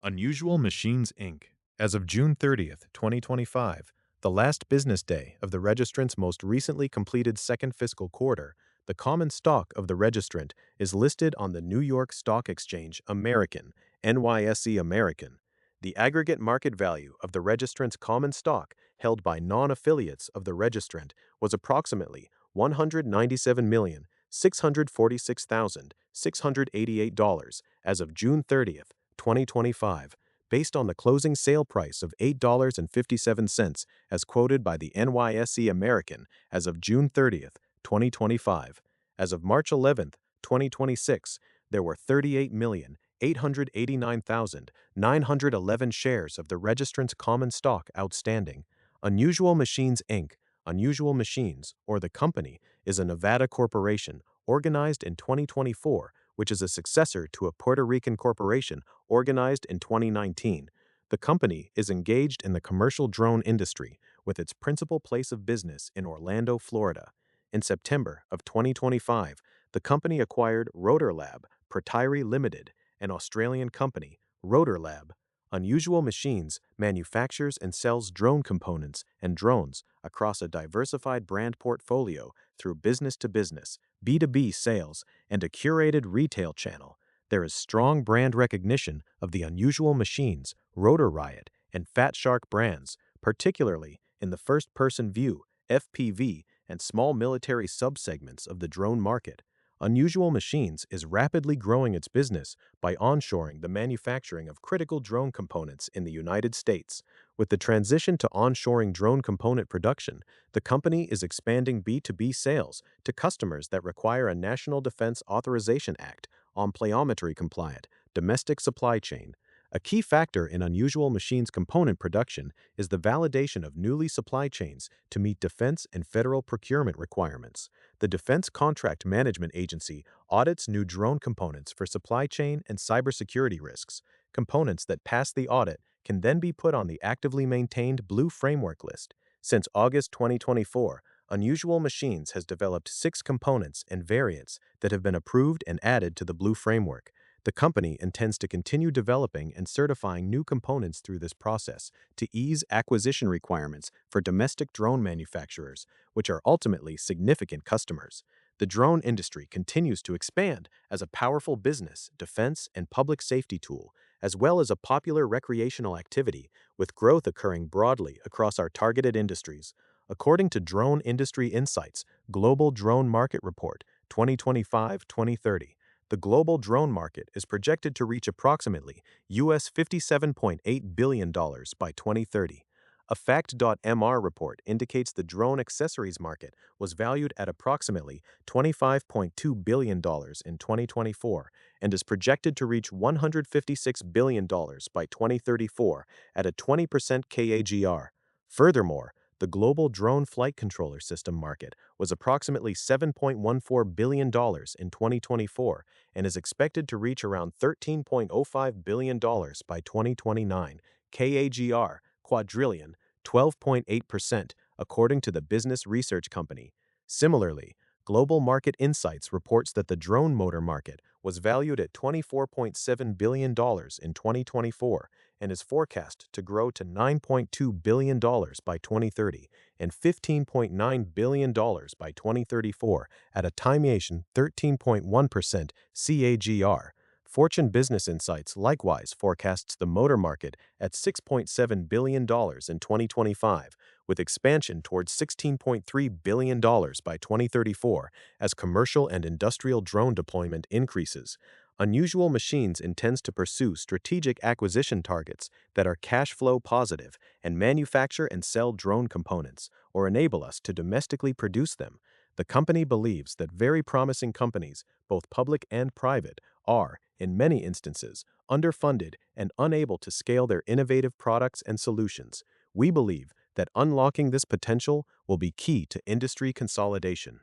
Unusual Machines, Inc. As of June 30th, 2025, the last business day of the registrant's most recently completed second fiscal quarter, the common stock of the registrant is listed on the New York Stock Exchange American, NYSE American. The aggregate market value of the registrant's common stock held by non-affiliates of the registrant was approximately $197,646,688 as of June 30th, 2025, based on the closing sale price of $8.57 as quoted by the NYSE American as of June 30th, 2025. As of March 11th, 2026, there were 38,889,911 shares of the registrant's common stock outstanding. Unusual Machines, Inc. Unusual Machines, or the company, is a Nevada corporation organized in 2024, which is a successor to a Puerto Rican corporation organized in 2019. The company is engaged in the commercial drone industry, with its principal place of business in Orlando, Florida. In September of 2025, the company acquired Rotor Lab Proprietary Limited, an Australian company. Rotor Lab Unusual Machines manufactures and sells drone components and drones across a diversified brand portfolio through business-to-business, B2B sales, and a curated retail channel. There is strong brand recognition of the Unusual Machines, Rotor Riot, and Fat Shark brands, particularly in the first-person view, FPV, and small military subsegments of the drone market. Unusual Machines is rapidly growing its business by onshoring the manufacturing of critical drone components in the United States. With the transition to onshoring drone component production, the company is expanding B2B sales to customers that require a National Defense Authorization Act on plyometry-compliant domestic supply chain. A key factor in Unusual Machines component production is the validation of newly supply chains to meet defense and federal procurement requirements. The Defense Contract Management Agency audits new drone components for supply chain and cybersecurity risks. Components that pass the audit can then be put on the actively maintained Blue Framework list. Since August 2024, Unusual Machines has developed 6 components and variants that have been approved and added to the Blue Framework. The company intends to continue developing and certifying new components through this process to ease acquisition requirements for domestic drone manufacturers, which are ultimately significant customers. The drone industry continues to expand as a powerful business, defense, and public safety tool, as well as a popular recreational activity, with growth occurring broadly across our targeted industries. According to Drone Industry Insights Global Drone Market Report 2025-2030, the global drone market is projected to reach approximately US $57.8 billion by 2030. A Fact.mr report indicates the drone accessories market was valued at approximately $25.2 billion in 2024 and is projected to reach $156 billion by 2034 at a 20% CAGR. Furthermore, the global drone flight controller system market was approximately $7.14 billion in 2024 and is expected to reach around $13.05 billion by 2029, CAGR, quadrillion, 12.8%, according to the business research company. Similarly, Global Market Insights reports that the drone motor market was valued at $24.7 billion in 2024 and is forecast to grow to $9.2 billion by 2030 and $15.9 billion by 2034 at a timation 13.1% CAGR. Fortune Business Insights likewise forecasts the motor market at $6.7 billion in 2025, with expansion towards $16.3 billion by 2034 as commercial and industrial drone deployment increases. Unusual Machines intends to pursue strategic acquisition targets that are cash flow positive and manufacture and sell drone components, or enable us to domestically produce them. The company believes that very promising companies, both public and private, are, in many instances, underfunded and unable to scale their innovative products and solutions. We believe that unlocking this potential will be key to industry consolidation.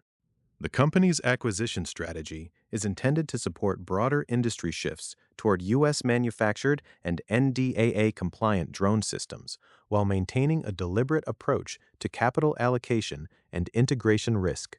The company's acquisition strategy is intended to support broader industry shifts toward U.S. manufactured and NDAA-compliant drone systems, while maintaining a deliberate approach to capital allocation and integration risk.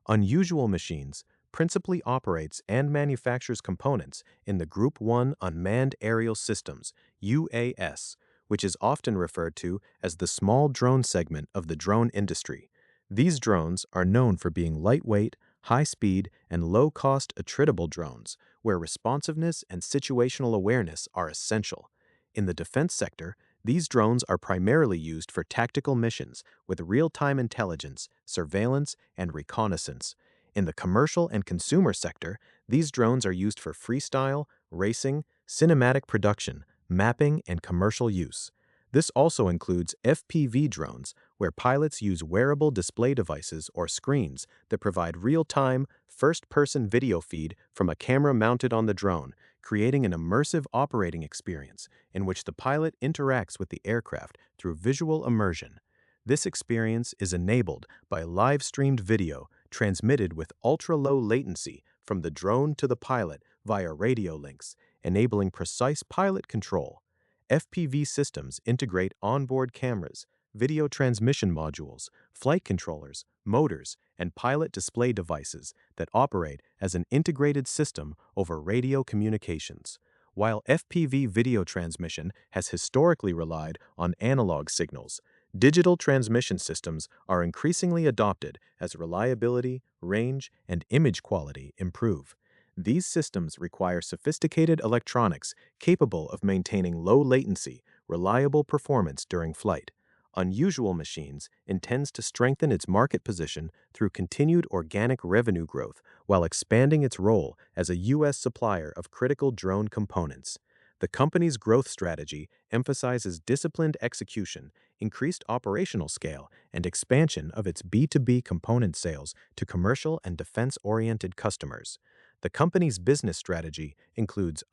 Unusual Machines principally operates and manufactures components in the Group 1 Unmanned Aerial Systems, UAS, which is often referred to as the small drone segment of the drone industry. These drones are known for being lightweight, high-speed, and low-cost attritable drones, where responsiveness and situational awareness are essential. In the defense sector, these drones are primarily used for tactical missions with real-time intelligence, surveillance, and reconnaissance. In the commercial and consumer sector, these drones are used for freestyle, racing, cinematic production, mapping, and commercial use. This also includes FPV drones, where pilots use wearable display devices or screens that provide real-time, first-person video feed from a camera mounted on the drone, creating an immersive operating experience in which the pilot interacts with the aircraft through visual immersion. This experience is enabled by live-streamed video transmitted with ultra-low latency from the drone to the pilot via radio links, enabling precise pilot control. FPV systems integrate onboard cameras, video transmission modules, flight controllers, motors, and pilot display devices that operate as an integrated system over radio communications. While FPV video transmission has historically relied on analog signals, digital transmission systems are increasingly adopted as reliability, range, and image quality improve. These systems require sophisticated electronics capable of maintaining low latency, reliable performance during flight. Unusual Machines intends to strengthen its market position through continued organic revenue growth while expanding its role as a U.S. supplier of critical drone components. The company's growth strategy emphasizes disciplined execution, increased operational scale, and expansion of its B2B component sales to commercial and defense-oriented customers. The company's business strategy includes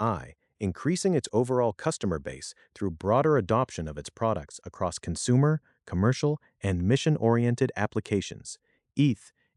increasing its overall customer base through broader adoption of its products across consumer, commercial, and mission-oriented applications.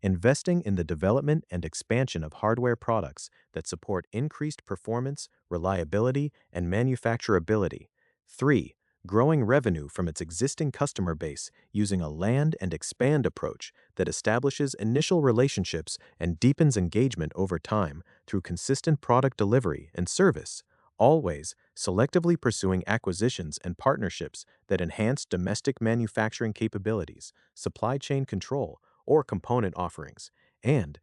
Investing in the development and expansion of hardware products that support increased performance, reliability, and manufacturability. 3. Growing revenue from its existing customer base using a land and expand approach that establishes initial relationships and deepens engagement over time through consistent product delivery and service. Always selectively pursuing acquisitions and partnerships that enhance domestic manufacturing capabilities, supply chain control, or component offerings. And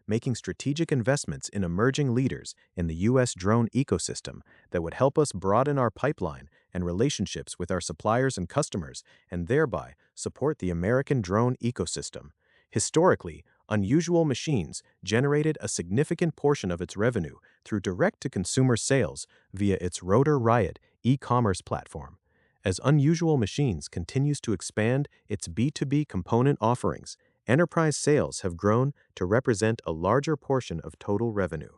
making strategic investments in emerging leaders in the U.S. drone ecosystem that would help us broaden our pipeline and relationships with our suppliers and customers, and thereby support the American drone ecosystem. Historically, Unusual Machines generated a significant portion of its revenue through direct-to-consumer sales via its Rotor Riot e-commerce platform. As Unusual Machines continues to expand its B2B component offerings, enterprise sales have grown to represent a larger portion of total revenue.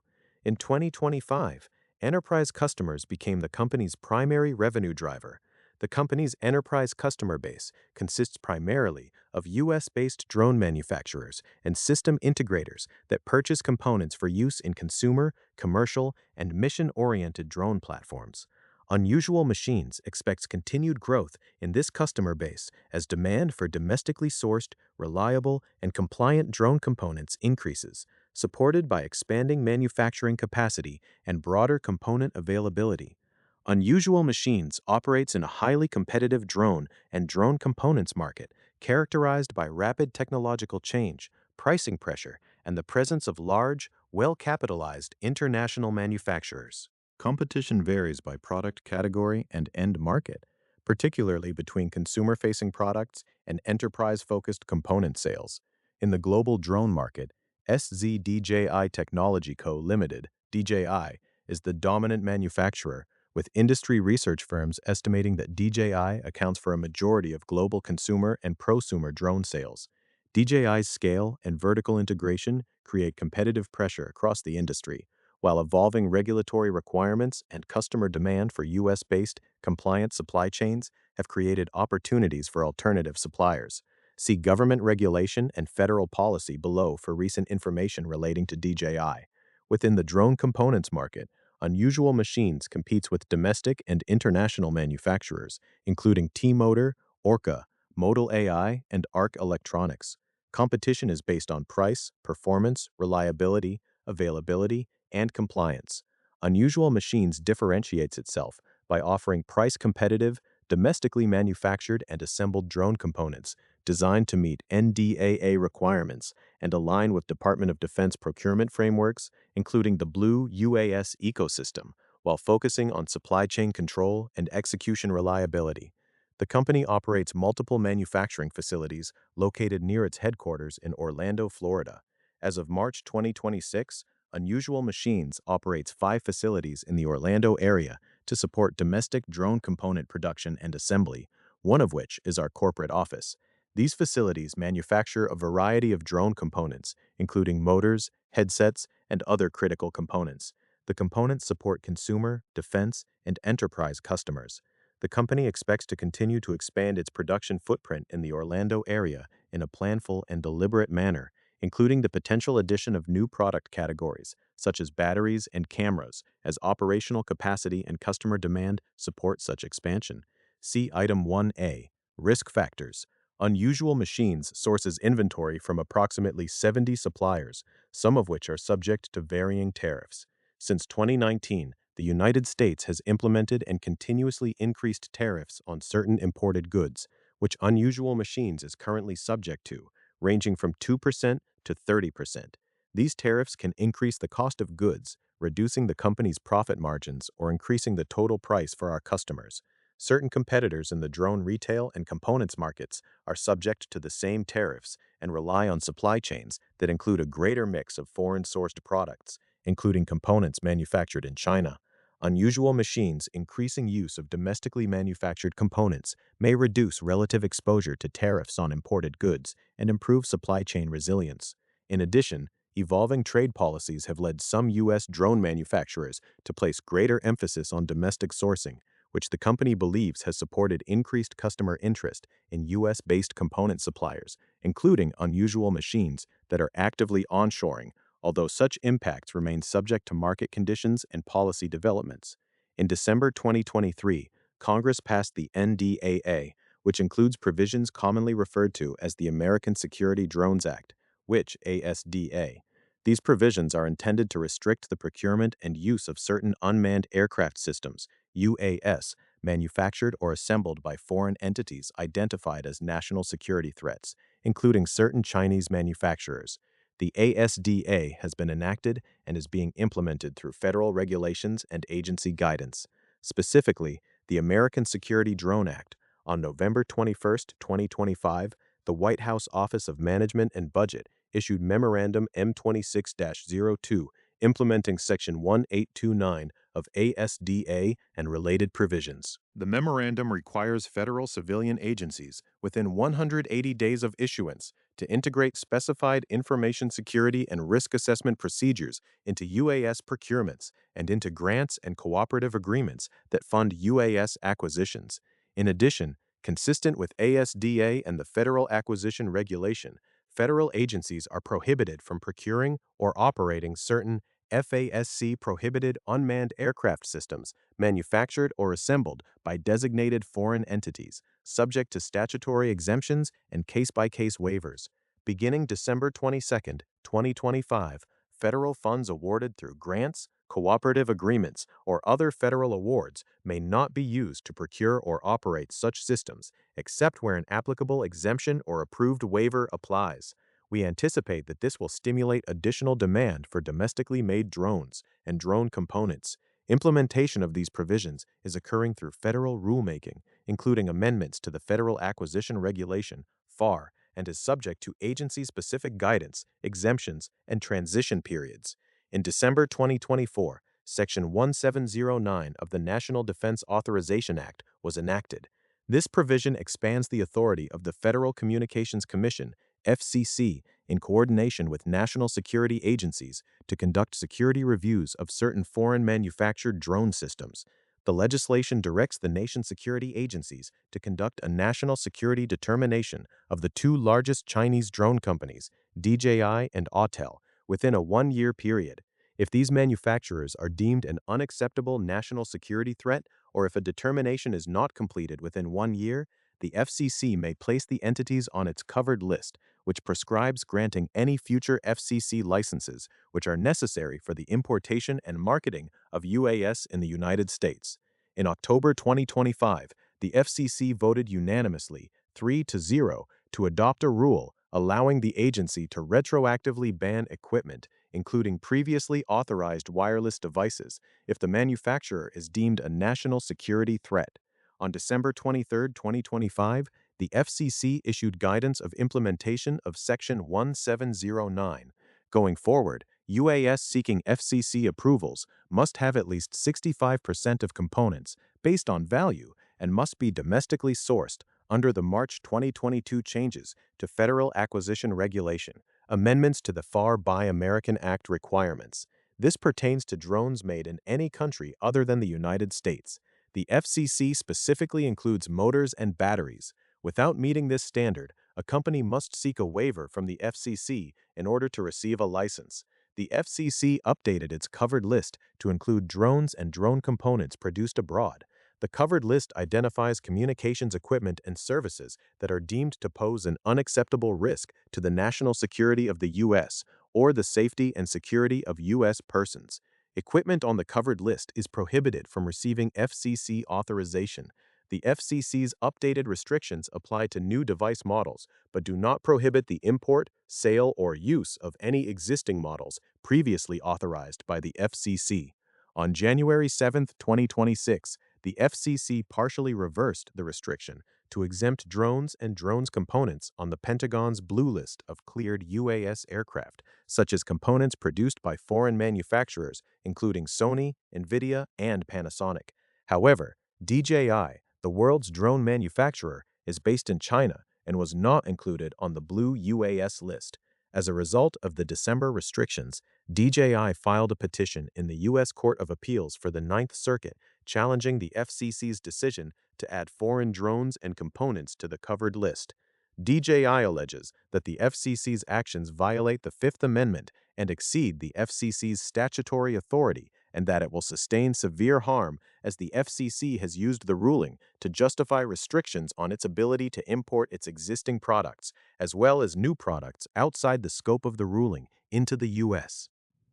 In 2025, enterprise customers became the company's primary revenue driver. The company's enterprise customer base consists primarily of U.S.-based drone manufacturers and system integrators that purchase components for use in consumer, commercial, and mission-oriented drone platforms. Unusual Machines expects continued growth in this customer base as demand for domestically sourced, reliable, and compliant drone components increases, supported by expanding manufacturing capacity and broader component availability. Unusual Machines operates in a highly competitive drone and drone components market characterized by rapid technological change, pricing pressure, and the presence of large, well-capitalized international manufacturers. Competition varies by product category and end market, particularly between consumer-facing products and enterprise-focused component sales. In the global drone market, SZDJI Technology Co. Limited, DJI, is the dominant manufacturer, with industry research firms estimating that DJI accounts for a majority of global consumer and prosumer drone sales. DJI's scale and vertical integration create competitive pressure across the industry, while evolving regulatory requirements and customer demand for U.S.-based, compliant supply chains have created opportunities for alternative suppliers. See government regulation and federal policy below for recent information relating to DJI. Within the drone components market, Unusual Machines competes with domestic and international manufacturers, including T-Motor, Orca, Modal AI, and Arc Electronics. Competition is based on price, performance, reliability, availability, and compliance. Unusual Machines differentiates itself by offering price-competitive, domestically manufactured and assembled drone components designed to meet NDAA requirements and align with Department of Defense procurement frameworks, including the Blue UAS ecosystem, while focusing on supply chain control and execution reliability. The company operates multiple manufacturing facilities located near its headquarters in Orlando, Florida. As of March 2026, Unusual Machines operates 5 facilities in the Orlando area to support domestic drone component production and assembly, one of which is our corporate office. These facilities manufacture a variety of drone components, including motors, headsets, and other critical components. The components support consumer, defense, and enterprise customers. The company expects to continue to expand its production footprint in the Orlando area in a planful and deliberate manner, including the potential addition of new product categories, such as batteries and cameras, as operational capacity and customer demand support such expansion. See Item 1A, Risk Factors. Unusual Machines sources inventory from approximately 70 suppliers, some of which are subject to varying tariffs. Since 2019, the United States has implemented and continuously increased tariffs on certain imported goods, which Unusual Machines is currently subject to, ranging from 2% to 30%. These tariffs can increase the cost of goods, reducing the company's profit margins or increasing the total price for our customers. Certain competitors in the drone retail and components markets are subject to the same tariffs and rely on supply chains that include a greater mix of foreign-sourced products, including components manufactured in China. Unusual Machines' increasing use of domestically manufactured components may reduce relative exposure to tariffs on imported goods and improve supply chain resilience. In addition, evolving trade policies have led some U.S. drone manufacturers to place greater emphasis on domestic sourcing, which the company believes has supported increased customer interest in U.S.-based component suppliers, including Unusual Machines that are actively onshoring, although such impacts remain subject to market conditions and policy developments. In December 2023, Congress passed the NDAA, which includes provisions commonly referred to as the American Security Drones Act, which ASDA. These provisions are intended to restrict the procurement and use of certain unmanned aircraft systems, UAS, manufactured or assembled by foreign entities identified as national security threats, including certain Chinese manufacturers. The ASDA has been enacted and is being implemented through federal regulations and agency guidance. Specifically, the American Security Drone Act. On November 21, 2025, the White House Office of Management and Budget issued Memorandum M26-02 implementing Section 1829 of ASDA and related provisions. The memorandum requires federal civilian agencies, within 180 days of issuance, to integrate specified information security and risk assessment procedures into UAS procurements and into grants and cooperative agreements that fund UAS acquisitions. In addition, consistent with ASDA and the Federal Acquisition Regulation, federal agencies are prohibited from procuring or operating certain FASC-prohibited unmanned aircraft systems manufactured or assembled by designated foreign entities, subject to statutory exemptions and case-by-case waivers. Beginning December 22, 2025, federal funds awarded through grants, cooperative agreements, or other federal awards may not be used to procure or operate such systems, except where an applicable exemption or approved waiver applies. We anticipate that this will stimulate additional demand for domestically made drones and drone components. Implementation of these provisions is occurring through federal rulemaking, including amendments to the Federal Acquisition Regulation, FAR, and is subject to agency-specific guidance, exemptions, and transition periods. In December 2024, Section 1709 of the National Defense Authorization Act was enacted. This provision expands the authority of the Federal Communications Commission, FCC, in coordination with national security agencies to conduct security reviews of certain foreign manufactured drone systems. The legislation directs the nation's security agencies to conduct a national security determination of the two largest Chinese drone companies, DJI and Autel, within a one-year period. If these manufacturers are deemed an unacceptable national security threat, or if a determination is not completed within 1 year, the FCC may place the entities on its covered list, which prescribes granting any future FCC licenses which are necessary for the importation and marketing of UAS in the United States. In October 2025, the FCC voted unanimously 3-0 to adopt a rule allowing the agency to retroactively ban equipment, including previously authorized wireless devices, if the manufacturer is deemed a national security threat. On December 23, 2025, the FCC issued guidance of implementation of Section 1709. Going forward, UAS seeking FCC approvals must have at least 65% of components based on value and must be domestically sourced under the March 2022 changes to Federal Acquisition Regulation, amendments to the FAR Buy American Act requirements. This pertains to drones made in any country other than the United States. The FCC specifically includes motors and batteries. Without meeting this standard, a company must seek a waiver from the FCC in order to receive a license. The FCC updated its covered list to include drones and drone components produced abroad. The covered list identifies communications equipment and services that are deemed to pose an unacceptable risk to the national security of the U.S. or the safety and security of U.S. persons. Equipment on the covered list is prohibited from receiving FCC authorization. The FCC's updated restrictions apply to new device models, but do not prohibit the import, sale, or use of any existing models previously authorized by the FCC. On January 7, 2026, the FCC partially reversed the restriction to exempt drones and drones components on the Pentagon's blue list of cleared UAS aircraft, such as components produced by foreign manufacturers, including Sony, NVIDIA, and Panasonic. However, DJI, the world's drone manufacturer, is based in China and was not included on the blue UAS list. As a result of the December restrictions, DJI filed a petition in the U.S. Court of Appeals for the Ninth Circuit challenging the FCC's decision to add foreign drones and components to the covered list. DJI alleges that the FCC's actions violate the Fifth Amendment and exceed the FCC's statutory authority, and that it will sustain severe harm as the FCC has used the ruling to justify restrictions on its ability to import its existing products, as well as new products outside the scope of the ruling, into the U.S.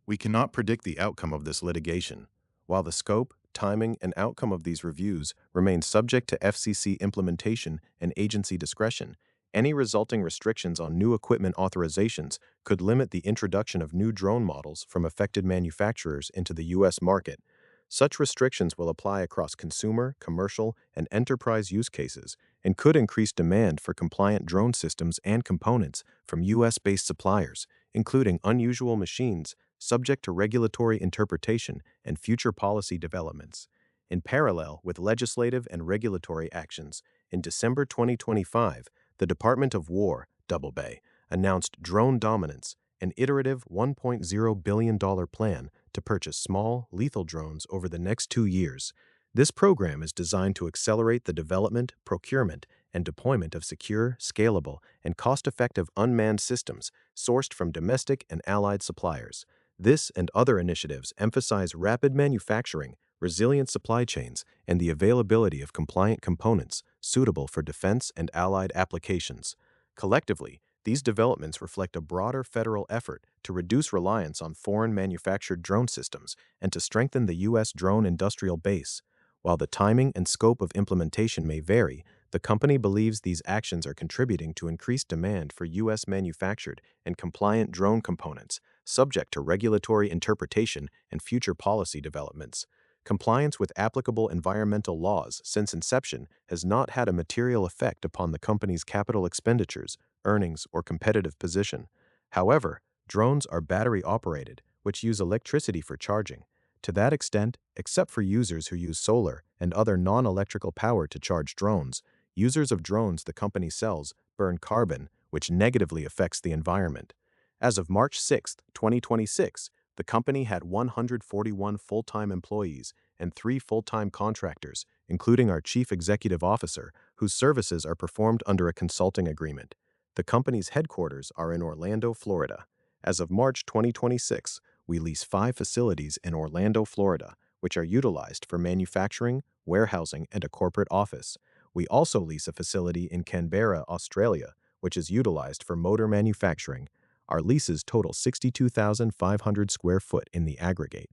We cannot predict the outcome of this litigation. While the scope, timing, and outcome of these reviews remain subject to FCC implementation and agency discretion, any resulting restrictions on new equipment authorizations could limit the introduction of new drone models from affected manufacturers into the U.S. market. Such restrictions will apply across consumer, commercial, and enterprise use cases and could increase demand for compliant drone systems and components from U.S.-based suppliers, including unusual machines subject to regulatory interpretation and future policy developments. In parallel with legislative and regulatory actions, in December 2025, the Department of War, Double Bay, announced Drone Dominance, an iterative $1.0 billion plan to purchase small, lethal drones over the next 2 years. This program is designed to accelerate the development, procurement, and deployment of secure, scalable, and cost-effective unmanned systems sourced from domestic and allied suppliers. This and other initiatives emphasize rapid manufacturing, resilient supply chains, and the availability of compliant components suitable for defense and allied applications. Collectively, these developments reflect a broader federal effort to reduce reliance on foreign manufactured drone systems and to strengthen the U.S. drone industrial base. While the timing and scope of implementation may vary, the company believes these actions are contributing to increased demand for U.S. manufactured and compliant drone components, subject to regulatory interpretation and future policy developments. Compliance with applicable environmental laws since inception has not had a material effect upon the company's capital expenditures, earnings, or competitive position. However, drones are battery-operated, which use electricity for charging. To that extent, except for users who use solar and other non-electrical power to charge drones, users of drones the company sells burn carbon, which negatively affects the environment. As of March 6, 2026, the company had 141 full-time employees and 3 full-time contractors, including our chief executive officer, whose services are performed under a consulting agreement. The company's headquarters are in Orlando, Florida. As of March 2026, we lease 5 facilities in Orlando, Florida, which are utilized for manufacturing, warehousing, and a corporate office. We also lease a facility in Canberra, Australia, which is utilized for motor manufacturing. Our leases total 62,500 square foot in the aggregate.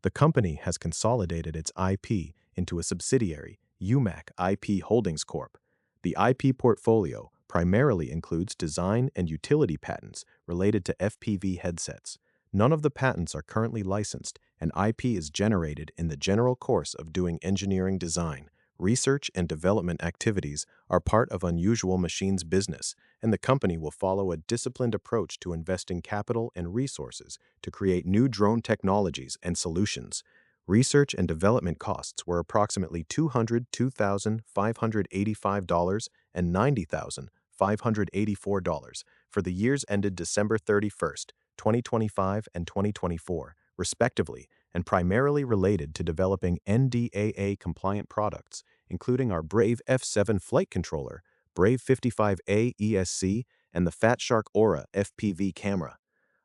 The company has consolidated its IP into a subsidiary, UMAC IP Holdings Corp. The IP portfolio primarily includes design and utility patents related to FPV headsets. None of the patents are currently licensed, and IP is generated in the general course of doing engineering design. Research and development activities are part of Unusual Machines business, and the company will follow a disciplined approach to investing capital and resources to create new drone technologies and solutions. Research and development costs were approximately $202,585 and $90,584 for the years ended December 31st, 2025 and 2024, respectively, and primarily related to developing NDAA-compliant products, including our Brave F7 flight controller, Brave 55A ESC, and the Fat Shark Aura FPV camera.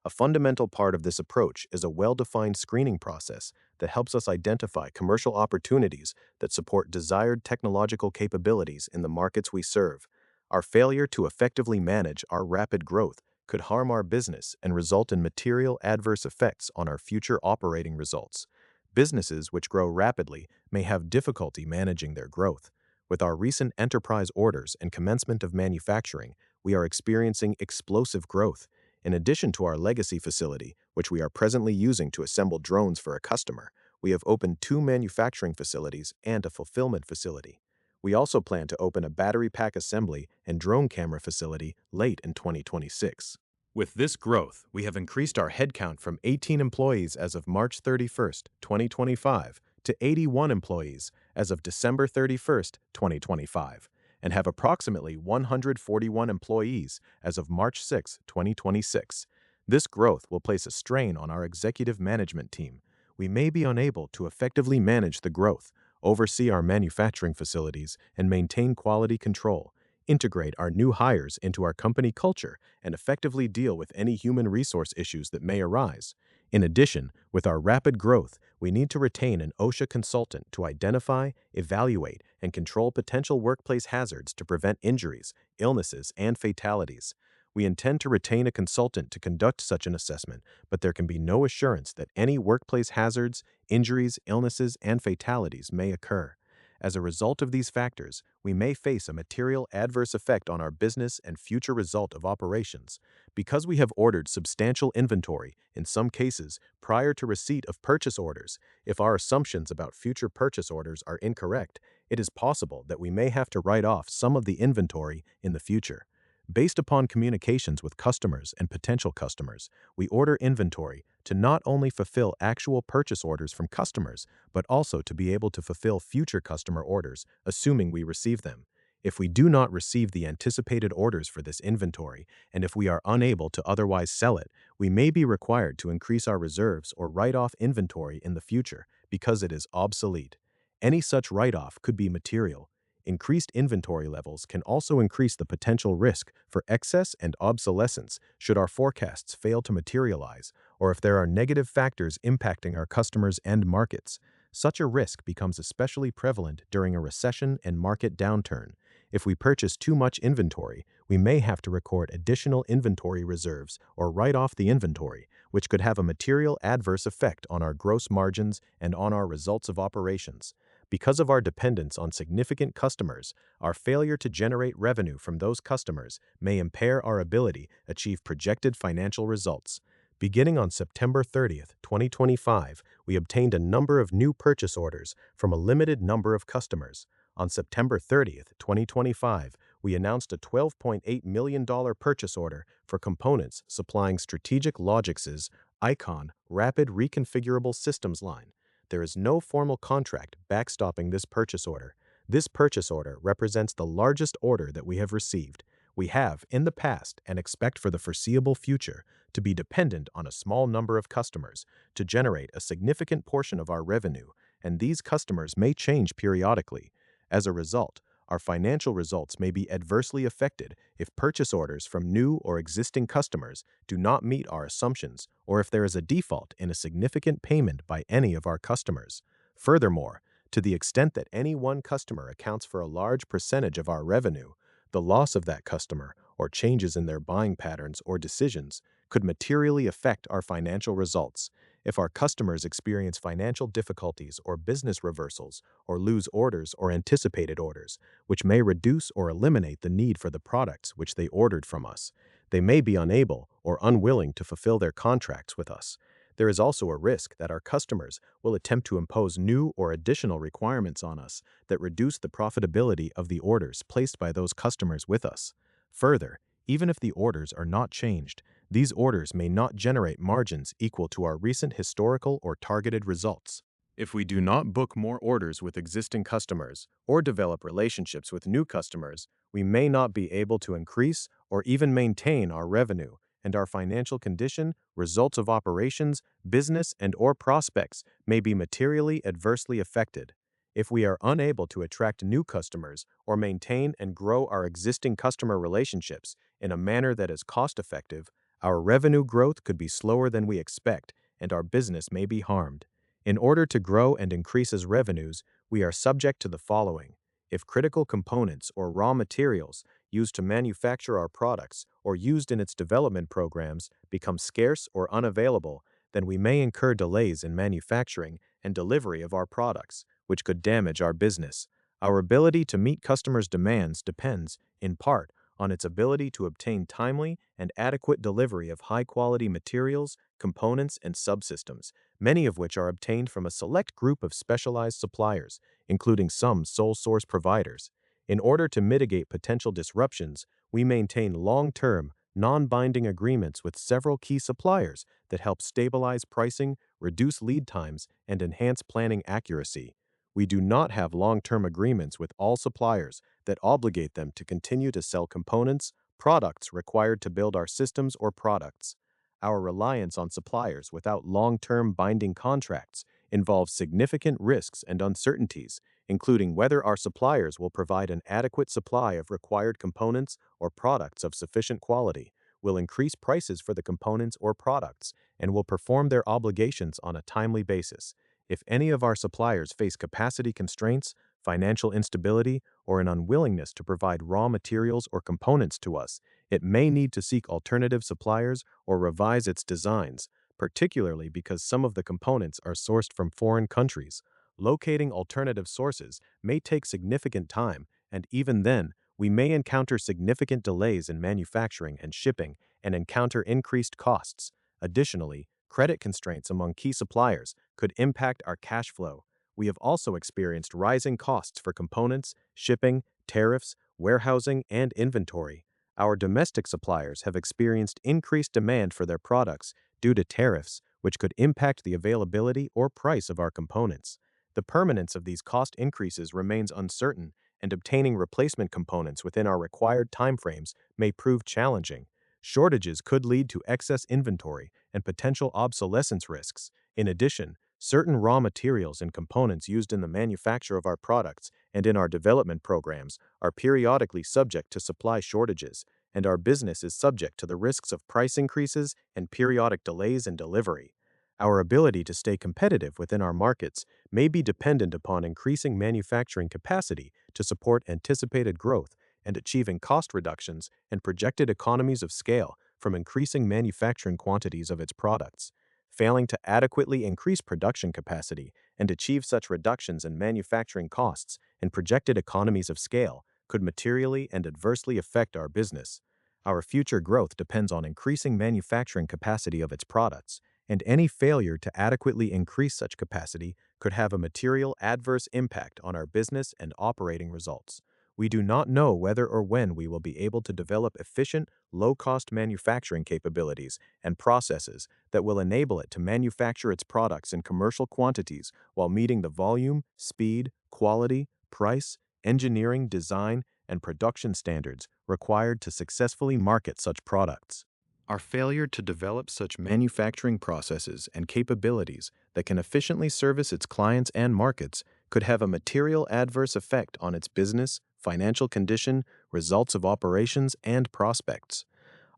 A fundamental part of this approach is a well-defined screening process that helps us identify commercial opportunities that support desired technological capabilities in the markets we serve. Our failure to effectively manage our rapid growth could harm our business and result in material adverse effects on our future operating results. Businesses which grow rapidly may have difficulty managing their growth. With our recent enterprise orders and commencement of manufacturing, we are experiencing explosive growth. In addition to our legacy facility, which we are presently using to assemble drones for a customer, we have opened 2 manufacturing facilities and a fulfillment facility. We also plan to open a battery pack assembly and drone camera facility late in 2026. With this growth, we have increased our headcount from 18 employees as of March 31st, 2025, to 81 employees as of December 31st, 2025, and have approximately 141 employees as of March 6, 2026. This growth will place a strain on our executive management team. We may be unable to effectively manage the growth, oversee our manufacturing facilities, and maintain quality control, integrate our new hires into our company culture, and effectively deal with any human resource issues that may arise. In addition, with our rapid growth, we need to retain an OSHA consultant to identify, evaluate, and control potential workplace hazards to prevent injuries, illnesses, and fatalities. We intend to retain a consultant to conduct such an assessment, but there can be no assurance that any workplace hazards, injuries, illnesses, and fatalities may occur. As a result of these factors, we may face a material adverse effect on our business and future result of operations. Because we have ordered substantial inventory, in some cases, prior to receipt of purchase orders, if our assumptions about future purchase orders are incorrect, it is possible that we may have to write off some of the inventory in the future. Based upon communications with customers and potential customers, we order inventory to not only fulfill actual purchase orders from customers, but also to be able to fulfill future customer orders, assuming we receive them. If we do not receive the anticipated orders for this inventory, and if we are unable to otherwise sell it, we may be required to increase our reserves or write off inventory in the future because it is obsolete. Any such write-off could be material. Increased inventory levels can also increase the potential risk for excess and obsolescence should our forecasts fail to materialize, or if there are negative factors impacting our customers' end markets. Such a risk becomes especially prevalent during a recession and market downturn. If we purchase too much inventory, we may have to record additional inventory reserves or write off the inventory, which could have a material adverse effect on our gross margins and on our results of operations. Because of our dependence on significant customers, our failure to generate revenue from those customers may impair our ability to achieve projected financial results. Beginning on September 30th, 2025, we obtained a number of new purchase orders from a limited number of customers. On September 30th, 2025, we announced a $12.8 million purchase order for components supplying Strategic Logix's Icon Rapid Reconfigurable Systems line. There is no formal contract backstopping this purchase order. This purchase order represents the largest order that we have received. We have, in the past, and expect for the foreseeable future, to be dependent on a small number of customers to generate a significant portion of our revenue, and these customers may change periodically. As a result, our financial results may be adversely affected if purchase orders from new or existing customers do not meet our assumptions or if there is a default in a significant payment by any of our customers. Furthermore, To the extent that any one customer accounts for a large percentage of our revenue, the loss of that customer, or changes in their buying patterns or decisions, could materially affect our financial results. If our customers experience financial difficulties or business reversals, or lose orders or anticipated orders, which may reduce or eliminate the need for the products which they ordered from us, they may be unable or unwilling to fulfill their contracts with us. There is also a risk that our customers will attempt to impose new or additional requirements on us that reduce the profitability of the orders placed by those customers with us. Further, even if the orders are not changed, these orders may not generate margins equal to our recent historical or targeted results. If we do not book more orders with existing customers or develop relationships with new customers, we may not be able to increase or even maintain our revenue, and our financial condition, results of operations, business, and/or prospects may be materially adversely affected. If we are unable to attract new customers or maintain and grow our existing customer relationships in a manner that is cost-effective, our revenue growth could be slower than we expect, and our business may be harmed. In order to grow and increase as revenues, we are subject to the following. If critical components or raw materials used to manufacture our products or used in its development programs become scarce or unavailable, then we may incur delays in manufacturing and delivery of our products, which could damage our business. Our ability to meet customers' demands depends, in part, on its ability to obtain timely and adequate delivery of high-quality materials, components, and subsystems, many of which are obtained from a select group of specialized suppliers, including some sole-source providers. In order to mitigate potential disruptions, we maintain long-term, non-binding agreements with several key suppliers that help stabilize pricing, reduce lead times, and enhance planning accuracy. We do not have long-term agreements with all suppliers that obligate them to continue to sell components, products required to build our systems or products. Our reliance on suppliers without long-term binding contracts involves significant risks and uncertainties, including whether our suppliers will provide an adequate supply of required components or products of sufficient quality, will increase prices for the components or products, and will perform their obligations on a timely basis. If any of our suppliers face capacity constraints, financial instability, or an unwillingness to provide raw materials or components to us, it may need to seek alternative suppliers or revise its designs, particularly because some of the components are sourced from foreign countries. Locating alternative sources may take significant time, and even then, we may encounter significant delays in manufacturing and shipping and encounter increased costs. Additionally, credit constraints among key suppliers could impact our cash flow. We have also experienced rising costs for components, shipping, tariffs, warehousing, and inventory. Our domestic suppliers have experienced increased demand for their products due to tariffs, which could impact the availability or price of our components. The permanence of these cost increases remains uncertain, and obtaining replacement components within our required timeframes may prove challenging. Shortages could lead to excess inventory and potential obsolescence risks. In addition, certain raw materials and components used in the manufacture of our products and in our development programs are periodically subject to supply shortages, and our business is subject to the risks of price increases and periodic delays in delivery. Our ability to stay competitive within our markets may be dependent upon increasing manufacturing capacity to support anticipated growth and achieving cost reductions and projected economies of scale from increasing manufacturing quantities of its products. Failing to adequately increase production capacity and achieve such reductions in manufacturing costs and projected economies of scale could materially and adversely affect our business. Our future growth depends on increasing manufacturing capacity of its products, and any failure to adequately increase such capacity could have a material adverse impact on our business and operating results. We do not know whether or when we will be able to develop efficient, low-cost manufacturing capabilities and processes that will enable it to manufacture its products in commercial quantities while meeting the volume, speed, quality, price, engineering, design, and production standards required to successfully market such products. Our failure to develop such manufacturing processes and capabilities that can efficiently service its clients and markets could have a material adverse effect on its business, financial condition, results of operations, and prospects.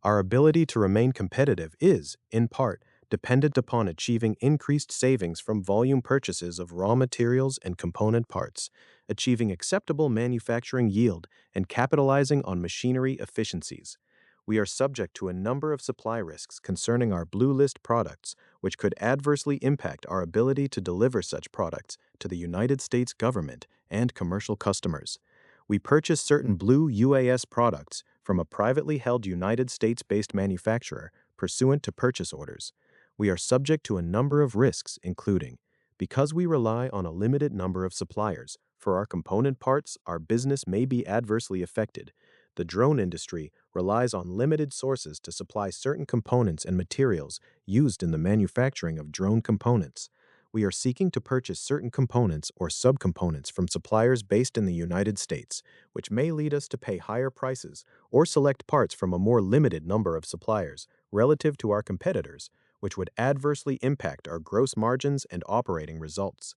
Our ability to remain competitive is, in part, dependent upon achieving increased savings from volume purchases of raw materials and component parts, achieving acceptable manufacturing yield, and capitalizing on machinery efficiencies. We are subject to a number of supply risks concerning our Blue List products, which could adversely impact our ability to deliver such products to the United States government and commercial customers. We purchase certain Blue UAS products from a privately held United States-based manufacturer pursuant to purchase orders. We are subject to a number of risks, including because we rely on a limited number of suppliers. For our component parts, our business may be adversely affected. The drone industry relies on limited sources to supply certain components and materials used in the manufacturing of drone components. We are seeking to purchase certain components or subcomponents from suppliers based in the United States, which may lead us to pay higher prices or select parts from a more limited number of suppliers relative to our competitors, which would adversely impact our gross margins and operating results.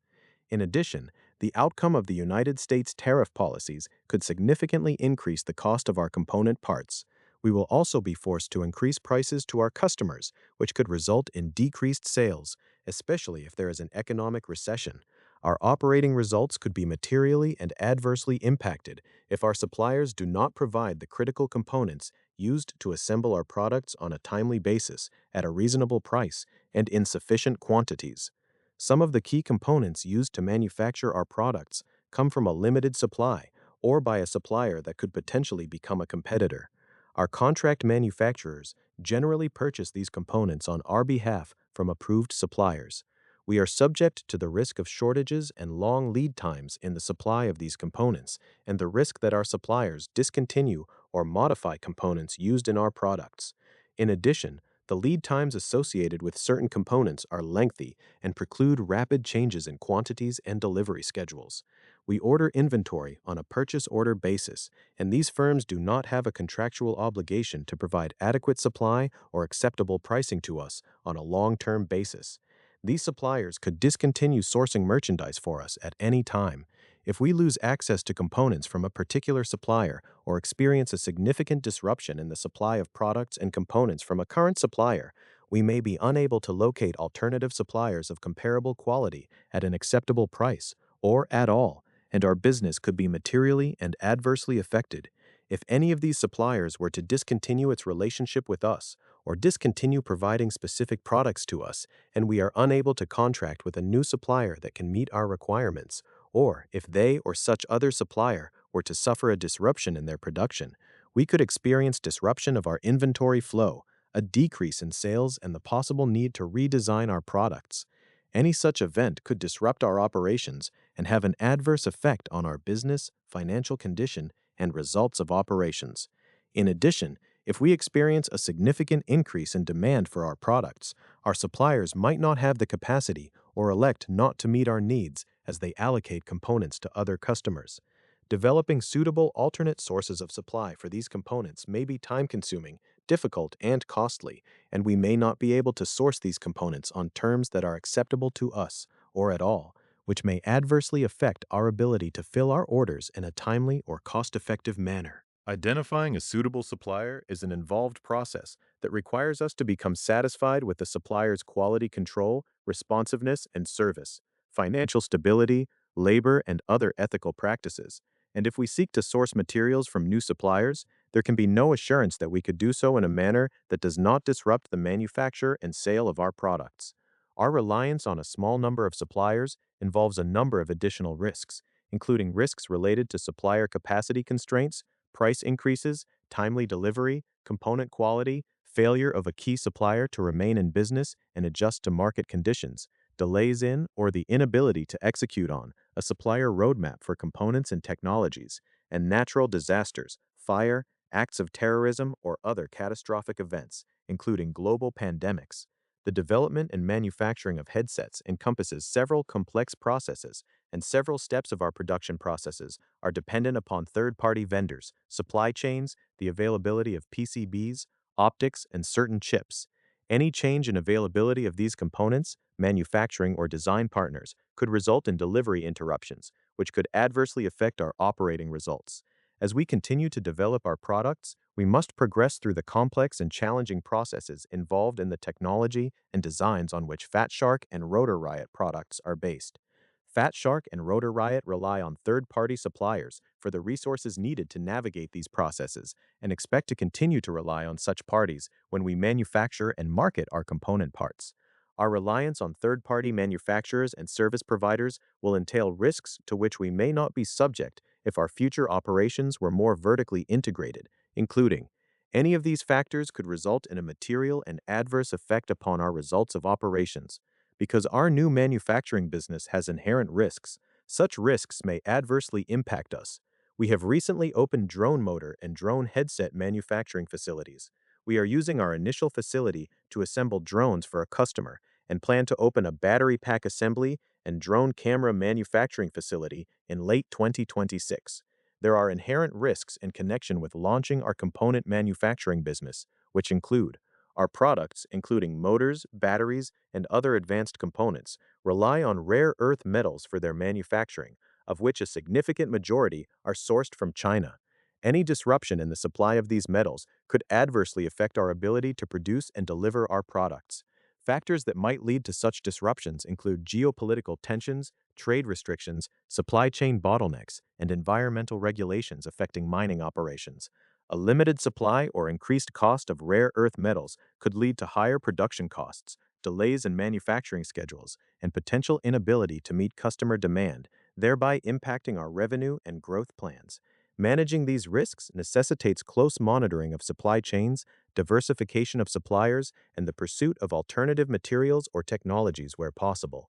In addition, the outcome of the United States tariff policies could significantly increase the cost of our component parts. We will also be forced to increase prices to our customers, which could result in decreased sales, especially if there is an economic recession. Our operating results could be materially and adversely impacted if our suppliers do not provide the critical components used to assemble our products on a timely basis, at a reasonable price, and in sufficient quantities. Some of the key components used to manufacture our products come from a limited supply or by a supplier that could potentially become a competitor. Our contract manufacturers generally purchase these components on our behalf from approved suppliers. We are subject to the risk of shortages and long lead times in the supply of these components, and the risk that our suppliers discontinue or modify components used in our products. In addition, the lead times associated with certain components are lengthy and preclude rapid changes in quantities and delivery schedules. We order inventory on a purchase order basis, and these firms do not have a contractual obligation to provide adequate supply or acceptable pricing to us on a long-term basis. These suppliers could discontinue sourcing merchandise for us at any time. If we lose access to components from a particular supplier or experience a significant disruption in the supply of products and components from a current supplier, we may be unable to locate alternative suppliers of comparable quality at an acceptable price, or at all, and our business could be materially and adversely affected. If any of these suppliers were to discontinue its relationship with us, or discontinue providing specific products to us, and we are unable to contract with a new supplier that can meet our requirements, or if they or such other supplier were to suffer a disruption in their production, we could experience disruption of our inventory flow, a decrease in sales, and the possible need to redesign our products. Any such event could disrupt our operations and have an adverse effect on our business, financial condition, and results of operations. In addition, if we experience a significant increase in demand for our products, our suppliers might not have the capacity or elect not to meet our needs as they allocate components to other customers. Developing suitable alternate sources of supply for these components may be time-consuming, difficult, and costly, and we may not be able to source these components on terms that are acceptable to us, or at all, which may adversely affect our ability to fill our orders in a timely or cost-effective manner. Identifying a suitable supplier is an involved process that requires us to become satisfied with the supplier's quality control, responsiveness, and service, financial stability, labor, and other ethical practices. And if we seek to source materials from new suppliers, there can be no assurance that we could do so in a manner that does not disrupt the manufacture and sale of our products. Our reliance on a small number of suppliers involves a number of additional risks, including risks related to supplier capacity constraints, price increases, timely delivery, component quality, failure of a key supplier to remain in business and adjust to market conditions, delays in or the inability to execute on a supplier roadmap for components and technologies, and natural disasters, fire, acts of terrorism, or other catastrophic events, including global pandemics. The development and manufacturing of headsets encompasses several complex processes, and several steps of our production processes are dependent upon third-party vendors, supply chains, the availability of PCBs, optics, and certain chips. Any change in availability of these components, manufacturing or design partners, could result in delivery interruptions, which could adversely affect our operating results. As we continue to develop our products, we must progress through the complex and challenging processes involved in the technology and designs on which Fat Shark and Rotor Riot products are based. Fat Shark and Rotor Riot rely on third-party suppliers for the resources needed to navigate these processes and expect to continue to rely on such parties when we manufacture and market our component parts. Our reliance on third-party manufacturers and service providers will entail risks to which we may not be subject if our future operations were more vertically integrated, including any of these factors could result in a material and adverse effect upon our results of operations. Because our new manufacturing business has inherent risks, such risks may adversely impact us. We have recently opened drone motor and drone headset manufacturing facilities. We are using our initial facility to assemble drones for a customer and plan to open a battery pack assembly and drone camera manufacturing facility in late 2026. There are inherent risks in connection with launching our component manufacturing business, which include our products, including motors, batteries, and other advanced components, rely on rare earth metals for their manufacturing, of which a significant majority are sourced from China. Any disruption in the supply of these metals could adversely affect our ability to produce and deliver our products. Factors that might lead to such disruptions include geopolitical tensions, trade restrictions, supply chain bottlenecks, and environmental regulations affecting mining operations. A limited supply or increased cost of rare earth metals could lead to higher production costs, delays in manufacturing schedules, and potential inability to meet customer demand, thereby impacting our revenue and growth plans. Managing these risks necessitates close monitoring of supply chains, diversification of suppliers, and the pursuit of alternative materials or technologies where possible.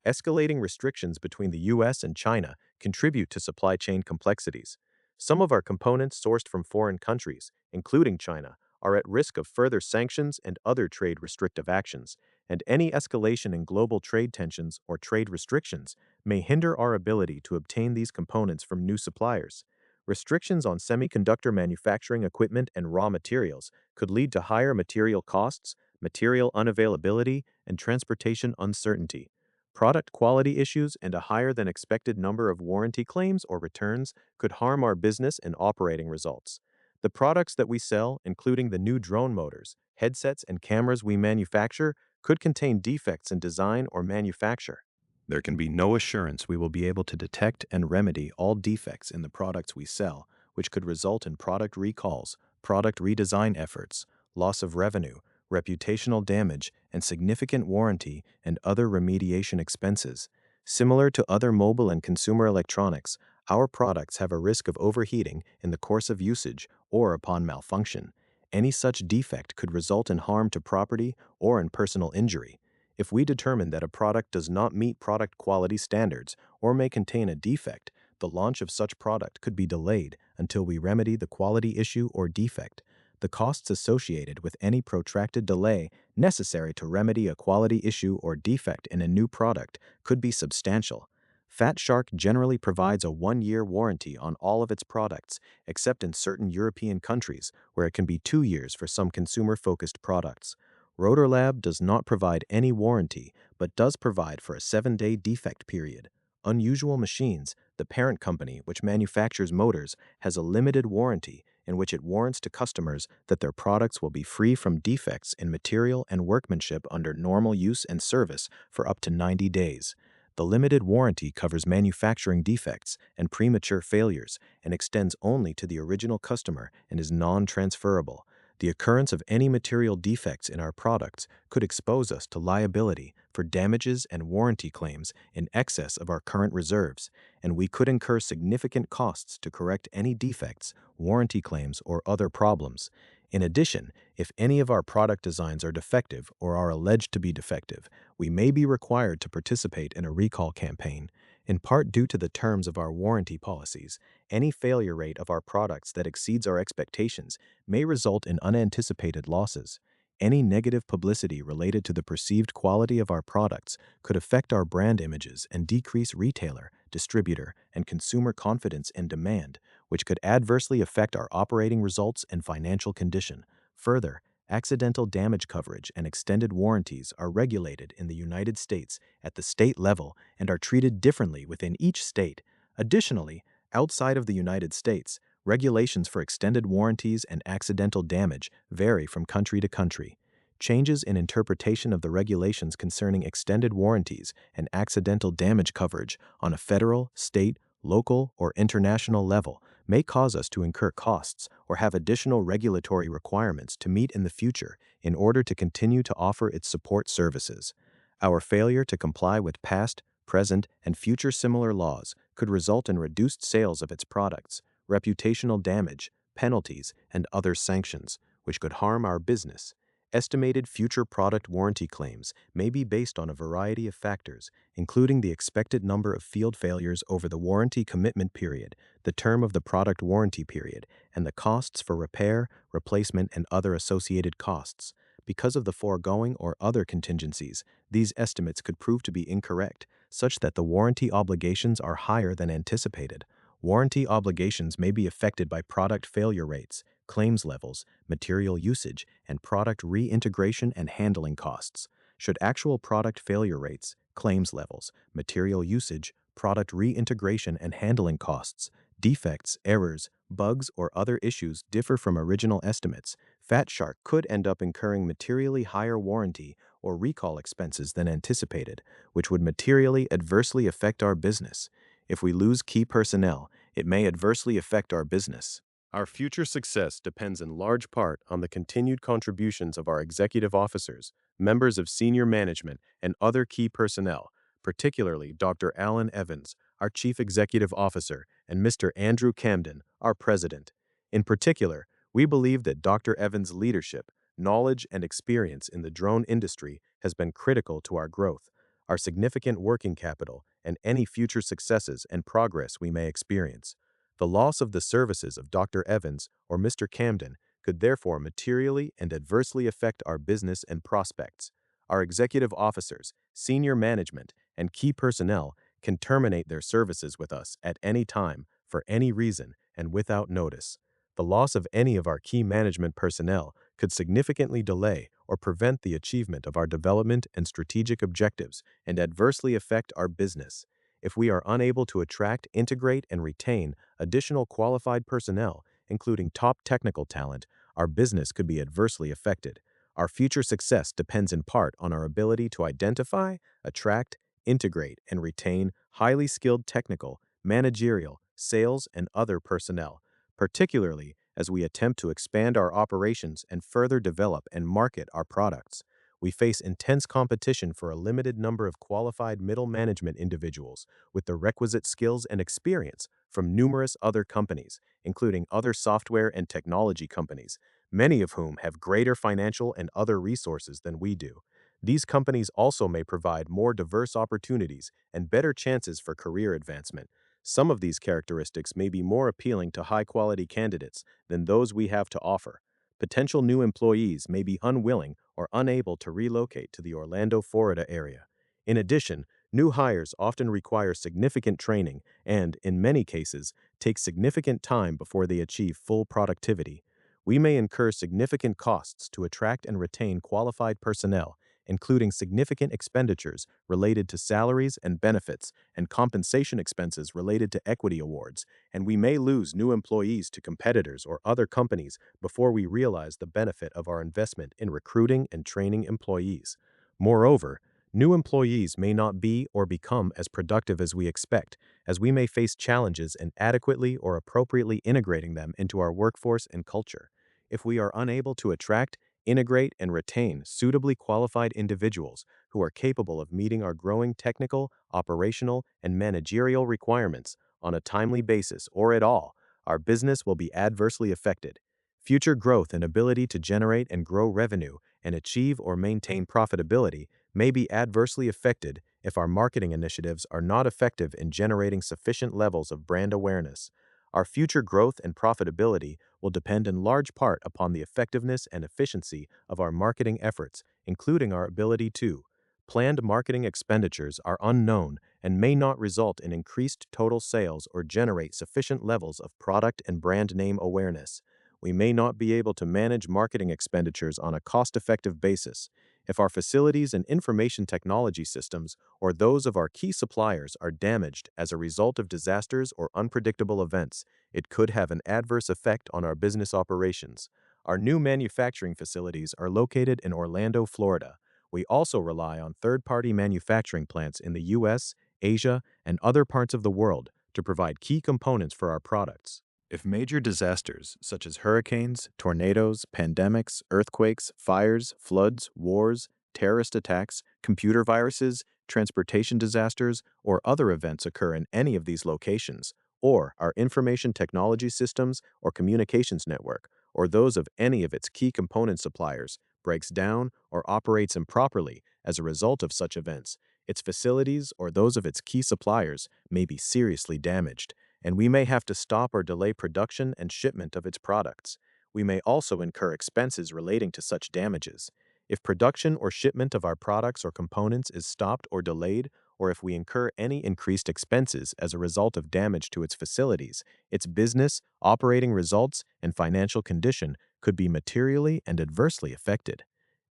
Escalating restrictions between the US and China contribute to supply chain complexities. Some of our components sourced from foreign countries, including China, are at risk of further sanctions and other trade restrictive actions, and any escalation in global trade tensions or trade restrictions may hinder our ability to obtain these components from new suppliers. Restrictions on semiconductor manufacturing equipment and raw materials could lead to higher material costs, material unavailability, and transportation uncertainty. Product quality issues and a higher than expected number of warranty claims or returns could harm our business and operating results. The products that we sell, including the new drone motors, headsets, and cameras we manufacture, could contain defects in design or manufacture. There can be no assurance we will be able to detect and remedy all defects in the products we sell, which could result in product recalls, product redesign efforts, loss of revenue, reputational damage, and significant warranty and other remediation expenses. Similar to other mobile and consumer electronics, our products have a risk of overheating in the course of usage or upon malfunction. Any such defect could result in harm to property or in personal injury. If we determine that a product does not meet product quality standards or may contain a defect, the launch of such product could be delayed until we remedy the quality issue or defect. The costs associated with any protracted delay necessary to remedy a quality issue or defect in a new product could be substantial. Fat Shark generally provides a 1-year warranty on all of its products, except in certain European countries, where it can be 2 years for some consumer-focused products. Rotorlab does not provide any warranty, but does provide for a 7-day defect period. Unusual Machines, the parent company which manufactures motors, has a limited warranty in which it warrants to customers that their products will be free from defects in material and workmanship under normal use and service for up to 90 days. The limited warranty covers manufacturing defects and premature failures and extends only to the original customer and is non-transferable. The occurrence of any material defects in our products could expose us to liability for damages and warranty claims in excess of our current reserves, and we could incur significant costs to correct any defects, warranty claims, or other problems. In addition, if any of our product designs are defective or are alleged to be defective, we may be required to participate in a recall campaign. In part due to the terms of our warranty policies, any failure rate of our products that exceeds our expectations may result in unanticipated losses. Any negative publicity related to the perceived quality of our products could affect our brand images and decrease retailer, distributor, and consumer confidence and demand, which could adversely affect our operating results and financial condition. Further, accidental damage coverage and extended warranties are regulated in the United States at the state level and are treated differently within each state. Additionally, outside of the United States, Regulations for extended warranties and accidental damage vary from country to country. Changes in interpretation of the regulations concerning extended warranties and accidental damage coverage on a federal, state, local, or international level may cause us to incur costs or have additional regulatory requirements to meet in the future in order to continue to offer its support services. Our failure to comply with past, present, and future similar laws could result in reduced sales of its products, reputational damage, penalties, and other sanctions, which could harm our business. Estimated future product warranty claims may be based on a variety of factors, including the expected number of field failures over the warranty commitment period, the term of the product warranty period, and the costs for repair, replacement, and other associated costs. Because of the foregoing or other contingencies, these estimates could prove to be incorrect, such that the warranty obligations are higher than anticipated. Warranty obligations may be affected by product failure rates, claims levels, material usage, and product reintegration and handling costs. Should actual product failure rates, claims levels, material usage, product reintegration and handling costs, defects, errors, bugs, or other issues differ from original estimates, Fat Shark could end up incurring materially higher warranty or recall expenses than anticipated, which would materially adversely affect our business. If we lose key personnel, it may adversely affect our business. Our future success depends in large part on the continued contributions of our executive officers, members of senior management, and other key personnel, particularly Dr. Alan Evans, our Chief Executive Officer, and Mr. Andrew Camden, our President. In particular, we believe that Dr. Evans' leadership, knowledge, and experience in the drone industry has been critical to our growth, our significant working capital, and any future successes and progress we may experience. The loss of the services of Dr. Evans or Mr. Camden could therefore materially and adversely affect our business and prospects. Our executive officers, senior management, and key personnel can terminate their services with us at any time, for any reason, and without notice. The loss of any of our key management personnel could significantly delay or prevent the achievement of our development and strategic objectives and adversely affect our business. If we are unable to attract, integrate, and retain additional qualified personnel, including top technical talent, our business could be adversely affected. Our future success depends in part on our ability to identify, attract, integrate, and retain highly skilled technical, managerial, sales, and other personnel, particularly as we attempt to expand our operations and further develop and market our products. We face intense competition for a limited number of qualified middle management individuals with the requisite skills and experience from numerous other companies, including other software and technology companies, many of whom have greater financial and other resources than we do. These companies also may provide more diverse opportunities and better chances for career advancement. Some of these characteristics may be more appealing to high-quality candidates than those we have to offer. Potential new employees may be unwilling or unable to relocate to the Orlando, Florida area. In addition, new hires often require significant training and, in many cases, take significant time before they achieve full productivity. We may incur significant costs to attract and retain qualified personnel, including significant expenditures related to salaries and benefits and compensation expenses related to equity awards, and we may lose new employees to competitors or other companies before we realize the benefit of our investment in recruiting and training employees. Moreover, new employees may not be or become as productive as we expect, as we may face challenges in adequately or appropriately integrating them into our workforce and culture. If we are unable to attract, integrate, and retain suitably qualified individuals who are capable of meeting our growing technical, operational, and managerial requirements on a timely basis or at all, our business will be adversely affected. Future growth and ability to generate and grow revenue and achieve or maintain profitability may be adversely affected if our marketing initiatives are not effective in generating sufficient levels of brand awareness. Our future growth and profitability will depend in large part upon the effectiveness and efficiency of our marketing efforts, including our ability to. Planned marketing expenditures are unknown and may not result in increased total sales or generate sufficient levels of product and brand name awareness. We may not be able to manage marketing expenditures on a cost-effective basis. If our facilities and information technology systems or those of our key suppliers are damaged as a result of disasters or unpredictable events, it could have an adverse effect on our business operations. Our new manufacturing facilities are located in Orlando, Florida. We also rely on third-party manufacturing plants in the US, Asia, and other parts of the world to provide key components for our products. If major disasters, such as hurricanes, tornadoes, pandemics, earthquakes, fires, floods, wars, terrorist attacks, computer viruses, transportation disasters, or other events occur in any of these locations, or our information technology systems or communications network, or those of any of its key component suppliers, breaks down or operates improperly as a result of such events, its facilities or those of its key suppliers may be seriously damaged, and we may have to stop or delay production and shipment of its products. We may also incur expenses relating to such damages. If production or shipment of our products or components is stopped or delayed, or if we incur any increased expenses as a result of damage to its facilities, its business, operating results, and financial condition could be materially and adversely affected.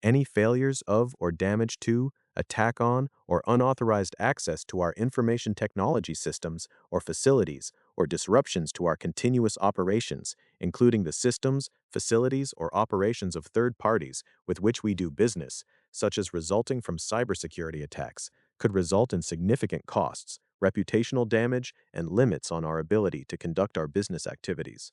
Any failures of or damage to, attack on, or unauthorized access to our information technology systems or facilities, or disruptions to our continuous operations, including the systems, facilities, or operations of third parties with which we do business, such as resulting from cybersecurity attacks, could result in significant costs, reputational damage, and limits on our ability to conduct our business activities.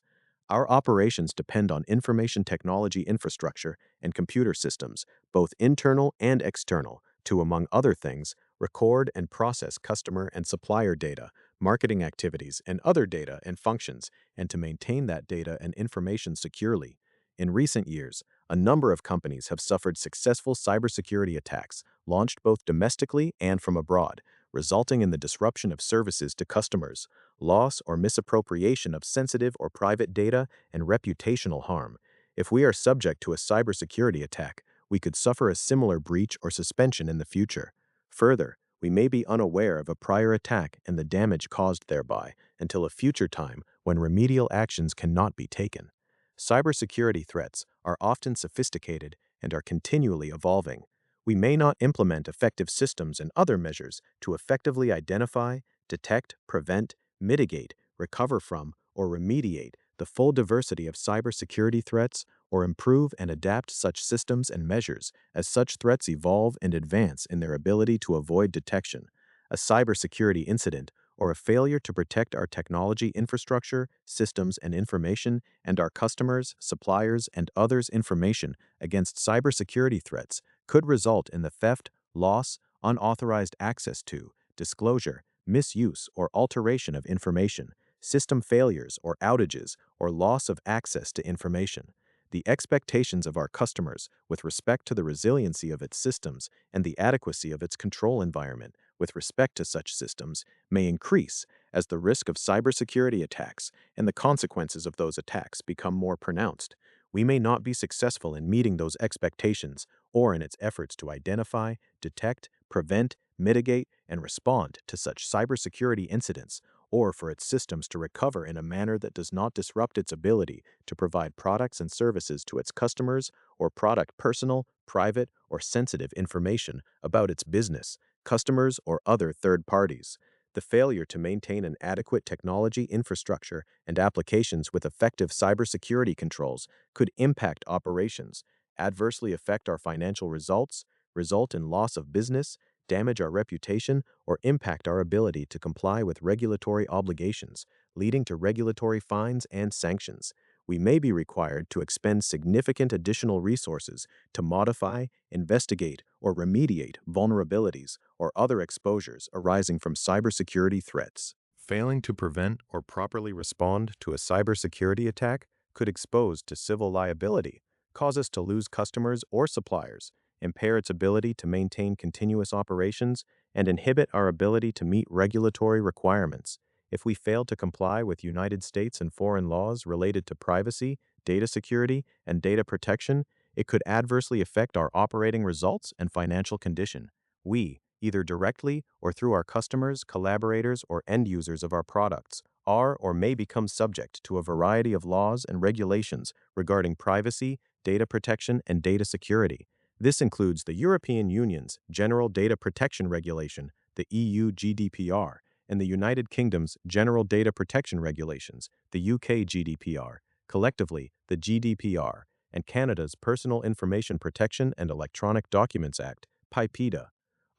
Our operations depend on information technology infrastructure and computer systems, both internal and external, to, among other things, record and process customer and supplier data, marketing activities, and other data and functions, and to maintain that data and information securely. In recent years, a number of companies have suffered successful cybersecurity attacks, launched both domestically and from abroad, resulting in the disruption of services to customers, loss or misappropriation of sensitive or private data, and reputational harm. If we are subject to a cybersecurity attack, we could suffer a similar breach or suspension in the future. Further, we may be unaware of a prior attack and the damage caused thereby until a future time when remedial actions cannot be taken. Cybersecurity threats are often sophisticated and are continually evolving. We may not implement effective systems and other measures to effectively identify, detect, prevent, mitigate, recover from, or remediate the full diversity of cybersecurity threats or improve and adapt such systems and measures as such threats evolve and advance in their ability to avoid detection. A cybersecurity incident or a failure to protect our technology infrastructure, systems, and information, and our customers, suppliers, and others' information against cybersecurity threats could result in the theft, loss, unauthorized access to, disclosure, misuse, or alteration of information, system failures or outages, or loss of access to information. The expectations of our customers with respect to the resiliency of its systems and the adequacy of its control environment with respect to such systems may increase as the risk of cybersecurity attacks and the consequences of those attacks become more pronounced. We may not be successful in meeting those expectations or in its efforts to identify, detect, prevent, mitigate, and respond to such cybersecurity incidents, or for its systems to recover in a manner that does not disrupt its ability to provide products and services to its customers or product personal, private, or sensitive information about its business, customers, or other third parties. The failure to maintain an adequate technology infrastructure and applications with effective cybersecurity controls could impact operations, adversely affect our financial results, result in loss of business, damage our reputation, or impact our ability to comply with regulatory obligations, leading to regulatory fines and sanctions. We may be required to expend significant additional resources to modify, investigate, or remediate vulnerabilities or other exposures arising from cybersecurity threats. Failing to prevent or properly respond to a cybersecurity attack could expose to civil liability, cause us to lose customers or suppliers, impair its ability to maintain continuous operations, and inhibit our ability to meet regulatory requirements. If we fail to comply with United States and foreign laws related to privacy, data security, and data protection, it could adversely affect our operating results and financial condition. We, either directly or through our customers, collaborators, or end users of our products, are or may become subject to a variety of laws and regulations regarding privacy, data protection, and data security. This includes the European Union's General Data Protection Regulation, the EU GDPR, and the United Kingdom's General Data Protection Regulations, the UK GDPR, collectively the GDPR, and Canada's Personal Information Protection and Electronic Documents Act, PIPEDA.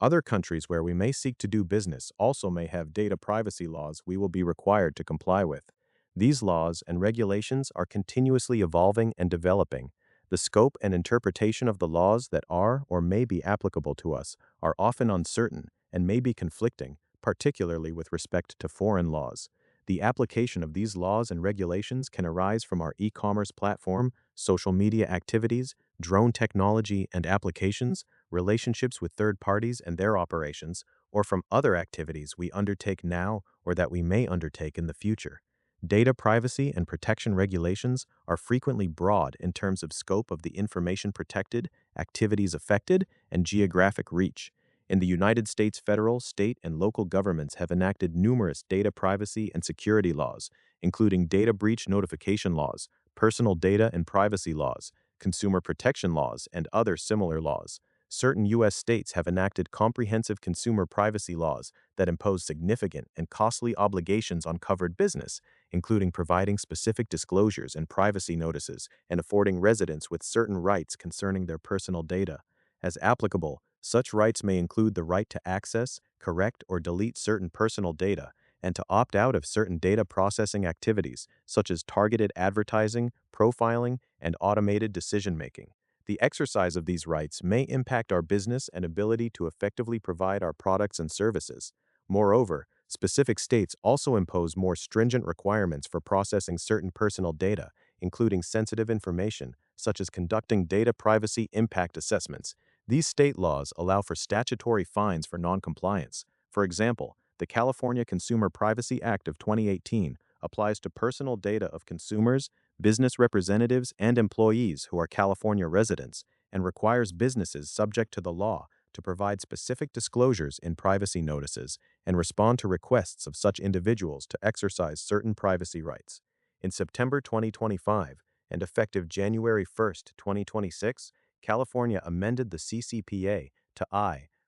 Other countries where we may seek to do business also may have data privacy laws we will be required to comply with. These laws and regulations are continuously evolving and developing. The scope and interpretation of the laws that are or may be applicable to us are often uncertain and may be conflicting, particularly with respect to foreign laws. The application of these laws and regulations can arise from our e-commerce platform, social media activities, drone technology and applications, relationships with third parties and their operations, or from other activities we undertake now or that we may undertake in the future. Data privacy and protection regulations are frequently broad in terms of scope of the information protected, activities affected, and geographic reach. In the United States, federal, state, and local governments have enacted numerous data privacy and security laws, including data breach notification laws, personal data and privacy laws, consumer protection laws, and other similar laws. Certain U.S. states have enacted comprehensive consumer privacy laws that impose significant and costly obligations on covered business, including providing specific disclosures and privacy notices and affording residents with certain rights concerning their personal data. As applicable, such rights may include the right to access, correct, or delete certain personal data, and to opt out of certain data processing activities, such as targeted advertising, profiling, and automated decision-making. The exercise of these rights may impact our business and ability to effectively provide our products and services. Moreover, specific states also impose more stringent requirements for processing certain personal data, including sensitive information, such as conducting data privacy impact assessments. These state laws allow for statutory fines for noncompliance. For example, the California Consumer Privacy Act of 2018 applies to personal data of consumers, business representatives, and employees who are California residents, and requires businesses subject to the law to provide specific disclosures in privacy notices and respond to requests of such individuals to exercise certain privacy rights. In September 2025, and effective January 1, 2026, California amended the CCPA to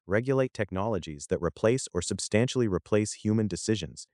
regulate technologies that replace or substantially replace human decisions,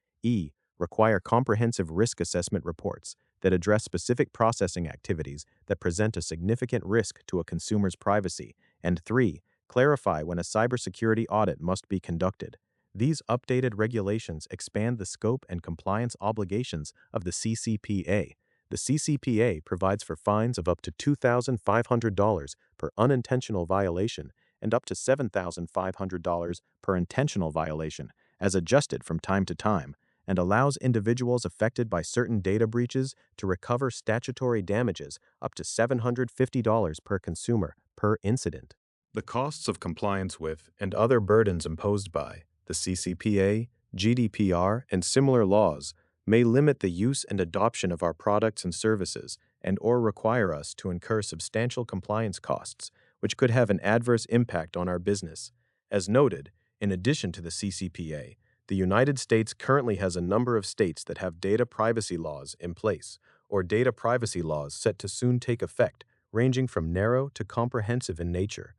require comprehensive risk assessment reports that address specific processing activities that present a significant risk to a consumer's privacy, and 3, clarify when a cybersecurity audit must be conducted. These updated regulations expand the scope and compliance obligations of the CCPA. The CCPA provides for fines of up to $2,500 per unintentional violation and up to $7,500 per intentional violation, as adjusted from time to time, and allows individuals affected by certain data breaches to recover statutory damages up to $750 per consumer per incident. The costs of compliance with and other burdens imposed by the CCPA, GDPR, and similar laws may limit the use and adoption of our products and services and/or require us to incur substantial compliance costs, which could have an adverse impact on our business. As noted, in addition to the CCPA, the United States currently has a number of states that have data privacy laws in place, or data privacy laws set to soon take effect, ranging from narrow to comprehensive in nature.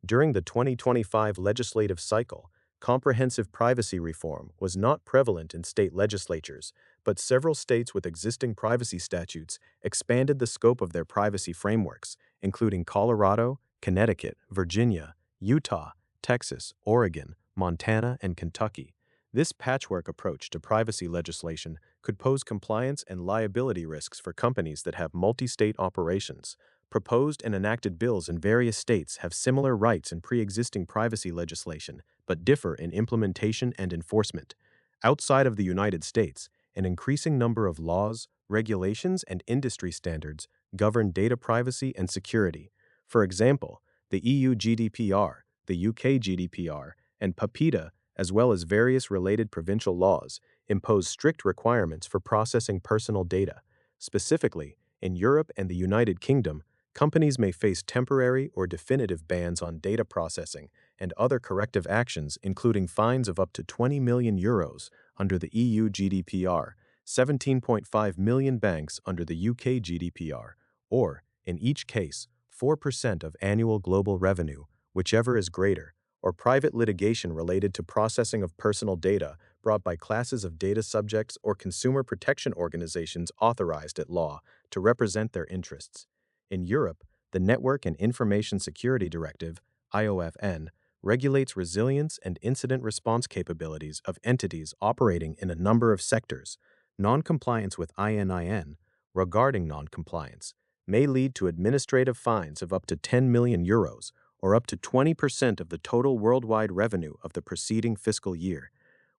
During the 2025 legislative cycle, comprehensive privacy reform was not prevalent in state legislatures, but several states with existing privacy statutes expanded the scope of their privacy frameworks, including Colorado, Connecticut, Virginia, Utah, Texas, Oregon, Montana, and Kentucky. This patchwork approach to privacy legislation could pose compliance and liability risks for companies that have multi-state operations. Proposed and enacted bills in various states have similar rights in pre-existing privacy legislation, but differ in implementation and enforcement. Outside of the United States, an increasing number of laws, regulations, and industry standards govern data privacy and security. For example, the EU GDPR, the UK GDPR, and PIPEDA, as well as various related provincial laws, impose strict requirements for processing personal data. Specifically, in Europe and the United Kingdom, companies may face temporary or definitive bans on data processing and other corrective actions, including fines of up to 20 million euros under the EU GDPR, 17.5 million banks under the UK GDPR, or, in each case, 4% of annual global revenue, whichever is greater, or private litigation related to processing of personal data brought by classes of data subjects or consumer protection organizations authorized at law to represent their interests. In Europe, the Network and Information Security Directive, IOFN, regulates resilience and incident response capabilities of entities operating in a number of sectors. Noncompliance with ININ, regarding noncompliance, may lead to administrative fines of up to 10 million euros or up to 20% of the total worldwide revenue of the preceding fiscal year.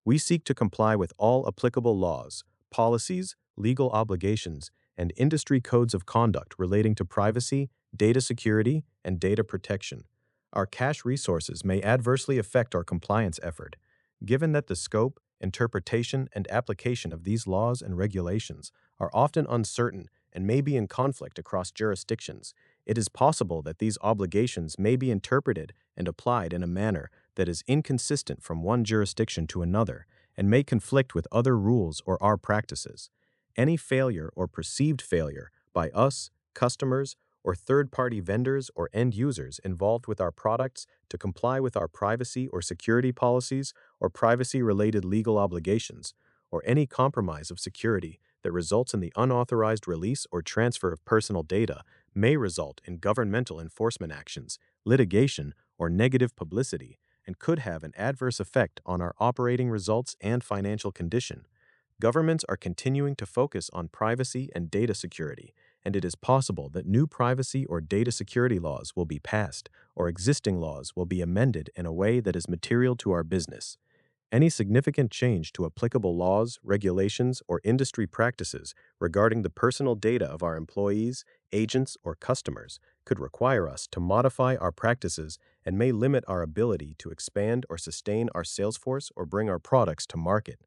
We seek to comply with all applicable laws, policies, legal obligations, and industry codes of conduct relating to privacy, data security, and data protection. Our cash resources may adversely affect our compliance effort. Given that the scope, interpretation, and application of these laws and regulations are often uncertain and may be in conflict across jurisdictions, it is possible that these obligations may be interpreted and applied in a manner that is inconsistent from one jurisdiction to another and may conflict with other rules or our practices. Any failure or perceived failure by us, customers, or third-party vendors or end users involved with our products to comply with our privacy or security policies or privacy-related legal obligations, or any compromise of security that results in the unauthorized release or transfer of personal data may result in governmental enforcement actions, litigation, or negative publicity, and could have an adverse effect on our operating results and financial condition. Governments are continuing to focus on privacy and data security, and it is possible that new privacy or data security laws will be passed, or existing laws will be amended in a way that is material to our business. Any significant change to applicable laws, regulations, or industry practices regarding the personal data of our employees, agents, or customers could require us to modify our practices and may limit our ability to expand or sustain our sales force or bring our products to market.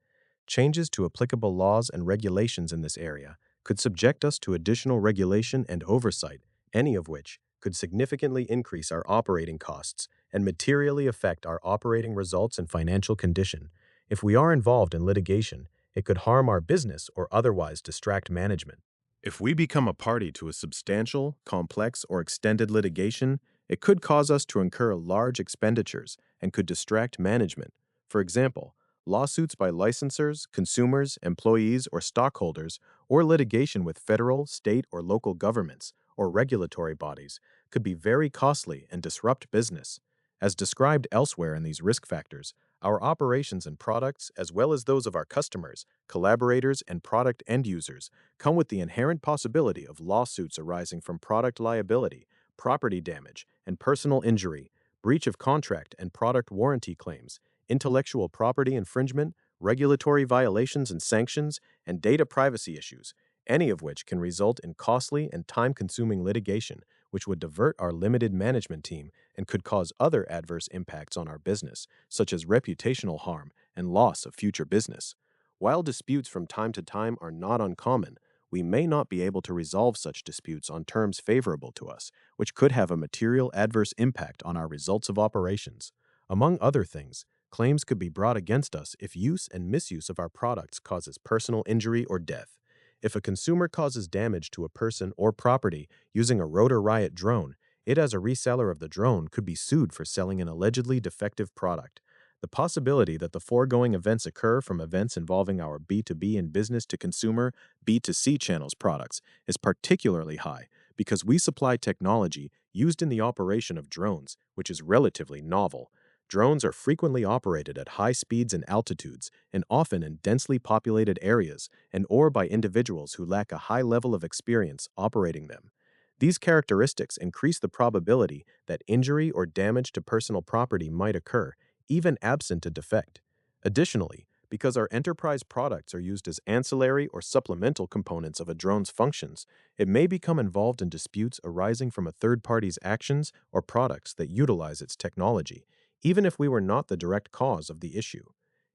Changes to applicable laws and regulations in this area could subject us to additional regulation and oversight, any of which could significantly increase our operating costs and materially affect our operating results and financial condition. If we are involved in litigation, it could harm our business or otherwise distract management. If we become a party to a substantial, complex, or extended litigation, it could cause us to incur large expenditures and could distract management. For example, lawsuits by licensors, consumers, employees, or stockholders, or litigation with federal, state, or local governments, or regulatory bodies, could be very costly and disrupt business. As described elsewhere in these risk factors, our operations and products, as well as those of our customers, collaborators, and product end users, come with the inherent possibility of lawsuits arising from product liability, property damage, and personal injury, breach of contract and product warranty claims, intellectual property infringement, regulatory violations and sanctions, and data privacy issues, any of which can result in costly and time-consuming litigation, which would divert our limited management team and could cause other adverse impacts on our business, such as reputational harm and loss of future business. While disputes from time to time are not uncommon, we may not be able to resolve such disputes on terms favorable to us, which could have a material adverse impact on our results of operations. Among other things, claims could be brought against us if use and misuse of our products causes personal injury or death. If a consumer causes damage to a person or property using a Rotor Riot drone, it as a reseller of the drone could be sued for selling an allegedly defective product. The possibility that the foregoing events occur from events involving our B2B and business-to-consumer B2C channels products is particularly high because we supply technology used in the operation of drones, which is relatively novel. Drones are frequently operated at high speeds and altitudes, and often in densely populated areas, and or by individuals who lack a high level of experience operating them. These characteristics increase the probability that injury or damage to personal property might occur, even absent a defect. Additionally, because our enterprise products are used as ancillary or supplemental components of a drone's functions, it may become involved in disputes arising from a third party's actions or products that utilize its technology, even if we were not the direct cause of the issue.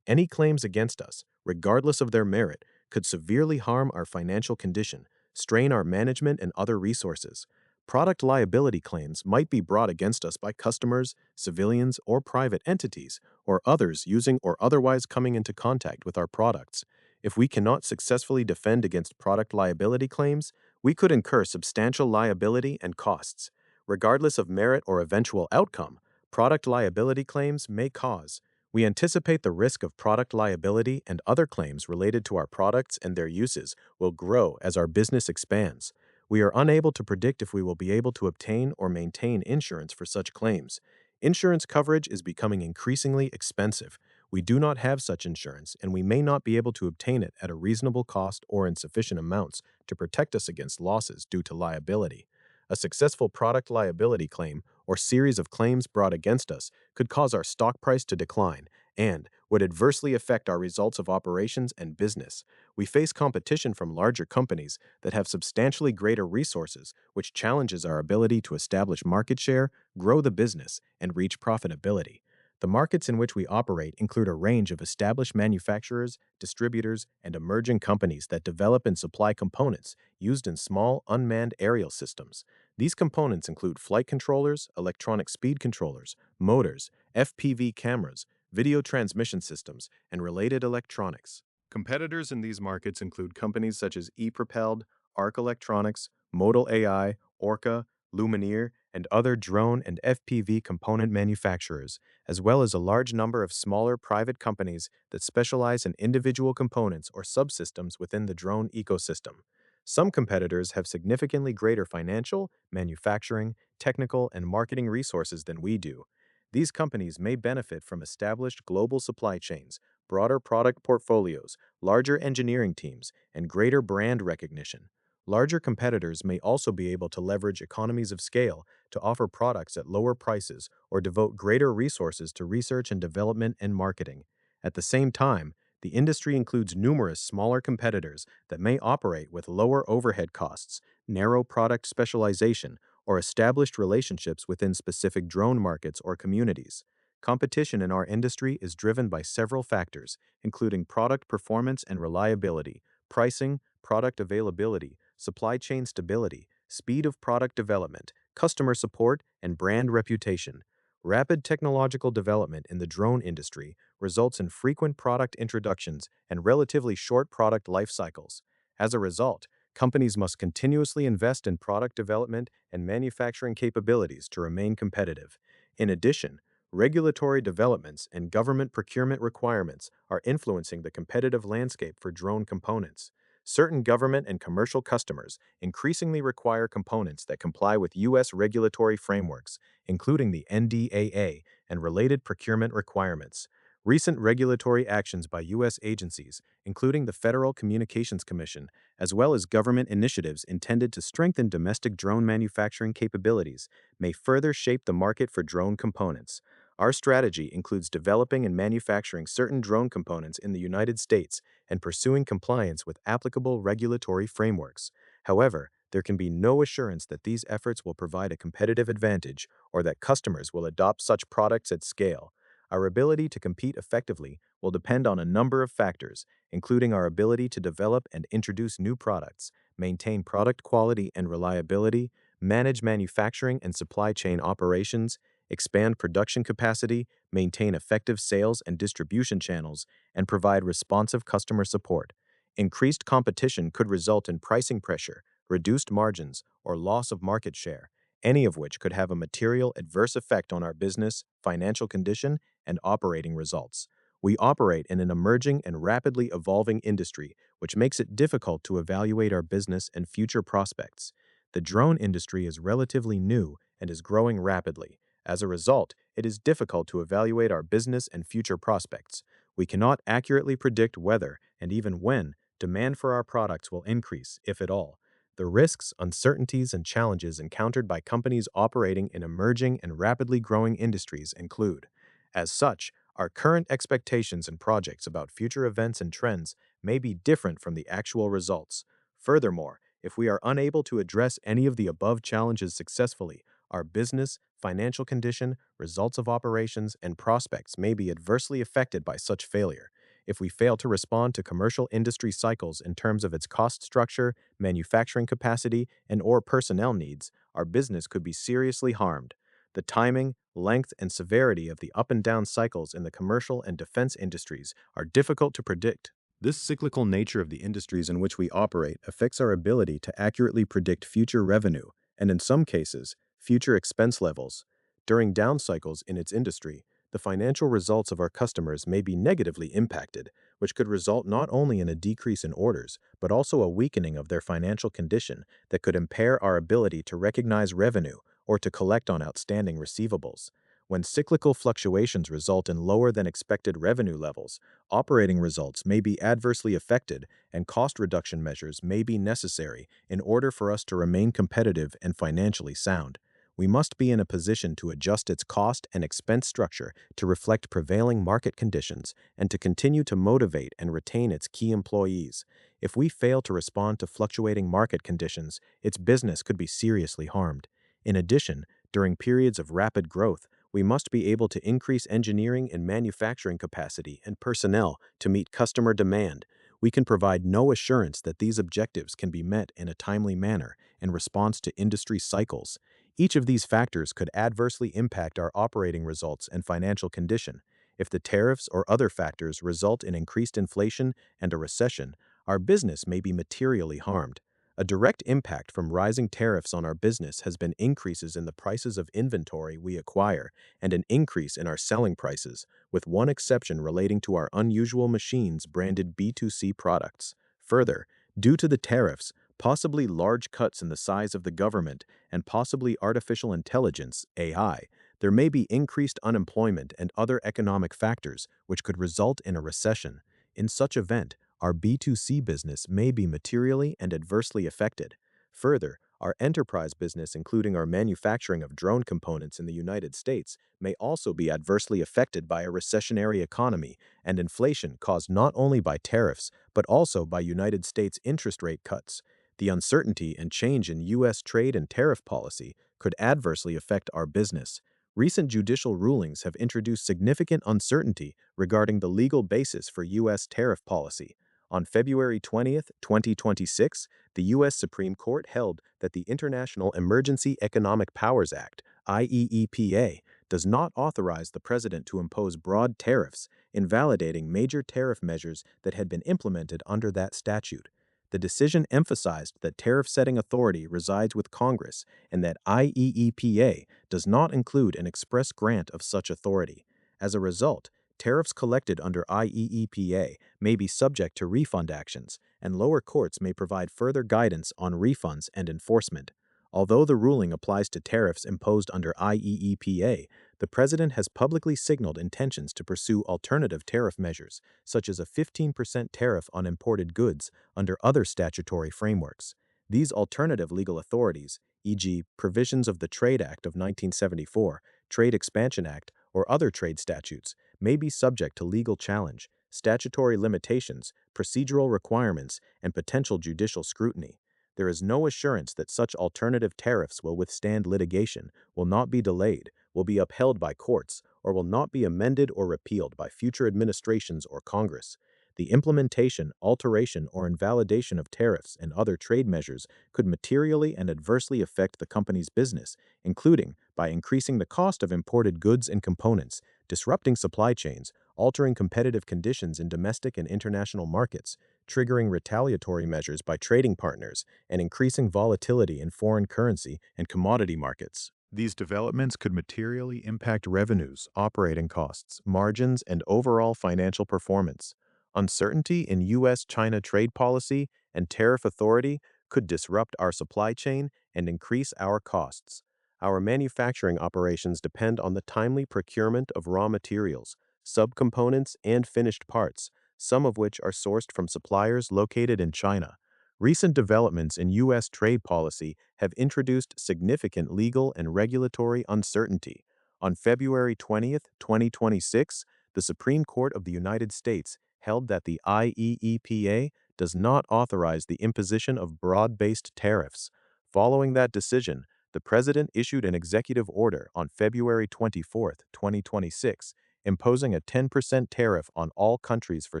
Any claims against us, regardless of their merit, could severely harm our financial condition, strain our management and other resources. Product liability claims might be brought against us by customers, civilians, or private entities, or others using or otherwise coming into contact with our products. If we cannot successfully defend against product liability claims, we could incur substantial liability and costs. regardless of merit or eventual outcome, product liability claims may cause. We anticipate the risk of product liability and other claims related to our products and their uses will grow as our business expands. We are unable to predict if we will be able to obtain or maintain insurance for such claims. Insurance coverage is becoming increasingly expensive. We do not have such insurance, and we may not be able to obtain it at a reasonable cost or in sufficient amounts to protect us against losses due to liability. A successful product liability claim or series of claims brought against us could cause our stock price to decline and would adversely affect our results of operations and business. We face competition from larger companies that have substantially greater resources, which challenges our ability to establish market share, grow the business, and reach profitability. The markets in which we operate include a range of established manufacturers, distributors, and emerging companies that develop and supply components used in small, unmanned aerial systems. These components include flight controllers, electronic speed controllers, motors, FPV cameras, video transmission systems, and related electronics. Competitors in these markets include companies such as ePropelled, Arc Electronics, Modal AI, Orca, Lumineer, and other drone and FPV component manufacturers, as well as a large number of smaller private companies that specialize in individual components or subsystems within the drone ecosystem. Some competitors have significantly greater financial, manufacturing, technical, and marketing resources than we do. These companies may benefit from established global supply chains, broader product portfolios, larger engineering teams, and greater brand recognition. Larger competitors may also be able to leverage economies of scale to offer products at lower prices or devote greater resources to research and development and marketing. At the same time, the industry includes numerous smaller competitors that may operate with lower overhead costs, narrow product specialization, or established relationships within specific drone markets or communities. Competition in our industry is driven by several factors, including product performance and reliability, pricing, product availability, supply chain stability, speed of product development, customer support, and brand reputation. Rapid technological development in the drone industry results in frequent product introductions and relatively short product life cycles. As a result, companies must continuously invest in product development and manufacturing capabilities to remain competitive. In addition, regulatory developments and government procurement requirements are influencing the competitive landscape for drone components. Certain government and commercial customers increasingly require components that comply with U.S. regulatory frameworks, including the NDAA and related procurement requirements. Recent regulatory actions by U.S. agencies, including the Federal Communications Commission, as well as government initiatives intended to strengthen domestic drone manufacturing capabilities, may further shape the market for drone components. Our strategy includes developing and manufacturing certain drone components in the United States and pursuing compliance with applicable regulatory frameworks. However, there can be no assurance that these efforts will provide a competitive advantage or that customers will adopt such products at scale. Our ability to compete effectively will depend on a number of factors, including our ability to develop and introduce new products, maintain product quality and reliability, manage manufacturing and supply chain operations, expand production capacity, maintain effective sales and distribution channels, and provide responsive customer support. Increased competition could result in pricing pressure, reduced margins, or loss of market share, any of which could have a material adverse effect on our business, financial condition, and operating results. We operate in an emerging and rapidly evolving industry, which makes it difficult to evaluate our business and future prospects. The drone industry is relatively new and is growing rapidly. As a result, it is difficult to evaluate our business and future prospects. We cannot accurately predict whether, and even when, demand for our products will increase, if at all. The risks, uncertainties, and challenges encountered by companies operating in emerging and rapidly growing industries include. As such, our current expectations and projects about future events and trends may be different from the actual results. Furthermore, if we are unable to address any of the above challenges successfully, our business, financial condition, results of operations, and prospects may be adversely affected by such failure. If we fail to respond to commercial industry cycles in terms of its cost structure, manufacturing capacity, and/or personnel needs, our business could be seriously harmed. The timing, length, and severity of the up and down cycles in the commercial and defense industries are difficult to predict. This cyclical nature of the industries in which we operate affects our ability to accurately predict future revenue, and in some cases, Future expense levels. During down cycles in its industry, the financial results of our customers may be negatively impacted, which could result not only in a decrease in orders, but also a weakening of their financial condition that could impair our ability to recognize revenue or to collect on outstanding receivables. When cyclical fluctuations result in lower than expected revenue levels, operating results may be adversely affected and cost reduction measures may be necessary in order for us to remain competitive and financially sound. We must be in a position to adjust its cost and expense structure to reflect prevailing market conditions and to continue to motivate and retain its key employees. If we fail to respond to fluctuating market conditions, its business could be seriously harmed. In addition, during periods of rapid growth, we must be able to increase engineering and manufacturing capacity and personnel to meet customer demand. We can provide no assurance that these objectives can be met in a timely manner in response to industry cycles. Each of these factors could adversely impact our operating results and financial condition. If the tariffs or other factors result in increased inflation and a recession, our business may be materially harmed. A direct impact from rising tariffs on our business has been increases in the prices of inventory we acquire and an increase in our selling prices, with one exception relating to our unusual machines branded B2C products. Further, due to the tariffs, possibly large cuts in the size of the government, and possibly artificial intelligence (AI), there may be increased unemployment and other economic factors which could result in a recession. In such event, our B2C business may be materially and adversely affected. Further, our enterprise business, including our manufacturing of drone components in the United States, may also be adversely affected by a recessionary economy and inflation caused not only by tariffs, but also by United States interest rate cuts. The uncertainty and change in U.S. trade and tariff policy could adversely affect our business. Recent judicial rulings have introduced significant uncertainty regarding the legal basis for U.S. tariff policy. On February 20th, 2026, the U.S. Supreme Court held that the International Emergency Economic Powers Act, IEEPA, does not authorize the president to impose broad tariffs, invalidating major tariff measures that had been implemented under that statute. The decision emphasized that tariff-setting authority resides with Congress and that IEEPA does not include an express grant of such authority. As a result, tariffs collected under IEEPA may be subject to refund actions, and lower courts may provide further guidance on refunds and enforcement. Although the ruling applies to tariffs imposed under IEEPA, the president has publicly signaled intentions to pursue alternative tariff measures, such as a 15% tariff on imported goods under other statutory frameworks. These alternative legal authorities, e.g., provisions of the Trade Act of 1974, Trade Expansion Act, or other trade statutes, may be subject to legal challenge, statutory limitations, procedural requirements, and potential judicial scrutiny. There is no assurance that such alternative tariffs will withstand litigation, will not be delayed, will be upheld by courts, or will not be amended or repealed by future administrations or Congress. The implementation, alteration, or invalidation of tariffs and other trade measures could materially and adversely affect the company's business, including by increasing the cost of imported goods and components, disrupting supply chains, altering competitive conditions in domestic and international markets, triggering retaliatory measures by trading partners, and increasing volatility in foreign currency and commodity markets. These developments could materially impact revenues, operating costs, margins, and overall financial performance. Uncertainty in U.S.-China trade policy and tariff authority could disrupt our supply chain and increase our costs. Our manufacturing operations depend on the timely procurement of raw materials, subcomponents, and finished parts, some of which are sourced from suppliers located in China. Recent developments in U.S. trade policy have introduced significant legal and regulatory uncertainty. On February 20th, 2026, the Supreme Court of the United States held that the IEEPA does not authorize the imposition of broad-based tariffs. Following that decision, the President issued an executive order on February 24th, 2026, imposing a 10% tariff on all countries for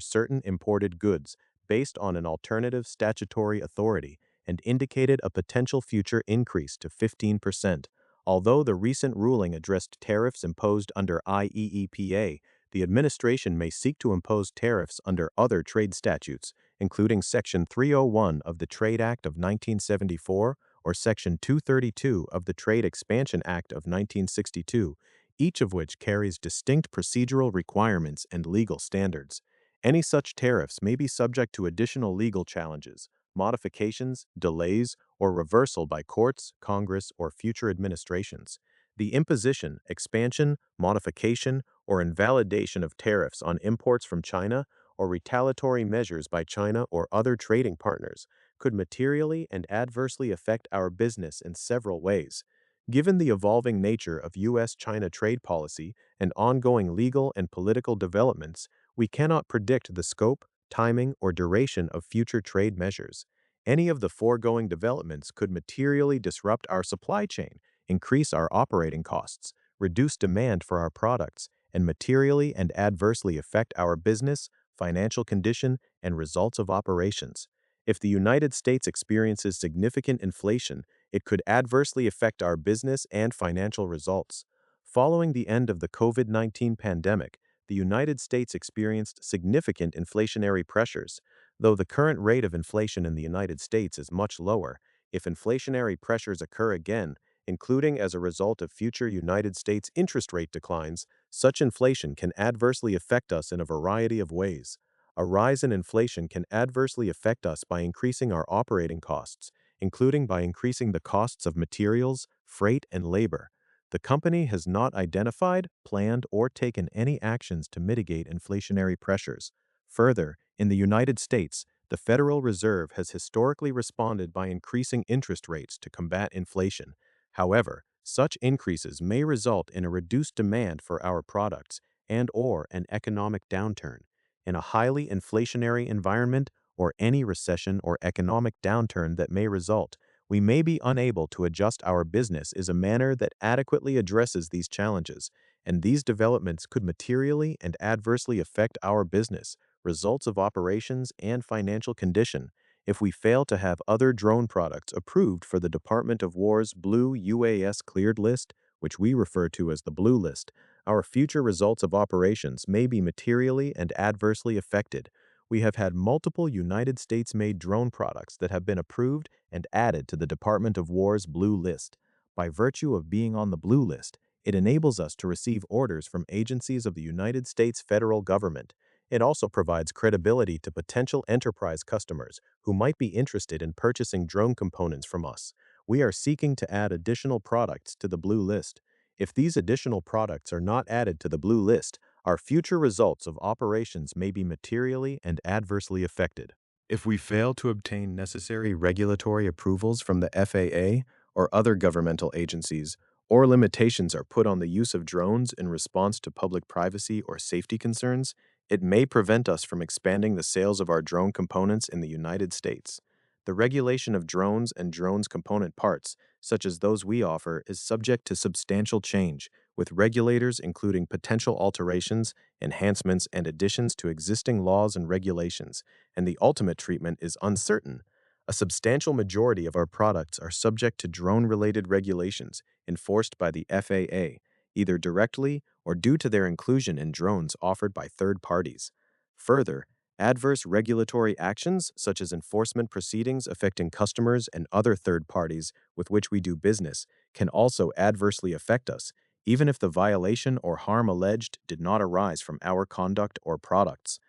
certain imported goods based on an alternative statutory authority and indicated a potential future increase to 15%. Although the recent ruling addressed tariffs imposed under IEEPA, the administration may seek to impose tariffs under other trade statutes, including Section 301 of the Trade Act of 1974 or Section 232 of the Trade Expansion Act of 1962, each of which carries distinct procedural requirements and legal standards. Any such tariffs may be subject to additional legal challenges, modifications, delays, or reversal by courts, Congress, or future administrations. The imposition, expansion, modification, or invalidation of tariffs on imports from China or retaliatory measures by China or other trading partners could materially and adversely affect our business in several ways. Given the evolving nature of U.S.-China trade policy and ongoing legal and political developments, we cannot predict the scope, timing, or duration of future trade measures. Any of the foregoing developments could materially disrupt our supply chain, increase our operating costs, reduce demand for our products, and materially and adversely affect our business, financial condition, and results of operations. If the United States experiences significant inflation, it could adversely affect our business and financial results. Following the end of the COVID-19 pandemic, the United States experienced significant inflationary pressures. Though the current rate of inflation in the United States is much lower, if inflationary pressures occur again, including as a result of future United States interest rate declines, such inflation can adversely affect us in a variety of ways. A rise in inflation can adversely affect us by increasing our operating costs, including by increasing the costs of materials, freight, and labor. The company has not identified, planned, or taken any actions to mitigate inflationary pressures. Further, in the United States, the Federal Reserve has historically responded by increasing interest rates to combat inflation. However, such increases may result in a reduced demand for our products and/or an economic downturn. In a highly inflationary environment or any recession or economic downturn that may result, we may be unable to adjust our business in a manner that adequately addresses these challenges, and these developments could materially and adversely affect our business, results of operations, and financial condition. If we fail to have other drone products approved for the Department of War's Blue UAS cleared list, which we refer to as the Blue List, our future results of operations may be materially and adversely affected. We have had multiple United States-made drone products that have been approved and added to the Department of War's Blue List. By virtue of being on the Blue List, it enables us to receive orders from agencies of the United States federal government. It also provides credibility to potential enterprise customers who might be interested in purchasing drone components from us. We are seeking to add additional products to the Blue List. If these additional products are not added to the Blue List, our future results of operations may be materially and adversely affected. If we fail to obtain necessary regulatory approvals from the FAA or other governmental agencies, or limitations are put on the use of drones in response to public privacy or safety concerns, it may prevent us from expanding the sales of our drone components in the United States. The regulation of drones and drones component parts, such as those we offer, is subject to substantial change, with regulators including potential alterations, enhancements, and additions to existing laws and regulations, and the ultimate treatment is uncertain. A substantial majority of our products are subject to drone-related regulations enforced by the FAA, either directly or due to their inclusion in drones offered by third parties. Further, adverse regulatory actions, such as enforcement proceedings affecting customers and other third parties with which we do business, can also adversely affect us, even if the violation or harm alleged did not arise from our conduct or products.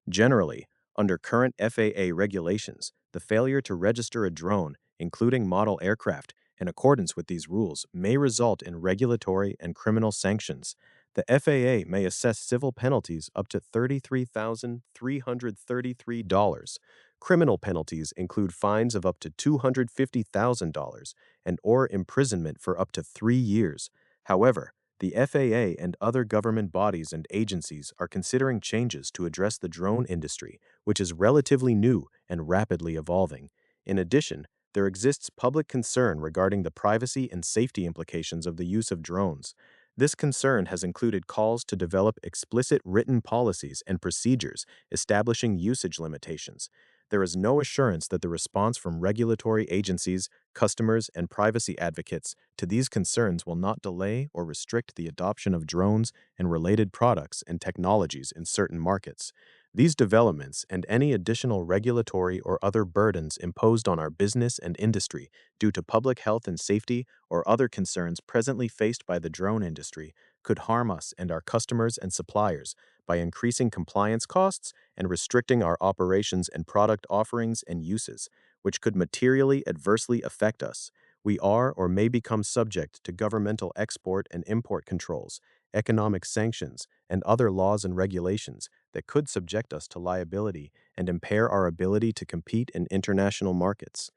Generally, under current FAA regulations, the failure to register a drone, including model aircraft, in accordance with these rules may result in regulatory and criminal sanctions. The FAA may assess civil penalties up to $33,333. Criminal penalties include fines of up to $250,000 and/or imprisonment for up to 3 years. However, the FAA and other government bodies and agencies are considering changes to address the drone industry, which is relatively new and rapidly evolving. In addition, there exists public concern regarding the privacy and safety implications of the use of drones. This concern has included calls to develop explicit written policies and procedures establishing usage limitations. There is no assurance that the response from regulatory agencies, customers, and privacy advocates to these concerns will not delay or restrict the adoption of drones and related products and technologies in certain markets. These developments and any additional regulatory or other burdens imposed on our business and industry due to public health and safety or other concerns presently faced by the drone industry could harm us and our customers and suppliers by increasing compliance costs and restricting our operations and product offerings and uses, which could materially adversely affect us. We are or may become subject to governmental export and import controls, economic sanctions, and other laws and regulations that could subject us to liability and impair our ability to compete in international markets.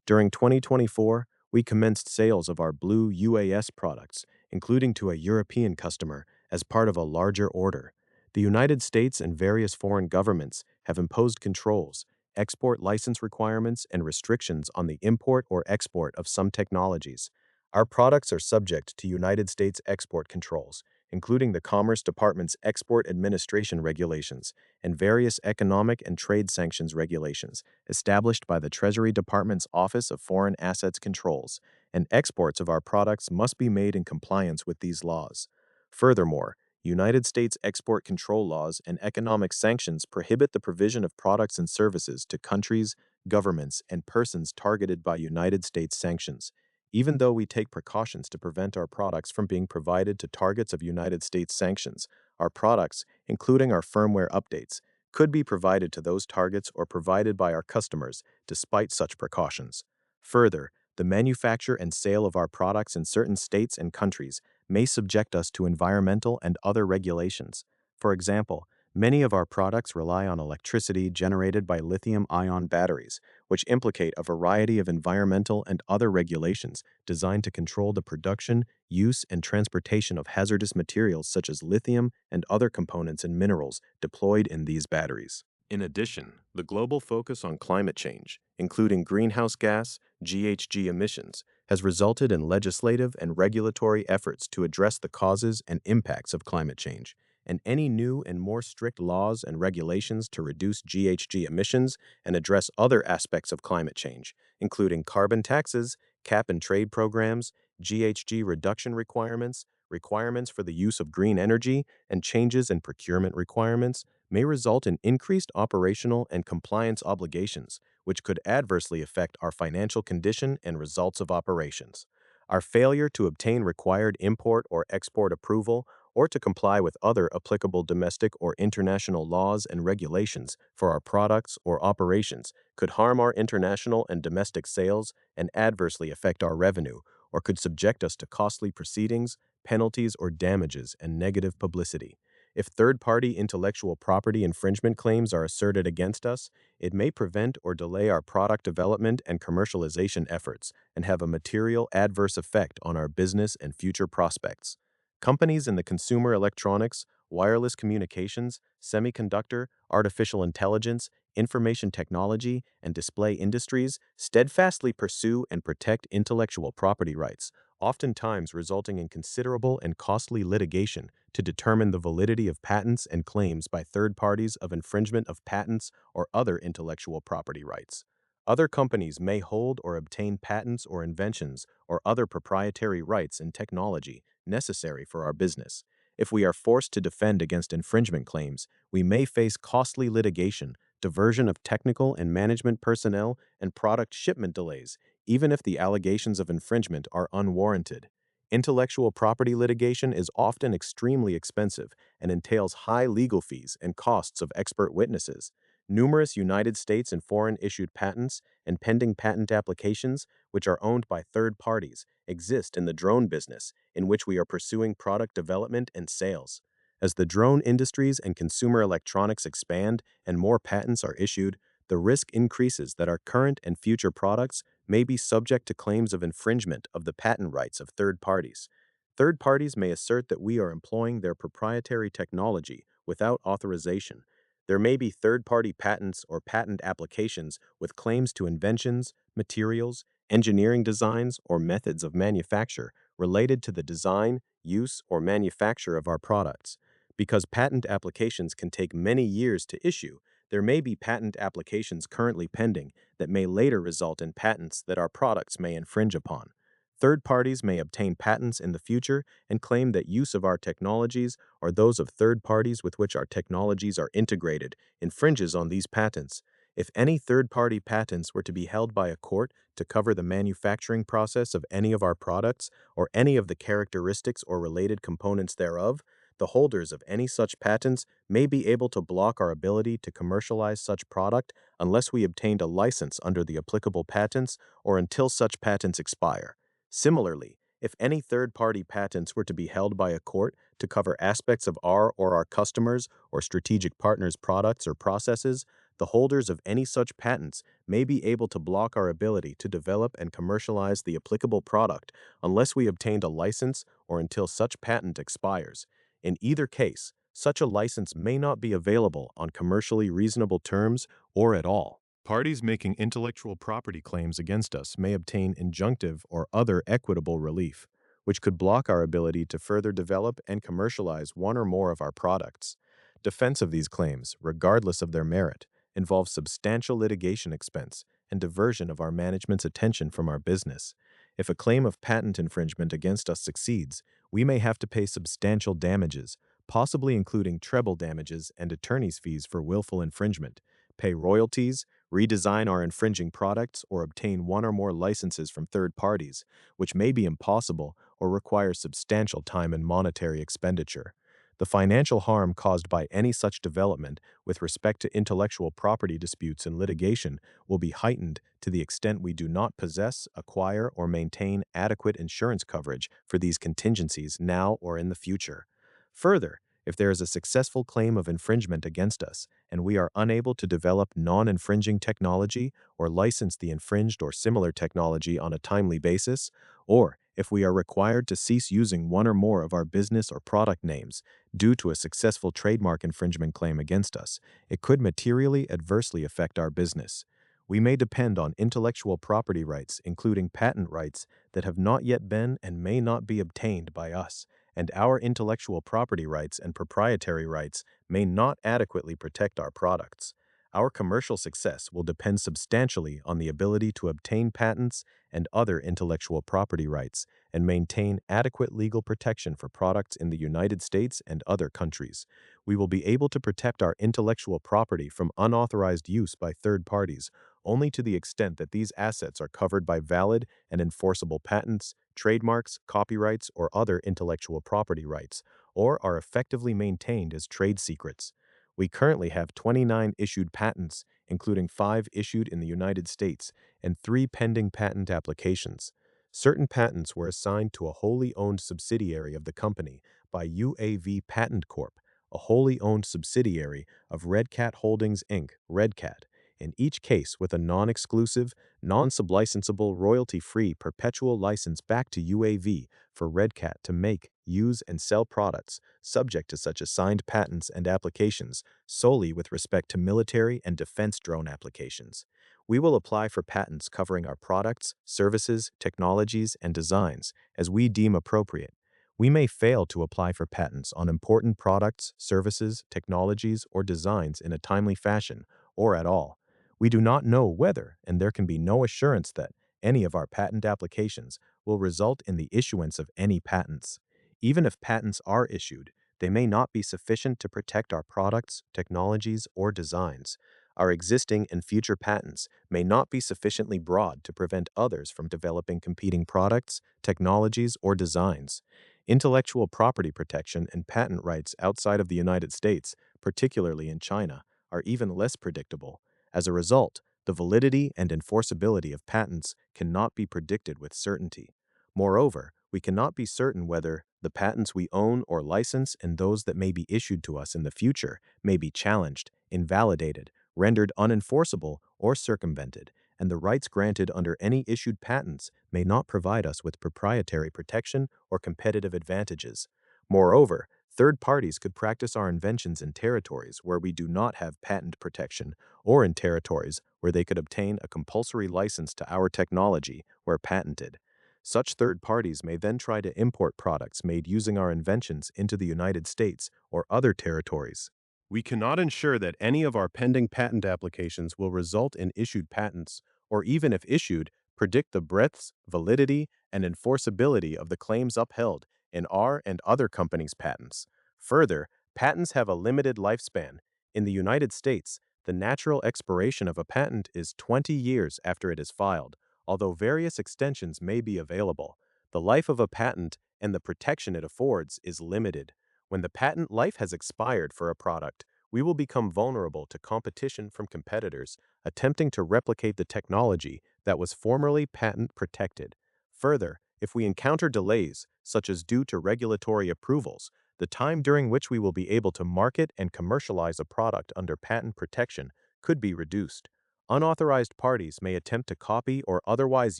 During 2024, we commenced sales of our Blue UAS products, including to a European customer, as part of a larger order. The United States and various foreign governments have imposed controls, export license requirements, and restrictions on the import or export of some technologies. Our products are subject to United States export controls, including the Commerce Department's Export Administration Regulations and various economic and trade sanctions regulations established by the Treasury Department's Office of Foreign Assets Controls, and exports of our products must be made in compliance with these laws. Furthermore, United States export control laws and economic sanctions prohibit the provision of products and services to countries, governments, and persons targeted by United States sanctions. Even though we take precautions to prevent our products from being provided to targets of United States sanctions, our products, including our firmware updates, could be provided to those targets or provided by our customers despite such precautions. Further, the manufacture and sale of our products in certain states and countries may subject us to environmental and other regulations. For example, many of our products rely on electricity generated by lithium-ion batteries, which implicate a variety of environmental and other regulations designed to control the production, use, and transportation of hazardous materials such as lithium and other components and minerals deployed in these batteries. In addition, the global focus on climate change, including greenhouse gas, GHG emissions, has resulted in legislative and regulatory efforts to address the causes and impacts of climate change, and any new and more strict laws and regulations to reduce GHG emissions and address other aspects of climate change, including carbon taxes, cap and trade programs, GHG reduction requirements, requirements for the use of green energy, and changes in procurement requirements, may result in increased operational and compliance obligations, which could adversely affect our financial condition and results of operations. Our failure to obtain required import or export approval or to comply with other applicable domestic or international laws and regulations for our products or operations could harm our international and domestic sales and adversely affect our revenue, or could subject us to costly proceedings, penalties, or damages and negative publicity. If third-party intellectual property infringement claims are asserted against us, it may prevent or delay our product development and commercialization efforts and have a material adverse effect on our business and future prospects. Companies in the consumer electronics, wireless communications, semiconductor, artificial intelligence, information technology, and display industries steadfastly pursue and protect intellectual property rights, oftentimes resulting in considerable and costly litigation to determine the validity of patents and claims by third parties of infringement of patents or other intellectual property rights. Other companies may hold or obtain patents or inventions or other proprietary rights in technology necessary for our business. If we are forced to defend against infringement claims, we may face costly litigation, diversion of technical and management personnel, and product shipment delays, even if the allegations of infringement are unwarranted. Intellectual property litigation is often extremely expensive and entails high legal fees and costs of expert witnesses. Numerous United States and foreign-issued patents and pending patent applications, which are owned by third parties, exist in the drone business, in which we are pursuing product development and sales. As the drone industries and consumer electronics expand and more patents are issued, the risk increases that our current and future products may be subject to claims of infringement of the patent rights of third parties. Third parties may assert that we are employing their proprietary technology without authorization. There may be third-party patents or patent applications with claims to inventions, materials, engineering designs, or methods of manufacture related to the design, use, or manufacture of our products. Because patent applications can take many years to issue, there may be patent applications currently pending that may later result in patents that our products may infringe upon. Third parties may obtain patents in the future and claim that use of our technologies or those of third parties with which our technologies are integrated infringes on these patents. If any third-party patents were to be held by a court to cover the manufacturing process of any of our products or any of the characteristics or related components thereof, the holders of any such patents may be able to block our ability to commercialize such product unless we obtained a license under the applicable patents or until such patents expire. Similarly, if any third-party patents were to be held by a court to cover aspects of our or our customers' or strategic partners' products or processes, the holders of any such patents may be able to block our ability to develop and commercialize the applicable product unless we obtained a license or until such patent expires. In either case, such a license may not be available on commercially reasonable terms or at all. Parties making intellectual property claims against us may obtain injunctive or other equitable relief, which could block our ability to further develop and commercialize one or more of our products. Defense of these claims, regardless of their merit, involves substantial litigation expense and diversion of our management's attention from our business. If a claim of patent infringement against us succeeds, we may have to pay substantial damages, possibly including treble damages and attorney's fees for willful infringement, pay royalties, redesign our infringing products, or obtain one or more licenses from third parties, which may be impossible or require substantial time and monetary expenditure. The financial harm caused by any such development with respect to intellectual property disputes and litigation will be heightened to the extent we do not possess, acquire, or maintain adequate insurance coverage for these contingencies now or in the future. Further, if there is a successful claim of infringement against us, and we are unable to develop non-infringing technology or license the infringed or similar technology on a timely basis, or if we are required to cease using one or more of our business or product names due to a successful trademark infringement claim against us, it could materially adversely affect our business. We may depend on intellectual property rights, including patent rights, that have not yet been and may not be obtained by us, and our intellectual property rights and proprietary rights may not adequately protect our products. Our commercial success will depend substantially on the ability to obtain patents and other intellectual property rights and maintain adequate legal protection for products in the United States and other countries. We will be able to protect our intellectual property from unauthorized use by third parties only to the extent that these assets are covered by valid and enforceable patents, trademarks, copyrights, or other intellectual property rights, or are effectively maintained as trade secrets. We currently have 29 issued patents, including 5 issued in the United States and 3 pending patent applications. Certain patents were assigned to a wholly owned subsidiary of the company by UAV Patent Corp., a wholly owned subsidiary of Red Cat Holdings, Inc., Red Cat, in each case with a non-exclusive, non-sublicensable, royalty-free perpetual license back to UAV for Red Cat to make, use, and sell products subject to such assigned patents and applications solely with respect to military and defense drone applications. We will apply for patents covering our products, services, technologies, and designs as we deem appropriate. We may fail to apply for patents on important products, services, technologies, or designs in a timely fashion, or at all. We do not know whether, and there can be no assurance that, any of our patent applications will result in the issuance of any patents. Even if patents are issued, they may not be sufficient to protect our products, technologies, or designs. Our existing and future patents may not be sufficiently broad to prevent others from developing competing products, technologies, or designs. Intellectual property protection and patent rights outside of the United States, particularly in China, are even less predictable. As a result, the validity and enforceability of patents cannot be predicted with certainty. Moreover, we cannot be certain whether the patents we own or license and those that may be issued to us in the future may be challenged, invalidated, rendered unenforceable, or circumvented, and the rights granted under any issued patents may not provide us with proprietary protection or competitive advantages. Moreover, third parties could practice our inventions in territories where we do not have patent protection, or in territories where they could obtain a compulsory license to our technology where patented. Such third parties may then try to import products made using our inventions into the United States or other territories. We cannot ensure that any of our pending patent applications will result in issued patents, or even if issued, predict the breadths, validity, and enforceability of the claims upheld in our and other companies' patents. Further, patents have a limited lifespan. In the United States, the natural expiration of a patent is 20 years after it is filed, although various extensions may be available. The life of a patent and the protection it affords is limited. When the patent life has expired for a product, we will become vulnerable to competition from competitors attempting to replicate the technology that was formerly patent protected. Further, if we encounter delays, such as due to regulatory approvals, the time during which we will be able to market and commercialize a product under patent protection could be reduced. Unauthorized parties may attempt to copy or otherwise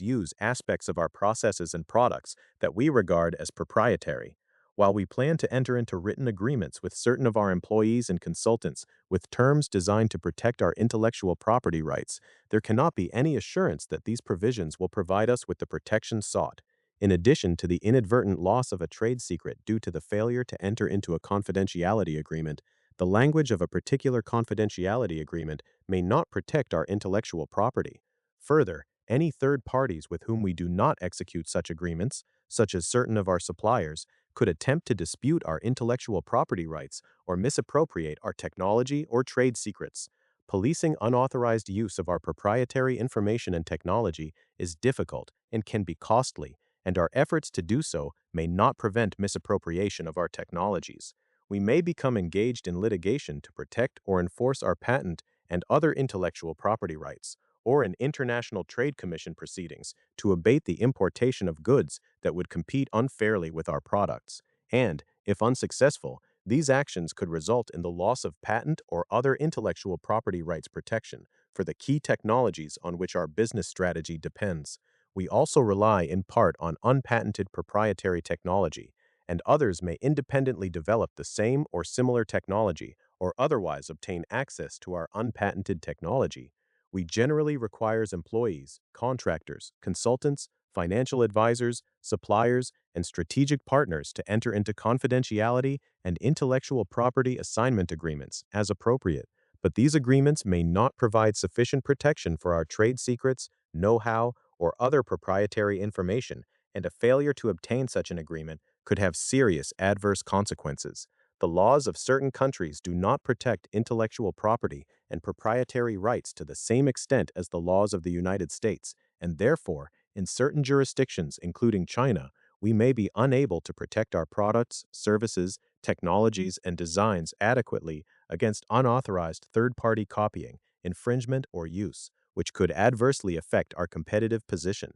use aspects of our processes and products that we regard as proprietary. While we plan to enter into written agreements with certain of our employees and consultants with terms designed to protect our intellectual property rights, there cannot be any assurance that these provisions will provide us with the protection sought. In addition to the inadvertent loss of a trade secret due to the failure to enter into a confidentiality agreement, the language of a particular confidentiality agreement may not protect our intellectual property. Further, any third parties with whom we do not execute such agreements, such as certain of our suppliers, could attempt to dispute our intellectual property rights or misappropriate our technology or trade secrets. Policing unauthorized use of our proprietary information and technology is difficult and can be costly, and our efforts to do so may not prevent misappropriation of our technologies. We may become engaged in litigation to protect or enforce our patent and other intellectual property rights, or in international trade commission proceedings to abate the importation of goods that would compete unfairly with our products. And, if unsuccessful, these actions could result in the loss of patent or other intellectual property rights protection for the key technologies on which our business strategy depends. We also rely in part on unpatented proprietary technology, and others may independently develop the same or similar technology or otherwise obtain access to our unpatented technology. We generally requires employees, contractors, consultants, financial advisors, suppliers, and strategic partners to enter into confidentiality and intellectual property assignment agreements as appropriate, but these agreements may not provide sufficient protection for our trade secrets, know-how, or other proprietary information, and a failure to obtain such an agreement could have serious adverse consequences. The laws of certain countries do not protect intellectual property and proprietary rights to the same extent as the laws of the United States, and therefore, in certain jurisdictions, including China, we may be unable to protect our products, services, technologies, and designs adequately against unauthorized third-party copying, infringement, or use, which could adversely affect our competitive position.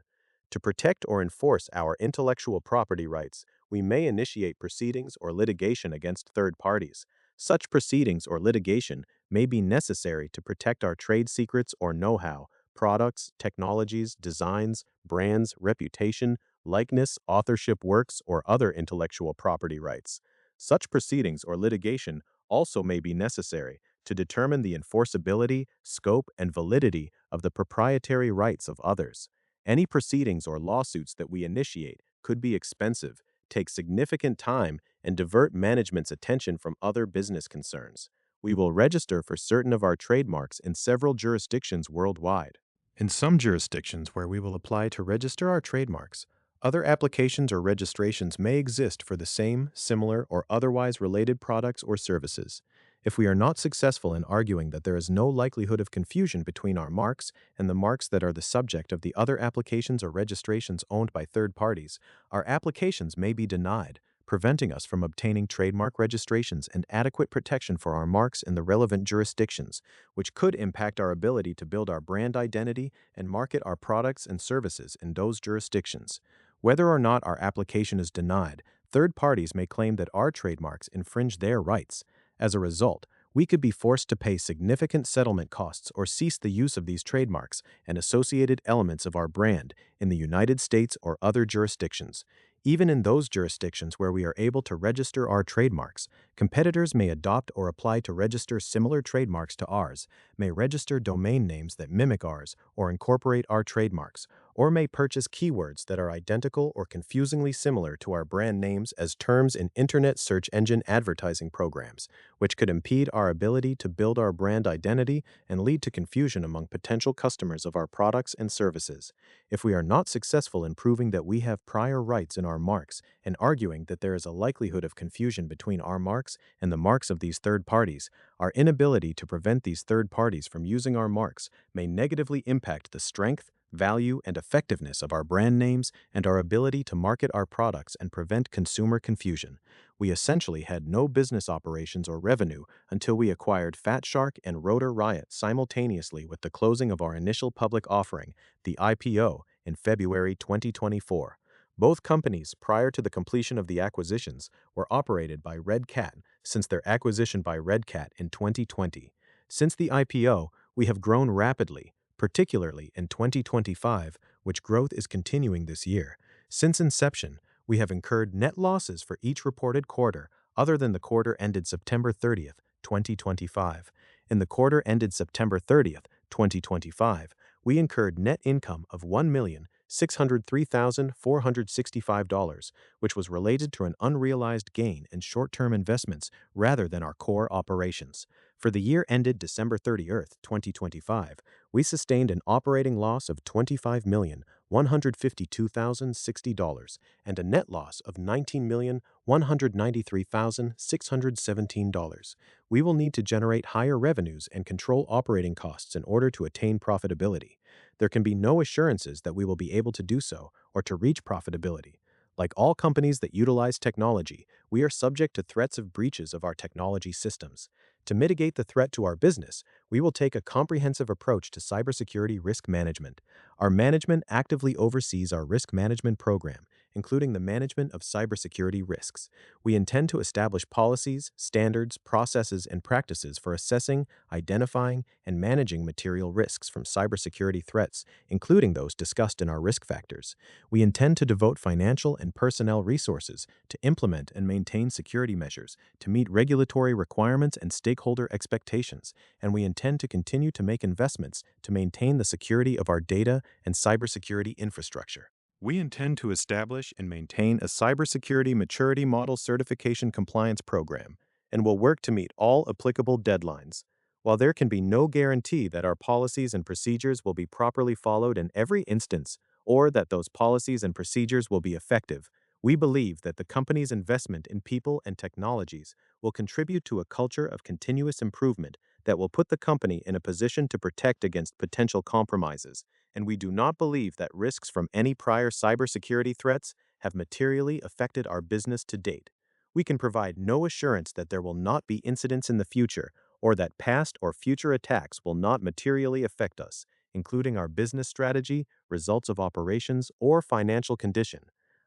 To protect or enforce our intellectual property rights, we may initiate proceedings or litigation against third parties. Such proceedings or litigation may be necessary to protect our trade secrets or know-how, products, technologies, designs, brands, reputation, likeness, authorship works, or other intellectual property rights. Such proceedings or litigation also may be necessary to determine the enforceability, scope, and validity of the proprietary rights of others. Any proceedings or lawsuits that we initiate could be expensive, take significant time, and divert management's attention from other business concerns. We will register for certain of our trademarks in several jurisdictions worldwide. In some jurisdictions where we will apply to register our trademarks, other applications or registrations may exist for the same, similar, or otherwise related products or services. If we are not successful in arguing that there is no likelihood of confusion between our marks and the marks that are the subject of the other applications or registrations owned by third parties, our applications may be denied, preventing us from obtaining trademark registrations and adequate protection for our marks in the relevant jurisdictions, which could impact our ability to build our brand identity and market our products and services in those jurisdictions. Whether or not our application is denied, third parties may claim that our trademarks infringe their rights. As a result, we could be forced to pay significant settlement costs or cease the use of these trademarks and associated elements of our brand in the United States or other jurisdictions. Even in those jurisdictions where we are able to register our trademarks, competitors may adopt or apply to register similar trademarks to ours, may register domain names that mimic ours or incorporate our trademarks, or may purchase keywords that are identical or confusingly similar to our brand names as terms in internet search engine advertising programs, which could impede our ability to build our brand identity and lead to confusion among potential customers of our products and services. If we are not successful in proving that we have prior rights in our marks and arguing that there is a likelihood of confusion between our marks and the marks of these third parties, our inability to prevent these third parties from using our marks may negatively impact the strength, value, and effectiveness of our brand names and our ability to market our products and prevent consumer confusion. We essentially had no business operations or revenue until we acquired Fat Shark and Rotor Riot simultaneously with the closing of our initial public offering, the IPO, in February 2024. Both companies, prior to the completion of the acquisitions, were operated by Red Cat since their acquisition by Red Cat in 2020. Since the IPO, we have grown rapidly, particularly in 2025, which growth is continuing this year. Since inception, we have incurred net losses for each reported quarter other than the quarter ended September 30th, 2025. In the quarter ended September 30th, 2025, we incurred net income of $1,603,465, which was related to an unrealized gain in short-term investments rather than our core operations. For the year ended December 30th, 2025, we sustained an operating loss of $25,152,060 and a net loss of $19,193,617. We will need to generate higher revenues and control operating costs in order to attain profitability. There can be no assurances that we will be able to do so or to reach profitability. Like all companies that utilize technology, we are subject to threats of breaches of our technology systems. To mitigate the threat to our business, we will take a comprehensive approach to cybersecurity risk management. Our management actively oversees our risk management program, including the management of cybersecurity risks. We intend to establish policies, standards, processes, and practices for assessing, identifying, and managing material risks from cybersecurity threats, including those discussed in our risk factors. We intend to devote financial and personnel resources to implement and maintain security measures to meet regulatory requirements and stakeholder expectations, and we intend to continue to make investments to maintain the security of our data and cybersecurity infrastructure. We intend to establish and maintain a cybersecurity maturity model certification compliance program and will work to meet all applicable deadlines. While there can be no guarantee that our policies and procedures will be properly followed in every instance or that those policies and procedures will be effective, we believe that the company's investment in people and technologies will contribute to a culture of continuous improvement that will put the company in a position to protect against potential compromises, and we do not believe that risks from any prior cybersecurity threats have materially affected our business to date. We can provide no assurance that there will not be incidents in the future or that past or future attacks will not materially affect us, including our business strategy, results of operations, or financial condition.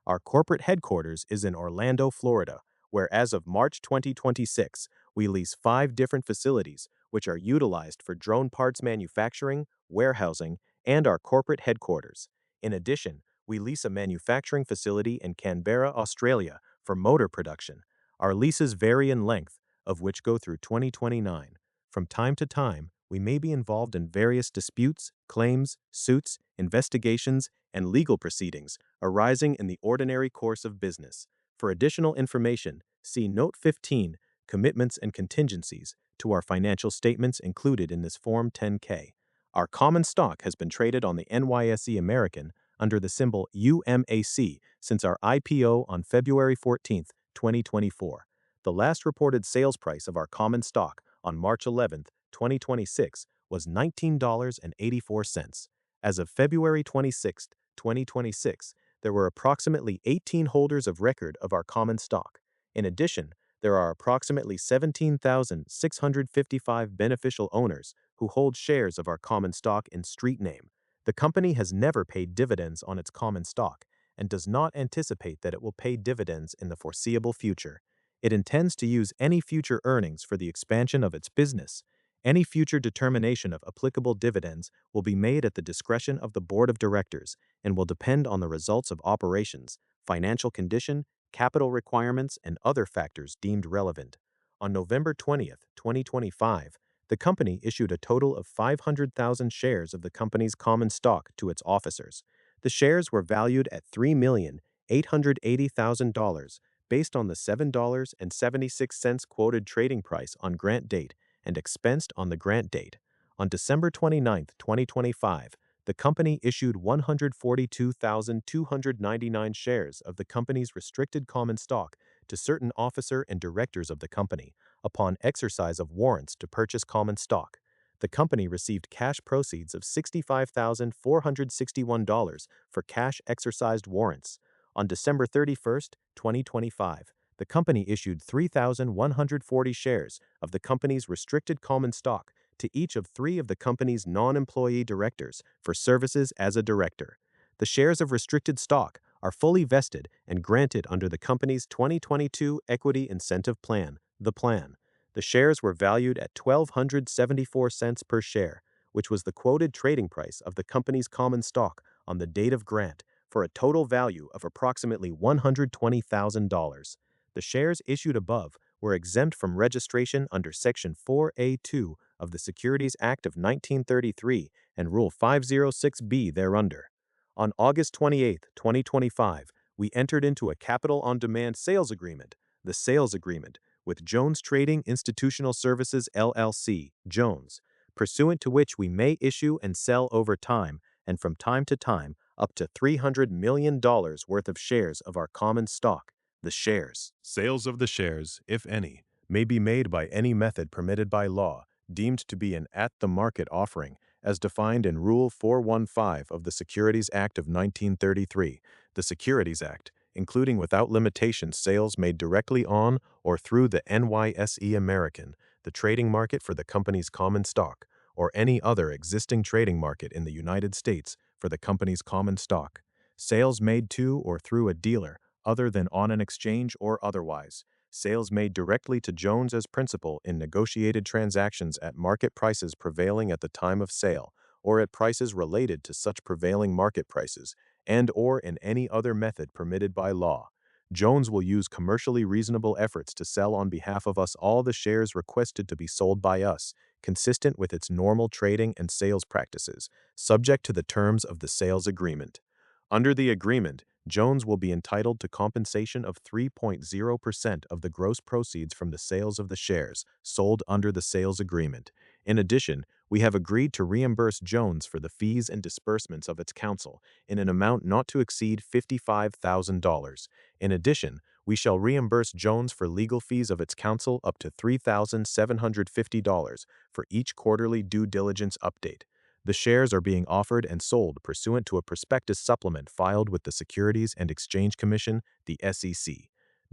Our corporate headquarters is in Orlando, Florida, where as of March 2026, we lease 5 different facilities which are utilized for drone parts manufacturing, warehousing, and our corporate headquarters. In addition, we lease a manufacturing facility in Canberra, Australia, for motor production. Our leases vary in length, of which go through 2029. From time to time, we may be involved in various disputes, claims, suits, investigations, and legal proceedings arising in the ordinary course of business. For additional information, see Note 15, Commitments and Contingencies, to our financial statements included in this Form 10-K. Our common stock has been traded on the NYSE American under the symbol UMAC since our IPO on February 14, 2024. The last reported sales price of our common stock on March 11, 2026 was $19.84. As of February 26, 2026, there were approximately 18 holders of record of our common stock. In addition, there are approximately 17,655 beneficial owners who hold shares of our common stock in street name. The company has never paid dividends on its common stock and does not anticipate that it will pay dividends in the foreseeable future. It intends to use any future earnings for the expansion of its business. Any future determination of applicable dividends will be made at the discretion of the board of directors and will depend on the results of operations, financial condition, capital requirements, and other factors deemed relevant. On November 20th, 2025, the company issued a total of 500,000 shares of the company's common stock to its officers. The shares were valued at $3,880,000 based on the $7.76 quoted trading price on grant date and expensed on the grant date. On December 29, 2025, the company issued 142,299 shares of the company's restricted common stock to certain officer and directors of the company upon exercise of warrants to purchase common stock. The company received cash proceeds of $65,461 for cash exercised warrants. On December 31, 2025, the company issued 3,140 shares of the company's restricted common stock to each of three of the company's non-employee directors for services as a director. The shares of restricted stock are fully vested and granted under the company's 2022 Equity Incentive Plan, the plan. The shares were valued at 1,274 cents per share, which was the quoted trading price of the company's common stock on the date of grant, for a total value of approximately $120,000. The shares issued above were exempt from registration under Section 4A2 of the Securities Act of 1933 and Rule 506B thereunder. On August 28, 2025, we entered into a capital on demand sales agreement, the sales agreement, with Jones Trading Institutional Services LLC, Jones, pursuant to which we may issue and sell over time and from time to time up to $300 million worth of shares of our common stock, the shares. Sales of the shares, if any, may be made by any method permitted by law, deemed to be an at-the-market offering, as defined in Rule 415 of the Securities Act of 1933, the Securities Act, including without limitation sales made directly on or through the NYSE American, the trading market for the company's common stock, or any other existing trading market in the United States for the company's common stock. Sales made to or through a dealer, other than on an exchange or otherwise. Sales made directly to Jones as principal in negotiated transactions at market prices prevailing at the time of sale, or at prices related to such prevailing market prices, and or in any other method permitted by law. Jones will use commercially reasonable efforts to sell on behalf of us all the shares requested to be sold by us, consistent with its normal trading and sales practices, subject to the terms of the sales agreement. Under the agreement, Jones will be entitled to compensation of 3.0% of the gross proceeds from the sales of the shares sold under the sales agreement. In addition, we have agreed to reimburse Jones for the fees and disbursements of its counsel in an amount not to exceed $55,000. In addition, we shall reimburse Jones for legal fees of its counsel up to $3,750 for each quarterly due diligence update. The shares are being offered and sold pursuant to a prospectus supplement filed with the Securities and Exchange Commission, the SEC.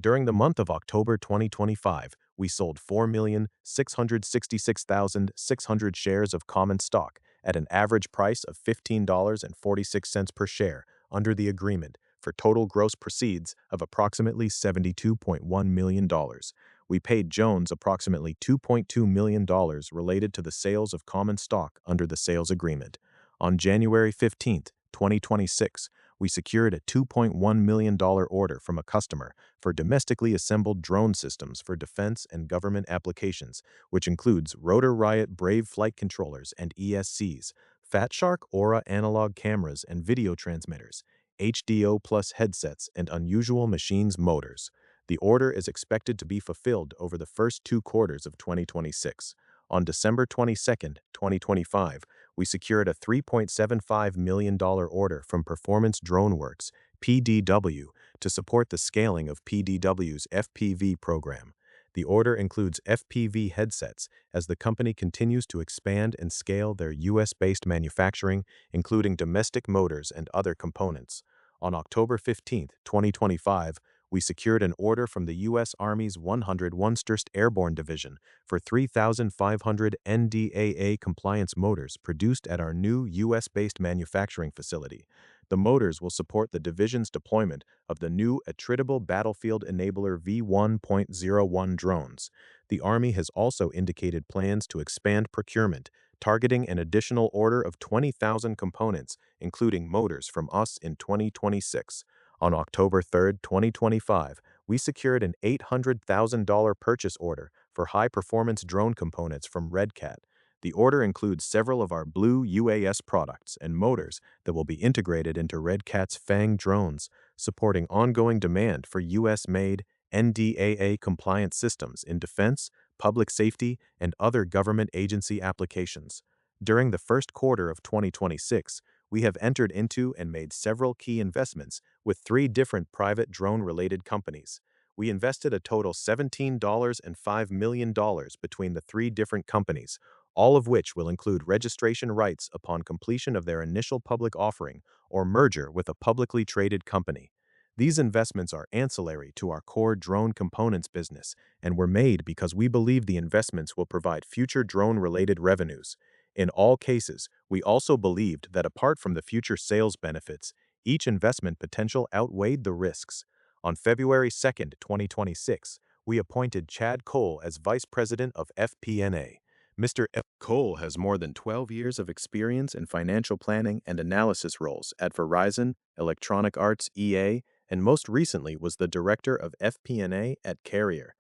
During the month of October 2025, we sold 4,666,600 shares of common stock at an average price of $15.46 per share under the agreement, for total gross proceeds of approximately $72.1 million. We paid Jones approximately $2.2 million related to the sales of common stock under the sales agreement. On January 15, 2026, we secured a $2.1 million order from a customer for domestically assembled drone systems for defense and government applications, which includes Rotor Riot Brave flight controllers and ESCs, Fat Shark Aura analog cameras and video transmitters, HDO Plus headsets, and Unusual Machines motors. The order is expected to be fulfilled over the first 2 quarters of 2026. On December 22, 2025, we secured a $3.75 million order from Performance Drone Works, PDW, to support the scaling of PDW's FPV program. The order includes FPV headsets as the company continues to expand and scale their U.S.-based manufacturing, including domestic motors and other components. On October 15, 2025, we secured an order from the U.S. Army's 101st Airborne Division for 3,500 NDAA compliance motors produced at our new U.S.-based manufacturing facility. The motors will support the division's deployment of the new attritable battlefield enabler V1.01 drones. The Army has also indicated plans to expand procurement, targeting an additional order of 20,000 components, including motors, from us in 2026. On October 3, 2025, we secured an $800,000 purchase order for high-performance drone components from Red Cat. The order includes several of our Blue UAS products and motors that will be integrated into Red Cat's Fang drones, supporting ongoing demand for U.S.-made NDAA-compliant systems in defense, public safety, and other government agency applications. During the first quarter of 2026, we have entered into and made several key investments with three different private drone-related companies. We invested a total $17.5 million between the three different companies, all of which will include registration rights upon completion of their initial public offering or merger with a publicly traded company. These investments are ancillary to our core drone components business and were made because we believe the investments will provide future drone-related revenues. In all cases, we also believed that apart from the future sales benefits, each investment potential outweighed the risks. On February 2, 2026, we appointed Chad Cole as Vice President of FP&A. Mr. Cole has more than 12 years of experience in financial planning and analysis roles at Verizon, Electronic Arts EA, and most recently was the Director of FP&A at Carrier.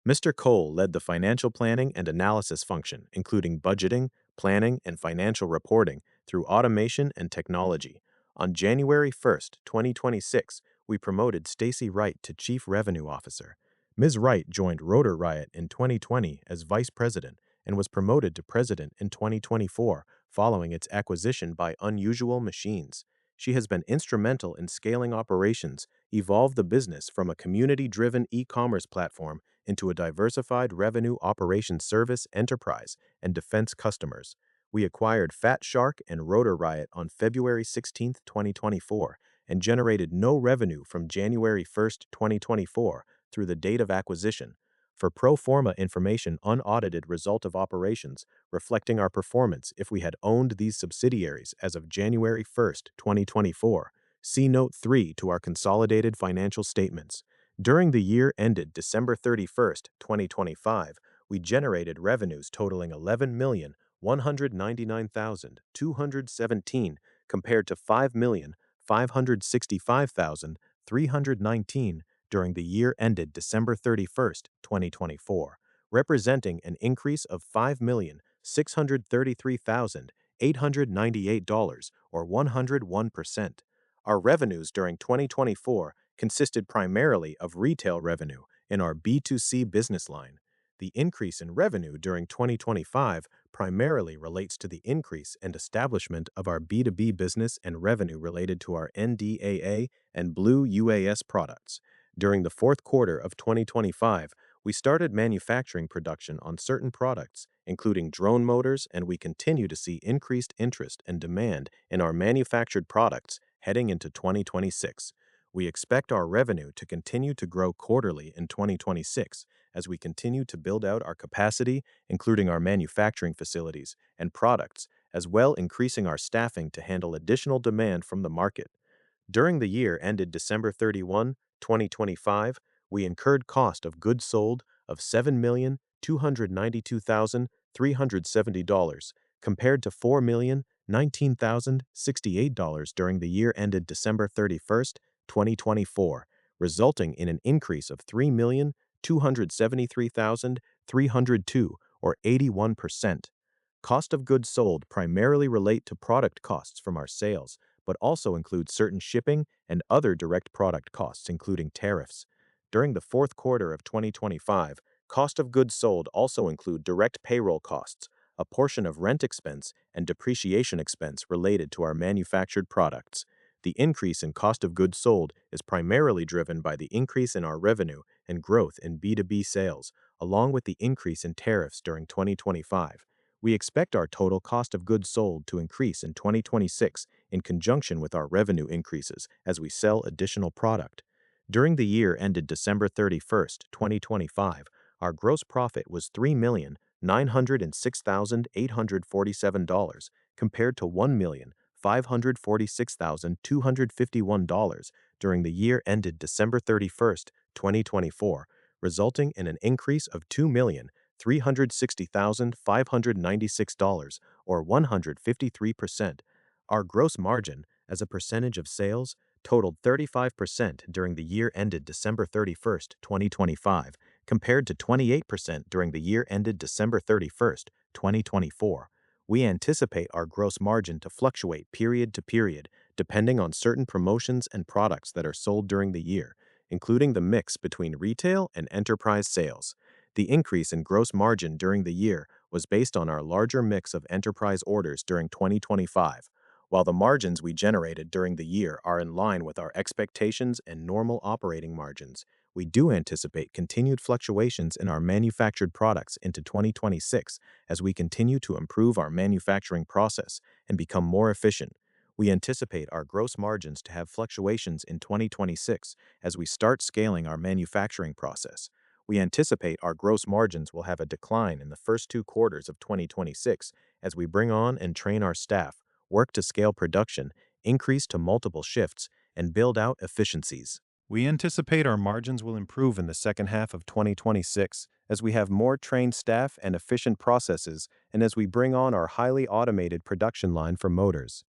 Mr. Cole led the financial planning and analysis function, including budgeting, planning, and financial reporting through automation and technology. On January 1, 2026, we promoted Stacy Wright to Chief Revenue Officer. Ms. Wright joined Rotor Riot in 2020 as Vice President and was promoted to President in 2024 following its acquisition by Unusual Machines. She has been instrumental in scaling operations, evolved the business from a community-driven e-commerce platform into a diversified revenue operations service enterprise and defense customers. We acquired Fat Shark and Rotor Riot on February 16, 2024, and generated no revenue from January 1, 2024 through the date of acquisition. For pro forma information, unaudited result of operations reflecting our performance if we had owned these subsidiaries as of January 1, 2024. See Note 3 to our consolidated financial statements. During the year ended December 31, 2025, we generated revenues totaling $11,199,217 compared to $5,565,319 during the year ended December 31, 2024, representing an increase of $5,633,898 or 101%. Our revenues during 2024 consisted primarily of retail revenue in our B2C business line. The increase in revenue during 2025 primarily relates to the increase and establishment of our B2B business and revenue related to our NDAA and Blue UAS products. During the fourth quarter of 2025, we started manufacturing production on certain products, including drone motors, and we continue to see increased interest and demand in our manufactured products heading into 2026. We expect our revenue to continue to grow quarterly in 2026 as we continue to build out our capacity, including our manufacturing facilities and products, as well increasing our staffing to handle additional demand from the market. During the year ended December 31, 2025, we incurred cost of goods sold of $7,292,370 compared to $4,019,068 during the year ended December 31, 2024, resulting in an increase of $3,273,302 or 81%. Cost of goods sold primarily relate to product costs from our sales, but also include certain shipping and other direct product costs, including tariffs. During the fourth quarter of 2025, cost of goods sold also include direct payroll costs, a portion of rent expense, and depreciation expense related to our manufactured products. The increase in cost of goods sold is primarily driven by the increase in our revenue and growth in B2B sales, along with the increase in tariffs during 2025. We expect our total cost of goods sold to increase in 2026 in conjunction with our revenue increases as we sell additional product. During the year ended December 31, 2025, our gross profit was $3,906,847 compared to $1,546,251 during the year ended December 31, 2024, resulting in an increase of $2,360,596 or 153%. Our gross margin as a percentage of sales totaled 35% during the year ended December 31, 2025, compared to 28% during the year ended December 31, 2024. We anticipate our gross margin to fluctuate period to period, depending on certain promotions and products that are sold during the year, including the mix between retail and enterprise sales. The increase in gross margin during the year was based on our larger mix of enterprise orders during 2025. While the margins we generated during the year are in line with our expectations and normal operating margins, we do anticipate continued fluctuations in our manufactured products into 2026 as we continue to improve our manufacturing process and become more efficient. We anticipate our gross margins to have fluctuations in 2026 as we start scaling our manufacturing process. We anticipate our gross margins will have a decline in the first 2 quarters of 2026 as we bring on and train our staff, work to scale production, increase to multiple shifts, and build out efficiencies. We anticipate our margins will improve in the second half of 2026 as we have more trained staff and efficient processes, and as we bring on our highly automated production line for motors.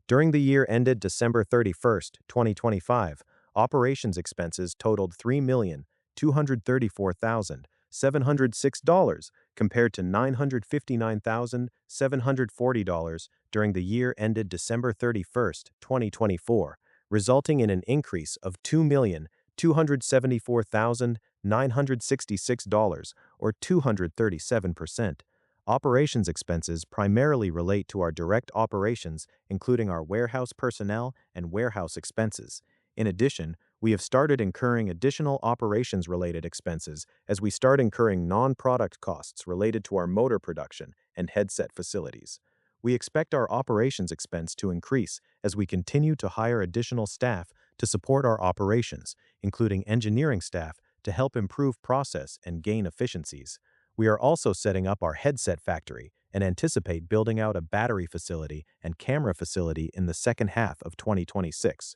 During the year ended December 31st, 2025, operations expenses totaled $3,234,706 compared to $959,740 during the year ended December 31st, 2024, resulting in an increase of $2,274,966 or 237%. Operations expenses primarily relate to our direct operations, including our warehouse personnel and warehouse expenses. In addition, we have started incurring additional operations-related expenses as we start incurring non-product costs related to our motor production and headset facilities. We expect our operations expense to increase as we continue to hire additional staff to support our operations, including engineering staff, to help improve process and gain efficiencies. We are also setting up our headset factory and anticipate building out a battery facility and camera facility in the second half of 2026.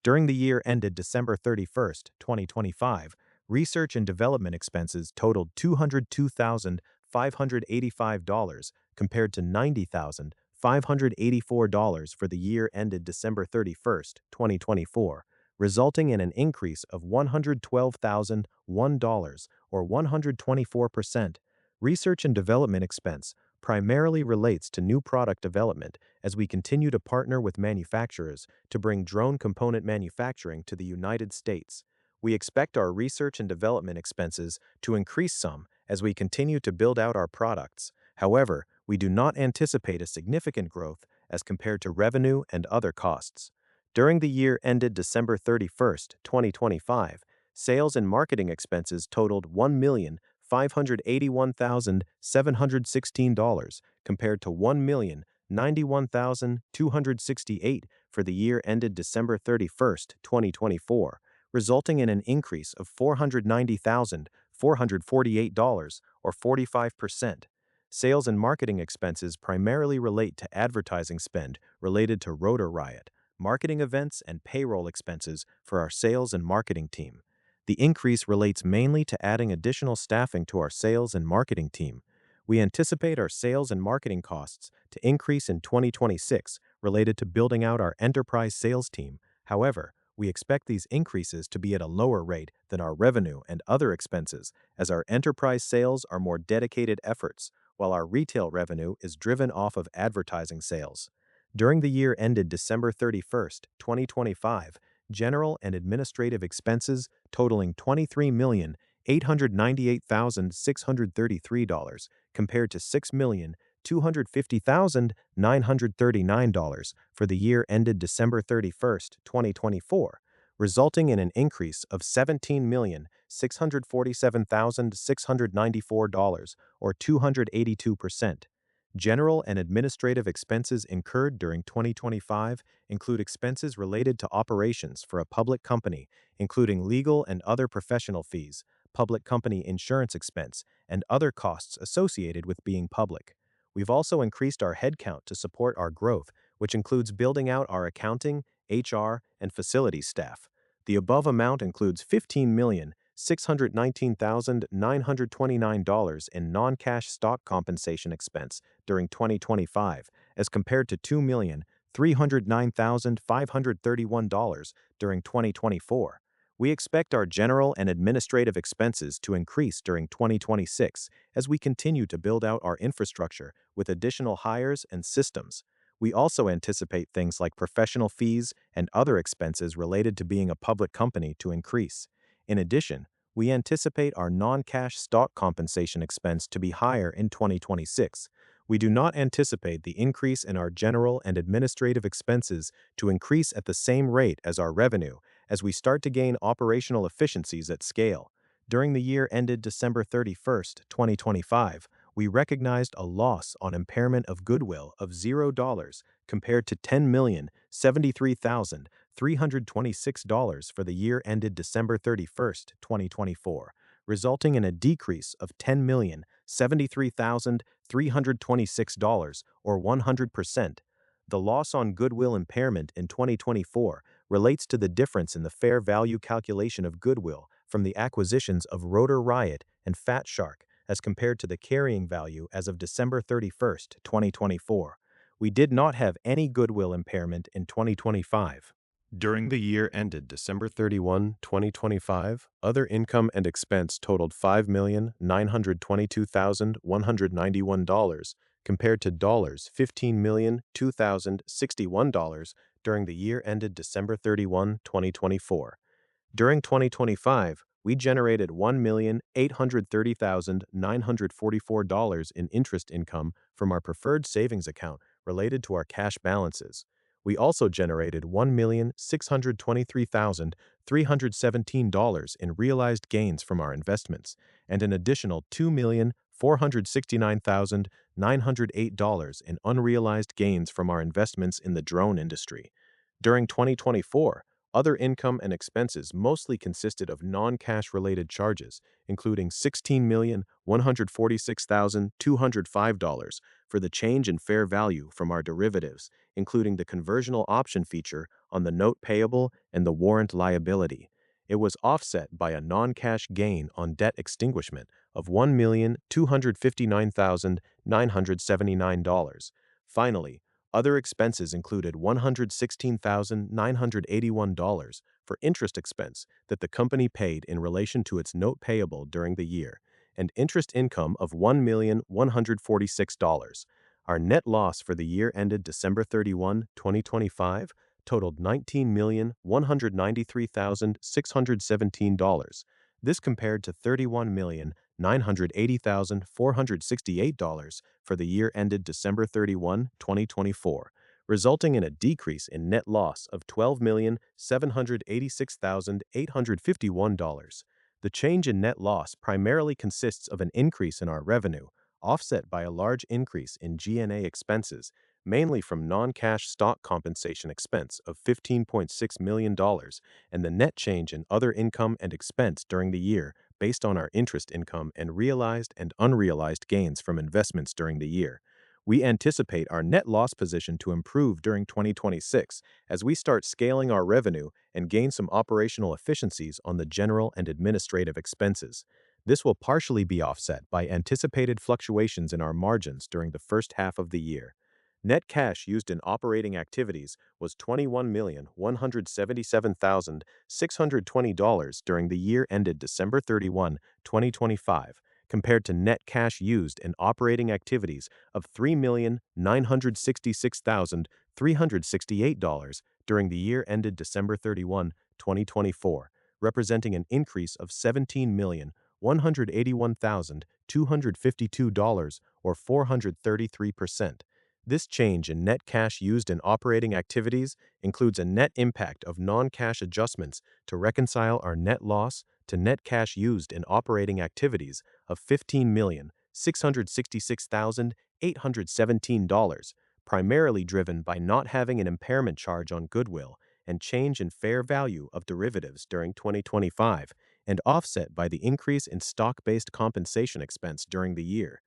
During the year ended December 31st, 2025, research and development expenses totaled $202,585 compared to $90,584 for the year ended December 31st, 2024, resulting in an increase of $112,001 or 124%. Research and development expense primarily relates to new product development as we continue to partner with manufacturers to bring drone component manufacturing to the United States. We expect our research and development expenses to increase some as we continue to build out our products. However, we do not anticipate a significant growth as compared to revenue and other costs. During the year ended December 31st, 2025, sales and marketing expenses totaled $1,581,716 compared to $1,091,268 for the year ended December 31st, 2024, resulting in an increase of $490,448 or 45%. Sales and marketing expenses primarily relate to advertising spend related to Rotor Riot, marketing events, and payroll expenses for our sales and marketing team. The increase relates mainly to adding additional staffing to our sales and marketing team. We anticipate our sales and marketing costs to increase in 2026 related to building out our enterprise sales team. However, we expect these increases to be at a lower rate than our revenue and other expenses, as our enterprise sales are more dedicated efforts, while our retail revenue is driven off of advertising sales. During the year ended December 31st, 2025, general and administrative expenses totaling $23,898,633 compared to $6,250,939 for the year ended December 31st, 2024, resulting in an increase of $17,647,694 or 282%. General and administrative expenses incurred during 2025 include expenses related to operations for a public company, including legal and other professional fees, public company insurance expense, and other costs associated with being public. We've also increased our headcount to support our growth, which includes building out our accounting, HR, and facilities staff. The above amount includes $15,619,929 in non-cash stock compensation expense during 2025, as compared to $2,309,531 during 2024. We expect our general and administrative expenses to increase during 2026 as we continue to build out our infrastructure with additional hires and systems. We also anticipate things like professional fees and other expenses related to being a public company to increase. In addition, we anticipate our non-cash stock compensation expense to be higher in 2026. We do not anticipate the increase in our general and administrative expenses to increase at the same rate as our revenue, as we start to gain operational efficiencies at scale. During the year ended December 31, 2025, we recognized a loss on impairment of goodwill of $0 compared to $10,073,326 for the year ended December 31, 2024, resulting in a decrease of $10,073,326 or 100%. The loss on goodwill impairment in 2024 relates to the difference in the fair value calculation of goodwill from the acquisitions of Rotor Riot and Fat Shark as compared to the carrying value as of December 31, 2024. We did not have any goodwill impairment in 2025. During the year ended December 31, 2025, other income and expense totaled $5,922,191 compared to $15,002,061 during the year ended December 31, 2024. During 2025, we generated $1,830,944 in interest income from our preferred savings account related to our cash balances. We also generated $1,623,317 in realized gains from our investments, and an additional $2,469,908 in unrealized gains from our investments in the drone industry. During 2024, other income and expenses mostly consisted of non-cash related charges, including $16,146,205 for the change in fair value from our derivatives, including the conversional option feature on the note payable and the warrant liability. It was offset by a non-cash gain on debt extinguishment of $1,259,979. Finally, other expenses included $116,981 for interest expense that the company paid in relation to its note payable during the year, and interest income of $1,146. Our net loss for the year ended December 31, 2025 totaled $19,193,617. This compared to $31,980,468 for the year ended December 31, 2024, resulting in a decrease in net loss of $12,786,851. The change in net loss primarily consists of an increase in our revenue, offset by a large increase in G&A expenses, mainly from non-cash stock compensation expense of $15.6 million, and the net change in other income and expense during the year based on our interest income and realized and unrealized gains from investments during the year. We anticipate our net loss position to improve during 2026 as we start scaling our revenue and gain some operational efficiencies on the general and administrative expenses. This will partially be offset by anticipated fluctuations in our margins during the first half of the year. Net cash used in operating activities was $21,177,620 during the year ended December 31, 2025, compared to net cash used in operating activities of $3,966,368 during the year ended December 31, 2024, representing an increase of $17,181,252 or 433%. This change in net cash used in operating activities includes a net impact of non-cash adjustments to reconcile our net loss to net cash used in operating activities of $15,666,817, primarily driven by not having an impairment charge on goodwill and change in fair value of derivatives during 2025, and offset by the increase in stock-based compensation expense during the year.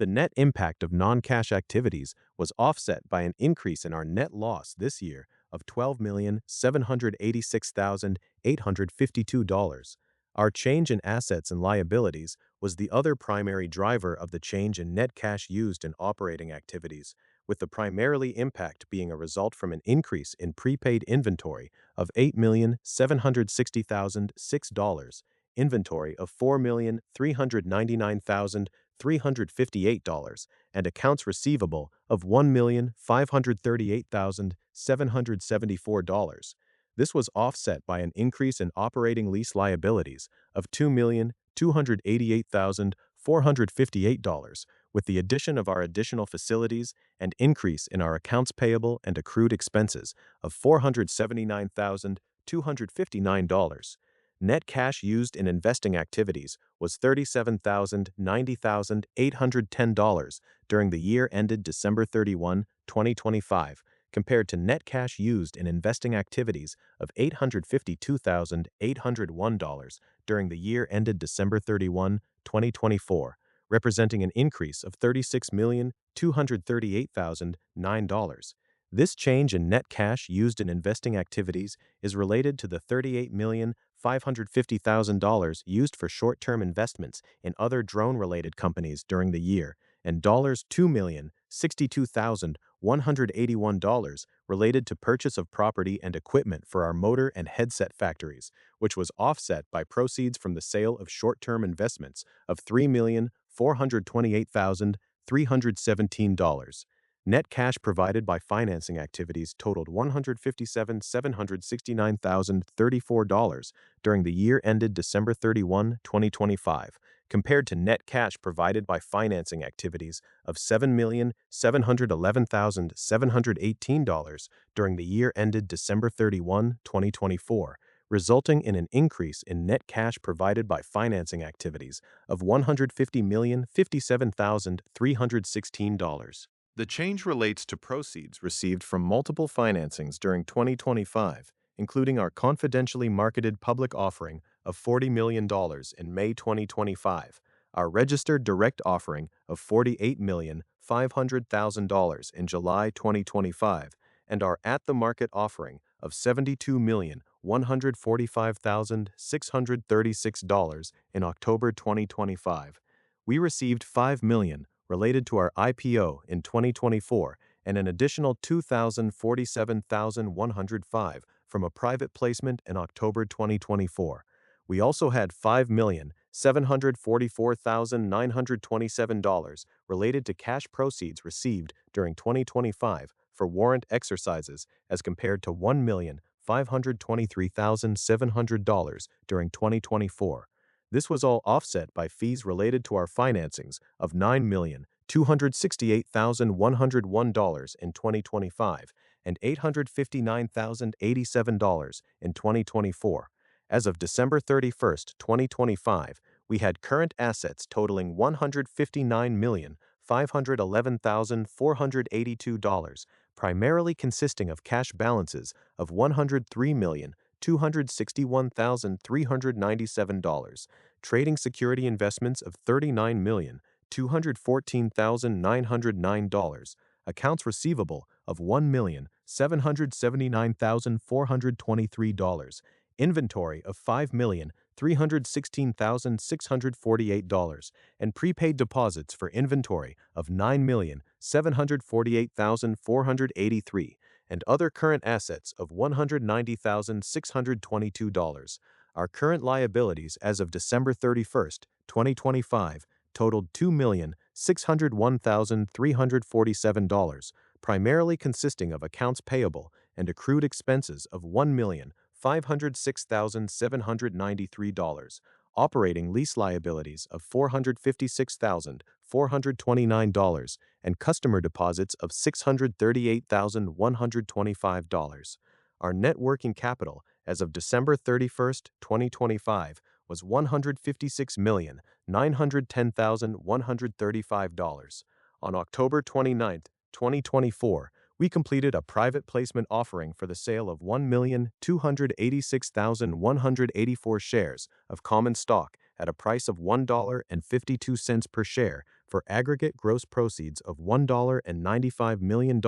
The net impact of non-cash activities was offset by an increase in our net loss this year of $12,786,852. Our change in assets and liabilities was the other primary driver of the change in net cash used in operating activities, with the primarily impact being a result from an increase in prepaid inventory of $8,760,006, inventory of $4,399,358, and accounts receivable of $1,538,774. This was offset by an increase in operating lease liabilities of $2,288,458, with the addition of our additional facilities and increase in our accounts payable and accrued expenses of $479,259. Net cash used in investing activities was $37,090,810 during the year ended December 31, 2025, compared to net cash used in investing activities of $852,801 during the year ended December 31, 2024, representing an increase of $36,238,009. This change in net cash used in investing activities is related to the $38,550,000 used for short-term investments in other drone-related companies during the year, and $2,062,181 related to purchase of property and equipment for our motor and headset factories, which was offset by proceeds from the sale of short-term investments of $3,428,317. Net cash provided by financing activities totaled $157,769,034 during the year ended December 31, 2025, compared to net cash provided by financing activities of $7,711,718 during the year ended December 31, 2024, resulting in an increase in net cash provided by financing activities of $150,057,316. The change relates to proceeds received from multiple financings during 2025, including our confidentially marketed public offering of $40 million in May 2025, our registered direct offering of $48,500,000 in July 2025, and our at-the-market offering of $72,145,636 in October 2025. We received $5 million related to our IPO in 2024 and an additional $2,047,105 from a private placement in October 2024. We also had $5,744,927 related to cash proceeds received during 2025 for warrant exercises as compared to $1,523,700 during 2024. This was all offset by fees related to our financings of $9,268,101 in 2025 and $859,087 in 2024. As of December 31, 2025, we had current assets totaling $159,511,482, primarily consisting of cash balances of $103,261,397, trading security investments of $39,214,909, accounts receivable of $1,779,423, inventory of $5,316,648, and prepaid deposits for inventory of $9,748,483, and other current assets of $190,622. Our current liabilities as of December 31, 2025, totaled $2,601,347, primarily consisting of accounts payable and accrued expenses of $1,506,793, operating lease liabilities of $456,429, and customer deposits of $638,125. Our net working capital as of December 31, 2025, was $156,910,135. On October 29, 2024, we completed a private placement offering for the sale of 1,286,184 shares of common stock at a price of $1.52 per share for aggregate gross proceeds of $1.95 million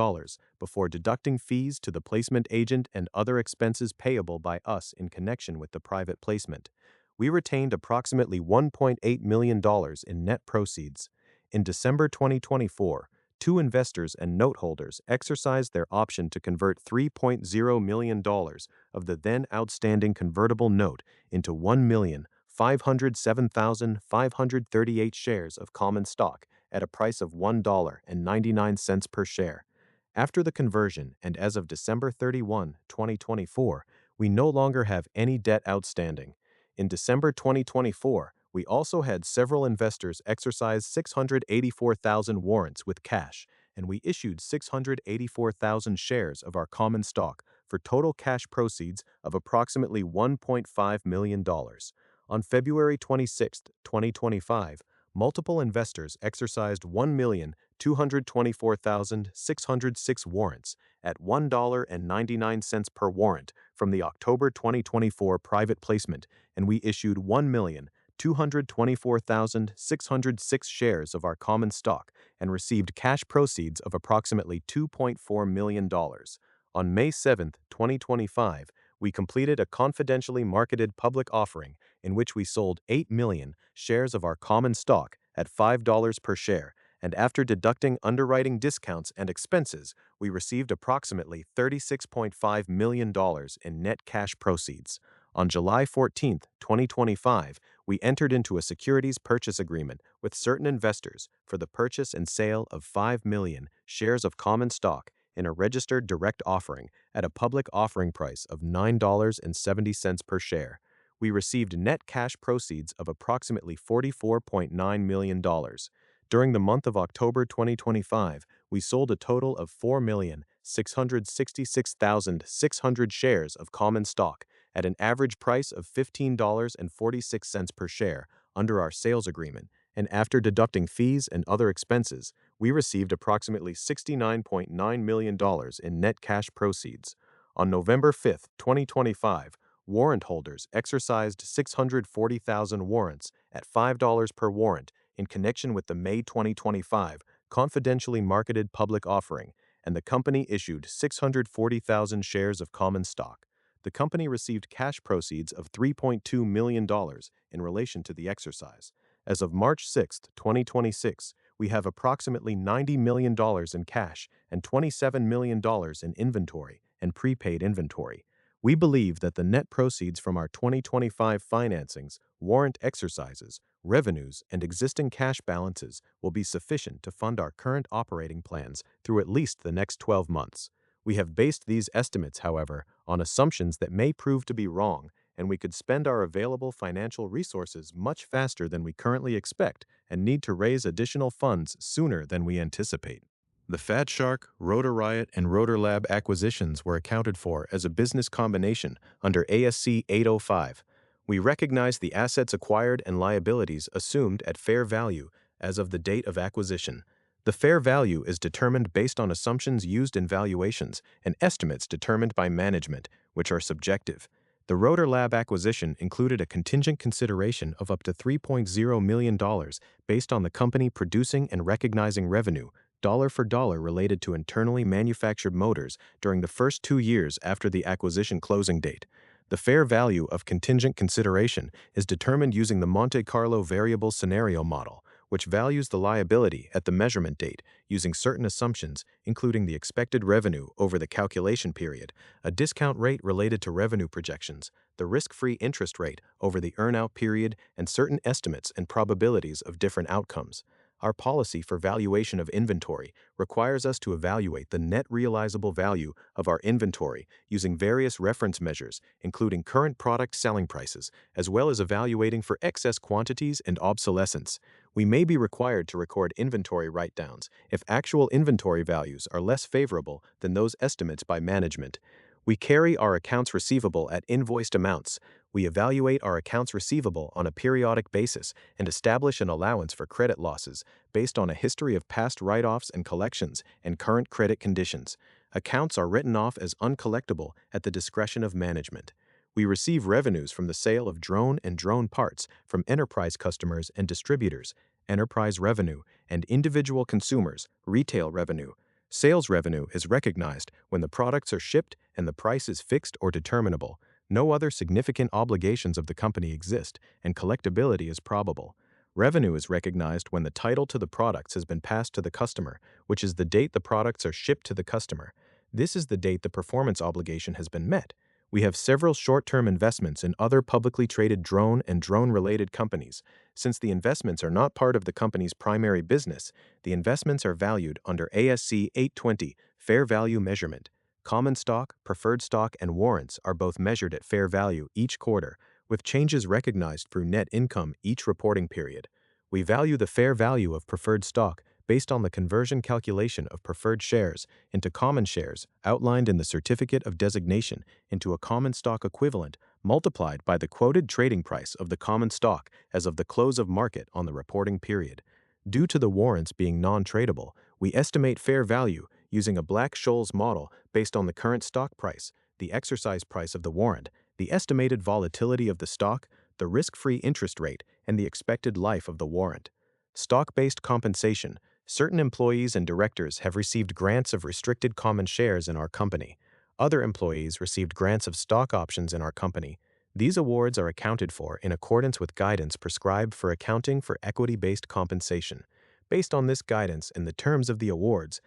before deducting fees to the placement agent and other expenses payable by us in connection with the private placement. We retained approximately $1.8 million in net proceeds. In December 2024, two investors and note holders exercised their option to convert $3.0 million of the then outstanding convertible note into 1,507,538 shares of common stock at a price of $1.99 per share. After the conversion and as of December 31, 2024, we no longer have any debt outstanding. In December 2024, we also had several investors exercise 684,000 warrants with cash, and we issued 684,000 shares of our common stock for total cash proceeds of approximately $1.5 million. On February 26, 2025, multiple investors exercised 1,224,606 warrants at $1.99 per warrant from the October 2024 private placement, and we issued 1,224,606 shares of our common stock and received cash proceeds of approximately $2.4 million. On May 7, 2025, we completed a confidentially marketed public offering in which we sold 8 million shares of our common stock at $5 per share, and after deducting underwriting discounts and expenses, we received approximately $36.5 million in net cash proceeds. On July 14, 2025, we entered into a securities purchase agreement with certain investors for the purchase and sale of 5 million shares of common stock in a registered direct offering at a public offering price of $9.70 per share. We received net cash proceeds of approximately $44.9 million. During the month of October 2025, we sold a total of 4,666,600 shares of common stock at an average price of $15.46 per share under our sales agreement, and after deducting fees and other expenses, we received approximately $69.9 million in net cash proceeds. On November 5, 2025, warrant holders exercised 640,000 warrants at $5 per warrant in connection with the May 2025 confidentially marketed public offering, and the company issued 640,000 shares of common stock. The company received cash proceeds of $3.2 million in relation to the exercise. As of March 6, 2026, we have approximately $90 million in cash and $27 million in inventory and prepaid inventory. We believe that the net proceeds from our 2025 financings, warrant exercises, revenues, and existing cash balances will be sufficient to fund our current operating plans through at least the next 12 months. We have based these estimates, however, on assumptions that may prove to be wrong, and we could spend our available financial resources much faster than we currently expect and need to raise additional funds sooner than we anticipate. The Fat Shark, Rotor Riot, and Rotor Lab acquisitions were accounted for as a business combination under ASC 805. We recognize the assets acquired and liabilities assumed at fair value as of the date of acquisition. The fair value is determined based on assumptions used in valuations and estimates determined by management, which are subjective. The Rotor Lab acquisition included a contingent consideration of up to $3.0 million based on the company producing and recognizing revenue, dollar for dollar related to internally manufactured motors during the first 2 years after the acquisition closing date. The fair value of contingent consideration is determined using the Monte Carlo variable scenario model, which values the liability at the measurement date using certain assumptions, including the expected revenue over the calculation period, a discount rate related to revenue projections, the risk-free interest rate over the earn-out period, and certain estimates and probabilities of different outcomes. Our policy for valuation of inventory requires us to evaluate the net realizable value of our inventory using various reference measures, including current product selling prices, as well as evaluating for excess quantities and obsolescence. We may be required to record inventory write-downs if actual inventory values are less favorable than those estimates by management. We carry our accounts receivable at invoiced amounts. We evaluate our accounts receivable on a periodic basis and establish an allowance for credit losses based on a history of past write-offs and collections and current credit conditions. Accounts are written off as uncollectible at the discretion of management. We receive revenues from the sale of drone and drone parts from enterprise customers and distributors, enterprise revenue, and individual consumers, retail revenue. Sales revenue is recognized when the products are shipped and the price is fixed or determinable. No other significant obligations of the company exist, and collectibility is probable. Revenue is recognized when the title to the products has been passed to the customer, which is the date the products are shipped to the customer. This is the date the performance obligation has been met. We have several short-term investments in other publicly traded drone and drone-related companies. Since the investments are not part of the company's primary business, the investments are valued under ASC 820, fair value measurement. Common stock, preferred stock, and warrants are both measured at fair value each quarter, with changes recognized through net income each reporting period. We value the fair value of preferred stock based on the conversion calculation of preferred shares into common shares outlined in the certificate of designation into a common stock equivalent multiplied by the quoted trading price of the common stock as of the close of market on the reporting period. Due to the warrants being non-tradable, we estimate fair value using a Black-Scholes model based on the current stock price, the exercise price of the warrant, the estimated volatility of the stock, the risk-free interest rate, and the expected life of the warrant. Stock-based compensation. Certain employees and directors have received grants of restricted common shares in our company. Other employees received grants of stock options in our company. These awards are accounted for in accordance with guidance prescribed for accounting for equity-based compensation. Based on this guidance and the terms of the awards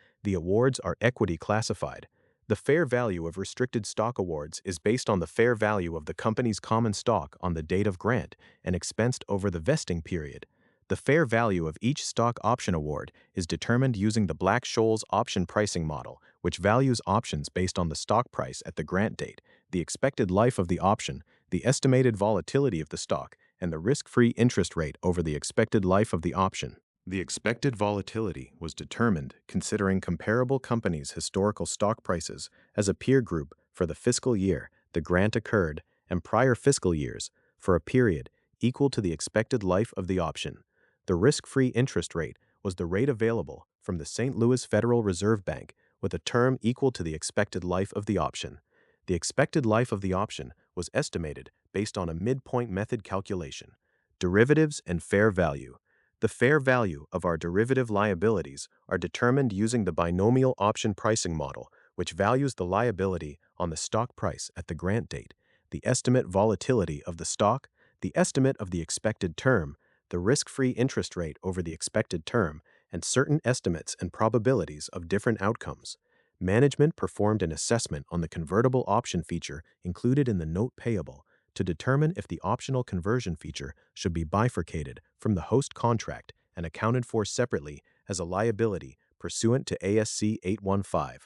are equity classified. The fair value of restricted stock awards is based on the fair value of the company's common stock on the date of grant and expensed over the vesting period. The fair value of each stock option award is determined using the Black-Scholes option pricing model, which values options based on the stock price at the grant date, the expected life of the option, the estimated volatility of the stock, and the risk-free interest rate over the expected life of the option. The expected volatility was determined considering comparable companies' historical stock prices as a peer group for the fiscal year the grant occurred and prior fiscal years for a period equal to the expected life of the option. The risk-free interest rate was the rate available from the St. Louis Federal Reserve Bank with a term equal to the expected life of the option. The expected life of the option was estimated based on a midpoint method calculation. Derivatives and fair value. The fair value of our derivative liabilities are determined using the binomial option pricing model, which values the liability on the stock price at the grant date, the estimate volatility of the stock, the estimate of the expected term, the risk-free interest rate over the expected term, and certain estimates and probabilities of different outcomes. Management performed an assessment on the convertible option feature included in the note payable to determine if the optional conversion feature should be bifurcated from the host contract and accounted for separately as a liability pursuant to ASC 815.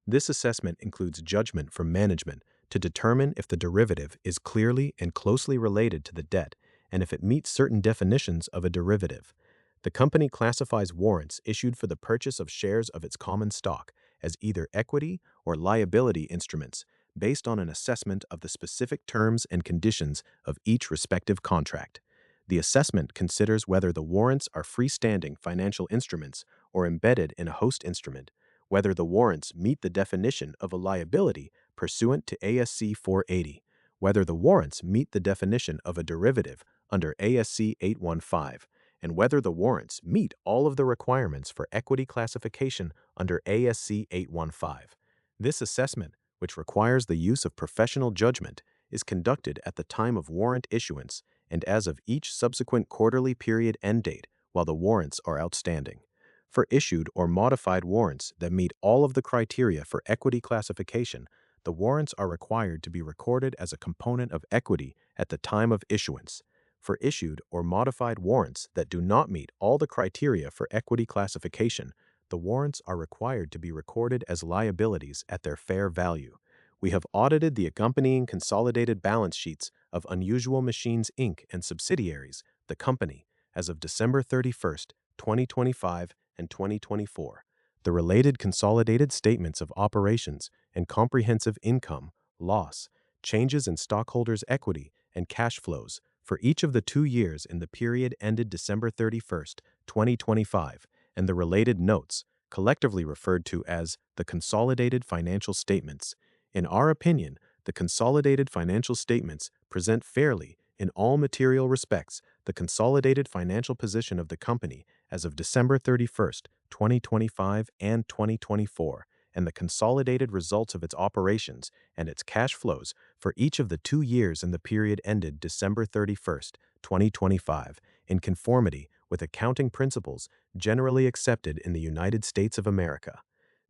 This assessment includes judgment from management to determine if the derivative is clearly and closely related to the debt and if it meets certain definitions of a derivative. The company classifies warrants issued for the purchase of shares of its common stock as either equity or liability instruments based on an assessment of the specific terms and conditions of each respective contract. The assessment considers whether the warrants are freestanding financial instruments or embedded in a host instrument, whether the warrants meet the definition of a liability pursuant to ASC 480, whether the warrants meet the definition of a derivative under ASC 815, and whether the warrants meet all of the requirements for equity classification under ASC 815. This assessment, which requires the use of professional judgment, is conducted at the time of warrant issuance and as of each subsequent quarterly period end date while the warrants are outstanding. For issued or modified warrants that meet all of the criteria for equity classification, the warrants are required to be recorded as a component of equity at the time of issuance. For issued or modified warrants that do not meet all the criteria for equity classification, the warrants are required to be recorded as liabilities at their fair value. We have audited the accompanying consolidated balance sheets of Unusual Machines Inc. and subsidiaries, the company, as of December 31st, 2025 and 2024. The related consolidated statements of operations and comprehensive income, loss, changes in stockholders' equity, and cash flows for each of the 2 years in the period ended December 31st, 2025, and the related notes, collectively referred to as the consolidated financial statements. In our opinion, the consolidated financial statements present fairly, in all material respects, the consolidated financial position of the company as of December 31st, 2025 and 2024, and the consolidated results of its operations and its cash flows for each of the 2 years in the period ended December 31st, 2025, in conformity with accounting principles generally accepted in the United States of America.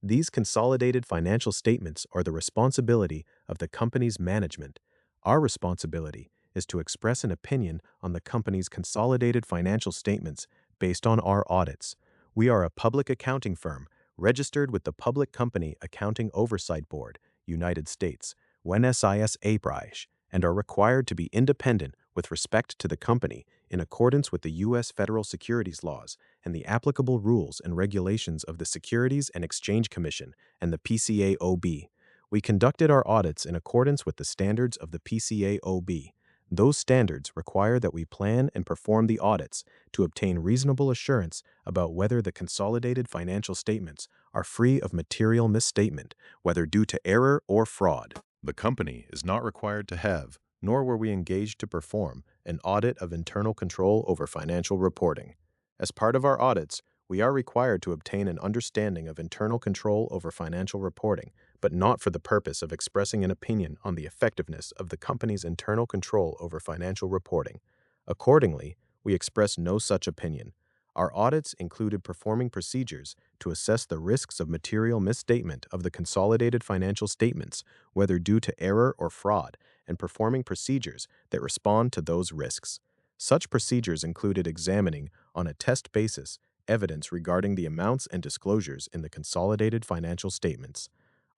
These consolidated financial statements are the responsibility of the company's management. Our responsibility is to express an opinion on the company's consolidated financial statements based on our audits. We are a public accounting firm registered with the Public Company Accounting Oversight Board, United States, when SIS APRISH, and are required to be independent with respect to the company in accordance with the U.S. federal securities laws and the applicable rules and regulations of the Securities and Exchange Commission and the PCAOB. We conducted our audits in accordance with the standards of the PCAOB. Those standards require that we plan and perform the audits to obtain reasonable assurance about whether the consolidated financial statements are free of material misstatement, whether due to error or fraud. The company is not required to have, nor were we engaged to perform, an audit of internal control over financial reporting. As part of our audits, we are required to obtain an understanding of internal control over financial reporting, but not for the purpose of expressing an opinion on the effectiveness of the company's internal control over financial reporting. Accordingly, we express no such opinion. Our audits included performing procedures to assess the risks of material misstatement of the consolidated financial statements, whether due to error or fraud, and performing procedures that respond to those risks. Such procedures included examining, on a test basis, evidence regarding the amounts and disclosures in the consolidated financial statements.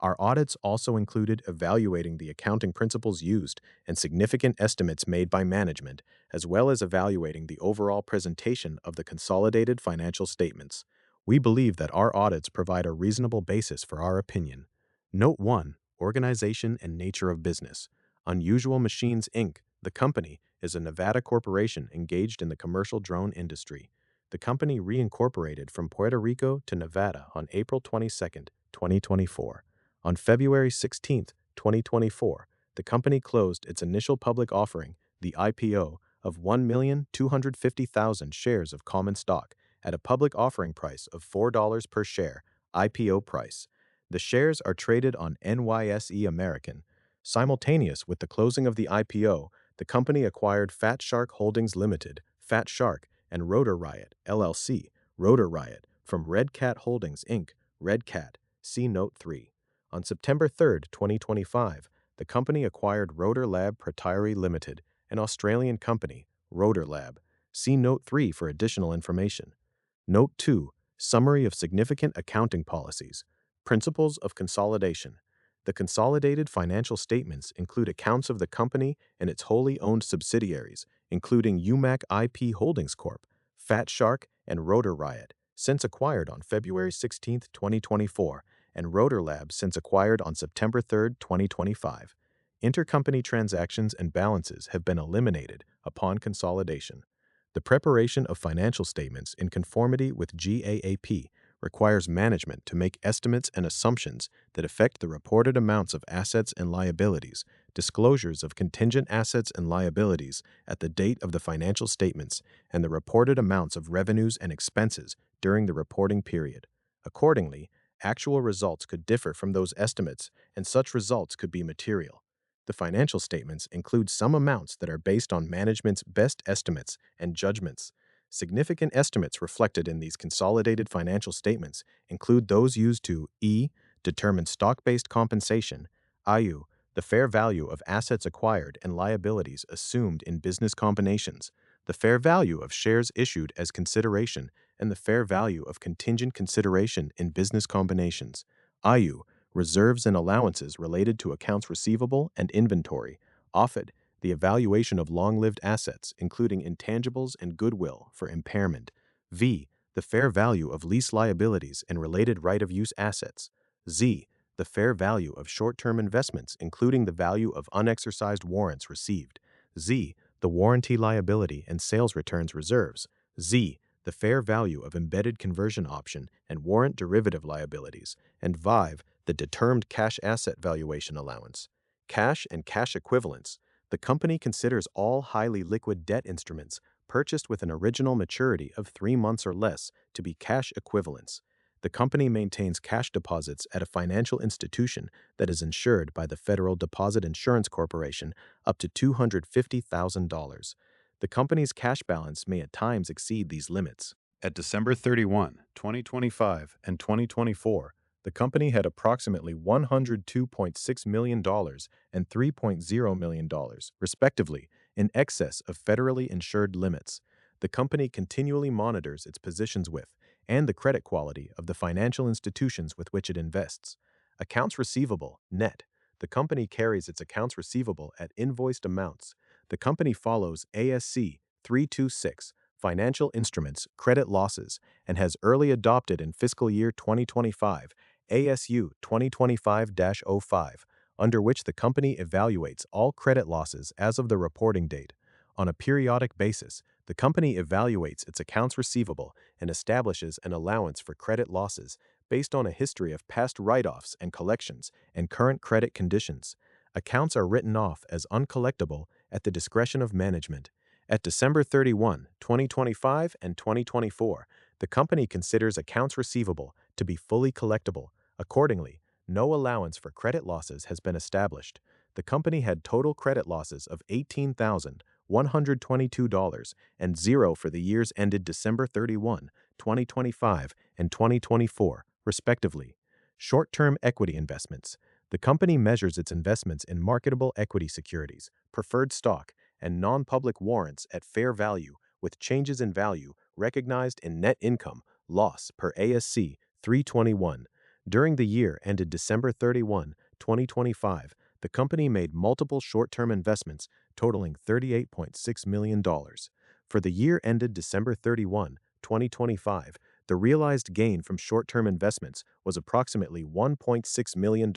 Our audits also included evaluating the accounting principles used and significant estimates made by management, as well as evaluating the overall presentation of the consolidated financial statements. We believe that our audits provide a reasonable basis for our opinion. Note 1. Organization and nature of business. Unusual Machines, Inc., the company, is a Nevada corporation engaged in the commercial drone industry. The company reincorporated from Puerto Rico to Nevada on April 22, 2024. On February 16, 2024, the company closed its initial public offering, the IPO, of 1,250,000 shares of common stock at a public offering price of $4 per share, IPO price. The shares are traded on NYSE American. Simultaneous with the closing of the IPO, the company acquired Fat Shark Holdings Limited, Fat Shark, and Rotor Riot, LLC, Rotor Riot, from Red Cat Holdings, Inc., Red Cat, see Note 3. On September 3, 2025, the company acquired Rotor Lab Proprietary Limited, an Australian company, Rotor Lab. See Note 3 for additional information. Note 2. Summary of significant accounting policies. Principles of consolidation. The consolidated financial statements include accounts of the company and its wholly owned subsidiaries, including UMAC IP Holdings Corp., Fat Shark, and Rotor Riot, since acquired on February 16, 2024, and Rotor Lab since acquired on September 3, 2025. Intercompany transactions and balances have been eliminated upon consolidation. The preparation of financial statements in conformity with GAAP requires management to make estimates and assumptions that affect the reported amounts of assets and liabilities, disclosures of contingent assets and liabilities at the date of the financial statements, and the reported amounts of revenues and expenses during the reporting period. Accordingly, actual results could differ from those estimates, and such results could be material. The financial statements include some amounts that are based on management's best estimates and judgments. Significant estimates reflected in these consolidated financial statements include those used to e. determine stock-based compensation, i.e., the fair value of assets acquired and liabilities assumed in business combinations, the fair value of shares issued as consideration, and the fair value of contingent consideration in business combinations, i.e., reserves and allowances related to accounts receivable and inventory, OFID, the evaluation of long-lived assets, including intangibles and goodwill, for impairment, v. the fair value of lease liabilities and related right-of-use assets, z. the fair value of short-term investments, including the value of unexercised warrants received, z. the warranty liability and sales returns reserves, z. the fair value of embedded conversion option and warrant derivative liabilities, and v. the determined cash asset valuation allowance. Cash and cash equivalents. The company considers all highly liquid debt instruments purchased with an original maturity of 3 months or less to be cash equivalents. The company maintains cash deposits at a financial institution that is insured by the Federal Deposit Insurance Corporation up to $250,000. The company's cash balance may at times exceed these limits. At December 31, 2025 and 2024, the company had approximately $102.6 million and $3.0 million, respectively, in excess of federally insured limits. The company continually monitors its positions with and the credit quality of the financial institutions with which it invests. Accounts receivable, net. The company carries its accounts receivable at invoiced amounts. The company follows ASC 326, Financial Instruments Credit Losses, and has early adopted in fiscal year 2025 ASU 2025-05, under which the company evaluates all credit losses as of the reporting date. On a periodic basis, the company evaluates its accounts receivable and establishes an allowance for credit losses based on a history of past write-offs and collections and current credit conditions. Accounts are written off as uncollectible at the discretion of management. At December 31, 2025 and 2024, the company considers accounts receivable to be fully collectible. Accordingly, no allowance for credit losses has been established. The company had total credit losses of $18,122 and zero for the years ended December 31, 2025 and 2024, respectively. Short-term equity investments. The company measures its investments in marketable equity securities, preferred stock, and non-public warrants at fair value, with changes in value recognized in net income, loss per ASC 321. During the year ended December 31, 2025, the company made multiple short-term investments totaling $38.6 million. For the year ended December 31, 2025, the realized gain from short-term investments was approximately $1.6 million,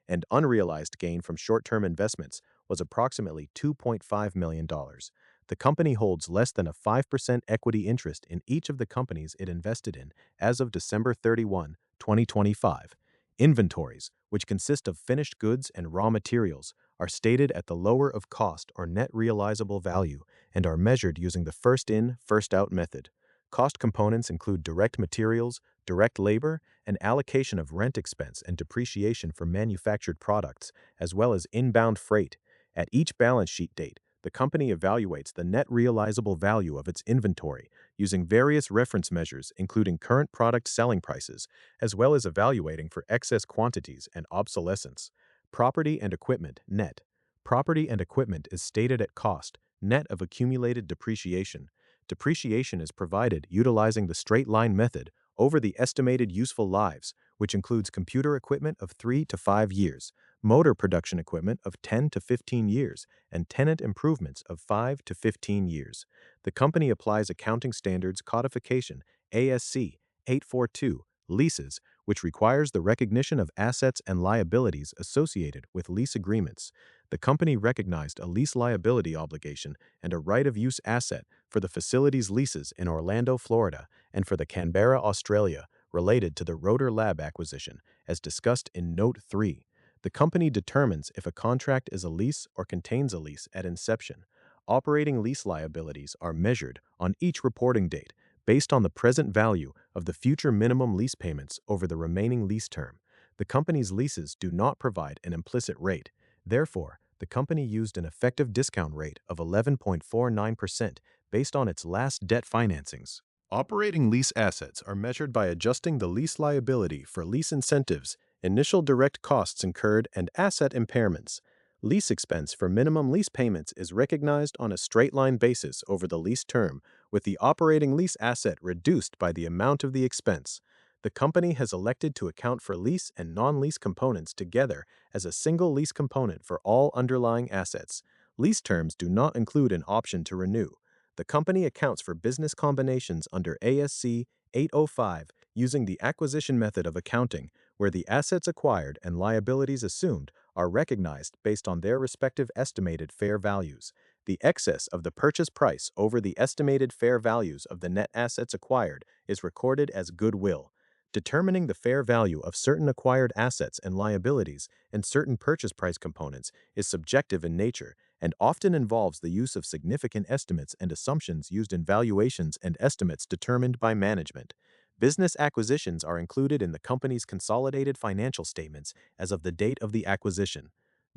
and unrealized gain from short-term investments was approximately $2.5 million. The company holds less than a 5% equity interest in each of the companies it invested in as of December 31, 2025. Inventories, which consist of finished goods and raw materials, are stated at the lower of cost or net realizable value and are measured using the first-in, first-out method. Cost components include direct materials, direct labor, and allocation of rent expense and depreciation for manufactured products, as well as inbound freight. At each balance sheet date, the company evaluates the net realizable value of its inventory using various reference measures, including current product selling prices, as well as evaluating for excess quantities and obsolescence. Property and equipment, net. Property and equipment is stated at cost, net of accumulated depreciation. Depreciation is provided utilizing the straight-line method over the estimated useful lives, which includes computer equipment of 3 to 5 years, motor production equipment of 10 to 15 years, and tenant improvements of 5 to 15 years. The company applies Accounting Standards Codification ASC 842 leases, which requires the recognition of assets and liabilities associated with lease agreements. The company recognized a lease liability obligation and a right-of-use asset for the facilities leases in Orlando, Florida, and for the Canberra, Australia, related to the Rotor Lab acquisition, as discussed in Note 3. The company determines if a contract is a lease or contains a lease at inception. Operating lease liabilities are measured on each reporting date based on the present value of the future minimum lease payments over the remaining lease term. The company's leases do not provide an implicit rate. Therefore, the company used an effective discount rate of 11.49% based on its last debt financings. Operating lease assets are measured by adjusting the lease liability for lease incentives, initial direct costs incurred, and asset impairments. Lease expense for minimum lease payments is recognized on a straight-line basis over the lease term, with the operating lease asset reduced by the amount of the expense. The company has elected to account for lease and non-lease components together as a single lease component for all underlying assets. Lease terms do not include an option to renew. The company accounts for business combinations under ASC 805 using the acquisition method of accounting, where the assets acquired and liabilities assumed are recognized based on their respective estimated fair values. The excess of the purchase price over the estimated fair values of the net assets acquired is recorded as goodwill. Determining the fair value of certain acquired assets and liabilities and certain purchase price components is subjective in nature and often involves the use of significant estimates and assumptions used in valuations and estimates determined by management. Business acquisitions are included in the company's consolidated financial statements as of the date of the acquisition.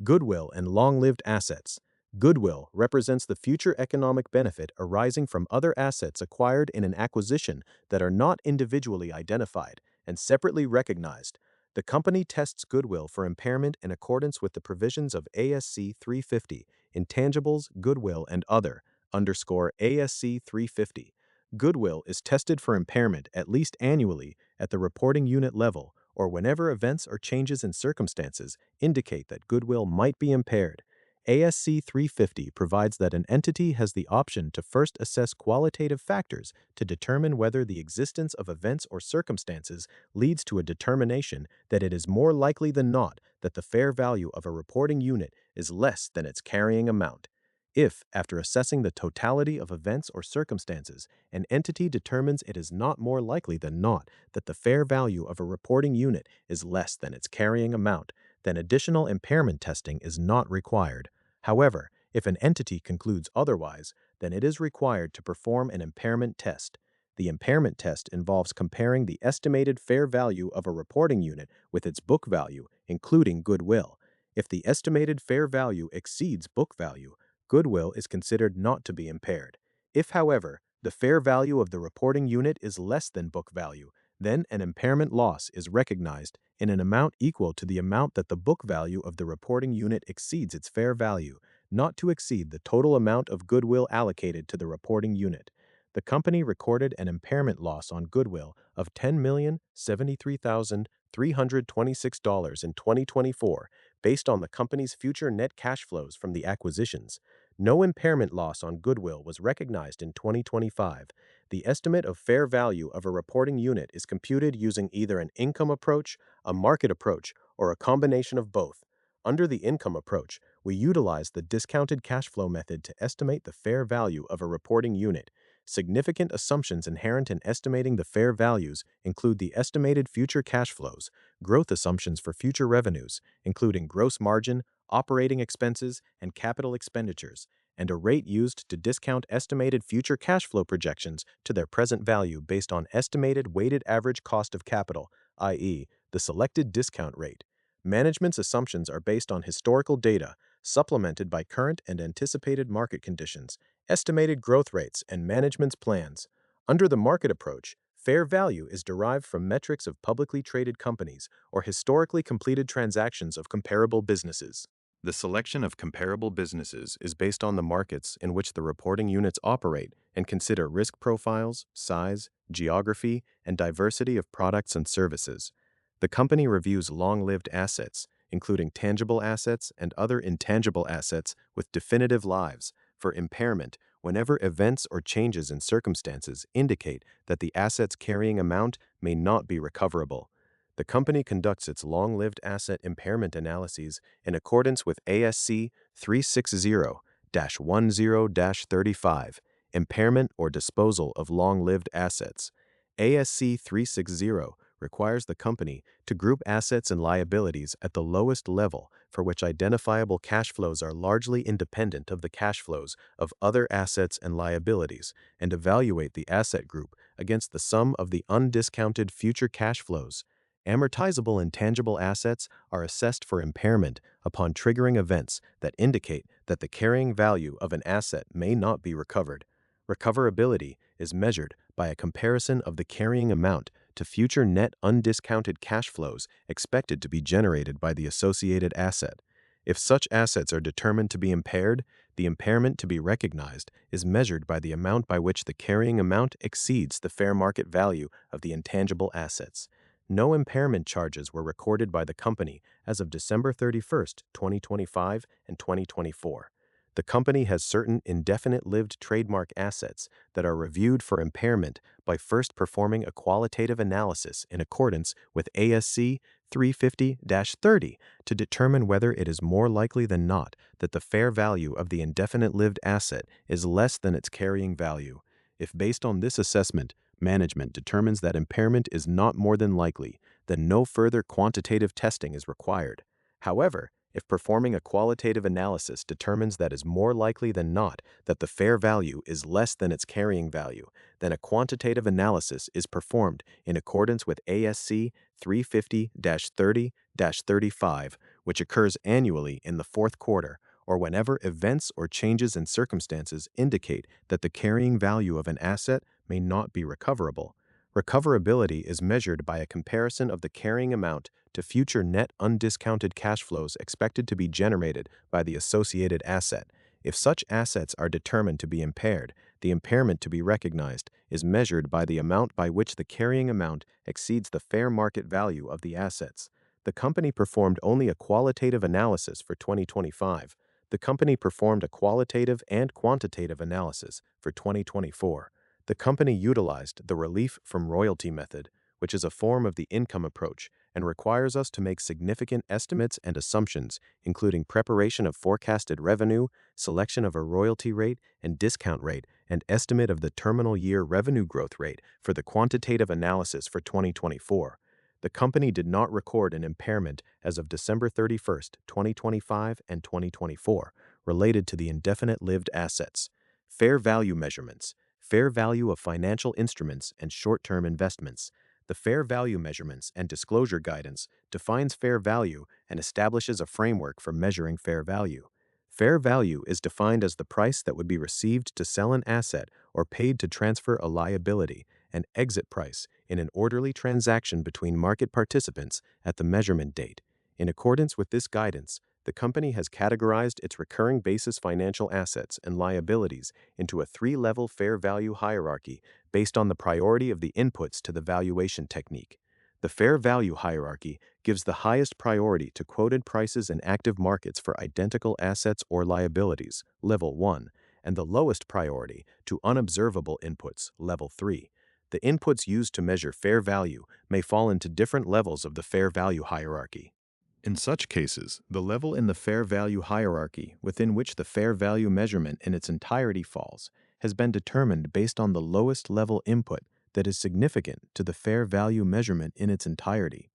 Goodwill and long-lived assets. Goodwill represents the future economic benefit arising from other assets acquired in an acquisition that are not individually identified and separately recognized. The company tests goodwill for impairment in accordance with the provisions of ASC 350, Intangibles, Goodwill, and Other, ASC 350. Goodwill is tested for impairment at least annually at the reporting unit level or whenever events or changes in circumstances indicate that goodwill might be impaired. ASC 350 provides that an entity has the option to first assess qualitative factors to determine whether the existence of events or circumstances leads to a determination that it is more likely than not that the fair value of a reporting unit is less than its carrying amount. If, after assessing the totality of events or circumstances, an entity determines it is not more likely than not that the fair value of a reporting unit is less than its carrying amount, then additional impairment testing is not required. However, if an entity concludes otherwise, then it is required to perform an impairment test. The impairment test involves comparing the estimated fair value of a reporting unit with its book value, including goodwill. If the estimated fair value exceeds book value, goodwill is considered not to be impaired. If, however, the fair value of the reporting unit is less than book value, then an impairment loss is recognized in an amount equal to the amount that the book value of the reporting unit exceeds its fair value, not to exceed the total amount of goodwill allocated to the reporting unit. The company recorded an impairment loss on goodwill of $10,073,326 in 2024 based on the company's future net cash flows from the acquisitions. No impairment loss on goodwill was recognized in 2025. The estimate of fair value of a reporting unit is computed using either an income approach, a market approach, or a combination of both. Under the income approach, we utilize the discounted cash flow method to estimate the fair value of a reporting unit. Significant assumptions inherent in estimating the fair values include the estimated future cash flows, growth assumptions for future revenues, including gross margin, operating expenses, and capital expenditures, and a rate used to discount estimated future cash flow projections to their present value based on estimated weighted average cost of capital, i.e., the selected discount rate. Management's assumptions are based on historical data, supplemented by current and anticipated market conditions, estimated growth rates, and management's plans. Under the market approach, fair value is derived from metrics of publicly traded companies or historically completed transactions of comparable businesses. The selection of comparable businesses is based on the markets in which the reporting units operate and consider risk profiles, size, geography, and diversity of products and services. The company reviews long-lived assets, including tangible assets and other intangible assets with definitive lives, for impairment whenever events or changes in circumstances indicate that the asset's carrying amount may not be recoverable. The company conducts its long-lived asset impairment analyses in accordance with ASC 360-10-35, Impairment or Disposal of Long-Lived Assets. ASC 360 requires the company to group assets and liabilities at the lowest level for which identifiable cash flows are largely independent of the cash flows of other assets and liabilities, and evaluate the asset group against the sum of the undiscounted future cash flows. Amortizable intangible assets are assessed for impairment upon triggering events that indicate that the carrying value of an asset may not be recovered. Recoverability is measured by a comparison of the carrying amount to future net undiscounted cash flows expected to be generated by the associated asset. If such assets are determined to be impaired, the impairment to be recognized is measured by the amount by which the carrying amount exceeds the fair market value of the intangible assets. No impairment charges were recorded by the company as of December 31, 2025 and 2024. The company has certain indefinite-lived trademark assets that are reviewed for impairment by first performing a qualitative analysis in accordance with ASC 350-30 to determine whether it is more likely than not that the fair value of the indefinite-lived asset is less than its carrying value. If based on this assessment, management determines that impairment is not more than likely, then no further quantitative testing is required. However, if performing a qualitative analysis determines that is more likely than not that the fair value is less than its carrying value, then a quantitative analysis is performed in accordance with ASC 350-30-35, which occurs annually in the fourth quarter, or whenever events or changes in circumstances indicate that the carrying value of an asset may not be recoverable. Recoverability is measured by a comparison of the carrying amount to future net undiscounted cash flows expected to be generated by the associated asset. If such assets are determined to be impaired, the impairment to be recognized is measured by the amount by which the carrying amount exceeds the fair market value of the assets. The company performed only a qualitative analysis for 2025. The company performed a qualitative and quantitative analysis for 2024. The company utilized the relief from royalty method, which is a form of the income approach and requires us to make significant estimates and assumptions, including preparation of forecasted revenue, selection of a royalty rate and discount rate, and estimate of the terminal year revenue growth rate for the quantitative analysis for 2024. The company did not record an impairment as of December 31st, 2025 and 2024, related to the indefinite-lived assets. Fair value measurements. Fair value of financial instruments and short-term investments. The Fair Value Measurements and Disclosure Guidance defines fair value and establishes a framework for measuring fair value. Fair value is defined as the price that would be received to sell an asset or paid to transfer a liability, an exit price, in an orderly transaction between market participants at the measurement date. In accordance with this guidance, the company has categorized its recurring basis financial assets and liabilities into a three-level fair value hierarchy based on the priority of the inputs to the valuation technique. The fair value hierarchy gives the highest priority to quoted prices in active markets for identical assets or liabilities, level 1, and the lowest priority to unobservable inputs, level 3. The inputs used to measure fair value may fall into different levels of the fair value hierarchy. In such cases, the level in the fair value hierarchy within which the fair value measurement in its entirety falls has been determined based on the lowest level input that is significant to the fair value measurement in its entirety.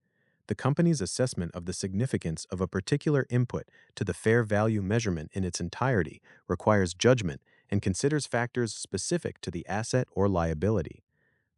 The company's assessment of the significance of a particular input to the fair value measurement in its entirety requires judgment and considers factors specific to the asset or liability.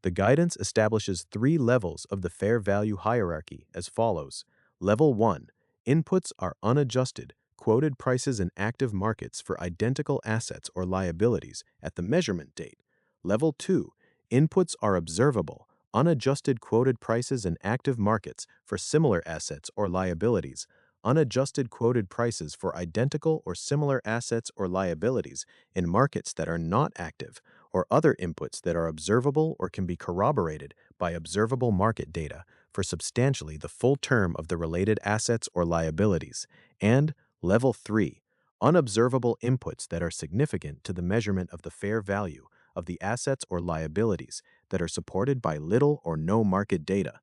The guidance establishes three levels of the fair value hierarchy as follows. Level 1. Inputs are unadjusted, quoted prices in active markets for identical assets or liabilities at the measurement date. Level 2. Inputs are observable, unadjusted quoted prices in active markets for similar assets or liabilities, unadjusted quoted prices for identical or similar assets or liabilities in markets that are not active, or other inputs that are observable or can be corroborated by observable market data for substantially the full term of the related assets or liabilities, and level 3, unobservable inputs that are significant to the measurement of the fair value of the assets or liabilities that are supported by little or no market data.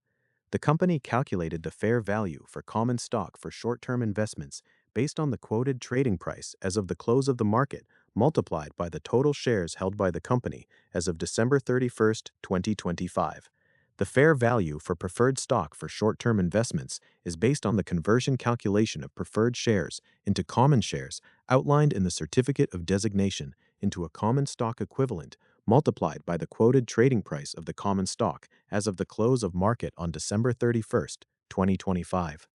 The company calculated the fair value for common stock for short-term investments based on the quoted trading price as of the close of the market multiplied by the total shares held by the company as of December 31st, 2025. The fair value for preferred stock for short-term investments is based on the conversion calculation of preferred shares into common shares outlined in the certificate of designation into a common stock equivalent multiplied by the quoted trading price of the common stock as of the close of market on December 31st, 2025.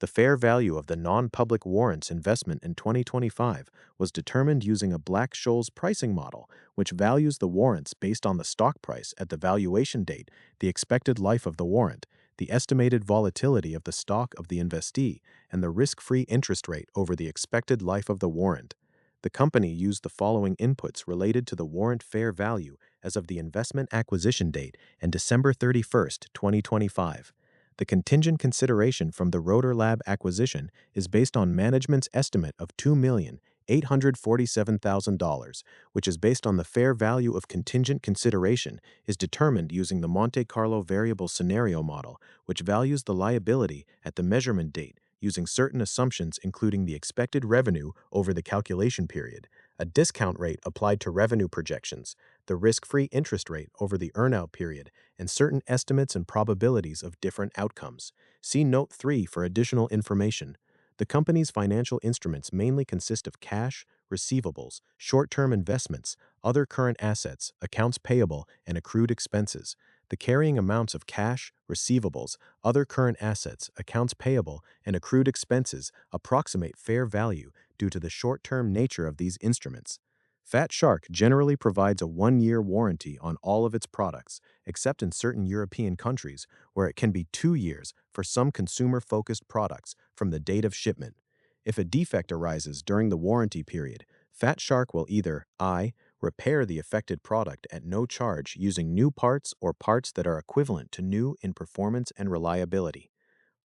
The fair value of the non-public warrants investment in 2025 was determined using a Black-Scholes pricing model, which values the warrants based on the stock price at the valuation date, the expected life of the warrant, the estimated volatility of the stock of the investee, and the risk-free interest rate over the expected life of the warrant. The company used the following inputs related to the warrant fair value as of the investment acquisition date and December 31st, 2025. The contingent consideration from the Rotor Lab acquisition is based on management's estimate of $2,847,000, which is based on the fair value of contingent consideration is determined using the Monte Carlo variable scenario model, which values the liability at the measurement date using certain assumptions including the expected revenue over the calculation period, a discount rate applied to revenue projections, the risk-free interest rate over the earnout period, and certain estimates and probabilities of different outcomes. See Note 3 for additional information. The company's financial instruments mainly consist of cash, receivables, short-term investments, other current assets, accounts payable, and accrued expenses. The carrying amounts of cash, receivables, other current assets, accounts payable, and accrued expenses approximate fair value due to the short-term nature of these instruments. Fat Shark generally provides a 1-year warranty on all of its products, except in certain European countries where it can be 2 years for some consumer-focused products from the date of shipment. If a defect arises during the warranty period, Fat Shark will either I. Repair the affected product at no charge using new parts or parts that are equivalent to new in performance and reliability.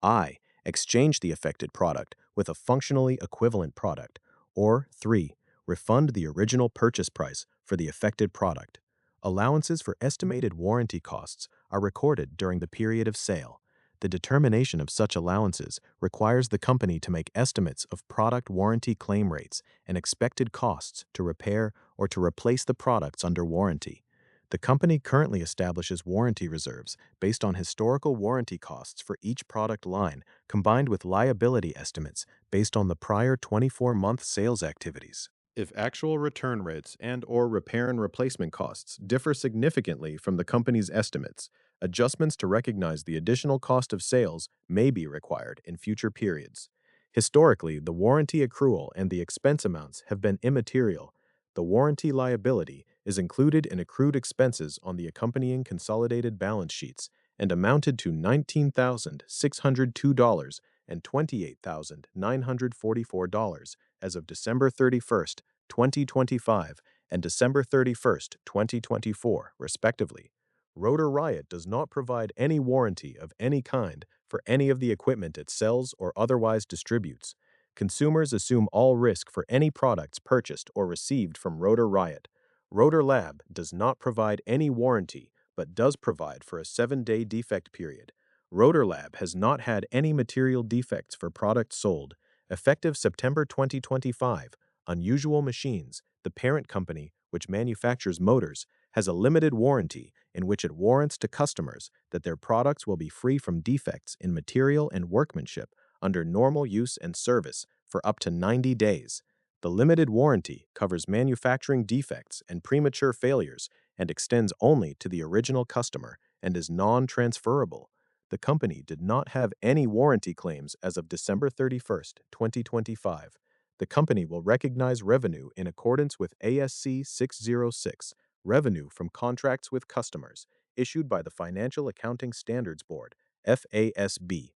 I. Exchange the affected product with a functionally equivalent product. Or 3. Refund the original purchase price for the affected product. Allowances for estimated warranty costs are recorded during the period of sale. The determination of such allowances requires the company to make estimates of product warranty claim rates and expected costs to repair or to replace the products under warranty. The company currently establishes warranty reserves based on historical warranty costs for each product line, combined with liability estimates based on the prior 24-month sales activities. If actual return rates and/or repair and replacement costs differ significantly from the company's estimates, adjustments to recognize the additional cost of sales may be required in future periods. Historically, the warranty accrual and the expense amounts have been immaterial. The warranty liability is included in accrued expenses on the accompanying consolidated balance sheets and amounted to $19,602 and $28,944 as of December 31st, 2025 and December 31st, 2024, respectively. Rotor Riot does not provide any warranty of any kind for any of the equipment it sells or otherwise distributes. Consumers assume all risk for any products purchased or received from Rotor Riot. Rotor Lab does not provide any warranty but does provide for a 7-day defect period. Rotor Lab has not had any material defects for products sold. Effective September 2025, Unusual Machines, the parent company which manufactures motors, has a limited warranty in which it warrants to customers that their products will be free from defects in material and workmanship under normal use and service for up to 90 days. The limited warranty covers manufacturing defects and premature failures and extends only to the original customer and is non-transferable. The company did not have any warranty claims as of December 31st, 2025. The company will recognize revenue in accordance with ASC 606, Revenue from Contracts with Customers, issued by the Financial Accounting Standards Board, FASB.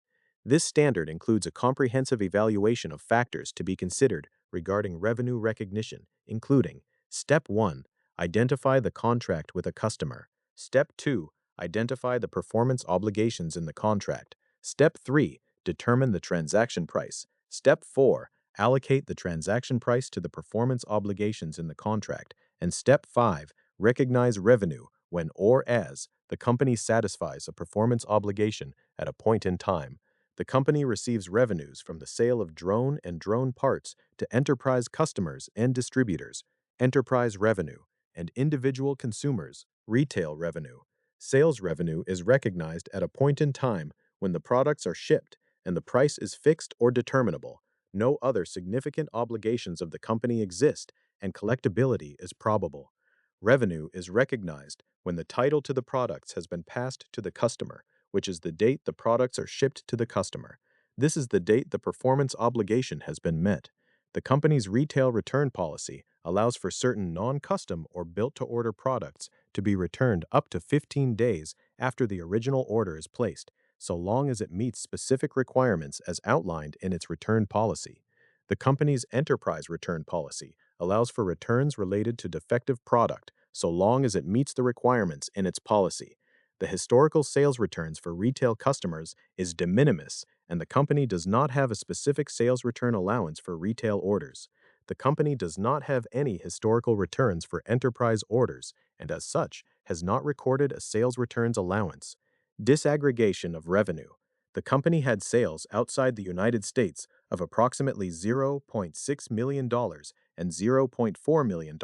This standard includes a comprehensive evaluation of factors to be considered regarding revenue recognition, including Step 1. Identify the contract with a customer. Step 2. Identify the performance obligations in the contract. Step 3. Determine the transaction price. Step 4. Allocate the transaction price to the performance obligations in the contract. And Step 5. Recognize revenue when or as the company satisfies a performance obligation at a point in time. The company receives revenues from the sale of drone and drone parts to enterprise customers and distributors, enterprise revenue, and individual consumers, retail revenue. Sales revenue is recognized at a point in time when the products are shipped and the price is fixed or determinable. No other significant obligations of the company exist, and collectibility is probable. Revenue is recognized when the title to the products has been passed to the customer, which is the date the products are shipped to the customer. This is the date the performance obligation has been met. The company's retail return policy allows for certain non-custom or built-to-order products to be returned up to 15 days after the original order is placed, so long as it meets specific requirements as outlined in its return policy. The company's enterprise return policy allows for returns related to defective product, so long as it meets the requirements in its policy. The historical sales returns for retail customers is de minimis, and the company does not have a specific sales return allowance for retail orders. The company does not have any historical returns for enterprise orders, and as such, has not recorded a sales returns allowance. Disaggregation of revenue. The company had sales outside the United States of approximately $0.6 million and $0.4 million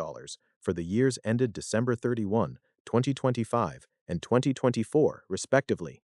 for the years ended December 31, 2025 and 2024, respectively.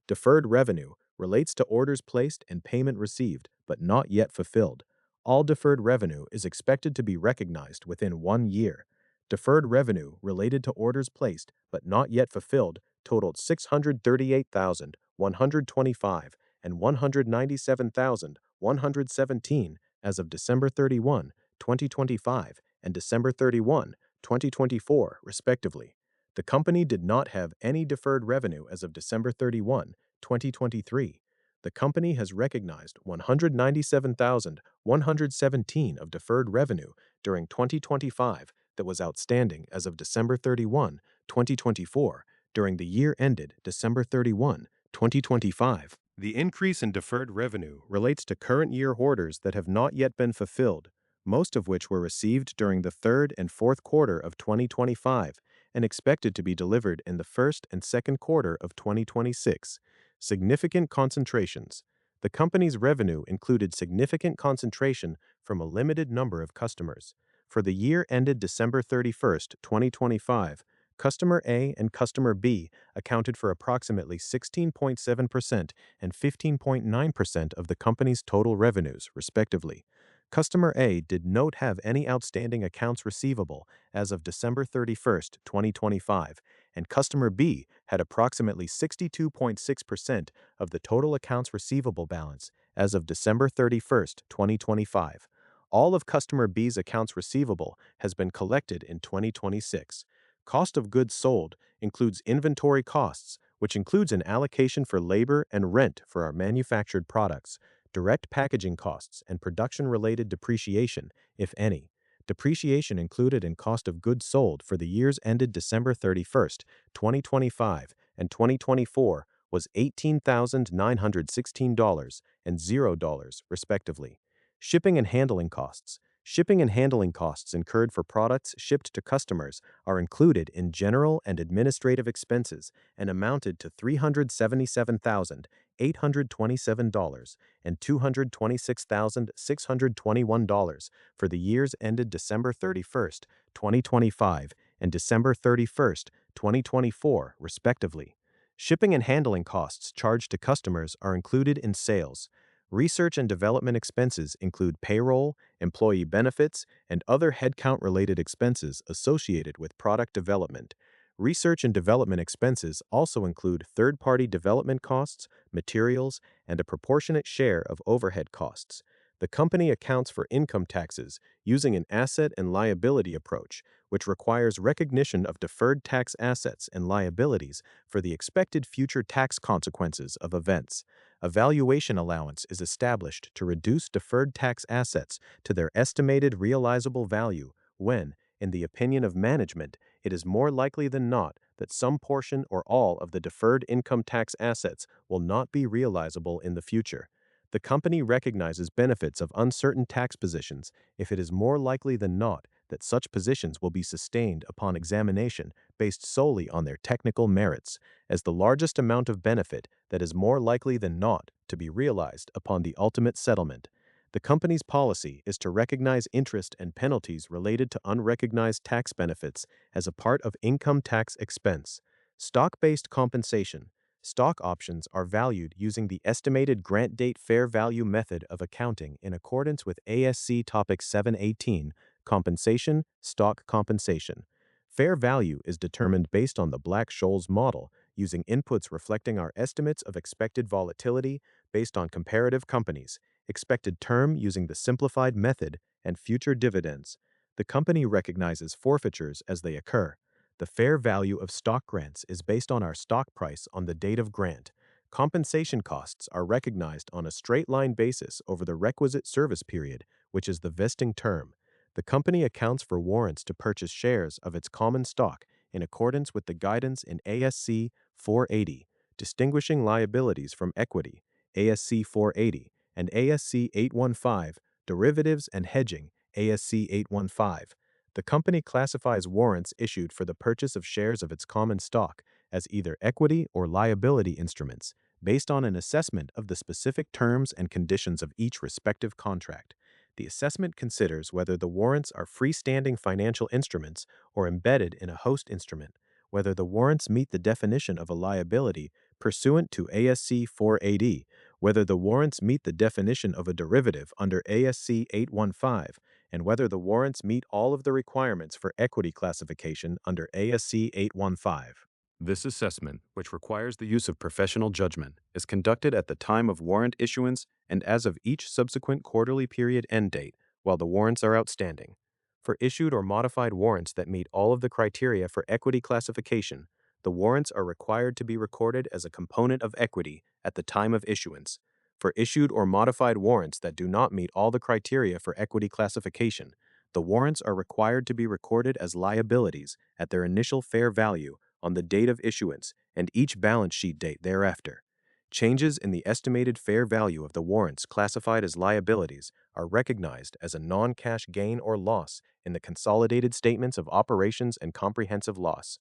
Deferred revenue relates to orders placed and payment received, but not yet fulfilled. All deferred revenue is expected to be recognized within 1 year. Deferred revenue related to orders placed but not yet fulfilled totaled $638,125 and $197,117 as of December 31, 2025, and December 31, 2024, respectively. The company did not have any deferred revenue as of December 31, 2023. The company has recognized 197,117 of deferred revenue during 2025 that was outstanding as of December 31, 2024, during the year ended December 31, 2025. The increase in deferred revenue relates to current year orders that have not yet been fulfilled, most of which were received during the third and fourth quarter of 2025 and expected to be delivered in the first and second quarter of 2026. Significant concentrations. The company's revenue included significant concentration from a limited number of customers. For the year ended December 31st, 2025, Customer A and Customer B accounted for approximately 16.7% and 15.9% of the company's total revenues, respectively. Customer A did not have any outstanding accounts receivable as of December 31st, 2025, and Customer B had approximately 62.6% of the total accounts receivable balance as of December 31st, 2025. All of Customer B's accounts receivable has been collected in 2026. Cost of goods sold includes inventory costs, which includes an allocation for labor and rent for our manufactured products, direct packaging costs, and production-related depreciation, if any. Depreciation included in cost of goods sold for the years ended December 31st, 2025 and 2024 was $18,916 and $0, respectively. Shipping and handling costs. Shipping and handling costs incurred for products shipped to customers are included in general and administrative expenses and amounted to $377,827 and $226,621 for the years ended December 31st, 2025 and December 31st, 2024, respectively. Shipping and handling costs charged to customers are included in sales. Research and development expenses include payroll, employee benefits, and other headcount-related expenses associated with product development. Research and development expenses also include third-party development costs, materials, and a proportionate share of overhead costs. The company accounts for income taxes using an asset and liability approach, which requires recognition of deferred tax assets and liabilities for the expected future tax consequences of events. A valuation allowance is established to reduce deferred tax assets to their estimated realizable value when, in the opinion of management, it is more likely than not that some portion or all of the deferred income tax assets will not be realizable in the future. The company recognizes benefits of uncertain tax positions if it is more likely than not that such positions will be sustained upon examination based solely on their technical merits, as the largest amount of benefit that is more likely than not to be realized upon the ultimate settlement. The company's policy is to recognize interest and penalties related to unrecognized tax benefits as a part of income tax expense. Stock-based compensation. Stock options are valued using the estimated grant date fair value method of accounting in accordance with ASC Topic 718, Compensation, Stock Compensation. Fair value is determined based on the Black-Scholes model, using inputs reflecting our estimates of expected volatility based on comparative companies, expected term using the simplified method, and future dividends. The company recognizes forfeitures as they occur. The fair value of stock grants is based on our stock price on the date of grant. Compensation costs are recognized on a straight-line basis over the requisite service period, which is the vesting term. The company accounts for warrants to purchase shares of its common stock in accordance with the guidance in ASC 480, Distinguishing Liabilities from Equity, ASC 480, and ASC 815, Derivatives and Hedging, ASC 815. The company classifies warrants issued for the purchase of shares of its common stock as either equity or liability instruments, based on an assessment of the specific terms and conditions of each respective contract. The assessment considers whether the warrants are freestanding financial instruments or embedded in a host instrument, whether the warrants meet the definition of a liability pursuant to ASC 480, whether the warrants meet the definition of a derivative under ASC 815, and whether the warrants meet all of the requirements for equity classification under ASC 815. This assessment, which requires the use of professional judgment, is conducted at the time of warrant issuance and as of each subsequent quarterly period end date while the warrants are outstanding. For issued or modified warrants that meet all of the criteria for equity classification, the warrants are required to be recorded as a component of equity at the time of issuance. For issued or modified warrants that do not meet all the criteria for equity classification, the warrants are required to be recorded as liabilities at their initial fair value on the date of issuance and each balance sheet date thereafter. Changes in the estimated fair value of the warrants classified as liabilities are recognized as a non-cash gain or loss in the consolidated statements of operations and comprehensive loss.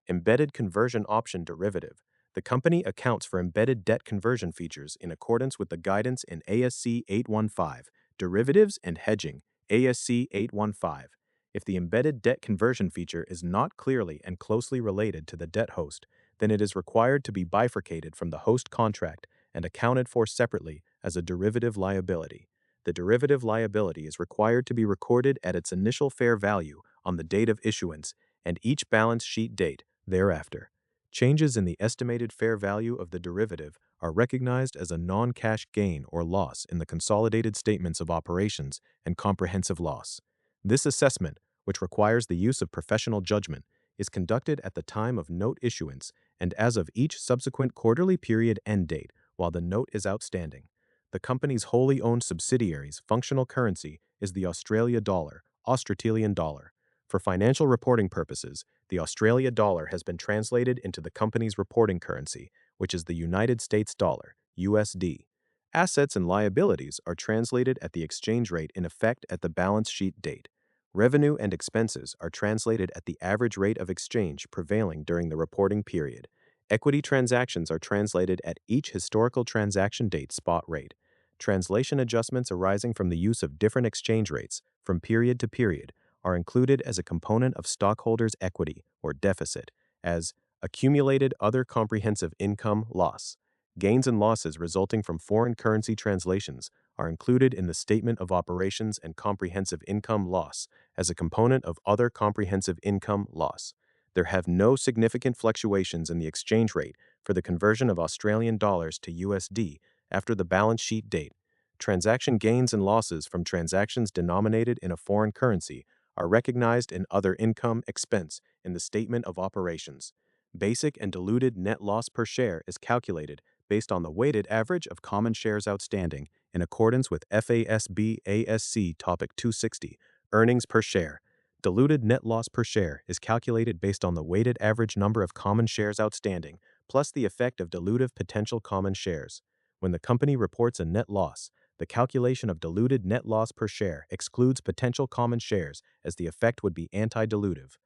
Embedded conversion option derivative. The company accounts for embedded debt conversion features in accordance with the guidance in ASC 815, Derivatives and Hedging, ASC 815. If the embedded debt conversion feature is not clearly and closely related to the debt host, then it is required to be bifurcated from the host contract and accounted for separately as a derivative liability. The derivative liability is required to be recorded at its initial fair value on the date of issuance and each balance sheet date thereafter. Changes in the estimated fair value of the derivative are recognized as a non-cash gain or loss in the consolidated statements of operations and comprehensive loss. This assessment, which requires the use of professional judgment, is conducted at the time of note issuance and as of each subsequent quarterly period end date while the note is outstanding. The company's wholly owned subsidiary's functional currency is the Australia dollar, Australian dollar. For financial reporting purposes, the Australia dollar has been translated into the company's reporting currency, which is the United States dollar, USD. Assets and liabilities are translated at the exchange rate in effect at the balance sheet date. Revenue and expenses are translated at the average rate of exchange prevailing during the reporting period. Equity transactions are translated at each historical transaction date spot rate. Translation adjustments arising from the use of different exchange rates from period to period are included as a component of stockholders' equity or deficit as accumulated other comprehensive income loss. Gains and losses resulting from foreign currency translations are included in the statement of operations and comprehensive income loss as a component of other comprehensive income loss. There have no significant fluctuations in the exchange rate for the conversion of Australian dollars to USD after the balance sheet date. Transaction gains and losses from transactions denominated in a foreign currency are recognized in other income expense in the statement of operations. Basic and diluted net loss per share is calculated based on the weighted average of common shares outstanding in accordance with FASB ASC Topic 260, earnings per share. Diluted net loss per share is calculated based on the weighted average number of common shares outstanding plus the effect of dilutive potential common shares. When the company reports a net loss, the calculation of diluted net loss per share excludes potential common shares as the effect would be anti-dilutive.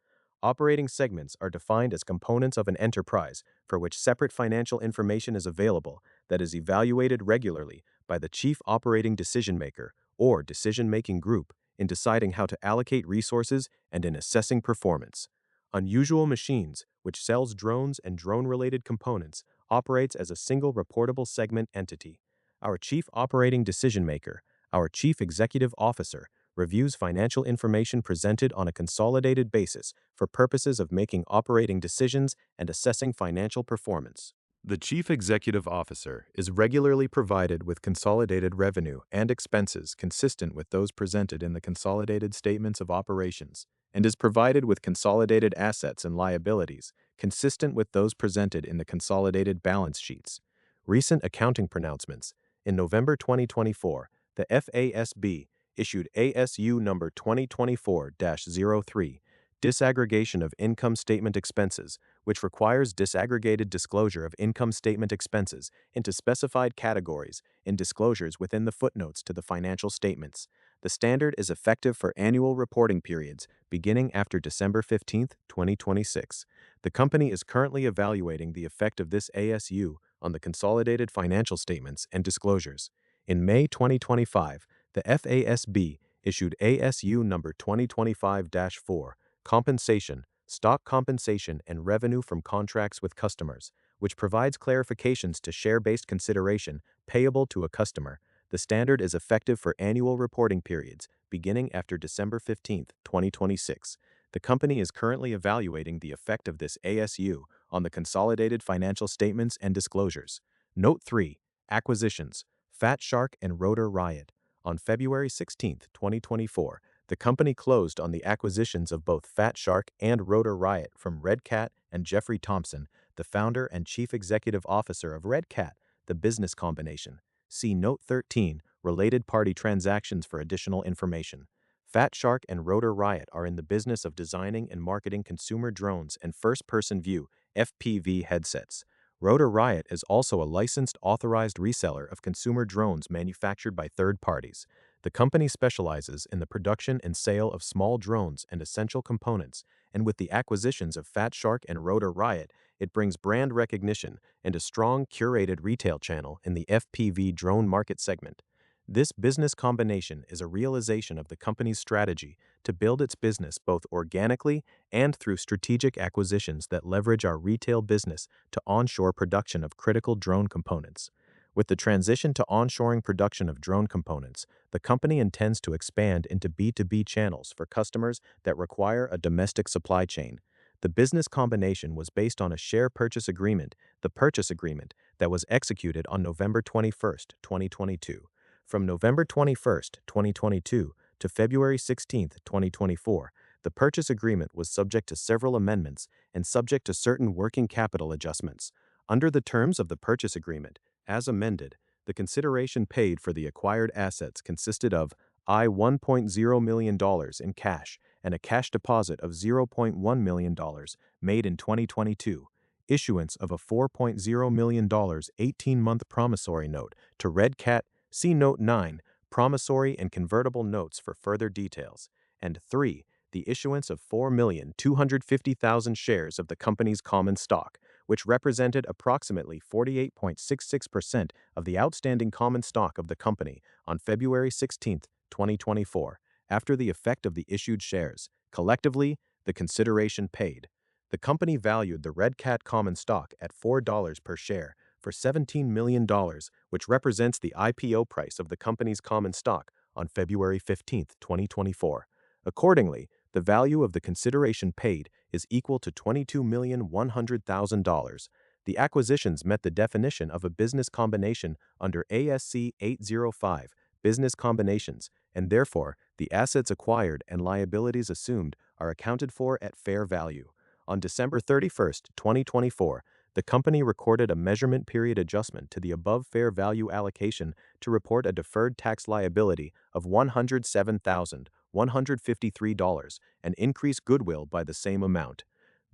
Operating segments are defined as components of an enterprise for which separate financial information is available that is evaluated regularly by the chief operating decision-maker or decision-making group in deciding how to allocate resources and in assessing performance. Unusual Machines, which sells drones and drone-related components, operates as a single reportable segment entity. Our chief operating decision-maker, our chief executive officer, reviews financial information presented on a consolidated basis for purposes of making operating decisions and assessing financial performance. The Chief Executive Officer is regularly provided with consolidated revenue and expenses consistent with those presented in the consolidated statements of operations, and is provided with consolidated assets and liabilities consistent with those presented in the consolidated balance sheets. Recent accounting pronouncements. In November 2024, the FASB issued ASU number 2024-03, Disaggregation of Income Statement Expenses, which requires disaggregated disclosure of income statement expenses into specified categories in disclosures within the footnotes to the financial statements. The standard is effective for annual reporting periods beginning after December 15, 2026. The company is currently evaluating the effect of this ASU on the consolidated financial statements and disclosures. In May 2025, the FASB issued ASU number 2025-4, Compensation, Stock Compensation and Revenue from Contracts with Customers, which provides clarifications to share-based consideration payable to a customer. The standard is effective for annual reporting periods beginning after December 15, 2026. The company is currently evaluating the effect of this ASU on the consolidated financial statements and disclosures. Note 3. Acquisitions. Fat Shark and Rotor Riot. On February 16, 2024, the company closed on the acquisitions of both Fat Shark and Rotor Riot from Red Cat and Jeffrey Thompson, the founder and chief executive officer of Red Cat, the business combination. See Note 13, Related Party Transactions for additional information. Fat Shark and Rotor Riot are in the business of designing and marketing consumer drones and first-person view (FPV) headsets. Rotor Riot is also a licensed authorized reseller of consumer drones manufactured by third parties. The company specializes in the production and sale of small drones and essential components, and with the acquisitions of Fat Shark and Rotor Riot, it brings brand recognition and a strong, curated retail channel in the FPV drone market segment. This business combination is a realization of the company's strategy to build its business both organically and through strategic acquisitions that leverage our retail business to onshore production of critical drone components. With the transition to onshoring production of drone components, the company intends to expand into B2B channels for customers that require a domestic supply chain. The business combination was based on a share purchase agreement, the purchase agreement, that was executed on November 21, 2022. From November 21, 2022 to February 16, 2024, the purchase agreement was subject to several amendments and subject to certain working capital adjustments. Under the terms of the purchase agreement, as amended, the consideration paid for the acquired assets consisted of $1.0 million in cash and a cash deposit of $0.1 million made in 2022, issuance of a $4.0 million 18-month promissory note to Red Cat. See Note 9, Promissory and Convertible Notes for further details, and 3. The issuance of 4,250,000 shares of the company's common stock, which represented approximately 48.66% of the outstanding common stock of the company on February 16, 2024, after the effect of the issued shares. Collectively, the consideration paid. The company valued the Red Cat common stock at $4 per share for $17 million, which represents the IPO price of the company's common stock on February 15, 2024. Accordingly, the value of the consideration paid is equal to $22,100,000. The acquisitions met the definition of a business combination under ASC 805, Business Combinations, and therefore, the assets acquired and liabilities assumed are accounted for at fair value. On December 31, 2024, the company recorded a measurement period adjustment to the above fair value allocation to report a deferred tax liability of $107,153 and increase goodwill by the same amount.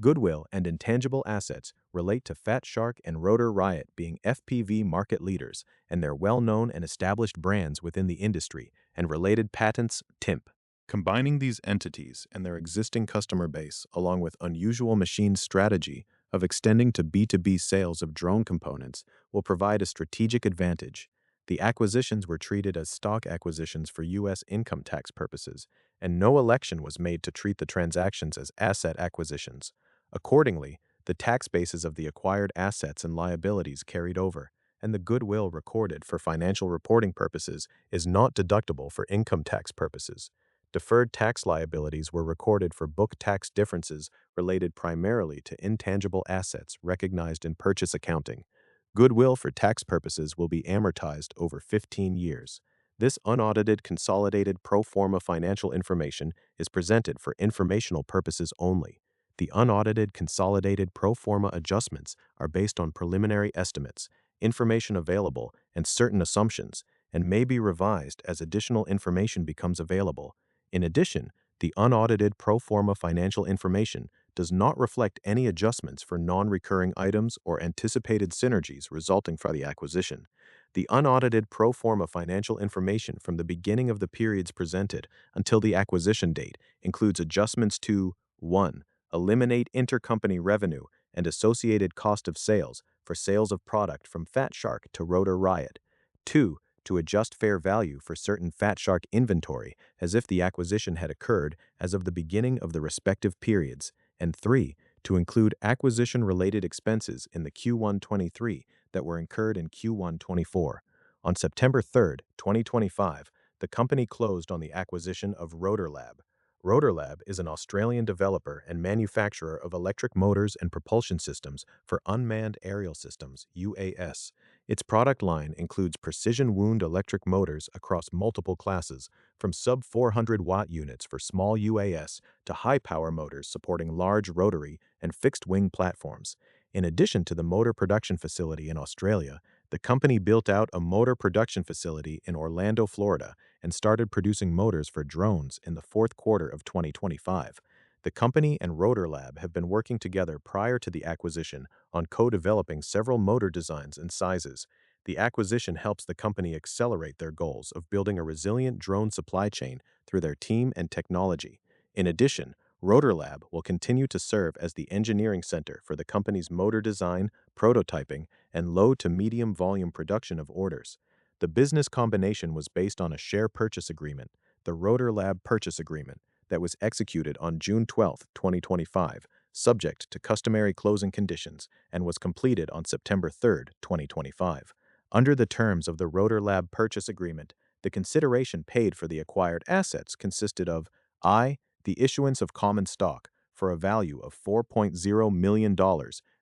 Goodwill and intangible assets relate to Fat Shark and Rotor Riot being FPV market leaders and their well-known and established brands within the industry and related patents, TIMP. Combining these entities and their existing customer base, along with Unusual Machines' strategy of extending to B2B sales of drone components, will provide a strategic advantage. The acquisitions were treated as stock acquisitions for U.S. income tax purposes, and no election was made to treat the transactions as asset acquisitions. Accordingly, the tax bases of the acquired assets and liabilities carried over, and the goodwill recorded for financial reporting purposes is not deductible for income tax purposes. Deferred tax liabilities were recorded for book tax differences related primarily to intangible assets recognized in purchase accounting. Goodwill for tax purposes will be amortized over 15 years. This unaudited consolidated pro forma financial information is presented for informational purposes only. The unaudited consolidated pro forma adjustments are based on preliminary estimates, information available, and certain assumptions, and may be revised as additional information becomes available. In addition, the unaudited pro forma financial information does not reflect any adjustments for non-recurring items or anticipated synergies resulting from the acquisition. The unaudited pro forma financial information from the beginning of the periods presented until the acquisition date includes adjustments to 1. Eliminate intercompany revenue and associated cost of sales for sales of product from Fat Shark to Rotor Riot. 2. To adjust fair value for certain Fat Shark inventory as if the acquisition had occurred as of the beginning of the respective periods, and 3. To include acquisition-related expenses in the Q1 23 that were incurred in Q1 24. On September 3, 2025, the company closed on the acquisition of Rotor Lab. Rotorlab is an Australian developer and manufacturer of electric motors and propulsion systems for unmanned aerial systems (UAS). Its product line includes precision wound electric motors across multiple classes, from sub 400-watt units for small UAS to high-power motors supporting large rotary and fixed-wing platforms. In addition to the motor production facility in Australia, the company built out a motor production facility in Orlando, Florida, and started producing motors for drones in the fourth quarter of 2025. The company and Rotorlab have been working together prior to the acquisition on co-developing several motor designs and sizes. The acquisition helps the company accelerate their goals of building a resilient drone supply chain through their team and technology. In addition, Rotorlab will continue to serve as the engineering center for the company's motor design, prototyping, and low to medium volume production of orders. The business combination was based on a share purchase agreement, the Rotorlab Purchase Agreement, that was executed on June 12, 2025, subject to customary closing conditions, and was completed on September 3, 2025. Under the terms of the Rotorlab Purchase Agreement, the consideration paid for the acquired assets consisted of I. The issuance of common stock for a value of $4.0 million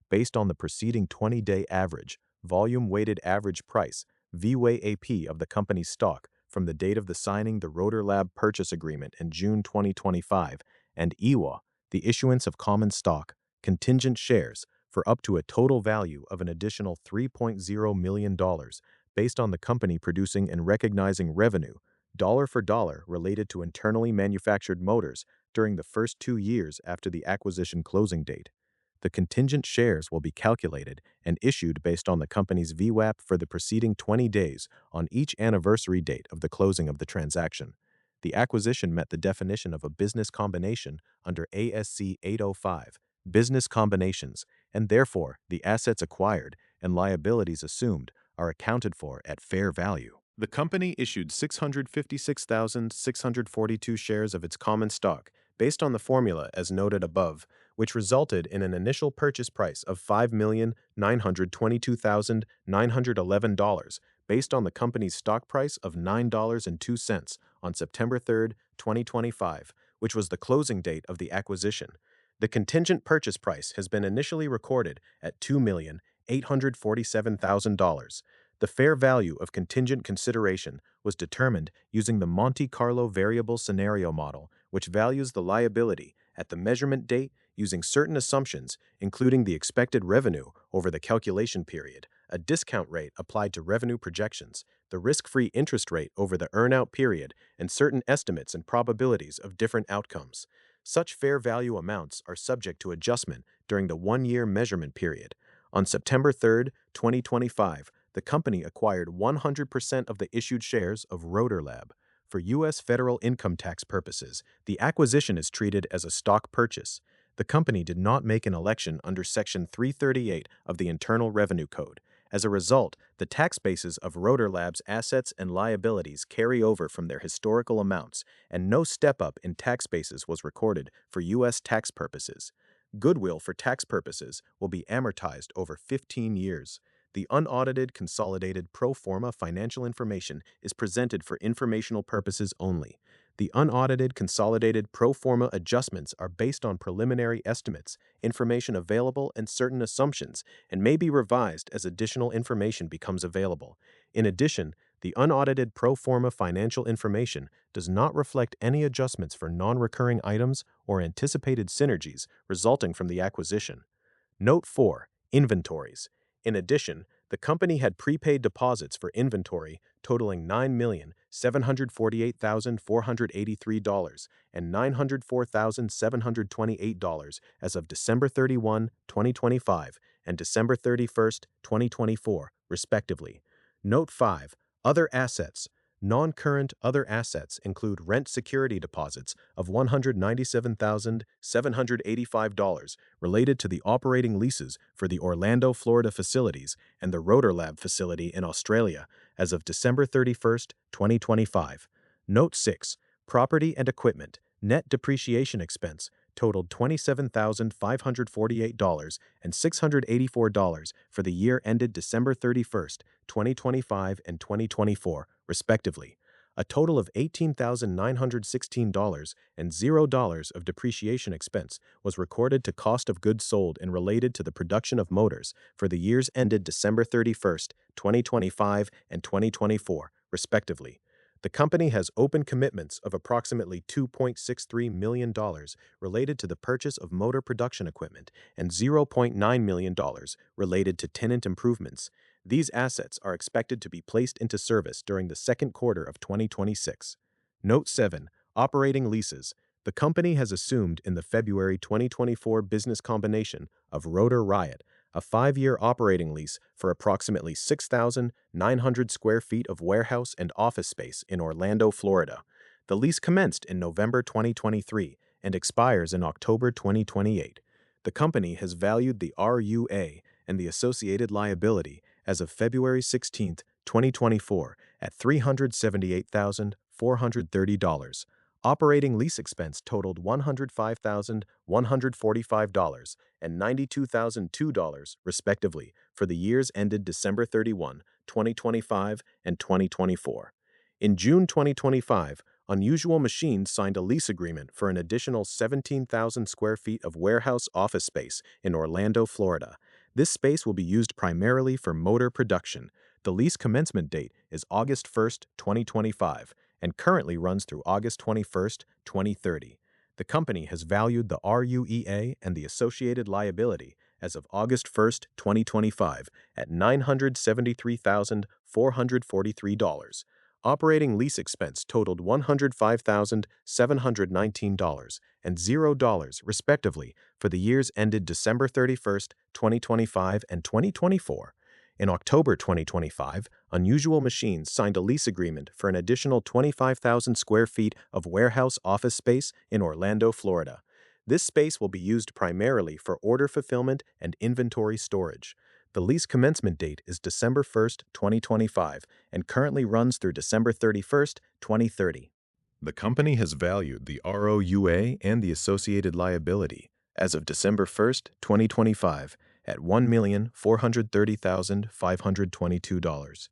based on the preceding 20-day average, volume-weighted average price, VWAP of the company's stock from the date of the signing the Rotorlab Purchase Agreement in June 2025, and IWA, the issuance of common stock, contingent shares, for up to a total value of an additional $3.0 million based on the company producing and recognizing revenue, dollar for dollar, related to internally manufactured motors during the first 2 years after the acquisition closing date. The contingent shares will be calculated and issued based on the company's VWAP for the preceding 20 days on each anniversary date of the closing of the transaction. The acquisition met the definition of a business combination under ASC 805, Business Combinations, and therefore the assets acquired and liabilities assumed are accounted for at fair value. The company issued 656,642 shares of its common stock based on the formula as noted above, which resulted in an initial purchase price of $5,922,911 based on the company's stock price of $9.02 on September 3, 2025, which was the closing date of the acquisition. The contingent purchase price has been initially recorded at $2,847,000. The fair value of contingent consideration was determined using the Monte Carlo variable scenario model, which values the liability at the measurement date using certain assumptions, including the expected revenue over the calculation period, a discount rate applied to revenue projections, the risk-free interest rate over the earn-out period, and certain estimates and probabilities of different outcomes. Such fair value amounts are subject to adjustment during the one-year measurement period. On September 3, 2025, the company acquired 100% of the issued shares of Rotorlab. For U.S. federal income tax purposes, the acquisition is treated as a stock purchase. The company did not make an election under Section 338 of the Internal Revenue Code. As a result, the tax bases of Rotorlab's assets and liabilities carry over from their historical amounts, and no step-up in tax bases was recorded for U.S. tax purposes. Goodwill for tax purposes will be amortized over 15 years. The unaudited consolidated pro forma financial information is presented for informational purposes only. The unaudited consolidated pro forma adjustments are based on preliminary estimates, information available, and certain assumptions, and may be revised as additional information becomes available. In addition, the unaudited pro forma financial information does not reflect any adjustments for non-recurring items or anticipated synergies resulting from the acquisition. Note 4. Inventories. In addition, the company had prepaid deposits for inventory totaling $9,748,483 and $904,728 as of December 31, 2025 and December 31, 2024, respectively. Note 5. Other assets. Non-current other assets include rent security deposits of $197,785 related to the operating leases for the Orlando, Florida facilities and the Rotorlab facility in Australia as of December 31, 2025. Note 6. Property and equipment. Net depreciation expense totaled $27,548 and $684 for the year ended December 31, 2025 and 2024, respectively. A total of $18,916 and $0 of depreciation expense was recorded to cost of goods sold and related to the production of motors for the years ended December 31st, 2025 and 2024, respectively. The company has open commitments of approximately $2.63 million related to the purchase of motor production equipment and $0.9 million related to tenant improvements. These assets are expected to be placed into service during the second quarter of 2026. Note 7. Operating leases. The company has assumed in the February 2024 business combination of Rotor Riot a 5-year operating lease for approximately 6,900 square feet of warehouse and office space in Orlando, Florida. The lease commenced in November 2023 and expires in October 2028. The company has valued the RUA and the associated liability as of February 16, 2024, at $378,430. Operating lease expense totaled $105,145 and $92,002, respectively, for the years ended December 31, 2025 and 2024. In June 2025, Unusual Machines signed a lease agreement for an additional 17,000 square feet of warehouse office space in Orlando, Florida. This space will be used primarily for motor production. The lease commencement date is August 1st, 2025, and currently runs through August 21st, 2030. The company has valued the RUEA and the associated liability as of August 1st, 2025, at $973,443. Operating lease expense totaled $105,719 and $0, respectively, for the years ended December 31st, 2025 and 2024. In October 2025, Unusual Machines signed a lease agreement for an additional 25,000 square feet of warehouse office space in Orlando, Florida. This space will be used primarily for order fulfillment and inventory storage. The lease commencement date is December 1st, 2025, and currently runs through December 31st, 2030. The company has valued the ROUA and the associated liability as of December 1st, 2025, at $1,430,522.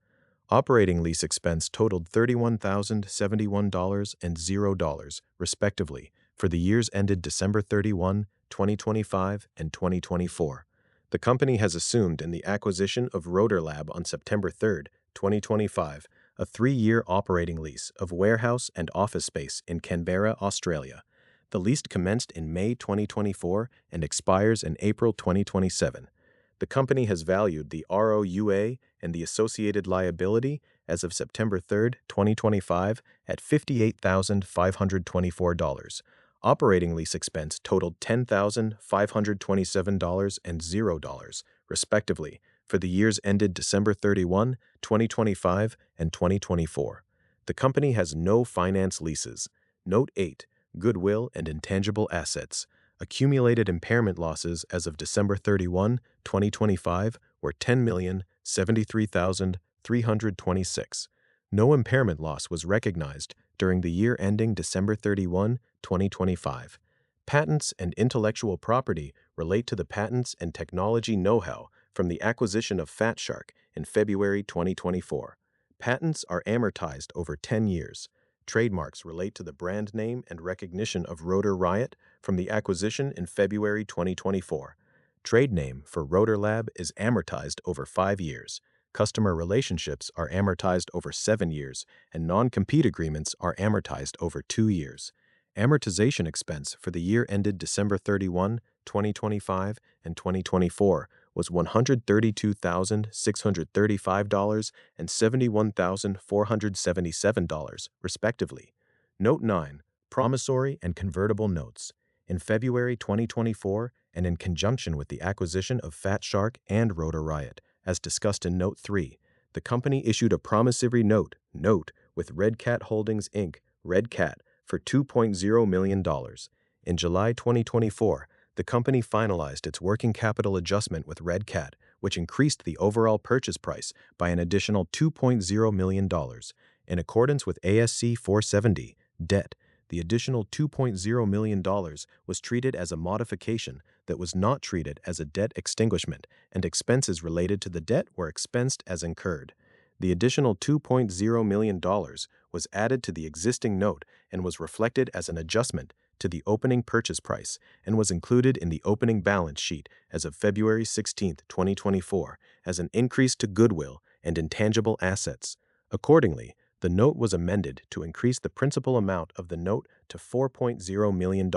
Operating lease expense totaled $31,071 and $0, respectively, for the years ended December 31, 2025 and 2024. The company has assumed in the acquisition of Rotor Lab on September 3, 2025, a 3-year operating lease of warehouse and office space in Canberra, Australia. The lease commenced in May 2024 and expires in April 2027. The company has valued the ROUA and the associated liability as of September 3, 2025, at $58,524. Operating lease expense totaled $10,527 and $0, respectively, for the years ended December 31, 2025 and 2024. The company has no finance leases. Note 8. Goodwill and intangible assets. Accumulated impairment losses as of December 31, 2025 were $10,073,326. No impairment loss was recognized during the year ending December 31, 2025. Patents and intellectual property relate to the patents and technology know-how from the acquisition of Fat Shark in February 2024. Patents are amortized over 10 years. Trademarks relate to the brand name and recognition of Rotor Riot from the acquisition in February 2024. Trade name for Rotor Lab is amortized over 5 years. Customer relationships are amortized over 7 years, and non-compete agreements are amortized over 2 years. Amortization expense for the year ended December 31, 2025 and 2024 was $132,635 and $71,477, respectively. Note 9. Promissory and convertible notes. In February 2024, and in conjunction with the acquisition of Fat Shark and Rotor Riot, as discussed in Note 3, the company issued a promissory note with Red Cat Holdings, Inc., Red Cat, for $2.0 million. In July 2024, the company finalized its working capital adjustment with Red Cat, which increased the overall purchase price by an additional $2.0 million. In accordance with ASC 470, debt, the additional $2.0 million was treated as a modification that was not treated as a debt extinguishment, and expenses related to the debt were expensed as incurred. The additional $2.0 million was added to the existing note and was reflected as an adjustment to the opening purchase price and was included in the opening balance sheet as of February 16, 2024, as an increase to goodwill and intangible assets. Accordingly, the note was amended to increase the principal amount of the note to $4.0 million.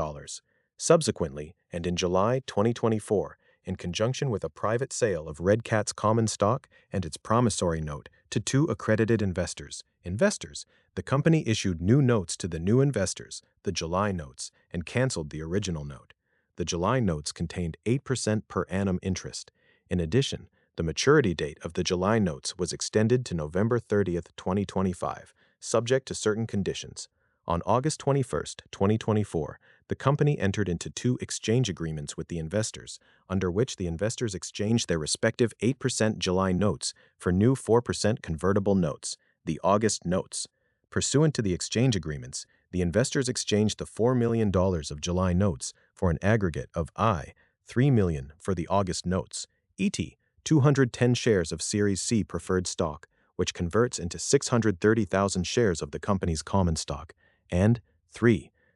Subsequently, and in July 2024, in conjunction with a private sale of Red Cat's common stock and its promissory note to two accredited investors, the company issued new notes to the new investors, the July notes, and canceled the original note. The July notes contained 8% per annum interest. In addition, the maturity date of the July notes was extended to November 30, 2025, subject to certain conditions. On August 21, 2024, the company entered into two exchange agreements with the investors, under which the investors exchanged their respective 8% July notes for new 4% convertible notes, the August notes. Pursuant to the exchange agreements, the investors exchanged the $4 million of July notes for an aggregate of $3 million for the August notes, e.t. 210 shares of Series C preferred stock, which converts into 630,000 shares of the company's common stock, and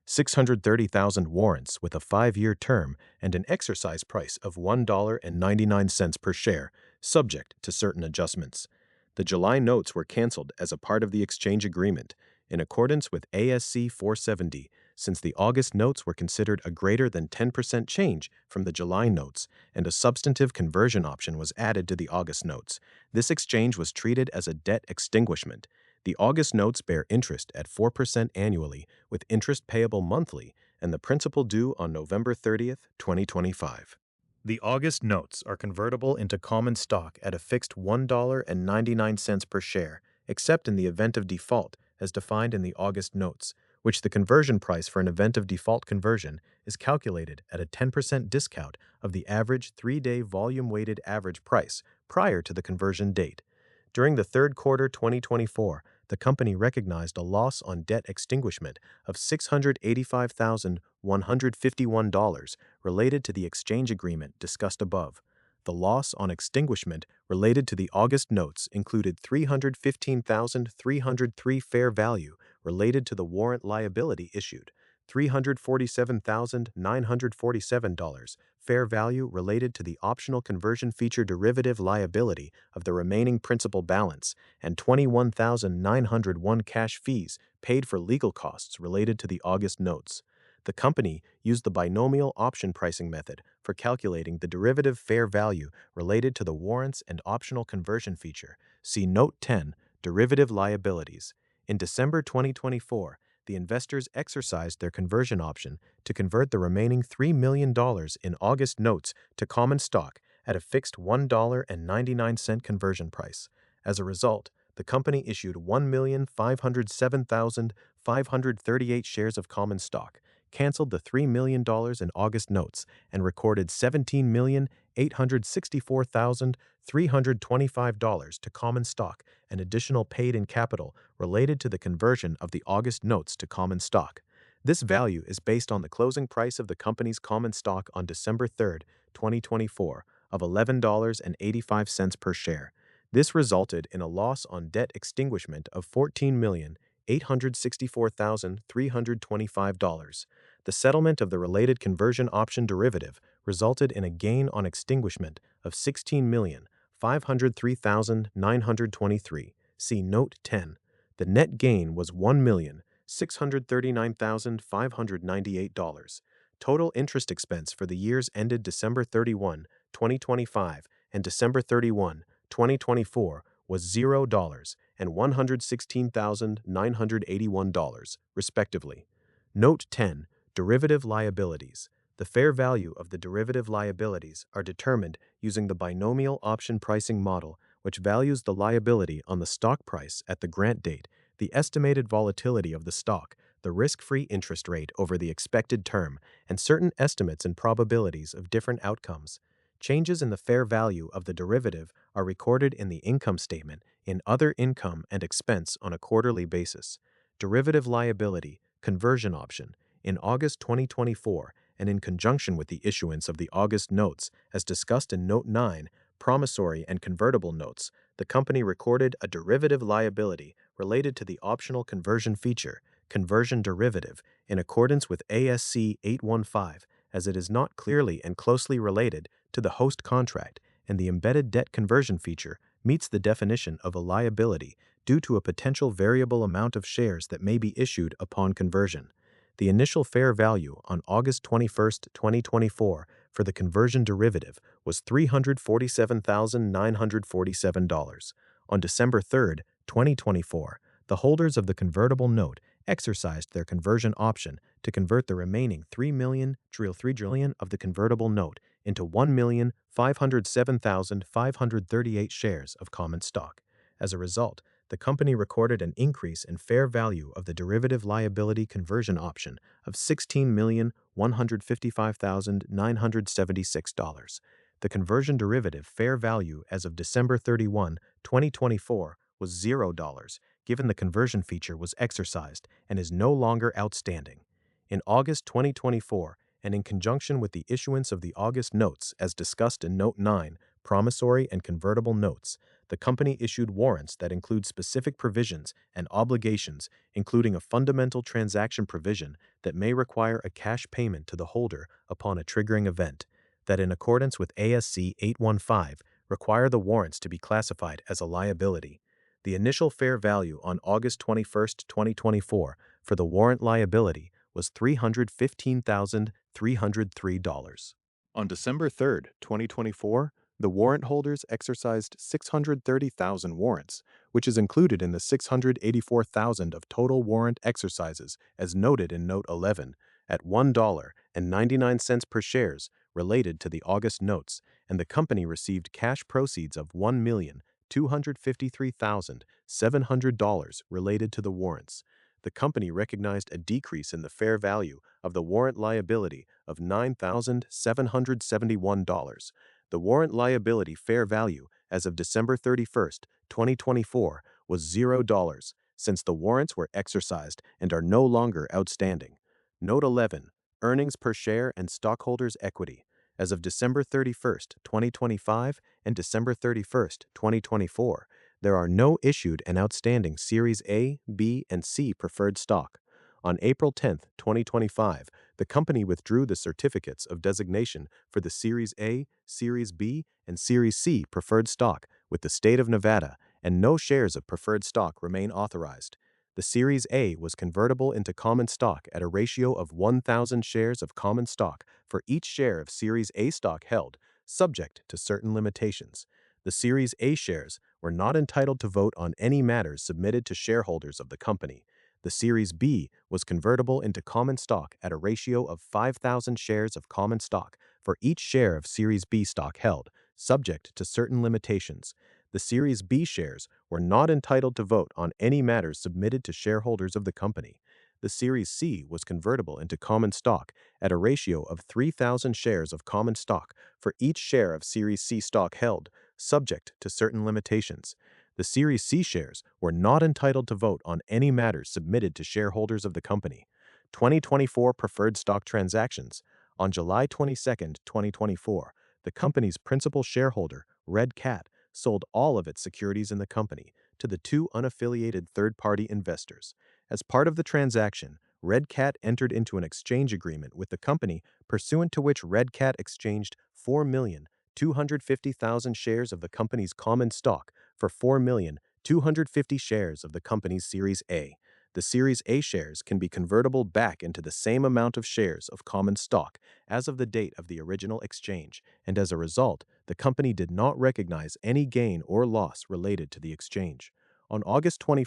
630,000 warrants with a 5-year term and an exercise price of $1.99 per share, subject to certain adjustments. The July notes were canceled as a part of the exchange agreement, in accordance with ASC 470, since the August notes were considered a greater than 10% change from the July notes, and a substantive conversion option was added to the August notes. This exchange was treated as a debt extinguishment. The August notes bear interest at 4% annually, with interest payable monthly, and the principal due on November 30, 2025. The August notes are convertible into common stock at a fixed $1.99 per share, except in the event of default, as defined in the August notes, which the conversion price for an event of default conversion is calculated at a 10% discount of the average 3-day volume-weighted average price prior to the conversion date. During the third quarter 2024, the company recognized a loss on debt extinguishment of $685,151 related to the exchange agreement discussed above. The loss on extinguishment related to the August notes included $315,303 fair value related to the warrant liability issued, $347,947 fair value related to the optional conversion feature derivative liability of the remaining principal balance, and $21,901 cash fees paid for legal costs related to the August notes. The company used the binomial option pricing method for calculating the derivative fair value related to the warrants and optional conversion feature. See Note 10, Derivative Liabilities. In December 2024, the investors exercised their conversion option to convert the remaining $3 million in August notes to common stock at a fixed $1.99 conversion price. As a result, the company issued 1,507,538 shares of common stock, canceled the $3 million in August notes, and recorded $17,864,325 to common stock, an additional paid-in capital related to the conversion of the August notes to common stock. This value is based on the closing price of the company's common stock on December 3, 2024, of $11.85 per share. This resulted in a loss on debt extinguishment of $14,864,325. The settlement of the related conversion option derivative resulted in a gain on extinguishment of $16,503,923. See Note 10. The net gain was $1,639,598. Total interest expense for the years ended December 31, 2025 and December 31, 2024 was $0 and $116,981, respectively. Note 10. Derivative liabilities. The fair value of the derivative liabilities are determined using the binomial option pricing model, which values the liability on the stock price at the grant date, the estimated volatility of the stock, the risk-free interest rate over the expected term, and certain estimates and probabilities of different outcomes. Changes in the fair value of the derivative are recorded in the income statement in other income and expense on a quarterly basis. Derivative liability, conversion option. In August 2024, and in conjunction with the issuance of the August notes, as discussed in Note 9, promissory and convertible notes, the company recorded a derivative liability related to the optional conversion feature, conversion derivative, in accordance with ASC 815, as it is not clearly and closely related to the host contract, and the embedded debt conversion feature meets the definition of a liability due to a potential variable amount of shares that may be issued upon conversion. The initial fair value on August 21, 2024 for the conversion derivative was $347,947. On December 3, 2024, the holders of the convertible note exercised their conversion option to convert the remaining 3,333,000,000 of the convertible note into 1,507,538 shares of common stock. As a result, the company recorded an increase in fair value of the derivative liability conversion option of $16,155,976. The conversion derivative fair value as of December 31, 2024 was $0, given the conversion feature was exercised and is no longer outstanding. In August 2024, and in conjunction with the issuance of the August notes as discussed in Note 9, Promissory and Convertible Notes, the company issued warrants that include specific provisions and obligations, including a fundamental transaction provision that may require a cash payment to the holder upon a triggering event, that in accordance with ASC 815 require the warrants to be classified as a liability. The initial fair value on August 21, 2024 for the warrant liability was $315,303. On December 3, 2024, the warrant holders exercised 630,000 warrants, which is included in the 684,000 of total warrant exercises as noted in Note 11 at $1.99 per shares related to the August notes, and the company received cash proceeds of $1,253,700 related to the warrants. The company recognized a decrease in the fair value of the warrant liability of $9,771. The warrant liability fair value as of December 31, 2024 was $0 since the warrants were exercised and are no longer outstanding. Note 11. Earnings per share and stockholders' equity. As of December 31, 2025 and December 31, 2024, there are no issued and outstanding Series A, B, and C preferred stock. On April 10, 2025, the company withdrew the certificates of designation for the Series A, Series B, and Series C preferred stock with the state of Nevada, and no shares of preferred stock remain authorized. The Series A was convertible into common stock at a ratio of 1,000 shares of common stock for each share of Series A stock held, subject to certain limitations. The Series A shares were not entitled to vote on any matters submitted to shareholders of the company. The Series B was convertible into common stock at a ratio of 5,000 shares of common stock for each share of Series B stock held, subject to certain limitations. The Series B shares were not entitled to vote on any matters submitted to shareholders of the company. The Series C was convertible into common stock at a ratio of 3,000 shares of common stock for each share of Series C stock held, subject to certain limitations. The Series C shares were not entitled to vote on any matters submitted to shareholders of the company. 2024 preferred stock transactions. On July 22, 2024, the company's principal shareholder, Red Cat, sold all of its securities in the company to the two unaffiliated third-party investors. As part of the transaction, Red Cat entered into an exchange agreement with the company pursuant to which Red Cat exchanged 4,250,000 shares of the company's common stock for 4,250 shares of the company's Series A. The Series A shares can be convertible back into the same amount of shares of common stock as of the date of the original exchange, and as a result, the company did not recognize any gain or loss related to the exchange. On August 21,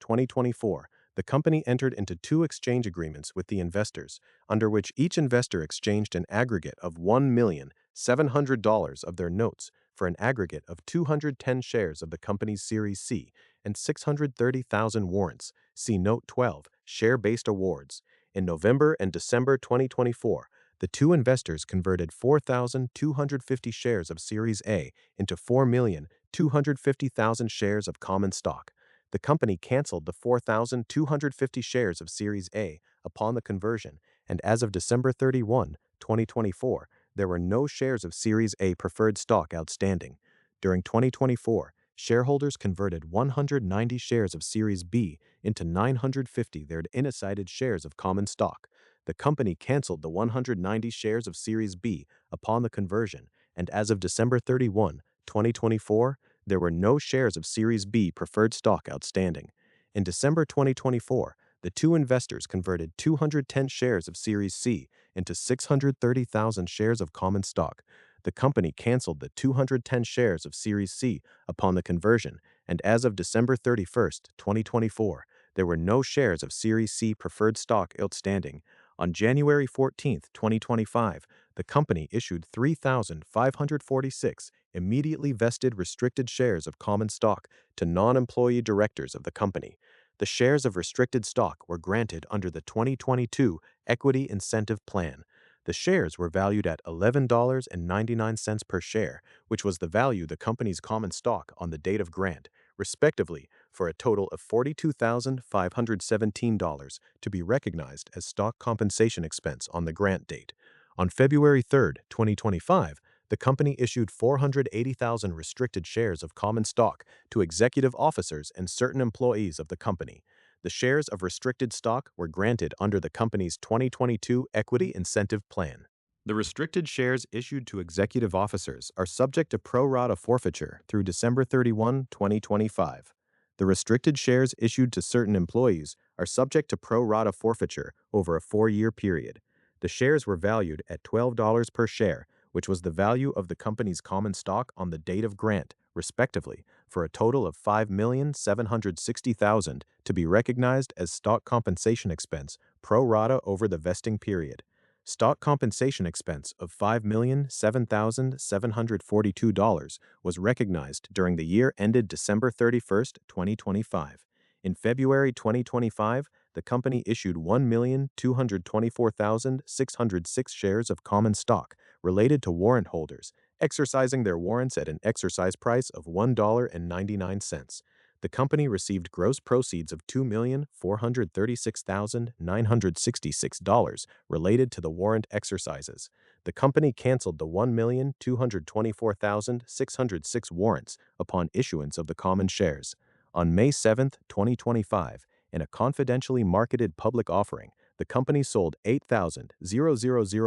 2024, the company entered into two exchange agreements with the investors, under which each investor exchanged an aggregate of $1,700,000 of their notes for an aggregate of 210 shares of the company's Series C and 630,000 warrants. See Note 12, Share-Based Awards. In November and December 2024, the two investors converted 4,250 shares of Series A into 4,250,000 shares of common stock. The company canceled the 4,250 shares of Series A upon the conversion, and as of December 31, 2024, there were no shares of Series A preferred stock outstanding. During 2024, shareholders converted 190 shares of Series B into 950 their insider shares of common stock. The company canceled the 190 shares of Series B upon the conversion, and as of December 31, 2024, there were no shares of Series B preferred stock outstanding. In December 2024, the two investors converted 210 shares of Series C into 630,000 shares of common stock. The company canceled the 210 shares of Series C upon the conversion, and as of December 31, 2024, there were no shares of Series C preferred stock outstanding. On January 14, 2025, the company issued 3,546 immediately vested restricted shares of common stock to non-employee directors of the company. The shares of restricted stock were granted under the 2022 Equity Incentive Plan. The shares were valued at $11.99 per share, which was the value the company's common stock on the date of grant, respectively, for a total of $42,517 to be recognized as stock compensation expense on the grant date. On February 3, 2025, the company issued 480,000 restricted shares of common stock to executive officers and certain employees of the company. The shares of restricted stock were granted under the company's 2022 Equity Incentive Plan. The restricted shares issued to executive officers are subject to pro rata forfeiture through December 31, 2025. The restricted shares issued to certain employees are subject to pro rata forfeiture over a 4-year period. The shares were valued at $12 per share, which was the value of the company's common stock on the date of grant, respectively, for a total of $5,760,000 to be recognized as stock compensation expense pro rata over the vesting period. Stock compensation expense of $5,007,742 was recognized during the year ended December 31, 2025. In February 2025, the company issued 1,224,606 shares of common stock related to warrant holders, exercising their warrants at an exercise price of $1.99. The company received gross proceeds of $2,436,966 related to the warrant exercises. The company canceled the 1,224,606 warrants upon issuance of the common shares. On May 7, 2025, in a confidentially marketed public offering, the company sold 8,000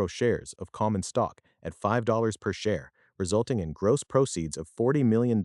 shares of common stock at $5 per share, resulting in gross proceeds of $40 million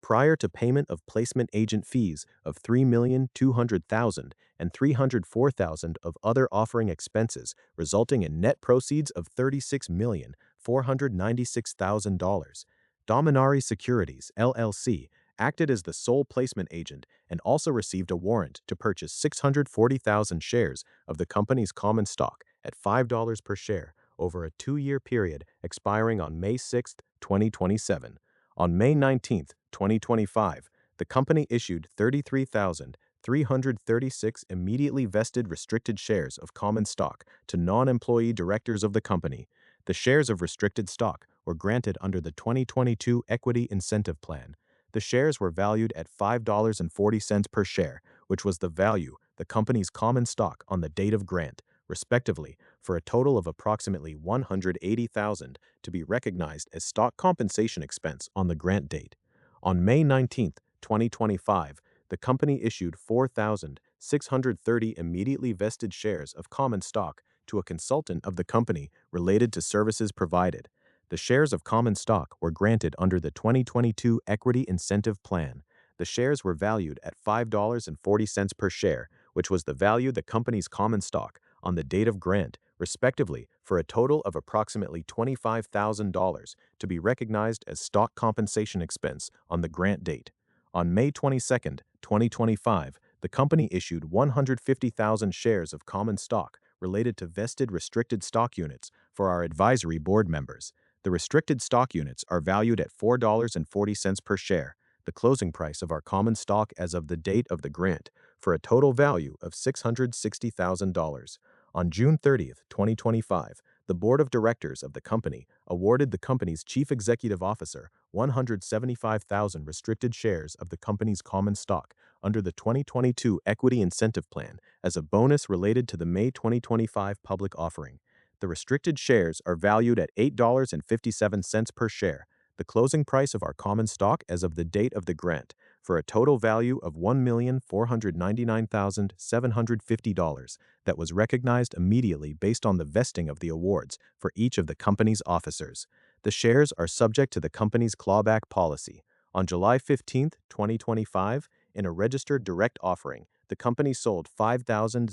prior to payment of placement agent fees of $3,200,000 and $304,000 of other offering expenses, resulting in net proceeds of $36,496,000. Dominari Securities, LLC, acted as the sole placement agent and also received a warrant to purchase 640,000 shares of the company's common stock at $5 per share over a 2-year period expiring on May 6, 2027. On May 19, 2025, the company issued 33,336 immediately vested restricted shares of common stock to non-employee directors of the company. The shares of restricted stock were granted under the 2022 Equity Incentive Plan. The shares were valued at $5.40 per share, which was the value the company's common stock on the date of grant, respectively, for a total of approximately $180,000 to be recognized as stock compensation expense on the grant date. On May 19, 2025, the company issued 4,630 immediately vested shares of common stock to a consultant of the company related to services provided. The shares of common stock were granted under the 2022 Equity Incentive Plan. The shares were valued at $5.40 per share, which was the value the company's common stock on the date of grant, respectively, for a total of approximately $25,000 to be recognized as stock compensation expense on the grant date. On May 22, 2025, the company issued 150,000 shares of common stock related to vested restricted stock units for our advisory board members. The restricted stock units are valued at $4.40 per share, the closing price of our common stock as of the date of the grant, for a total value of $660,000. On June 30, 2025, the board of directors of the company awarded the company's chief executive officer 175,000 restricted shares of the company's common stock under the 2022 Equity Incentive Plan as a bonus related to the May 2025 public offering. The restricted shares are valued at $8.57 per share, the closing price of our common stock as of the date of the grant, for a total value of $1,499,750 that was recognized immediately based on the vesting of the awards for each of the company's officers. The shares are subject to the company's clawback policy. On July 15, 2025, in a registered direct offering, the company sold 5,000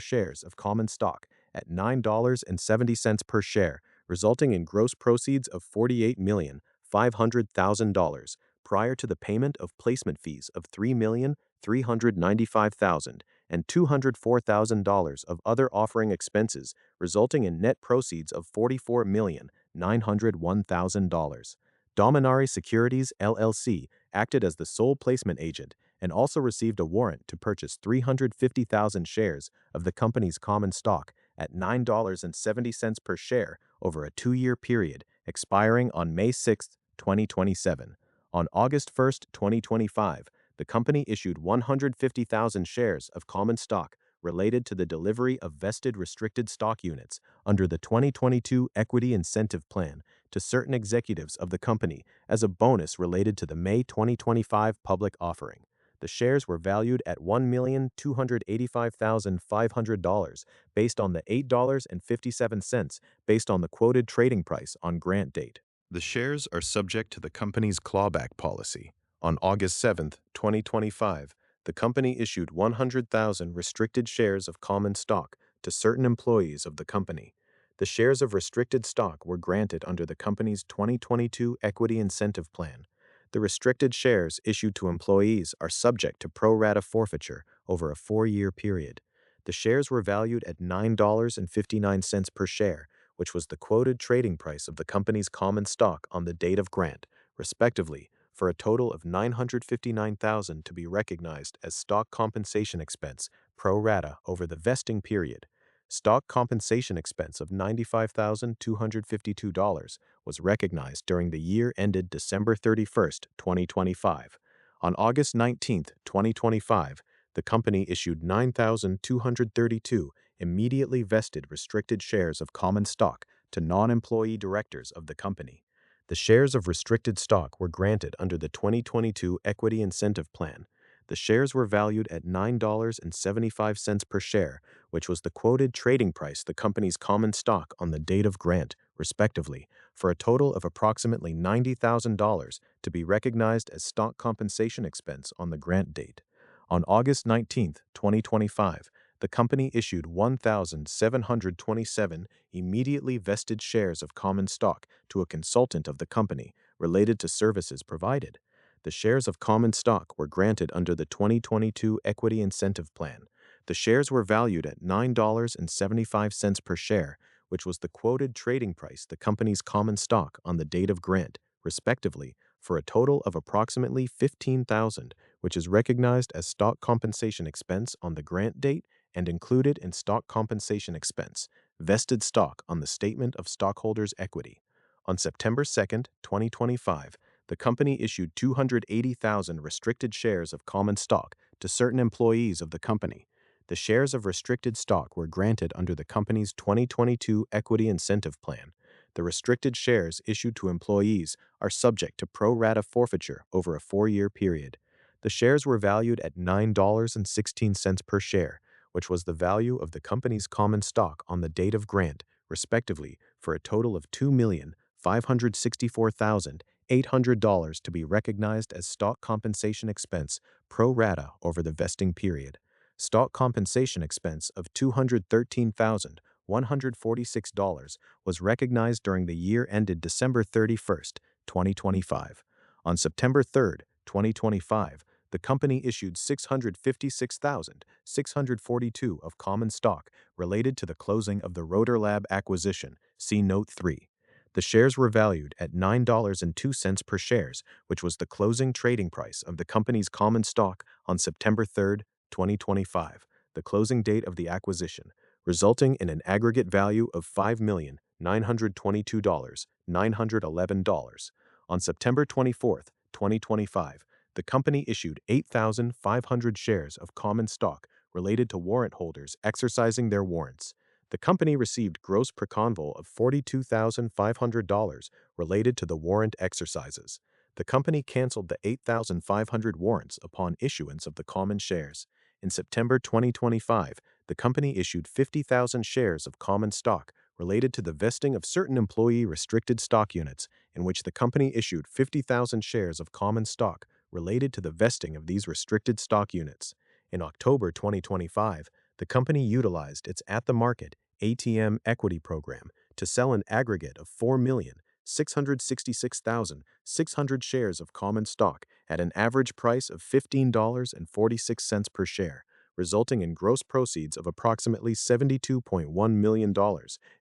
shares of common stock at $9.70 per share, resulting in gross proceeds of $48,500,000 prior to the payment of placement fees of $3,395,000 and $204,000 of other offering expenses, resulting in net proceeds of $44,901,000. Dominari Securities LLC acted as the sole placement agent and also received a warrant to purchase 350,000 shares of the company's common stock at $9.70 per share over a 2-year period, expiring on May 6, 2027. On August 1, 2025, the company issued 150,000 shares of common stock related to the delivery of vested restricted stock units under the 2022 Equity Incentive Plan to certain executives of the company as a bonus related to the May 2025 public offering. The shares were valued at $1,285,500 based on the $8.57 based on the quoted trading price on grant date. The shares are subject to the company's clawback policy. On August 7, 2025, the company issued 100,000 restricted shares of common stock to certain employees of the company. The shares of restricted stock were granted under the company's 2022 Equity Incentive Plan. The restricted shares issued to employees are subject to pro rata forfeiture over a 4-year period. The shares were valued at $9.59 per share, which was the quoted trading price of the company's common stock on the date of grant, respectively, for a total of $959,000 to be recognized as stock compensation expense pro rata over the vesting period. Stock compensation expense of $95,252 was recognized during the year ended December 31, 2025. On August 19, 2025, the company issued 9,232 immediately vested restricted shares of common stock to non-employee directors of the company. The shares of restricted stock were granted under the 2022 Equity Incentive Plan. The shares were valued at $9.75 per share, which was the quoted trading price the company's common stock on the date of grant, respectively, for a total of approximately $90,000 to be recognized as stock compensation expense on the grant date. On August 19, 2025, the company issued 1,727 immediately vested shares of common stock to a consultant of the company related to services provided. The shares of common stock were granted under the 2022 Equity Incentive Plan. The shares were valued at $9.75 per share, which was the quoted trading price the company's common stock on the date of grant, respectively, for a total of approximately $15,000, which is recognized as stock compensation expense on the grant date and included in stock compensation expense, vested stock on the statement of stockholders' equity. On September 2, 2025, the company issued 280,000 restricted shares of common stock to certain employees of the company. The shares of restricted stock were granted under the company's 2022 Equity Incentive Plan. The restricted shares issued to employees are subject to pro rata forfeiture over a 4-year period. The shares were valued at $9.16 per share, which was the value of the company's common stock on the date of grant, respectively, for a total of $2,564,800 to be recognized as stock compensation expense pro rata over the vesting period. Stock compensation expense of $213,146 was recognized during the year ended December 31, 2025. On September 3, 2025, the company issued 656,642 of common stock related to the closing of the Rotor Lab acquisition, see Note 3. The shares were valued at $9.02 per share, which was the closing trading price of the company's common stock on September 3, 2025, the closing date of the acquisition, resulting in an aggregate value of $5,922,911. On September 24, 2025, the company issued 8,500 shares of common stock related to warrant holders exercising their warrants. The company received gross preconval of $42,500 related to the warrant exercises. The company canceled the 8,500 warrants upon issuance of the common shares. In September 2025, the company issued 50,000 shares of common stock related to the vesting of certain employee restricted stock units, in which the company issued 50,000 shares of common stock related to the vesting of these restricted stock units. In October 2025, the company utilized its at-the-market ATM equity program to sell an aggregate of 4,666,600 shares of common stock at an average price of $15.46 per share, resulting in gross proceeds of approximately $72.1 million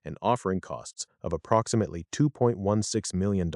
and offering costs of approximately $2.16 million.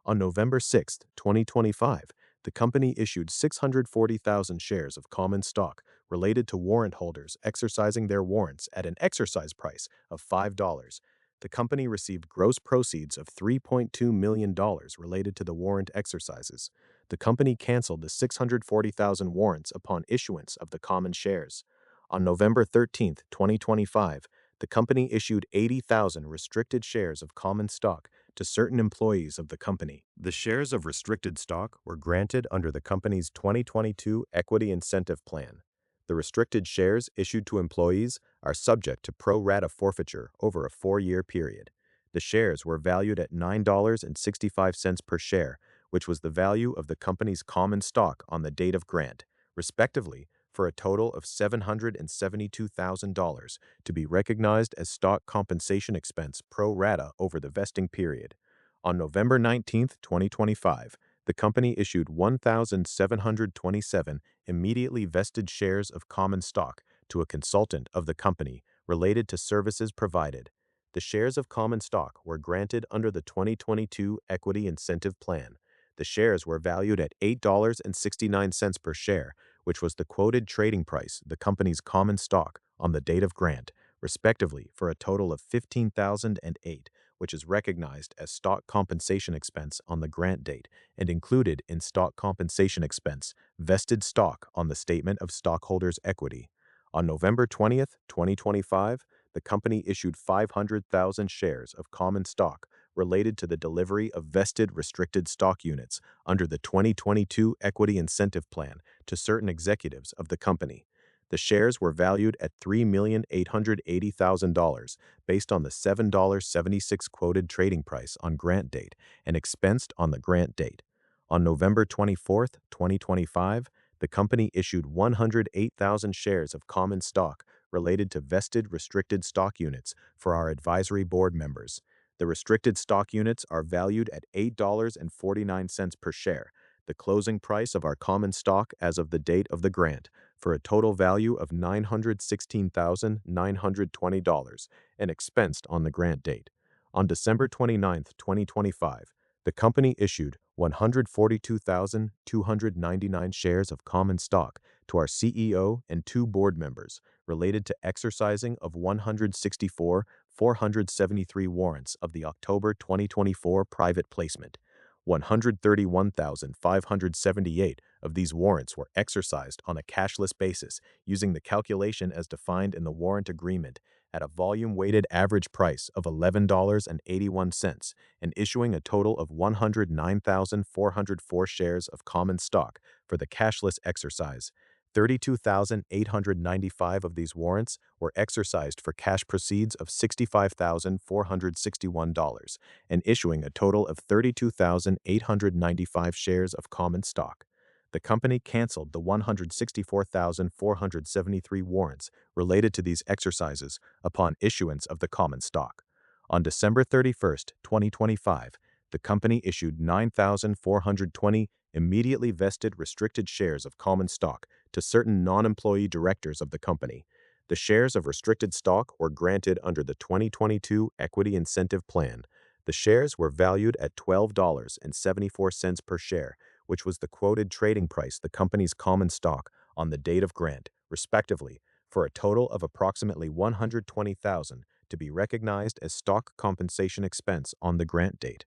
On November 6, 2025, the company issued 640,000 shares of common stock related to warrant holders exercising their warrants at an exercise price of $5. The company received gross proceeds of $3.2 million related to the warrant exercises. The company canceled the 640,000 warrants upon issuance of the common shares. On November 13, 2025, the company issued 80,000 restricted shares of common stock to certain employees of the company. The shares of restricted stock were granted under the company's 2022 Equity Incentive Plan. The restricted shares issued to employees are subject to pro rata forfeiture over a 4-year period. The shares were valued at $9.65 per share, which was the value of the company's common stock on the date of grant, respectively, for a total of $772,000 to be recognized as stock compensation expense pro rata over the vesting period. On November 19, 2025, the company issued 1,727 immediately vested shares of common stock to a consultant of the company related to services provided. The shares of common stock were granted under the 2022 Equity Incentive Plan. The shares were valued at $8.69 per share, which was the quoted trading price the company's common stock on the date of grant, respectively, for a total of $15,008, which is recognized as stock compensation expense on the grant date and included in stock compensation expense vested stock on the statement of stockholders' equity. On November 20, 2025, the company issued 500,000 shares of common stock related to the delivery of vested restricted stock units under the 2022 Equity Incentive Plan to certain executives of the company. The shares were valued at $3,880,000 based on the $7.76 quoted trading price on grant date and expensed on the grant date. On November 24, 2025, the company issued 108,000 shares of common stock related to vested restricted stock units for our advisory board members. The restricted stock units are valued at $8.49 per share, the closing price of our common stock as of the date of the grant, for a total value of $916,920 and expensed on the grant date. On December 29, 2025, the company issued 142,299 shares of common stock to our CEO and 2 board members related to exercising of 164,473 warrants of the October 2024 private placement. 131,578 of these warrants were exercised on a cashless basis using the calculation as defined in the warrant agreement at a volume-weighted average price of $11.81 and issuing a total of 109,404 shares of common stock for the cashless exercise. 32,895 of these warrants were exercised for cash proceeds of $65,461 and issuing a total of 32,895 shares of common stock. The company canceled the 164,473 warrants related to these exercises upon issuance of the common stock. On December 31, 2025, the company issued 9,420 immediately vested restricted shares of common stock to certain non-employee directors of the company. The shares of restricted stock were granted under the 2022 Equity Incentive Plan. The shares were valued at $12.74 per share, which was the quoted trading price the company's common stock on the date of grant, respectively, for a total of approximately $120,000 to be recognized as stock compensation expense on the grant date.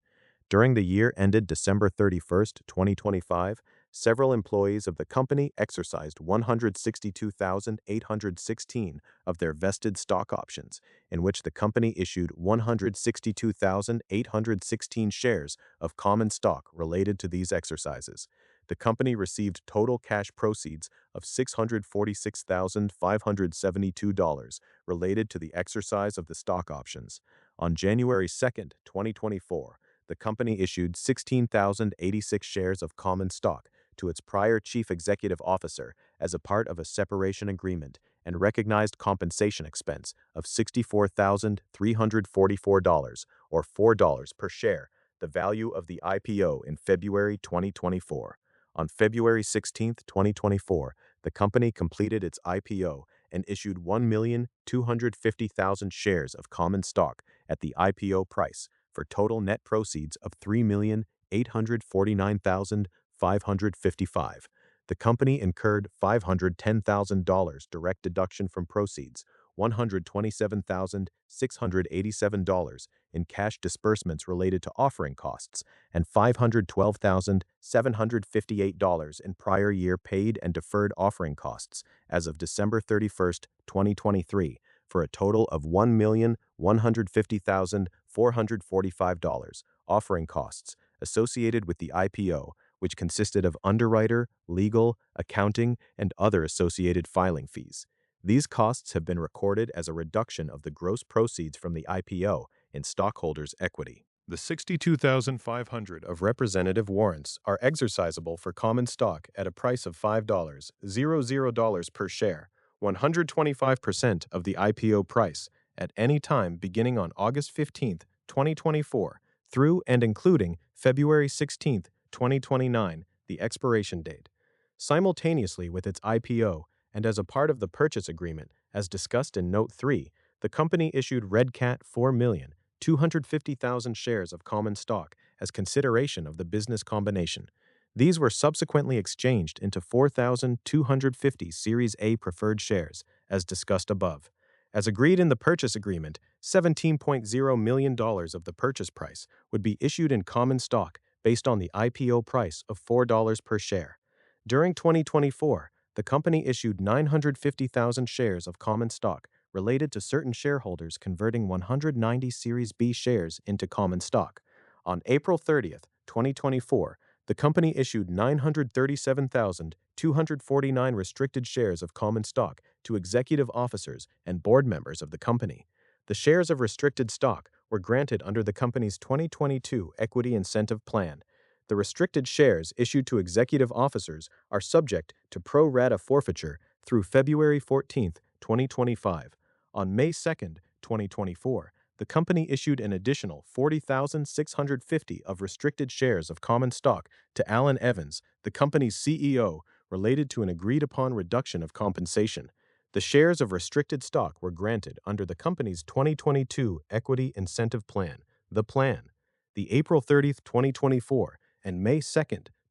During the year ended December 31, 2025, several employees of the company exercised 162,816 of their vested stock options, in which the company issued 162,816 shares of common stock related to these exercises. The company received total cash proceeds of $646,572 related to the exercise of the stock options. On January 2, 2024, the company issued 16,086 shares of common stock to its prior chief executive officer as a part of a separation agreement and recognized compensation expense of $64,344, or $4 per share, the value of the IPO in February 2024. On February 16, 2024, the company completed its IPO and issued 1,250,000 shares of common stock at the IPO price for total net proceeds of $3,849,555. The company incurred $510,000 direct deduction from proceeds, $127,687 in cash disbursements related to offering costs, and $512,758 in prior year paid and deferred offering costs as of December 31, 2023, for a total of $1,150,445 offering costs associated with the IPO, which consisted of underwriter, legal, accounting, and other associated filing fees. These costs have been recorded as a reduction of the gross proceeds from the IPO in stockholders' equity. The 62,500 of representative warrants are exercisable for common stock at a price of $5.00 per share, 125% of the IPO price, at any time beginning on August 15, 2024, through and including February 16, 2029, the expiration date. Simultaneously with its IPO, and as a part of the purchase agreement, as discussed in Note 3, the company issued Red Cat 4,250,000 shares of common stock as consideration of the business combination. These were subsequently exchanged into 4,250 Series A preferred shares, as discussed above. As agreed in the purchase agreement, $17.0 million of the purchase price would be issued in common stock based on the IPO price of $4 per share. During 2024, the company issued 950,000 shares of common stock related to certain shareholders converting 190 Series B shares into common stock. On April 30, 2024, the company issued 937,249 restricted shares of common stock to executive officers and board members of the company. The shares of restricted stock were granted under the company's 2022 Equity Incentive Plan. The restricted shares issued to executive officers are subject to pro rata forfeiture through February 14, 2025. On May 2, 2024, the company issued an additional 40,650 of restricted shares of common stock to Alan Evans, the company's CEO, related to an agreed-upon reduction of compensation. The shares of restricted stock were granted under the company's 2022 Equity Incentive Plan, the plan. The April 30, 2024, and May 2,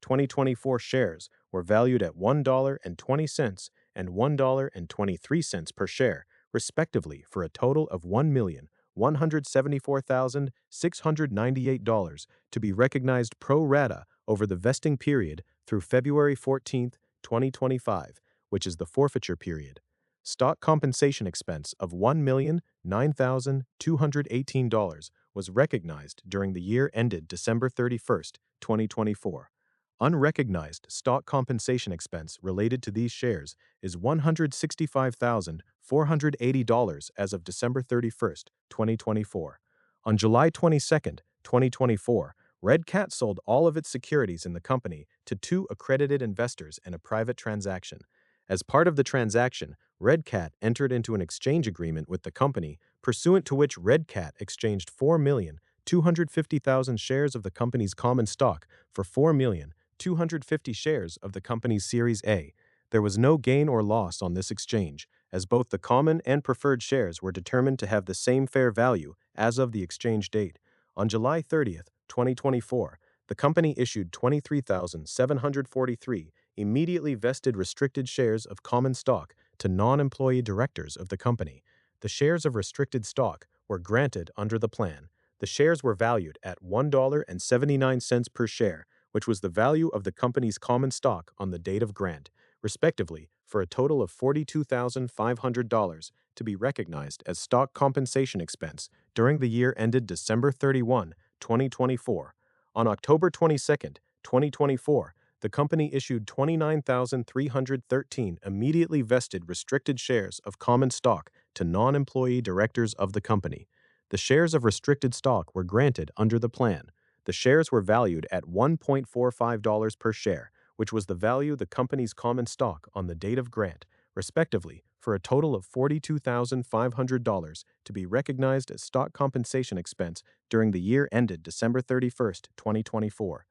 2024 shares were valued at $1.20 and $1.23 per share, respectively, for a total of $1,174,698 to be recognized pro rata over the vesting period through February 14, 2025, which is the forfeiture period. Stock compensation expense of $1,009,218 was recognized during the year ended December 31, 2024. Unrecognized stock compensation expense related to these shares is $165,480 as of December 31, 2024. On July 22, 2024, Red Cat sold all of its securities in the company to two accredited investors in a private transaction. As part of the transaction, Red Cat entered into an exchange agreement with the company, pursuant to which Red Cat exchanged 4,250,000 shares of the company's common stock for 4,250 shares of the company's Series A. There was no gain or loss on this exchange, as both the common and preferred shares were determined to have the same fair value as of the exchange date. On July 30, 2024, the company issued 23,743 immediately vested restricted shares of common stock to non-employee directors of the company. The shares of restricted stock were granted under the plan. The shares were valued at $1.79 per share, which was the value of the company's common stock on the date of grant, respectively, for a total of $42,500 to be recognized as stock compensation expense during the year ended December 31, 2024. On October 22, 2024, the company issued 29,313 immediately vested restricted shares of common stock to non-employee directors of the company. The shares of restricted stock were granted under the plan. The shares were valued at $1.45 per share, which was the value the company's common stock on the date of grant, respectively, for a total of $42,500 to be recognized as stock compensation expense during the year ended December 31, 2024.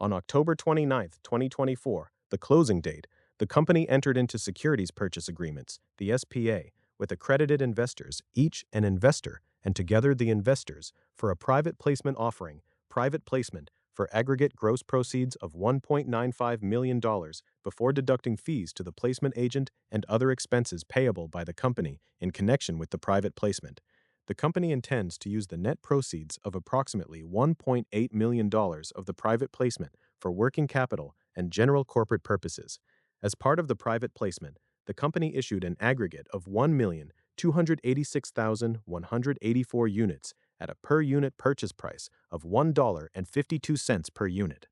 On October 29, 2024, the closing date, the company entered into securities purchase agreements, the SPA, with accredited investors, each an investor, and together the investors, for a private placement offering, private placement, for aggregate gross proceeds of $1.95 million before deducting fees to the placement agent and other expenses payable by the company in connection with the private placement. The company intends to use the net proceeds of approximately $1.8 million of the private placement for working capital and general corporate purposes. As part of the private placement, the company issued an aggregate of 1,286,184 units at a per-unit purchase price of $1.52 per unit.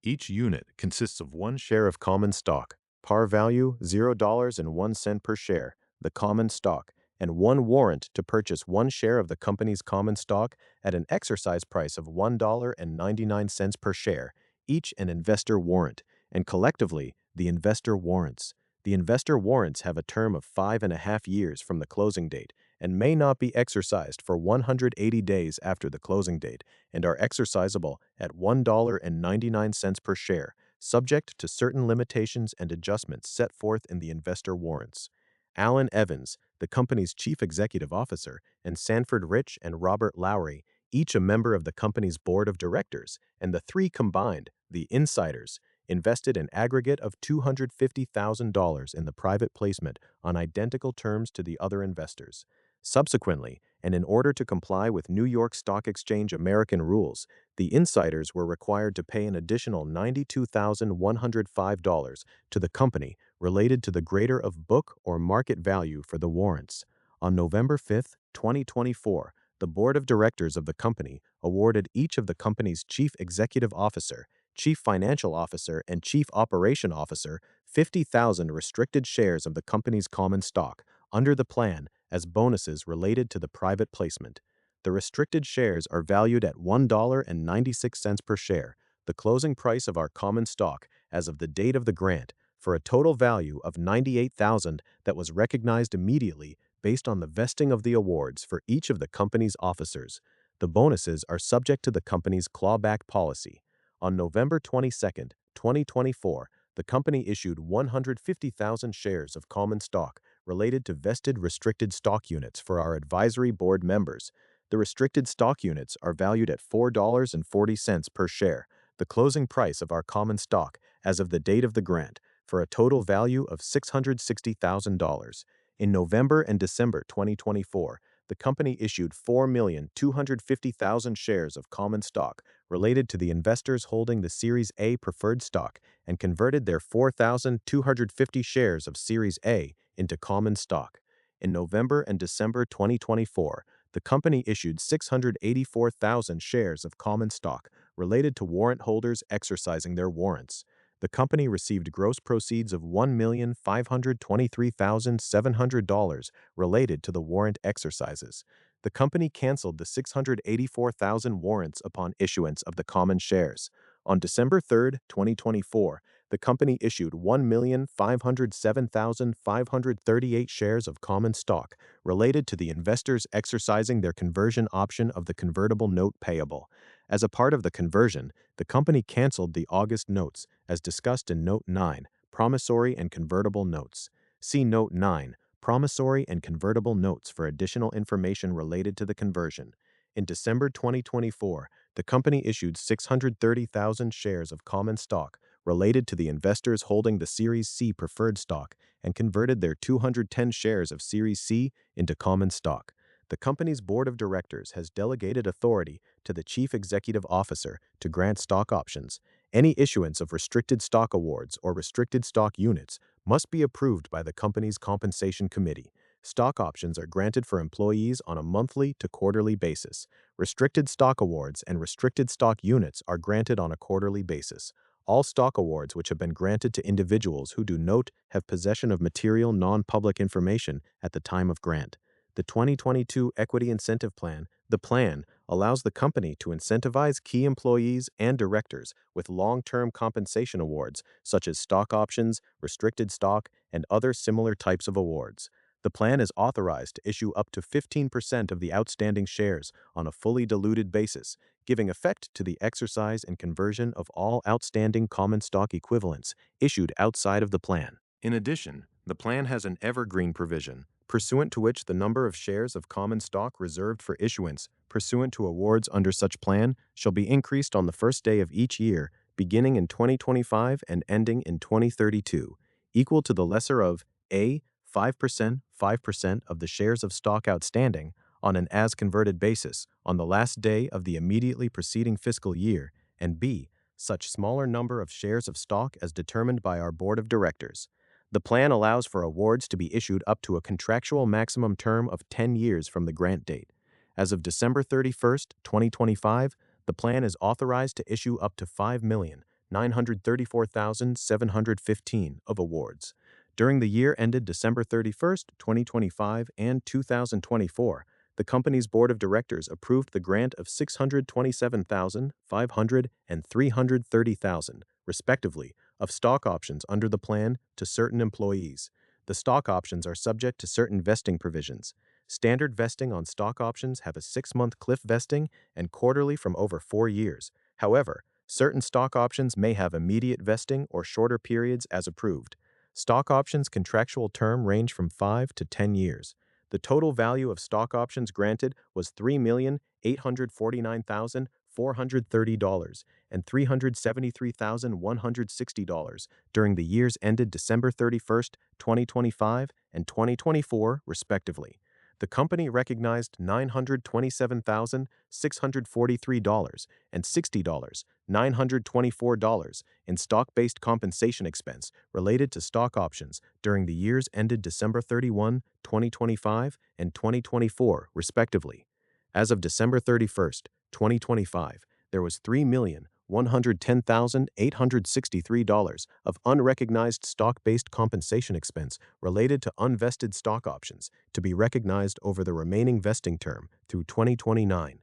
Each unit consists of one share of common stock, par value $0.01 per share, the common stock, and one warrant to purchase one share of the company's common stock at an exercise price of $1.99 per share, each an investor warrant, and collectively the investor warrants. The investor warrants have a term of 5.5 years from the closing date and may not be exercised for 180 days after the closing date and are exercisable at $1.99 per share, subject to certain limitations and adjustments set forth in the investor warrants. Alan Evans, the company's chief executive officer, and Sanford Rich and Robert Lowry, each a member of the company's board of directors, and the three combined, the insiders, invested an aggregate of $250,000 in the private placement on identical terms to the other investors. Subsequently, and in order to comply with New York Stock Exchange American rules, the insiders were required to pay an additional $92,105 to the company related to the greater of book or market value for the warrants. On November 5, 2024, the board of directors of the company awarded each of the company's chief executive officer, chief financial officer, and chief operation officer 50,000 restricted shares of the company's common stock under the plan as bonuses related to the private placement. The restricted shares are valued at $1.96 per share, the closing price of our common stock as of the date of the grant, for a total value of $98,000 that was recognized immediately based on the vesting of the awards for each of the company's officers. The bonuses are subject to the company's clawback policy. On November 22, 2024, the company issued 150,000 shares of common stock related to vested restricted stock units for our advisory board members. The restricted stock units are valued at $4.40 per share, the closing price of our common stock as of the date of the grant, for a total value of $660,000. In November and December 2024, the company issued 4,250,000 shares of common stock related to the investors holding the Series A preferred stock and converted their 4,250 shares of Series A into common stock. In November and December 2024, the company issued 684,000 shares of common stock related to warrant holders exercising their warrants. The company received gross proceeds of $1,523,700 related to the warrant exercises. The company canceled the 684,000 warrants upon issuance of the common shares. On December 3, 2024, the company issued 1,507,538 shares of common stock related to the investors exercising their conversion option of the convertible note payable. As a part of the conversion, the company canceled the August notes, as discussed in Note 9, Promissory and Convertible Notes. See Note 9, Promissory and Convertible Notes for additional information related to the conversion. In December 2024, the company issued 630,000 shares of common stock related to the investors holding the Series C preferred stock and converted their 210 shares of Series C into common stock. The company's board of directors has delegated authority to the chief executive officer to grant stock options, Any issuance of restricted stock awards or restricted stock units must be approved by the company's compensation committee. Stock options are granted for employees on a monthly to quarterly basis. Restricted stock awards and restricted stock units are granted on a quarterly basis. All stock awards which have been granted to individuals who do not have possession of material non-public information at the time of grant. The 2022 Equity Incentive Plan, the plan, allows the company to incentivize key employees and directors with long-term compensation awards such as stock options, restricted stock, and other similar types of awards. The plan is authorized to issue up to 15% of the outstanding shares on a fully diluted basis, giving effect to the exercise and conversion of all outstanding common stock equivalents issued outside of the plan. In addition, the plan has an evergreen provision, pursuant to which the number of shares of common stock reserved for issuance pursuant to awards under such plan shall be increased on the first day of each year, beginning in 2025 and ending in 2032, equal to the lesser of A. 5% of the shares of stock outstanding on an as-converted basis on the last day of the immediately preceding fiscal year, and B. such smaller number of shares of stock as determined by our board of directors. The plan allows for awards to be issued up to a contractual maximum term of 10 years from the grant date. As of December 31, 2025, the plan is authorized to issue up to 5,934,715 of awards. During the year ended December 31, 2025 and 2024, the company's board of directors approved the grant of 627,500 and 330,000, respectively, of stock options under the plan to certain employees. The stock options are subject to certain vesting provisions. Standard vesting on stock options have a 6-month cliff vesting and quarterly from over 4 years. However, certain stock options may have immediate vesting or shorter periods as approved. Stock options contractual term range from 5 to 10 years. The total value of stock options granted was $3,849,430 and $373,160 during the years ended December 31, 2025 and 2024, respectively. The company recognized $927,643 and $60, $924 in stock-based compensation expense related to stock options during the years ended December 31, 2025 and 2024, respectively. As of December 31, 2025, there was $3,110,863 of unrecognized stock-based compensation expense related to unvested stock options to be recognized over the remaining vesting term through 2029.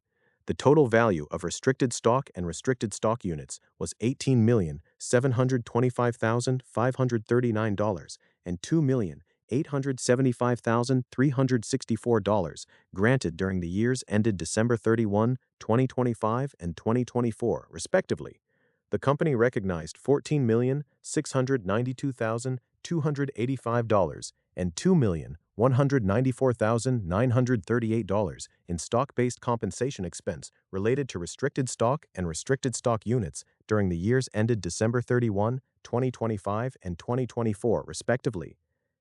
The total value of restricted stock and restricted stock units was $18,725,539 and $2,875,364 granted during the years ended December 31, 2025 and 2024, respectively. The company recognized $14,692,285 and $2,194,938 in stock-based compensation expense related to restricted stock and restricted stock units during the years ended December 31, 2025 and 2024, respectively.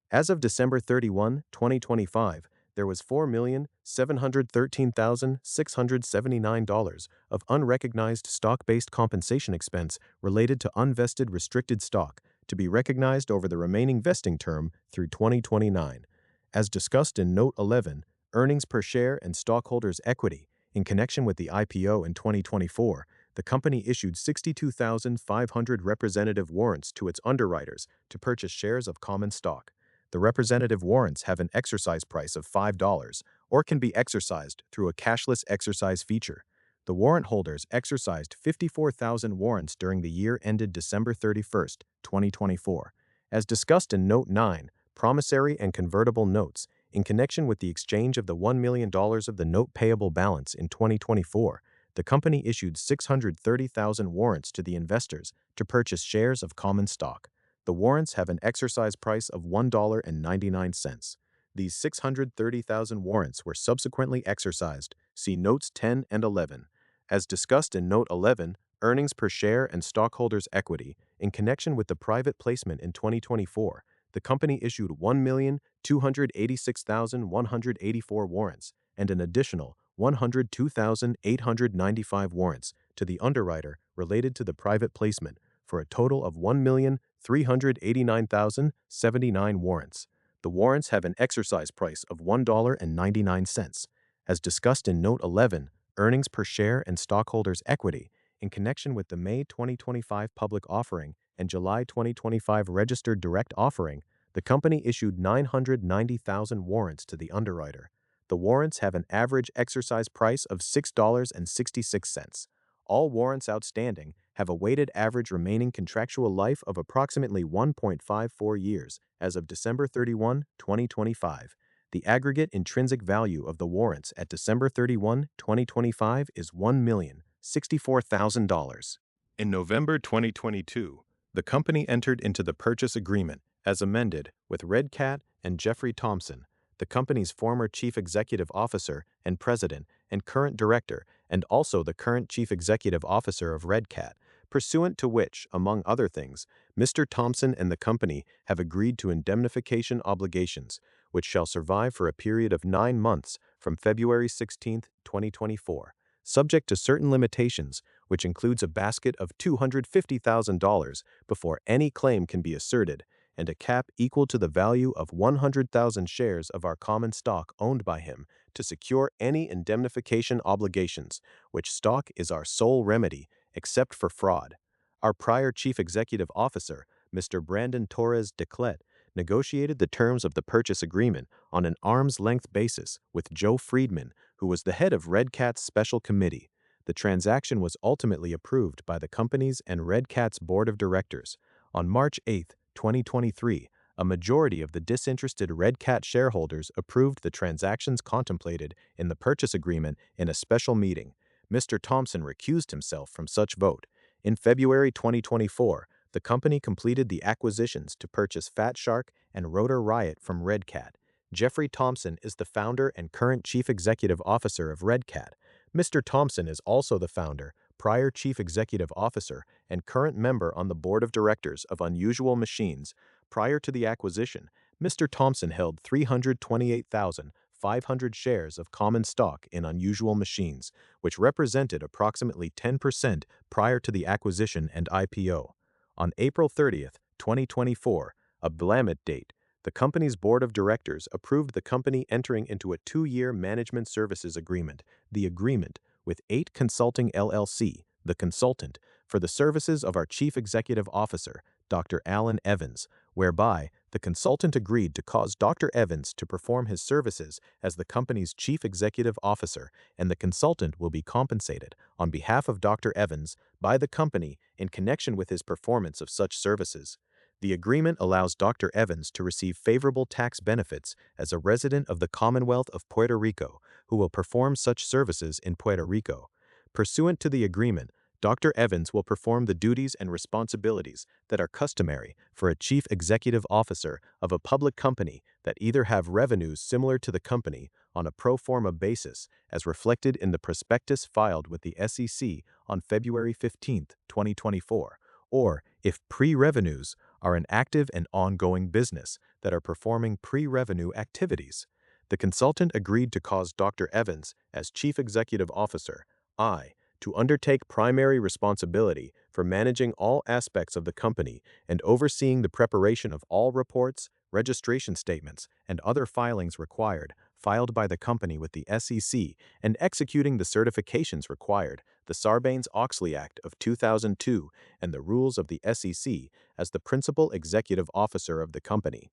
As of December 31, 2025, there was $4,713,679 of unrecognized stock-based compensation expense related to unvested restricted stock to be recognized over the remaining vesting term through 2029. As discussed in Note 11, earnings per share and stockholders' equity, in connection with the IPO in 2024, the company issued 62,500 representative warrants to its underwriters to purchase shares of common stock. The representative warrants have an exercise price of $5 or can be exercised through a cashless exercise feature. The warrant holders exercised 54,000 warrants during the year ended December 31, 2024. As discussed in Note 9, promissory and convertible notes, in connection with the exchange of the $1 million of the note payable balance in 2024, the company issued 630,000 warrants to the investors to purchase shares of common stock. The warrants have an exercise price of $1.99. These 630,000 warrants were subsequently exercised. See Notes 10 and 11. As discussed in Note 11, earnings per share and stockholders' equity, in connection with the private placement in 2024, the company issued 1,286,184 warrants and an additional 102,895 warrants to the underwriter related to the private placement for a total of 1,389,079 warrants. The warrants have an exercise price of $1.99. As discussed in Note 11, earnings per share and stockholders' equity, in connection with the May 2025 public offering and July 2025 registered direct offering, the company issued 990,000 warrants to the underwriter. The warrants have an average exercise price of $6.66. All warrants outstanding have a weighted average remaining contractual life of approximately 1.54 years as of December 31, 2025. The aggregate intrinsic value of the warrants at December 31, 2025 is $1,064,000. In November 2022, the company entered into the purchase agreement, as amended, with Red Cat and Jeffrey Thompson, the company's former chief executive officer and president and current director, and also the current chief executive officer of Red Cat, pursuant to which, among other things, Mr. Thompson and the company have agreed to indemnification obligations, which shall survive for a period of 9 months from February 16, 2024, subject to certain limitations, which includes a basket of $250,000 before any claim can be asserted, and a cap equal to the value of 100,000 shares of our common stock owned by him to secure any indemnification obligations, which stock is our sole remedy, except for fraud. Our prior chief executive officer, Mr. Brandon Torres Declet, negotiated the terms of the purchase agreement on an arm's-length basis with Joe Friedman, who was the head of Red Cat's special committee. The transaction was ultimately approved by the company's and Red Cat's board of directors. On March 8, 2023, a majority of the disinterested Red Cat shareholders approved the transactions contemplated in the purchase agreement in a special meeting. Mr. Thompson recused himself from such vote. In February 2024, the company completed the acquisitions to purchase Fat Shark and Rotor Riot from Red Cat. Jeffrey Thompson is the founder and current chief executive officer of Red Cat. Mr. Thompson is also the founder, prior chief executive officer, and current member on the board of directors of Unusual Machines. Prior to the acquisition, Mr. Thompson held 328,500 shares of common stock in Unusual Machines, which represented approximately 10% prior to the acquisition and IPO. On April 30, 2024, a Blamit date, the company's board of directors approved the company entering into a 2-year management services agreement, the agreement, with 8 Consulting LLC, the consultant, for the services of our Chief Executive Officer, Dr. Alan Evans, whereby the consultant agreed to cause Dr. Evans to perform his services as the company's Chief Executive Officer, and the consultant will be compensated on behalf of Dr. Evans by the company in connection with his performance of such services. The agreement allows Dr. Evans to receive favorable tax benefits as a resident of the Commonwealth of Puerto Rico who will perform such services in Puerto Rico. Pursuant to the agreement, Dr. Evans will perform the duties and responsibilities that are customary for a chief executive officer of a public company that either have revenues similar to the company on a pro forma basis as reflected in the prospectus filed with the SEC on February 15, 2024, or if pre-revenues are an active and ongoing business that are performing pre-revenue activities. The consultant agreed to cause Dr. Evans, as Chief Executive Officer, to undertake primary responsibility for managing all aspects of the company and overseeing the preparation of all reports, registration statements, and other filings required, filed by the company with the SEC, and executing the certifications required, the Sarbanes-Oxley Act of 2002, and the rules of the SEC, as the principal executive officer of the company.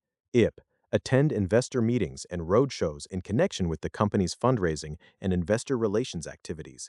Attend investor meetings and roadshows in connection with the company's fundraising and investor relations activities.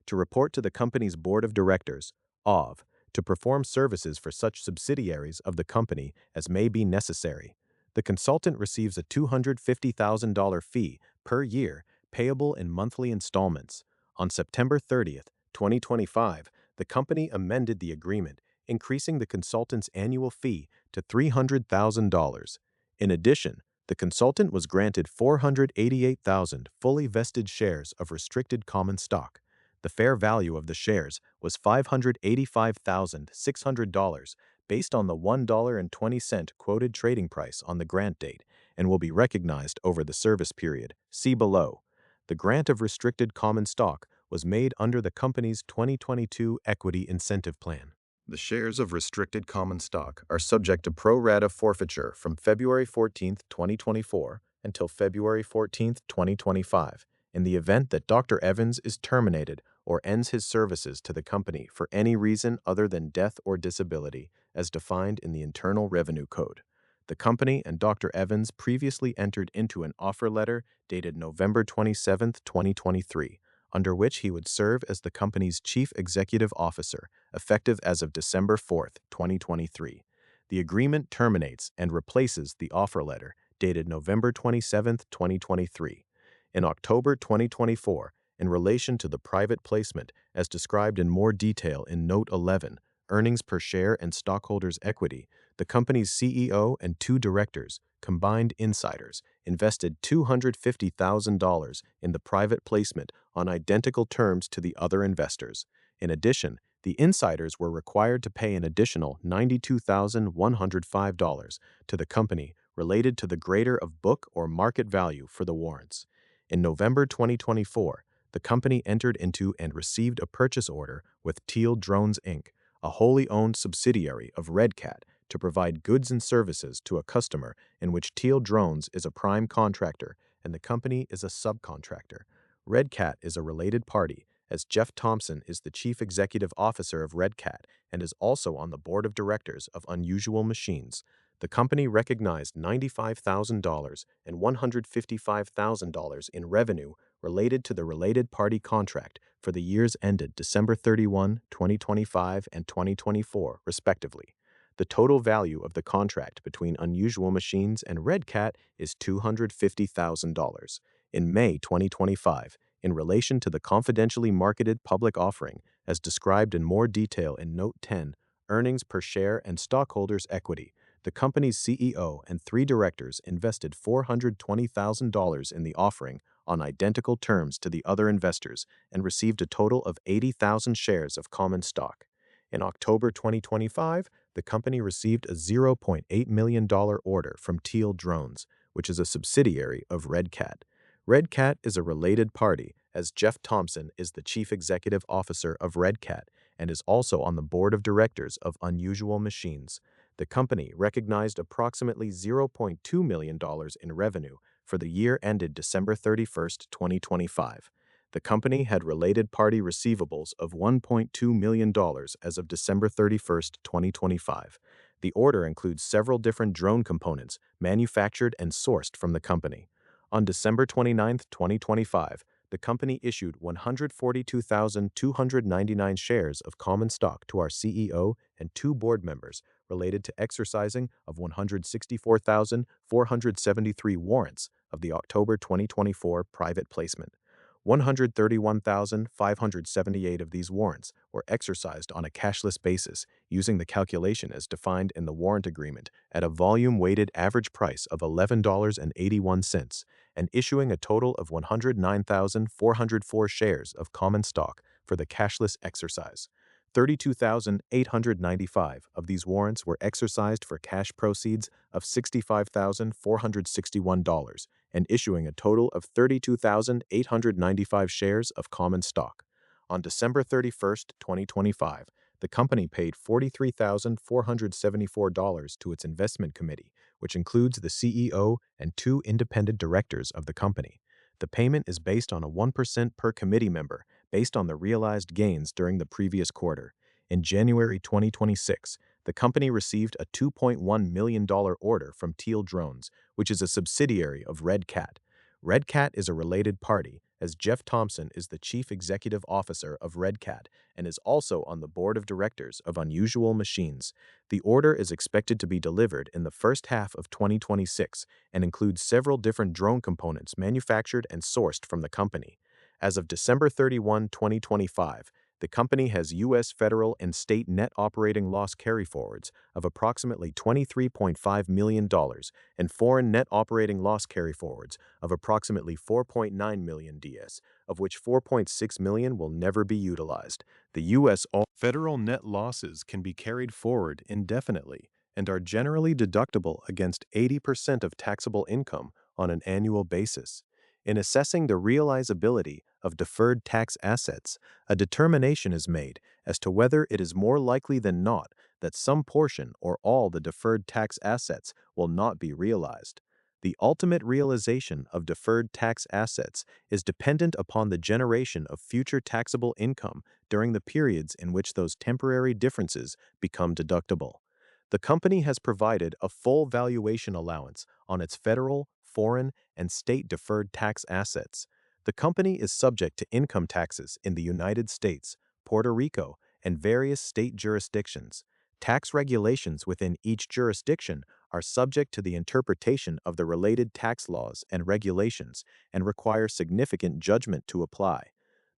To report to the company's board of directors. To perform services for such subsidiaries of the company as may be necessary. The consultant receives a $250,000 fee per year payable in monthly installments. On September 30, 2025, the company amended the agreement, increasing the consultant's annual fee to $300,000. In addition, the consultant was granted 488,000 fully vested shares of restricted common stock. The fair value of the shares was $585,600 based on the $1.20 quoted trading price on the grant date and will be recognized over the service period. See below. The grant of restricted common stock was made under the company's 2022 Equity Incentive Plan. The shares of restricted common stock are subject to pro rata forfeiture from February 14, 2024 until February 14, 2025, in the event that Dr. Evans is terminated or ends his services to the company for any reason other than death or disability, as defined in the Internal Revenue Code. The company and Dr. Evans previously entered into an offer letter dated November 27, 2023, under which he would serve as the company's chief executive officer, effective as of December 4, 2023. The agreement terminates and replaces the offer letter dated November 27, 2023. In October 2024, in relation to the private placement, as described in more detail in Note 11, Earnings per Share and Stockholders' Equity, the company's CEO and two directors, combined insiders, invested $250,000 in the private placement on identical terms to the other investors. In addition, the insiders were required to pay an additional $92,105 to the company related to the greater of book or market value for the warrants. In November 2024, the company entered into and received a purchase order with Teal Drones Inc., a wholly owned subsidiary of Red Cat, to provide goods and services to a customer in which Teal Drones is a prime contractor and the company is a subcontractor. Red Cat is a related party, as Jeff Thompson is the chief executive officer of Red Cat and is also on the board of directors of Unusual Machines. The company recognized $95,000 and $155,000 in revenue related to the related party contract for the years ended December 31, 2025 and 2024, respectively. The total value of the contract between Unusual Machines and Red Cat is $250,000. In May 2025, in relation to the confidentially marketed public offering, as described in more detail in Note 10, Earnings per Share and Stockholders' Equity, the company's CEO and three directors invested $420,000 in the offering on identical terms to the other investors and received a total of 80,000 shares of common stock. In October 2025, the company received a $0.8 million order from Teal Drones, which is a subsidiary of Red Cat. Red Cat is a related party, as Jeff Thompson is the chief executive officer of Red Cat and is also on the board of directors of Unusual Machines. The company recognized approximately $0.2 million in revenue for the year ended December 31, 2025. The company had related party receivables of $1.2 million as of December 31, 2025. The order includes several different drone components manufactured and sourced from the company. On December 29, 2025, the company issued 142,299 shares of common stock to our CEO and two board members related to exercising of 164,473 warrants of the October 2024 private placement. 131,578 of these warrants were exercised on a cashless basis using the calculation as defined in the warrant agreement at a volume-weighted average price of $11.81 and issuing a total of 109,404 shares of common stock for the cashless exercise. 32,895 of these warrants were exercised for cash proceeds of $65,461 and issuing a total of 32,895 shares of common stock. On December 31, 2025, the company paid $43,474 to its investment committee, which includes the CEO and two independent directors of the company. The payment is based on a 1% per committee member, based on the realized gains during the previous quarter. In January 2026, the company received a $2.1 million order from Teal Drones, which is a subsidiary of Red Cat. Red Cat is a related party, as Jeff Thompson is the chief executive officer of Red Cat and is also on the board of directors of Unusual Machines. The order is expected to be delivered in the first half of 2026 and includes several different drone components manufactured and sourced from the company. As of December 31, 2025, the company has U.S. federal and state net operating loss carryforwards of approximately $23.5 million and foreign net operating loss carryforwards of approximately $4.9 million, of which $4.6 million will never be utilized. The U.S. federal net losses can be carried forward indefinitely and are generally deductible against 80% of taxable income on an annual basis. In assessing the realizability of deferred tax assets, a determination is made as to whether it is more likely than not that some portion or all the deferred tax assets will not be realized. The ultimate realization of deferred tax assets is dependent upon the generation of future taxable income during the periods in which those temporary differences become deductible. The company has provided a full valuation allowance on its federal, foreign, and state deferred tax assets. The company is subject to income taxes in the United States, Puerto Rico, and various state jurisdictions. Tax regulations within each jurisdiction are subject to the interpretation of the related tax laws and regulations and require significant judgment to apply.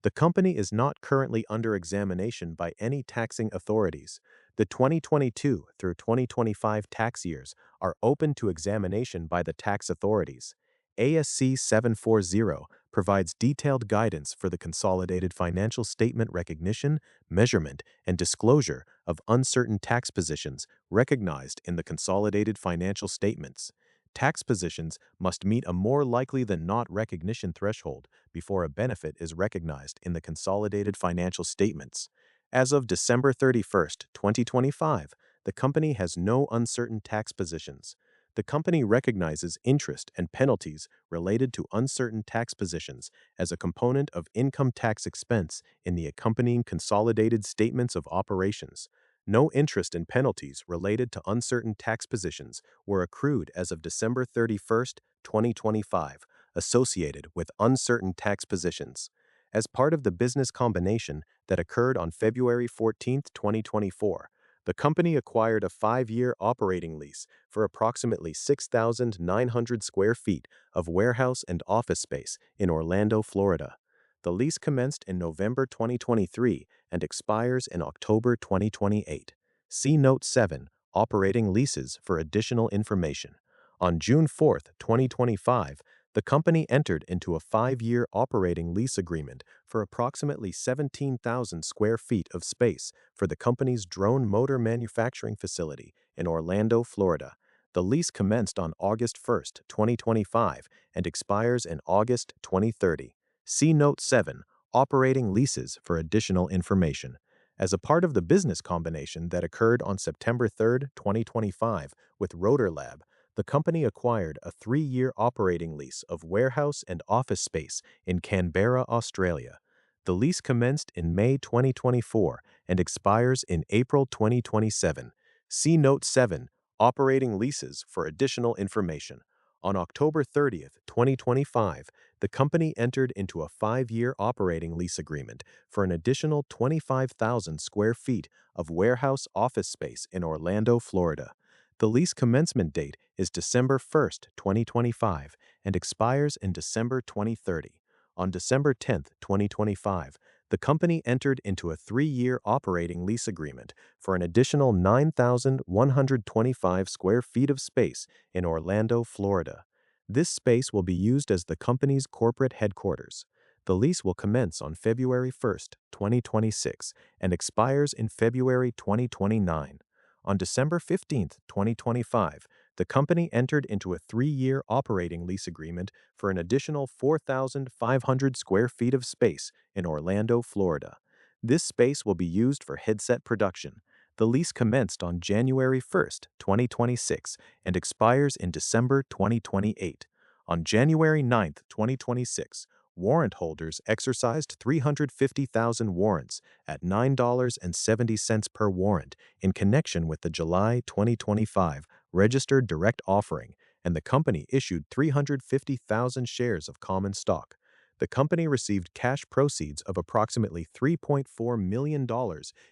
The company is not currently under examination by any taxing authorities. The 2022 through 2025 tax years are open to examination by the tax authorities. ASC 740 provides detailed guidance for the consolidated financial statement recognition, measurement, and disclosure of uncertain tax positions recognized in the consolidated financial statements. Tax positions must meet a more likely than not recognition threshold before a benefit is recognized in the consolidated financial statements. As of December 31st, 2025, the company has no uncertain tax positions. The company recognizes interest and penalties related to uncertain tax positions as a component of income tax expense in the accompanying consolidated statements of operations. No interest and penalties related to uncertain tax positions were accrued as of December 31st, 2025, associated with uncertain tax positions. As part of the business combination that occurred on February 14, 2024, the company acquired a 5-year operating lease for approximately 6,900 square feet of warehouse and office space in Orlando, Florida. The lease commenced in November 2023 and expires in October 2028. See Note 7, Operating Leases for additional information. On June 4, 2025, the company entered into a 5-year operating lease agreement for approximately 17,000 square feet of space for the company's drone motor manufacturing facility in Orlando, Florida. The lease commenced on August 1, 2025, and expires in August 2030. See Note 7, Operating Leases for additional information. As a part of the business combination that occurred on September 3, 2025, with Rotor Lab, the company acquired a 3-year operating lease of warehouse and office space in Canberra, Australia. The lease commenced in May 2024 and expires in April 2027. See Note 7, Operating Leases for additional information. On October 30, 2025, the company entered into a 5-year operating lease agreement for an additional 25,000 square feet of warehouse office space in Orlando, Florida. The lease commencement date is December 1, 2025, and expires in December 2030. On December 10, 2025, the company entered into a 3-year operating lease agreement for an additional 9,125 square feet of space in Orlando, Florida. This space will be used as the company's corporate headquarters. The lease will commence on February 1, 2026, and expires in February 2029. On December 15, 2025, the company entered into a 3-year operating lease agreement for an additional 4,500 square feet of space in Orlando, Florida. This space will be used for headset production. The lease commenced on January 1, 2026, and expires in December 2028. On January 9, 2026, warrant holders exercised 350,000 warrants at $9.70 per warrant in connection with the July 2025 registered direct offering, and the company issued 350,000 shares of common stock. The company received cash proceeds of approximately $3.4 million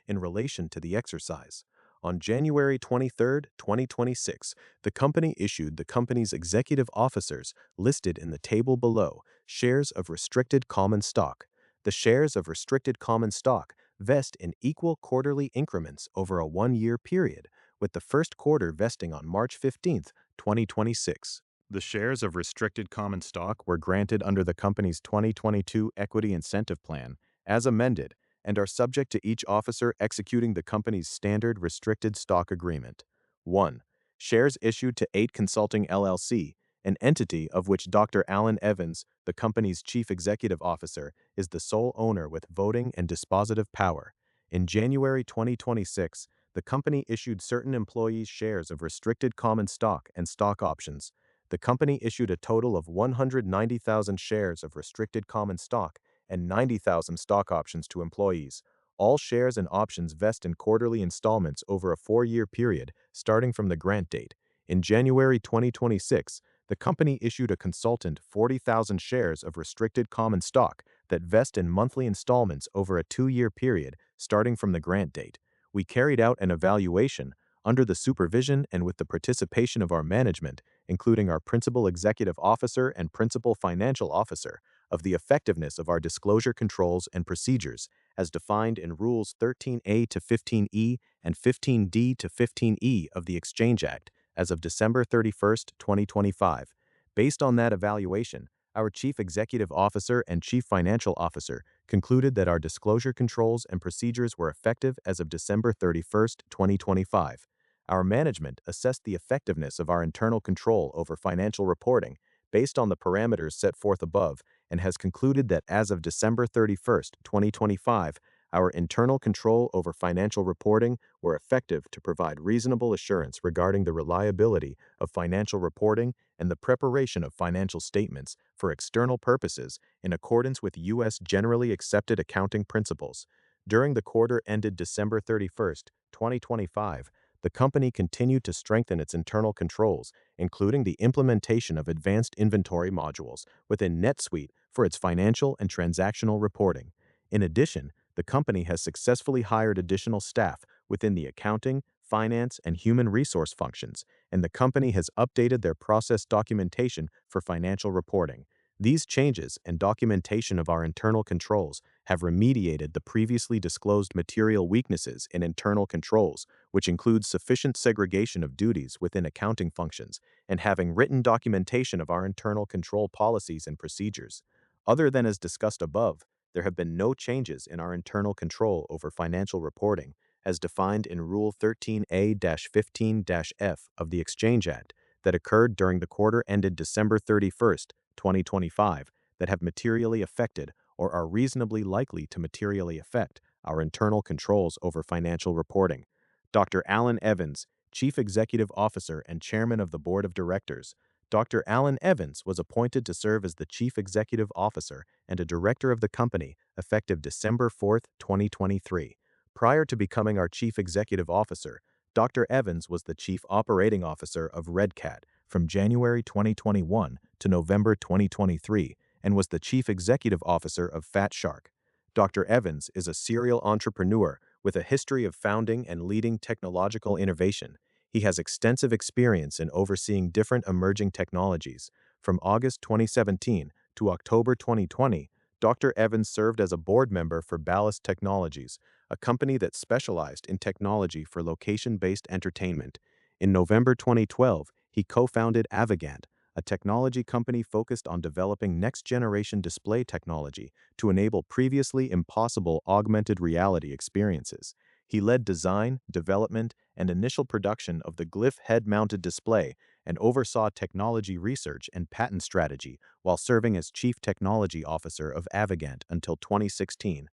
in relation to the exercise. On January 23, 2026, the company issued the company's executive officers, listed in the table below, shares of restricted common stock. The shares of restricted common stock vest in equal quarterly increments over a 1-year period, with the first quarter vesting on March 15, 2026. The shares of restricted common stock were granted under the company's 2022 Equity Incentive Plan, as amended, and are subject to each officer executing the company's standard restricted stock agreement. 1. Shares issued to 8 Consulting LLC, an entity of which Dr. Alan Evans, the company's chief executive officer, is the sole owner with voting and dispositive power. In January 2026, the company issued certain employees shares of restricted common stock and stock options. The company issued a total of 190,000 shares of restricted common stock and 90,000 stock options to employees. All shares and options vest in quarterly installments over a 4-year period, starting from the grant date. In January 2026, the company issued a consultant 40,000 shares of restricted common stock that vest in monthly installments over a 2-year period, starting from the grant date. We carried out an evaluation under the supervision and with the participation of our management, including our principal executive officer and principal financial officer, of the effectiveness of our disclosure controls and procedures, as defined in Rules 13A to 15E and 15D to 15E of the Exchange Act, as of December 31, 2025. Based on that evaluation, our Chief Executive Officer and Chief Financial Officer concluded that our disclosure controls and procedures were effective as of December 31, 2025. Our management assessed the effectiveness of our internal control over financial reporting based on the parameters set forth above and has concluded that as of December 31, 2025, our internal control over financial reporting were effective to provide reasonable assurance regarding the reliability of financial reporting and the preparation of financial statements for external purposes in accordance with U.S. generally accepted accounting principles. During the quarter ended December 31, 2025, the company continued to strengthen its internal controls, including the implementation of advanced inventory modules within NetSuite for its financial and transactional reporting. In addition, the company has successfully hired additional staff within the accounting, finance, and human resource functions, and the company has updated their process documentation for financial reporting. These changes and documentation of our internal controls have remediated the previously disclosed material weaknesses in internal controls, which includes sufficient segregation of duties within accounting functions and having written documentation of our internal control policies and procedures. Other than as discussed above, there have been no changes in our internal control over financial reporting, as defined in Rule 13A-15-F of the Exchange Act, that occurred during the quarter ended December 31, 2025, that have materially affected or are reasonably likely to materially affect our internal controls over financial reporting. Dr. Alan Evans, Chief Executive Officer and Chairman of the Board of Directors. Dr. Alan Evans was appointed to serve as the Chief Executive Officer and a Director of the company effective December 4, 2023. Prior to becoming our Chief Executive Officer, Dr. Evans was the Chief Operating Officer of RedCat from January 2021 to November 2023 and was the Chief Executive Officer of Fat Shark. Dr. Evans is a serial entrepreneur with a history of founding and leading technological innovation. He has extensive experience in overseeing different emerging technologies. From August 2017 to October 2020, Dr. Evans served as a board member for Ballast Technologies, a company that specialized in technology for location-based entertainment. In November 2012, he co-founded Avigant, a technology company focused on developing next-generation display technology to enable previously impossible augmented reality experiences. He led design, development, and initial production of the Glyph head-mounted display and oversaw technology research and patent strategy while serving as Chief Technology Officer of Avigant until 2016.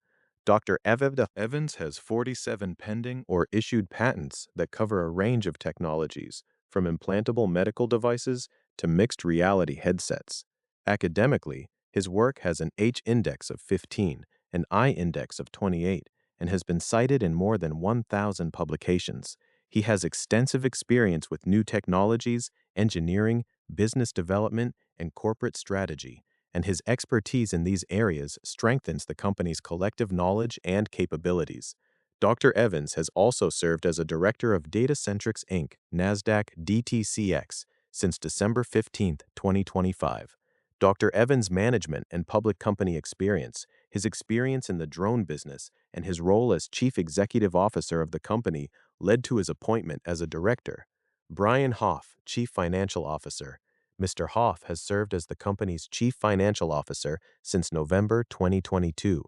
Dr. Evans has 47 pending or issued patents that cover a range of technologies, from implantable medical devices to mixed reality headsets. Academically, his work has an H-index of 15, an I-index of 28, and has been cited in more than 1,000 publications. He has extensive experience with new technologies, engineering, business development, and corporate strategy, and his expertise in these areas strengthens the company's collective knowledge and capabilities. Dr. Evans has also served as a director of Datacentrics Inc., NASDAQ DTCX, since December 15, 2025. Dr. Evans' management and public company experience, his experience in the drone business, and his role as Chief Executive Officer of the company led to his appointment as a director. Brian Hoff, Chief Financial Officer. Mr. Hoff has served as the company's Chief Financial Officer since November 2022.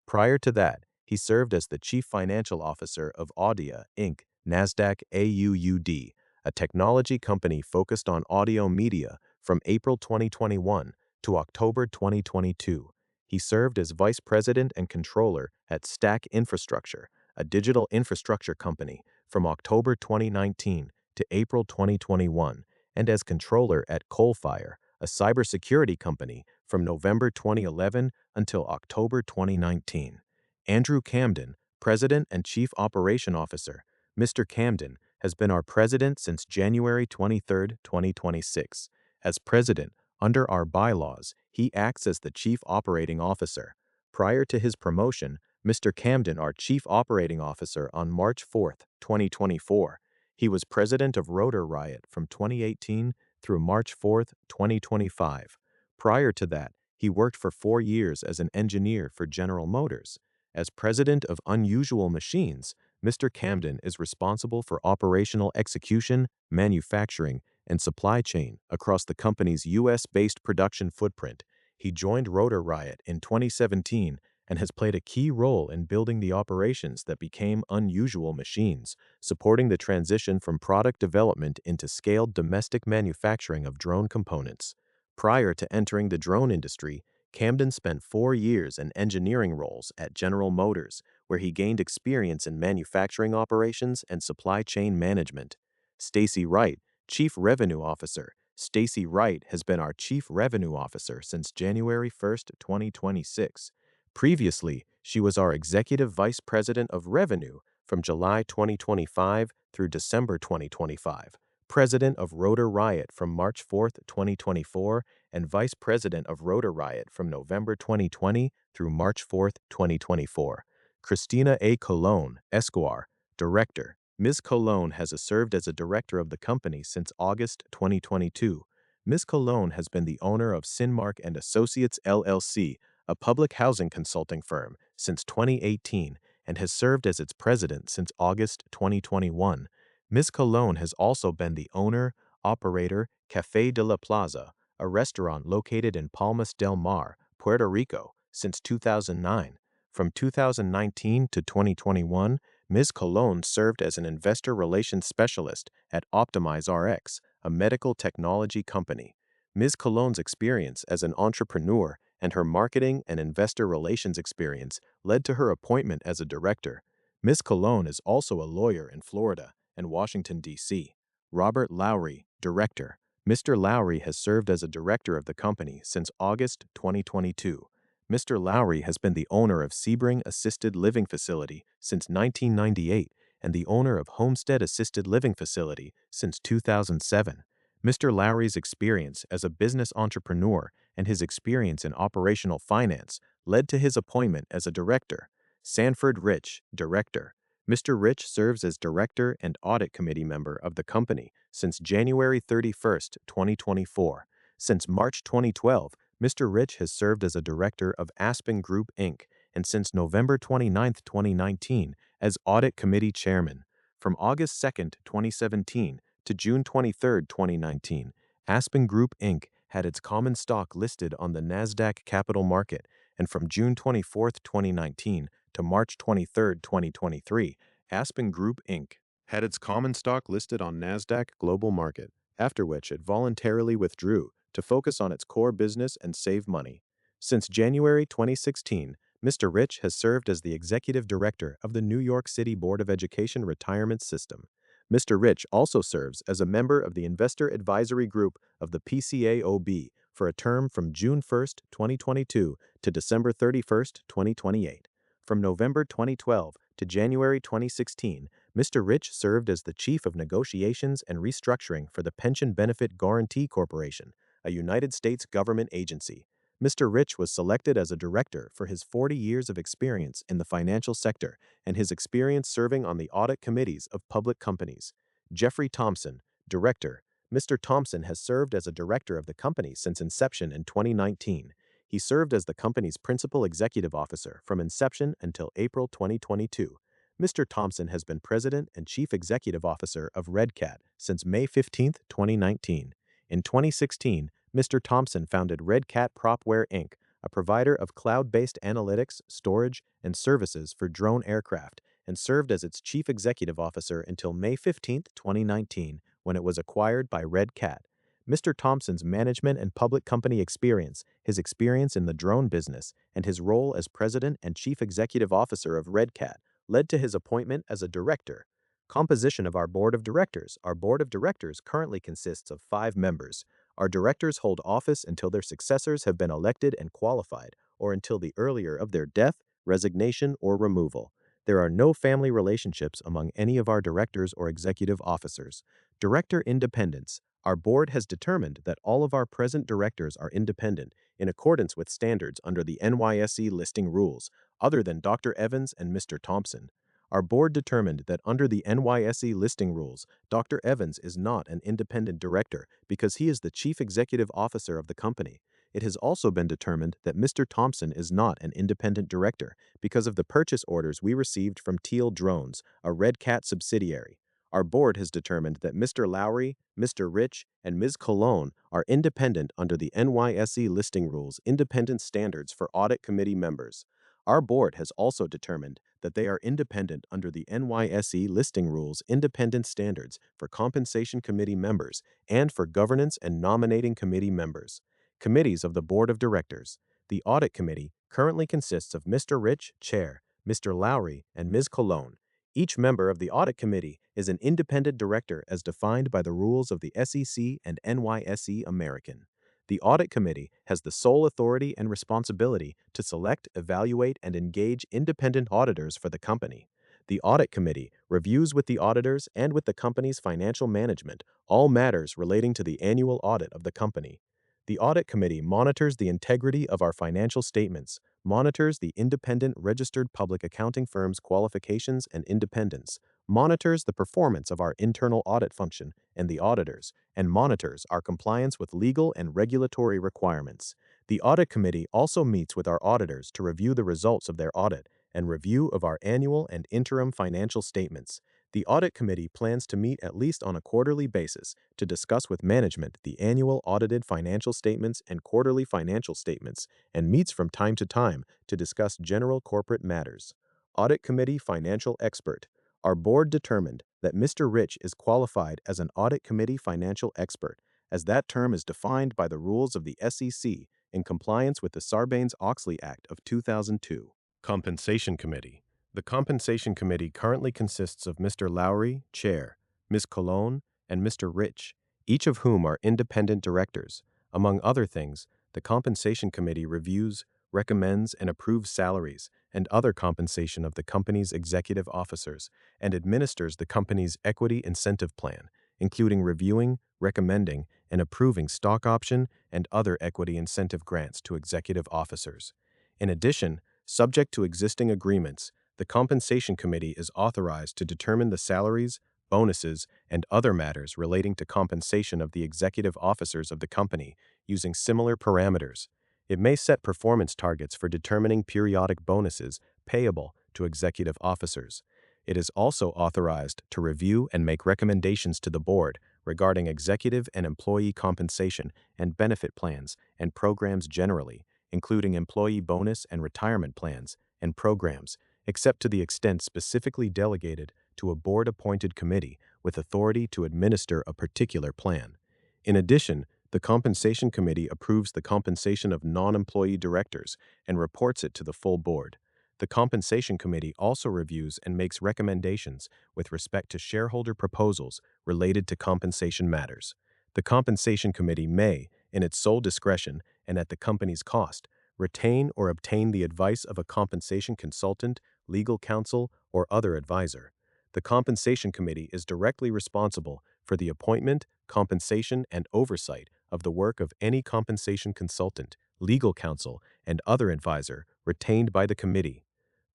Prior to that, he served as the Chief Financial Officer of Audia, Inc., NASDAQ AUUD, a technology company focused on audio media From April 2021 to October 2022, he served as vice president and controller at Stack Infrastructure, a digital infrastructure company, from October 2019 to April 2021, and as controller at Coalfire, a cybersecurity company, from November 2011 until October 2019. Andrew Camden, President and Chief Operation Officer. Mr. Camden has been our president since January 23, 2026. As president, under our bylaws, he acts as the Chief Operating Officer. Prior to his promotion, Mr. Camden, our Chief Operating Officer, on March 4, 2024. He was president of Rotor Riot from 2018 through March 4, 2025. Prior to that, he worked for 4 years as an engineer for General Motors. As president of Unusual Machines, Mr. Camden is responsible for operational execution, manufacturing, and supply chain across the company's U.S.-based production footprint. He joined Rotor Riot in 2017 and has played a key role in building the operations that became Unusual Machines, supporting the transition from product development into scaled domestic manufacturing of drone components. Prior to entering the drone industry, Camden spent 4 years in engineering roles at General Motors, where he gained experience in manufacturing operations and supply chain management. Stacy Wright, Chief Revenue Officer. Stacy Wright has been our Chief Revenue Officer since January 1, 2026. Previously, she was our Executive Vice President of Revenue from July 2025 through December 2025, President of Rotor Riot from March 4, 2024, and Vice President of Rotor Riot from November 2020 through March 4, 2024. Christina A. Colon, Esquire, Director. Ms. Colon has served as a director of the company since August 2022. Ms. Colon has been the owner of Sinmark and Associates LLC, a public housing consulting firm, since 2018 and has served as its president since August 2021. Ms. Colon has also been the owner, operator, Café de la Plaza, a restaurant located in Palmas del Mar, Puerto Rico, since 2009. From 2019 to 2021, Ms. Colon served as an investor relations specialist at OptimizeRx, a medical technology company. Ms. Colon's experience as an entrepreneur and her marketing and investor relations experience led to her appointment as a director. Ms. Colon is also a lawyer in Florida and Washington, D.C. Robert Lowry, Director. Mr. Lowry has served as a director of the company since August 2022. Mr. Lowry has been the owner of Sebring Assisted Living Facility since 1998 and the owner of Homestead Assisted Living Facility since 2007. Mr. Lowry's experience as a business entrepreneur and his experience in operational finance led to his appointment as a director. Sanford Rich, Director. Mr. Rich serves as director and audit committee member of the company since January 31, 2024. Since March 2012, Mr. Rich has served as a director of Aspen Group, Inc., and since November 29, 2019, as audit committee chairman. From August 2, 2017 to June 23, 2019, Aspen Group, Inc. had its common stock listed on the NASDAQ Capital Market, and from June 24, 2019 to March 23, 2023, Aspen Group, Inc. had its common stock listed on NASDAQ Global Market, after which it voluntarily withdrew to focus on its core business and save money. Since January 2016, Mr. Rich has served as the executive director of the New York City Board of Education Retirement System. Mr. Rich also serves as a member of the Investor Advisory Group of the PCAOB for a term from June 1, 2022 to December 31, 2028. From November 2012 to January 2016, Mr. Rich served as the Chief of Negotiations and Restructuring for the Pension Benefit Guarantee Corporation, a United States government agency. Mr. Rich was selected as a director for his 40 years of experience in the financial sector and his experience serving on the audit committees of public companies. Jeffrey Thompson, Director. Mr. Thompson has served as a director of the company since inception in 2019. He served as the company's principal executive officer from inception until April 2022. Mr. Thompson has been president and chief executive officer of Red Cat since May 15, 2019. In 2016, Mr. Thompson founded Red Cat Propware Inc., a provider of cloud-based analytics, storage, and services for drone aircraft, and served as its chief executive officer until May 15, 2019, when it was acquired by Red Cat. Mr. Thompson's management and public company experience, his experience in the drone business, and his role as president and chief executive officer of Red Cat led to his appointment as a director. Composition of our board of directors. Our board of directors currently consists of 5 members. Our directors hold office until their successors have been elected and qualified, or until the earlier of their death, resignation, or removal. There are no family relationships among any of our directors or executive officers. Director independence. Our board has determined that all of our present directors are independent in accordance with standards under the NYSE listing rules, other than Dr. Evans and Mr. Thompson. Our board determined that under the NYSE listing rules, Dr. Evans is not an independent director because he is the chief executive officer of the company. It has also been determined that Mr. Thompson is not an independent director because of the purchase orders we received from Teal Drones, a Red Cat subsidiary. Our board has determined that Mr. Lowry, Mr. Rich, and Ms. Cologne are independent under the NYSE listing rules independent standards for audit committee members. Our board has also determined that they are independent under the NYSE listing rules independent standards for compensation committee members and for governance and nominating committee members. Committees of the Board of Directors. The Audit Committee currently consists of Mr. Rich, Chair, Mr. Lowry, and Ms. Cologne. Each member of the Audit Committee is an independent director as defined by the rules of the SEC and NYSE American. The Audit Committee has the sole authority and responsibility to select, evaluate, and engage independent auditors for the company. The Audit Committee reviews with the auditors and with the company's financial management all matters relating to the annual audit of the company. The Audit Committee monitors the integrity of our financial statements, monitors the independent registered public accounting firm's qualifications and independence, monitors the performance of our internal audit function and the auditors, and monitors our compliance with legal and regulatory requirements. The Audit Committee also meets with our auditors to review the results of their audit and review of our annual and interim financial statements. The Audit Committee plans to meet at least on a quarterly basis to discuss with management the annual audited financial statements and quarterly financial statements, and meets from time to time to discuss general corporate matters. Audit Committee Financial Expert. Our board determined that Mr. Rich is qualified as an Audit Committee Financial Expert, as that term is defined by the rules of the SEC in compliance with the Sarbanes-Oxley Act of 2002. Compensation Committee. The Compensation Committee currently consists of Mr. Lowry, Chair, Ms. Cologne, and Mr. Rich, each of whom are independent directors. Among other things, the Compensation Committee reviews, recommends, and approves salaries and other compensation of the company's executive officers and administers the company's equity incentive plan, including reviewing, recommending, and approving stock option and other equity incentive grants to executive officers. In addition, subject to existing agreements, the Compensation Committee is authorized to determine the salaries, bonuses, and other matters relating to compensation of the executive officers of the company using similar parameters. It may set performance targets for determining periodic bonuses payable to executive officers. It is also authorized to review and make recommendations to the board regarding executive and employee compensation and benefit plans and programs generally, including employee bonus and retirement plans and programs, except to the extent specifically delegated to a board-appointed committee with authority to administer a particular plan. In addition, the Compensation Committee approves the compensation of non-employee directors and reports it to the full board. The Compensation Committee also reviews and makes recommendations with respect to shareholder proposals related to compensation matters. The Compensation Committee may, in its sole discretion and at the company's cost, retain or obtain the advice of a compensation consultant, legal counsel, or other advisor. The Compensation Committee is directly responsible for the appointment, compensation, and oversight of the work of any compensation consultant, legal counsel, and other advisor retained by the committee.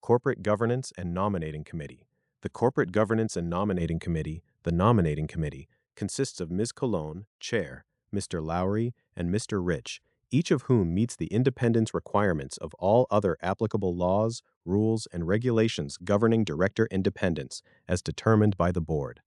Corporate Governance and Nominating Committee. The Corporate Governance and Nominating Committee, the Nominating Committee, consists of Ms. Cologne, Chair, Mr. Lowry, and Mr. Rich, each of whom meets the independence requirements of all other applicable laws, rules, and regulations governing director independence as determined by the board.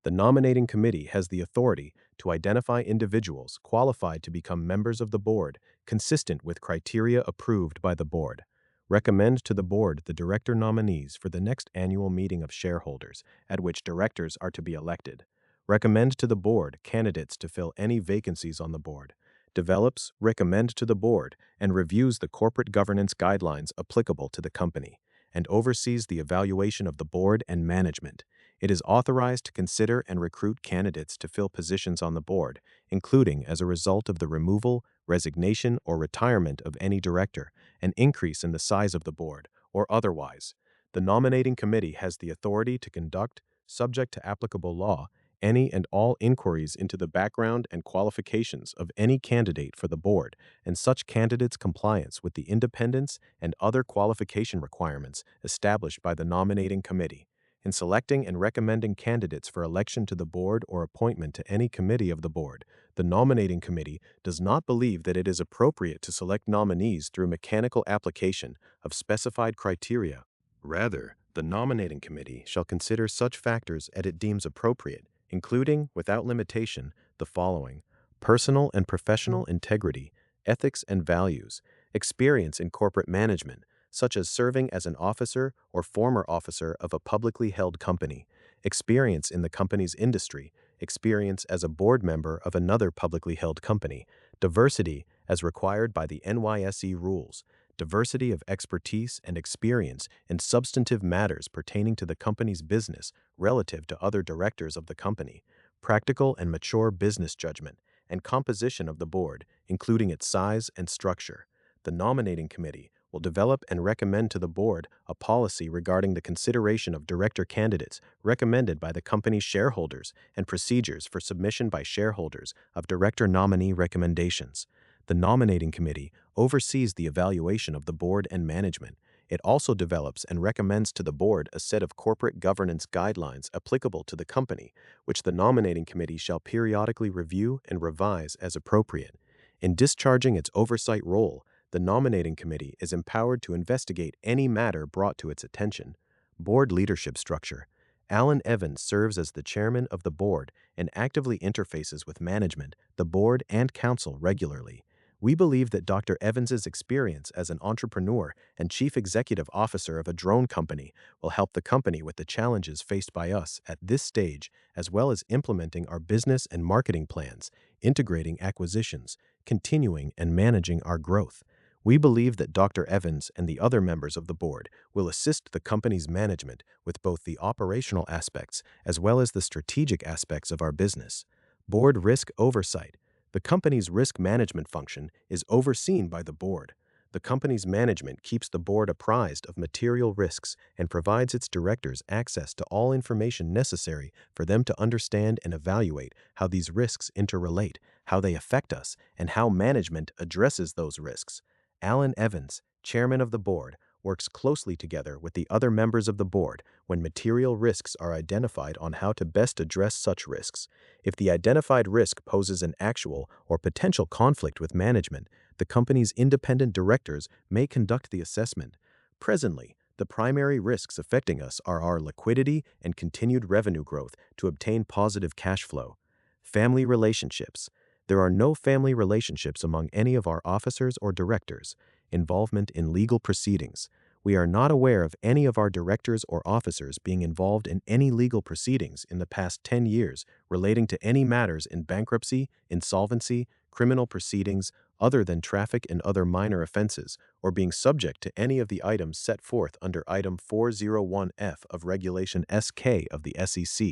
The Nominating Committee has the authority to identify individuals qualified to become members of the board consistent with criteria approved by the board. Recommend to the board the director nominees for the next annual meeting of shareholders at which directors are to be elected. recommend to the board candidates to fill any vacancies on the board, develops, recommend to the board, and reviews the corporate governance guidelines applicable to the company, and oversees the evaluation of the board and management. It is authorized to consider and recruit candidates to fill positions on the board, including as a result of the removal, resignation, or retirement of any director, an increase in the size of the board, or otherwise. The nominating committee has the authority to conduct, subject to applicable law, any and all inquiries into the background and qualifications of any candidate for the board and such candidate's compliance with the independence and other qualification requirements established by the nominating committee. In selecting and recommending candidates for election to the board or appointment to any committee of the board, the nominating committee does not believe that it is appropriate to select nominees through mechanical application of specified criteria. Rather, the nominating committee shall consider such factors as it deems appropriate, including, without limitation, the following: personal and professional integrity, ethics and values, experience in corporate management, such as serving as an officer or former officer of a publicly held company, experience in the company's industry, experience as a board member of another publicly held company, diversity as required by the NYSE rules, diversity of expertise and experience in substantive matters pertaining to the company's business relative to other directors of the company, practical and mature business judgment, and composition of the board, including its size and structure. The nominating committee will develop and recommend to the board a policy regarding the consideration of director candidates recommended by the company's shareholders and procedures for submission by shareholders of director nominee recommendations. The nominating committee oversees the evaluation of the board and management. It also develops and recommends to the board a set of corporate governance guidelines applicable to the company, which the nominating committee shall periodically review and revise as appropriate. In discharging its oversight role, the nominating committee is empowered to investigate any matter brought to its attention. Board leadership structure. Alan Evans serves as the chairman of the board and actively interfaces with management, the board, and council regularly. We believe that Dr. Evans's experience as an entrepreneur and chief executive officer of a drone company will help the company with the challenges faced by us at this stage, as well as implementing our business and marketing plans, integrating acquisitions, continuing and managing our growth. We believe that Dr. Evans and the other members of the board will assist the company's management with both the operational aspects as well as the strategic aspects of our business. Board risk oversight. The company's risk management function is overseen by the board. The company's management keeps the board apprised of material risks and provides its directors access to all information necessary for them to understand and evaluate how these risks interrelate, how they affect us, and how management addresses those risks. Alan Evans, chairman of the board, works closely together with the other members of the board when material risks are identified on how to best address such risks. If the identified risk poses an actual or potential conflict with management, the company's independent directors may conduct the assessment. Presently, the primary risks affecting us are our liquidity and continued revenue growth to obtain positive cash flow. Family relationships. There are no family relationships among any of our officers or directors. Involvement in legal proceedings. We are not aware of any of our directors or officers being involved in any legal proceedings in the past 10 years relating to any matters in bankruptcy, insolvency, criminal proceedings, other than traffic and other minor offenses, or being subject to any of the items set forth under Item 401F of Regulation SK of the SEC.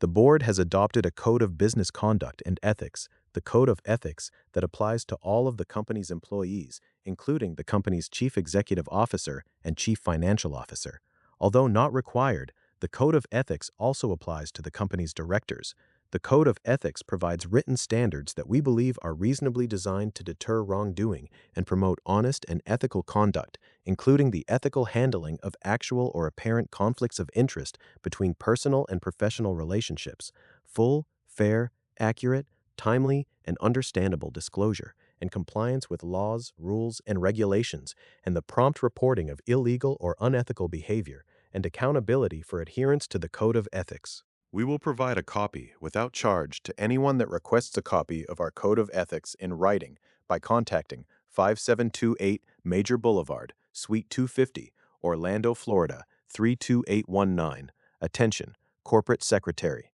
The board has adopted a Code of Business Conduct and Ethics, the Code of Ethics that applies to all of the company's employees, including the company's chief executive officer and chief financial officer. Although not required, the Code of Ethics also applies to the company's directors. The Code of Ethics provides written standards that we believe are reasonably designed to deter wrongdoing and promote honest and ethical conduct, including the ethical handling of actual or apparent conflicts of interest between personal and professional relationships, full, fair, accurate, timely, and understandable disclosure, and compliance with laws, rules, and regulations, and the prompt reporting of illegal or unethical behavior, and accountability for adherence to the Code of Ethics. We will provide a copy without charge to anyone that requests a copy of our Code of Ethics in writing by contacting 5728 Major Boulevard, Suite 250, Orlando, Florida 32819. Attention, Corporate Secretary.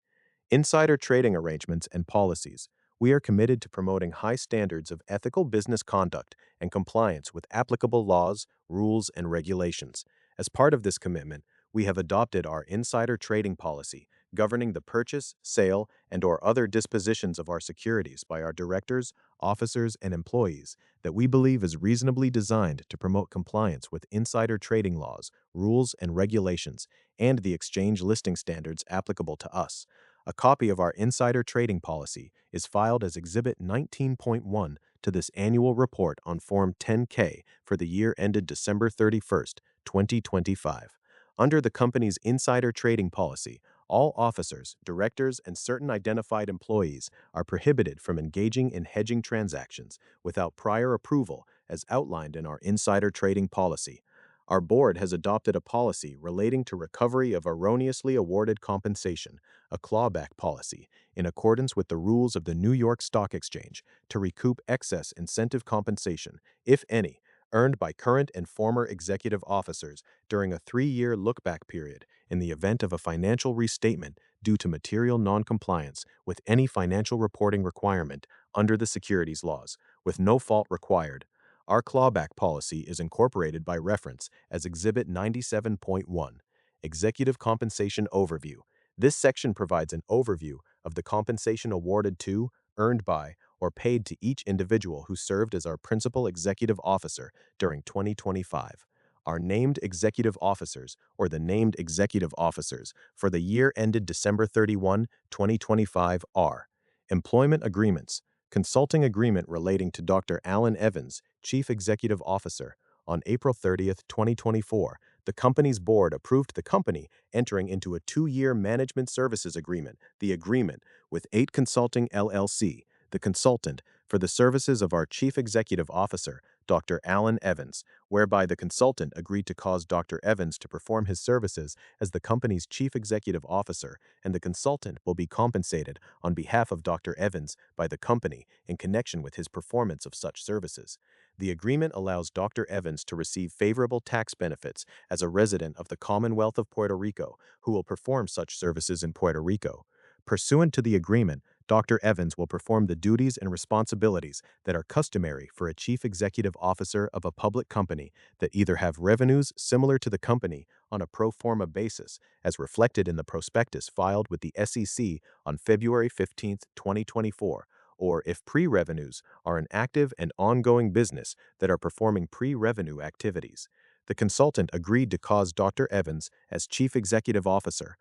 Insider trading arrangements and policies. We are committed to promoting high standards of ethical business conduct and compliance with applicable laws, rules, and regulations. As part of this commitment, we have adopted our insider trading policy, governing the purchase, sale, and/or other dispositions of our securities by our directors, officers, and employees that we believe is reasonably designed to promote compliance with insider trading laws, rules, and regulations, and the exchange listing standards applicable to us. A copy of our insider trading policy is filed as Exhibit 19.1 to this annual report on Form 10-K for the year ended December 31st, 2025. Under the company's insider trading policy, all officers, directors, and certain identified employees are prohibited from engaging in hedging transactions without prior approval as outlined in our insider trading policy. Our board has adopted a policy relating to recovery of erroneously awarded compensation, a clawback policy, in accordance with the rules of the New York Stock Exchange to recoup excess incentive compensation, if any, earned by current and former executive officers during a 3-year look-back period in the event of a financial restatement due to material noncompliance with any financial reporting requirement under the securities laws, with no fault required. Our clawback policy is incorporated by reference as Exhibit 97.1, Executive Compensation Overview. This section provides an overview of the compensation awarded to, earned by, or paid to each individual who served as our principal executive officer during 2025. Our named executive officers, or the named executive officers, for the year ended December 31, 2025 are: employment agreements. Consulting agreement relating to Dr. Alan Evans, Chief Executive Officer. On April 30th, 2024, the company's board approved the company entering into a 2-year management services agreement, the agreement, with 8 Consulting LLC, the consultant, for the services of our Chief Executive Officer, Dr. Alan Evans, whereby the consultant agreed to cause Dr. Evans to perform his services as the company's Chief Executive Officer, and the consultant will be compensated on behalf of Dr. Evans by the company in connection with his performance of such services. The agreement allows Dr. Evans to receive favorable tax benefits as a resident of the Commonwealth of Puerto Rico who will perform such services in Puerto Rico. Pursuant to the agreement, Dr. Evans will perform the duties and responsibilities that are customary for a chief executive officer of a public company that either have revenues similar to the company on a pro forma basis, as reflected in the prospectus filed with the SEC on February 15, 2024, or if pre-revenues are an active and ongoing business that are performing pre-revenue activities. The consultant agreed to cause Dr. Evans, as Chief Executive Officer,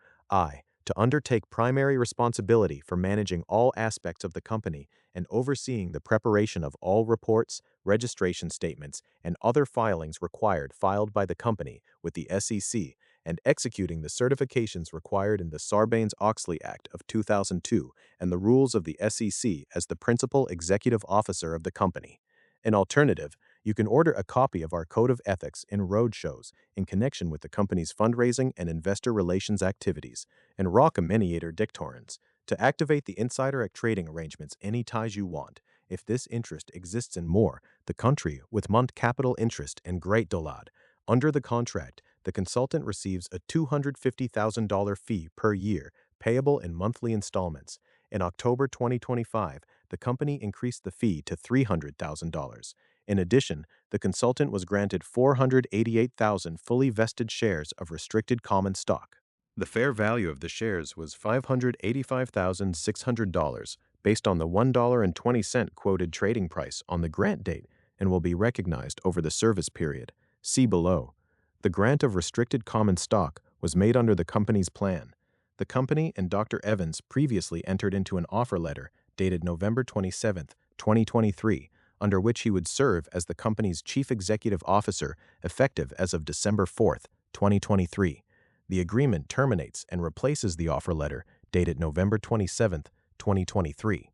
to undertake primary responsibility for managing all aspects of the company and overseeing the preparation of all reports, registration statements, and other filings required filed by the company with the SEC, and executing the certifications required in the Sarbanes-Oxley Act of 2002 and the rules of the SEC as the principal executive officer of the company. An alternative, you can order a copy of our Code of Ethics in roadshows in connection with the company's fundraising and investor relations activities, and raw commeneator dictorans to activate the insider trading arrangements any ties you want. If this interest exists in more, the country with Mont Capital Interest and Great Dolad. Under the contract, the consultant receives a $250,000 fee per year, payable in monthly installments. In October 2025, the company increased the fee to $300,000. In addition, the consultant was granted 488,000 fully vested shares of restricted common stock. The fair value of the shares was $585,600, based on the $1.20 quoted trading price on the grant date, and will be recognized over the service period. See below. The grant of restricted common stock was made under the company's plan. The company and Dr. Evans previously entered into an offer letter dated November 27, 2023, under which he would serve as the company's Chief Executive Officer effective as of December 4, 2023. The agreement terminates and replaces the offer letter dated November 27, 2023.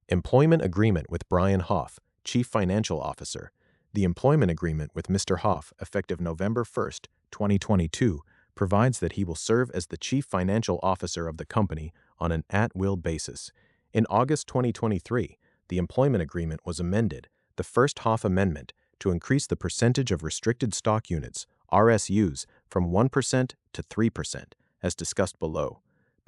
Employment agreement with Brian Hoff, Chief Financial Officer. The employment agreement with Mr. Hoff, effective November 1, 2022, provides that he will serve as the Chief Financial Officer of the company on an at-will basis. In August 2023, the employment agreement was amended, the first Hoff Amendment, to increase the percentage of restricted stock units, RSUs, from 1% to 3%, as discussed below.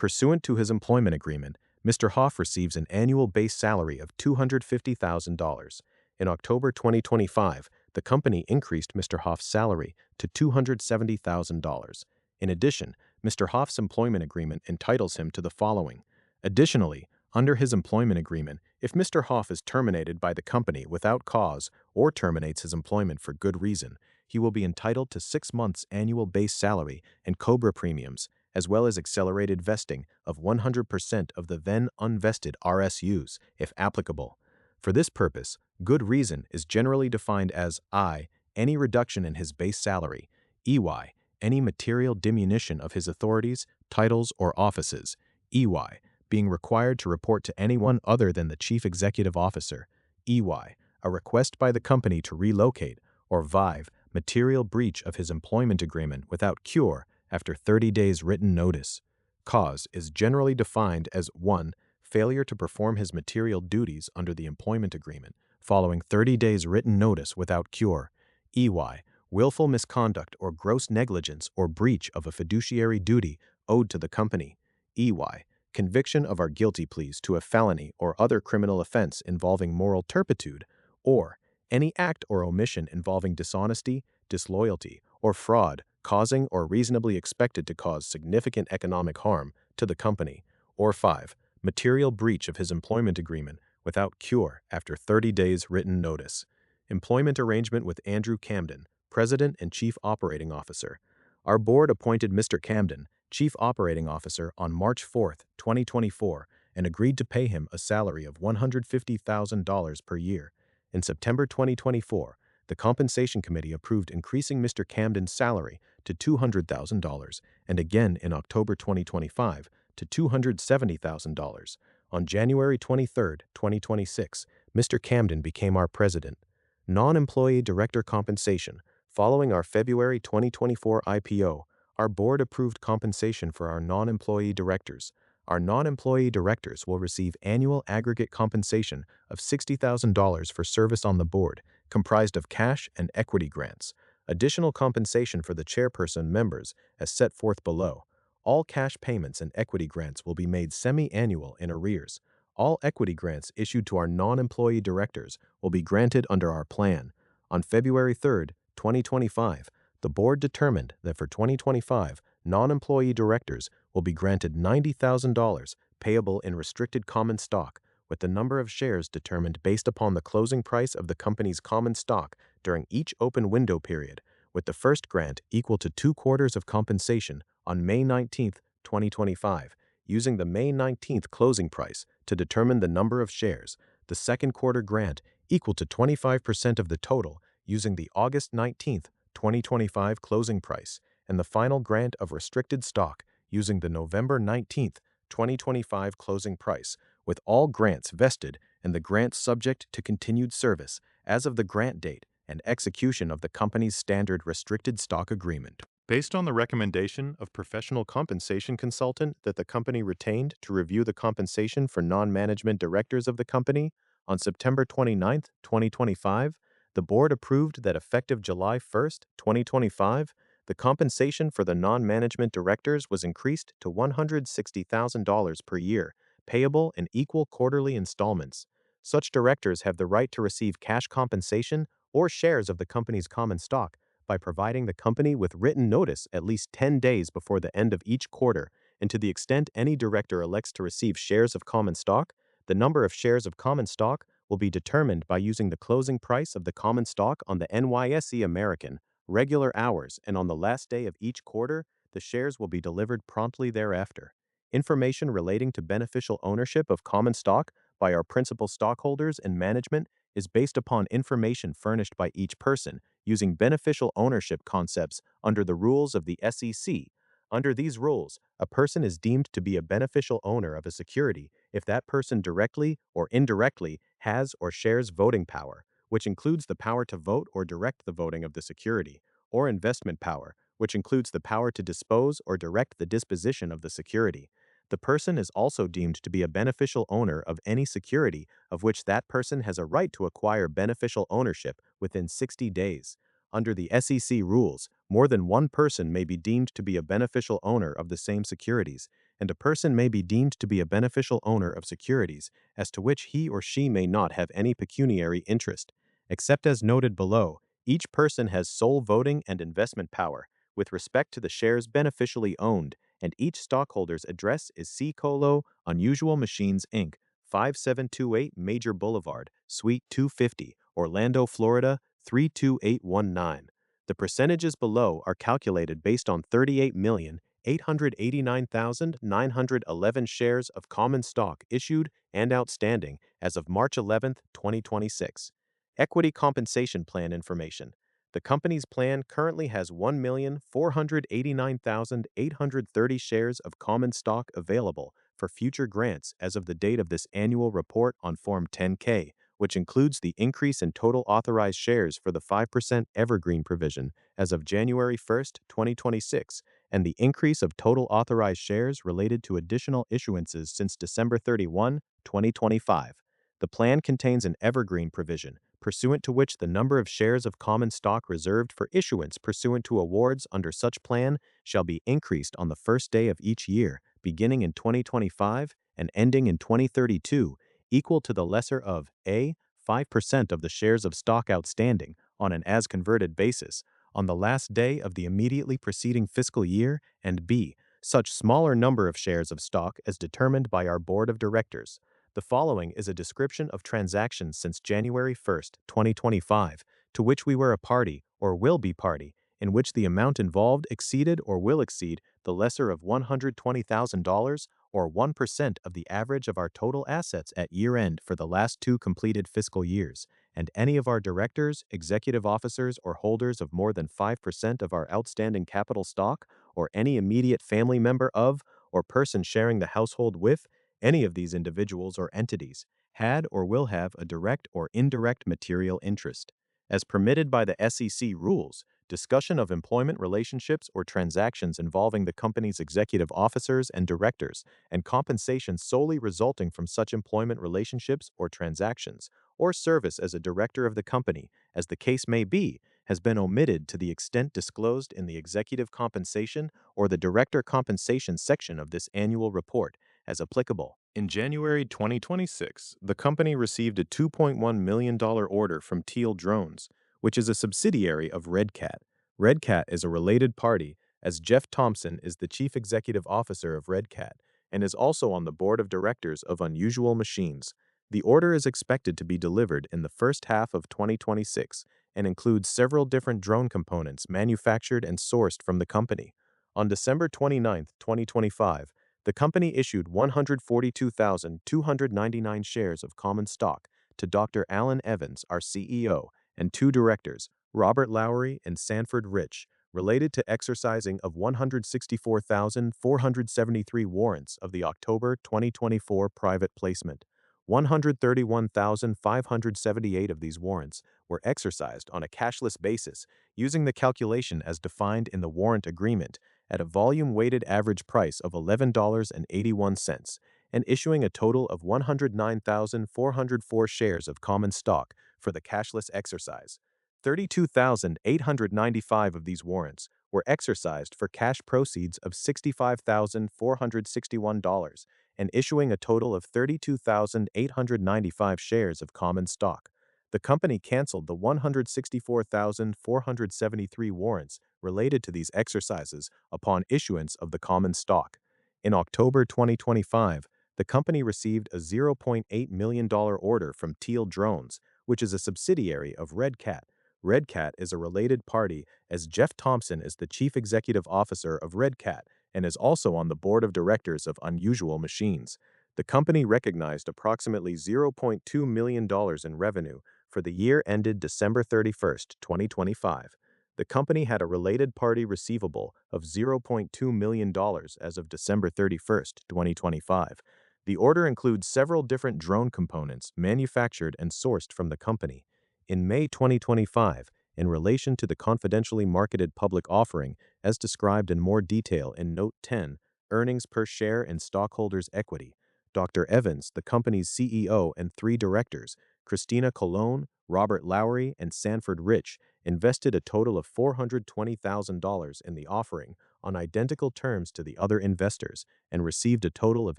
Pursuant to his employment agreement, Mr. Hoff receives an annual base salary of $250,000. In October 2025, the company increased Mr. Hoff's salary to $270,000. In addition, Mr. Hoff's employment agreement entitles him to the following. Additionally, under his employment agreement, if Mr. Hoff is terminated by the company without cause or terminates his employment for good reason, he will be entitled to 6 months' annual base salary and COBRA premiums, as well as accelerated vesting of 100% of the then unvested RSUs, if applicable. For this purpose, good reason is generally defined as I. Any reduction in his base salary, EY. Any material diminution of his authorities, titles, or offices, EY. Being required to report to anyone other than the Chief Executive Officer, EY. A request by the company to relocate, or VIVE. Material breach of his employment agreement without cure after 30 days written notice. Cause is generally defined as 1. Failure to perform his material duties under the employment agreement following 30 days written notice without cure. EY. Willful misconduct or gross negligence or breach of a fiduciary duty owed to the company. EY. Conviction of our guilty pleas to a felony or other criminal offense involving moral turpitude, or any act or omission involving dishonesty, disloyalty, or fraud causing or reasonably expected to cause significant economic harm to the company. Or 5. Material breach of his employment agreement without cure after 30 days written notice. Employment arrangement with Andrew Camden, President and Chief Operating Officer. Our board appointed Mr. Camden, Chief Operating Officer, on March 4, 2024, and agreed to pay him a salary of $150,000 per year. In September 2024, the Compensation Committee approved increasing Mr. Camden's salary to $200,000 and again in October 2025 to $270,000. On January 23, 2026, Mr. Camden became our president. Non-employee director compensation. Following our February 2024 IPO, our board approved compensation for our non-employee directors. Our non-employee directors will receive annual aggregate compensation of $60,000 for service on the board, comprised of cash and equity grants. Additional compensation for the chairperson members, as set forth below. All cash payments and equity grants will be made semi-annual in arrears. All equity grants issued to our non-employee directors will be granted under our plan. On February 3, 2025, the board determined that for 2025, non-employee directors will be granted $90,000 payable in restricted common stock, with the number of shares determined based upon the closing price of the company's common stock during each open window period, with the first grant equal to 2/4 of compensation on May 19, 2025, using the May 19 closing price to determine the number of shares, the second quarter grant equal to 25% of the total using the August 19, 2025 closing price, and the final grant of restricted stock using the November 19, 2025 closing price, with all grants vested and the grants subject to continued service as of the grant date and execution of the company's standard restricted stock agreement. Based on the recommendation of professional compensation consultant that the company retained to review the compensation for non-management directors of the company, on September 29, 2025, the board approved that effective July 1, 2025, the compensation for the non-management directors was increased to $160,000 per year, payable in equal quarterly installments. Such directors have the right to receive cash compensation or shares of the company's common stock by providing the company with written notice at least 10 days before the end of each quarter, and to the extent any director elects to receive shares of common stock, the number of shares of common stock will be determined by using the closing price of the common stock on the NYSE American, regular hours, and on the last day of each quarter, the shares will be delivered promptly thereafter. Information relating to beneficial ownership of common stock by our principal stockholders and management is based upon information furnished by each person using beneficial ownership concepts under the rules of the SEC. Under these rules, a person is deemed to be a beneficial owner of a security if that person directly or indirectly has or shares voting power, which includes the power to vote or direct the voting of the security, or investment power, which includes the power to dispose or direct the disposition of the security. The person is also deemed to be a beneficial owner of any security of which that person has a right to acquire beneficial ownership within 60 days. Under the SEC rules, more than one person may be deemed to be a beneficial owner of the same securities, and a person may be deemed to be a beneficial owner of securities as to which he or she may not have any pecuniary interest. Except as noted below, each person has sole voting and investment power with respect to the shares beneficially owned, and each stockholder's address is C. Colo, Unusual Machines, Inc., 5728 Major Boulevard, Suite 250, Orlando, Florida, 32819. The percentages below are calculated based on 38,889,911 shares of common stock issued and outstanding as of March 11, 2026. Equity Compensation Plan information. The company's plan currently has 1,489,830 shares of common stock available for future grants as of the date of this annual report on Form 10-K, which includes the increase in total authorized shares for the 5% evergreen provision as of January 1, 2026, and the increase of total authorized shares related to additional issuances since December 31, 2025. The plan contains an evergreen provision, pursuant to which the number of shares of common stock reserved for issuance pursuant to awards under such plan shall be increased on the first day of each year, beginning in 2025 and ending in 2032, equal to the lesser of A. 5% of the shares of stock outstanding on an as-converted basis on the last day of the immediately preceding fiscal year, and B. such smaller number of shares of stock as determined by our board of directors. The following is a description of transactions since January 1, 2025, to which we were a party or will be party, in which the amount involved exceeded or will exceed the lesser of $120,000 or 1% of the average of our total assets at year-end for the last two completed fiscal years, and any of our directors, executive officers, or holders of more than 5% of our outstanding capital stock, or any immediate family member of or person sharing the household with any of these individuals or entities, had or will have a direct or indirect material interest. As permitted by the SEC rules, discussion of employment relationships or transactions involving the company's executive officers and directors, and compensation solely resulting from such employment relationships or transactions, or service as a director of the company, as the case may be, has been omitted to the extent disclosed in the executive compensation or the director compensation section of this annual report, as applicable. In January 2026, the company received a $2.1 million order from Teal Drones, which is a subsidiary of Red Cat. Red Cat is a related party, as Jeff Thompson is the chief executive officer of Red Cat and is also on the board of directors of Unusual Machines. The order is expected to be delivered in the first half of 2026 and includes several different drone components manufactured and sourced from the company. On December 29, 2025, the company issued 142,299 shares of common stock to Dr. Alan Evans, our CEO, and two directors, Robert Lowery and Sanford Rich, related to exercising of 164,473 warrants of the October 2024 private placement. 131,578 of these warrants were exercised on a cashless basis using the calculation as defined in the warrant agreement at a volume-weighted average price of $11.81, and issuing a total of 109,404 shares of common stock for the cashless exercise. 32,895 of these warrants were exercised for cash proceeds of $65,461, and issuing a total of 32,895 shares of common stock. The company canceled the 164,473 warrants related to these exercises upon issuance of the common stock. In October 2025, the company received a $0.8 million order from Teal Drones, which is a subsidiary of Red Cat. Red Cat is a related party, as Jeff Thompson is the chief executive officer of Red Cat and is also on the board of directors of Unusual Machines. The company recognized approximately $0.2 million in revenue for the year ended December 31, 2025. The company had a related party receivable of $0.2 million as of December 31, 2025. The order includes several different drone components manufactured and sourced from the company. In May 2025, in relation to the confidentially marketed public offering, as described in more detail in Note 10, Earnings per Share and Stockholders' Equity, Dr. Evans, the company's CEO, and three directors, Christina Colon, Robert Lowry and Sanford Rich, invested a total of $420,000 in the offering on identical terms to the other investors and received a total of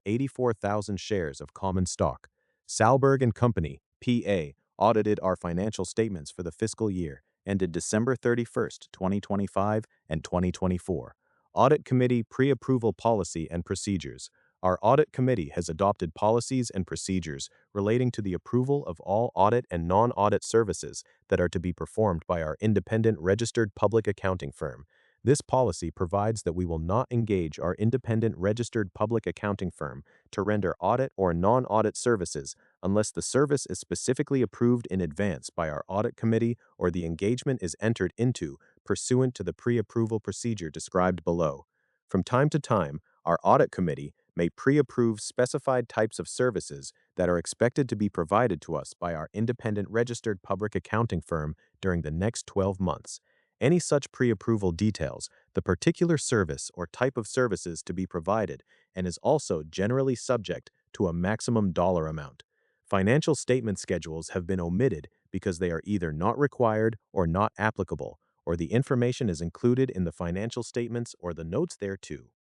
84,000 shares of common stock. Salberg and Company, PA, audited our financial statements for the fiscal year ended December 31st, 2025 and 2024. Audit Committee Pre-Approval Policy and Procedures. Our Audit Committee has adopted policies and procedures relating to the approval of all audit and non-audit services that are to be performed by our independent registered public accounting firm. This policy provides that we will not engage our independent registered public accounting firm to render audit or non-audit services unless the service is specifically approved in advance by our Audit Committee or the engagement is entered into pursuant to the pre-approval procedure described below. From time to time, our Audit Committee may pre-approve specified types of services that are expected to be provided to us by our independent registered public accounting firm during the next 12 months. Any such pre-approval details the particular service or type of services to be provided and is also generally subject to a maximum dollar amount. Financial statement schedules have been omitted because they are either not required or not applicable, or the information is included in the financial statements or the notes thereto.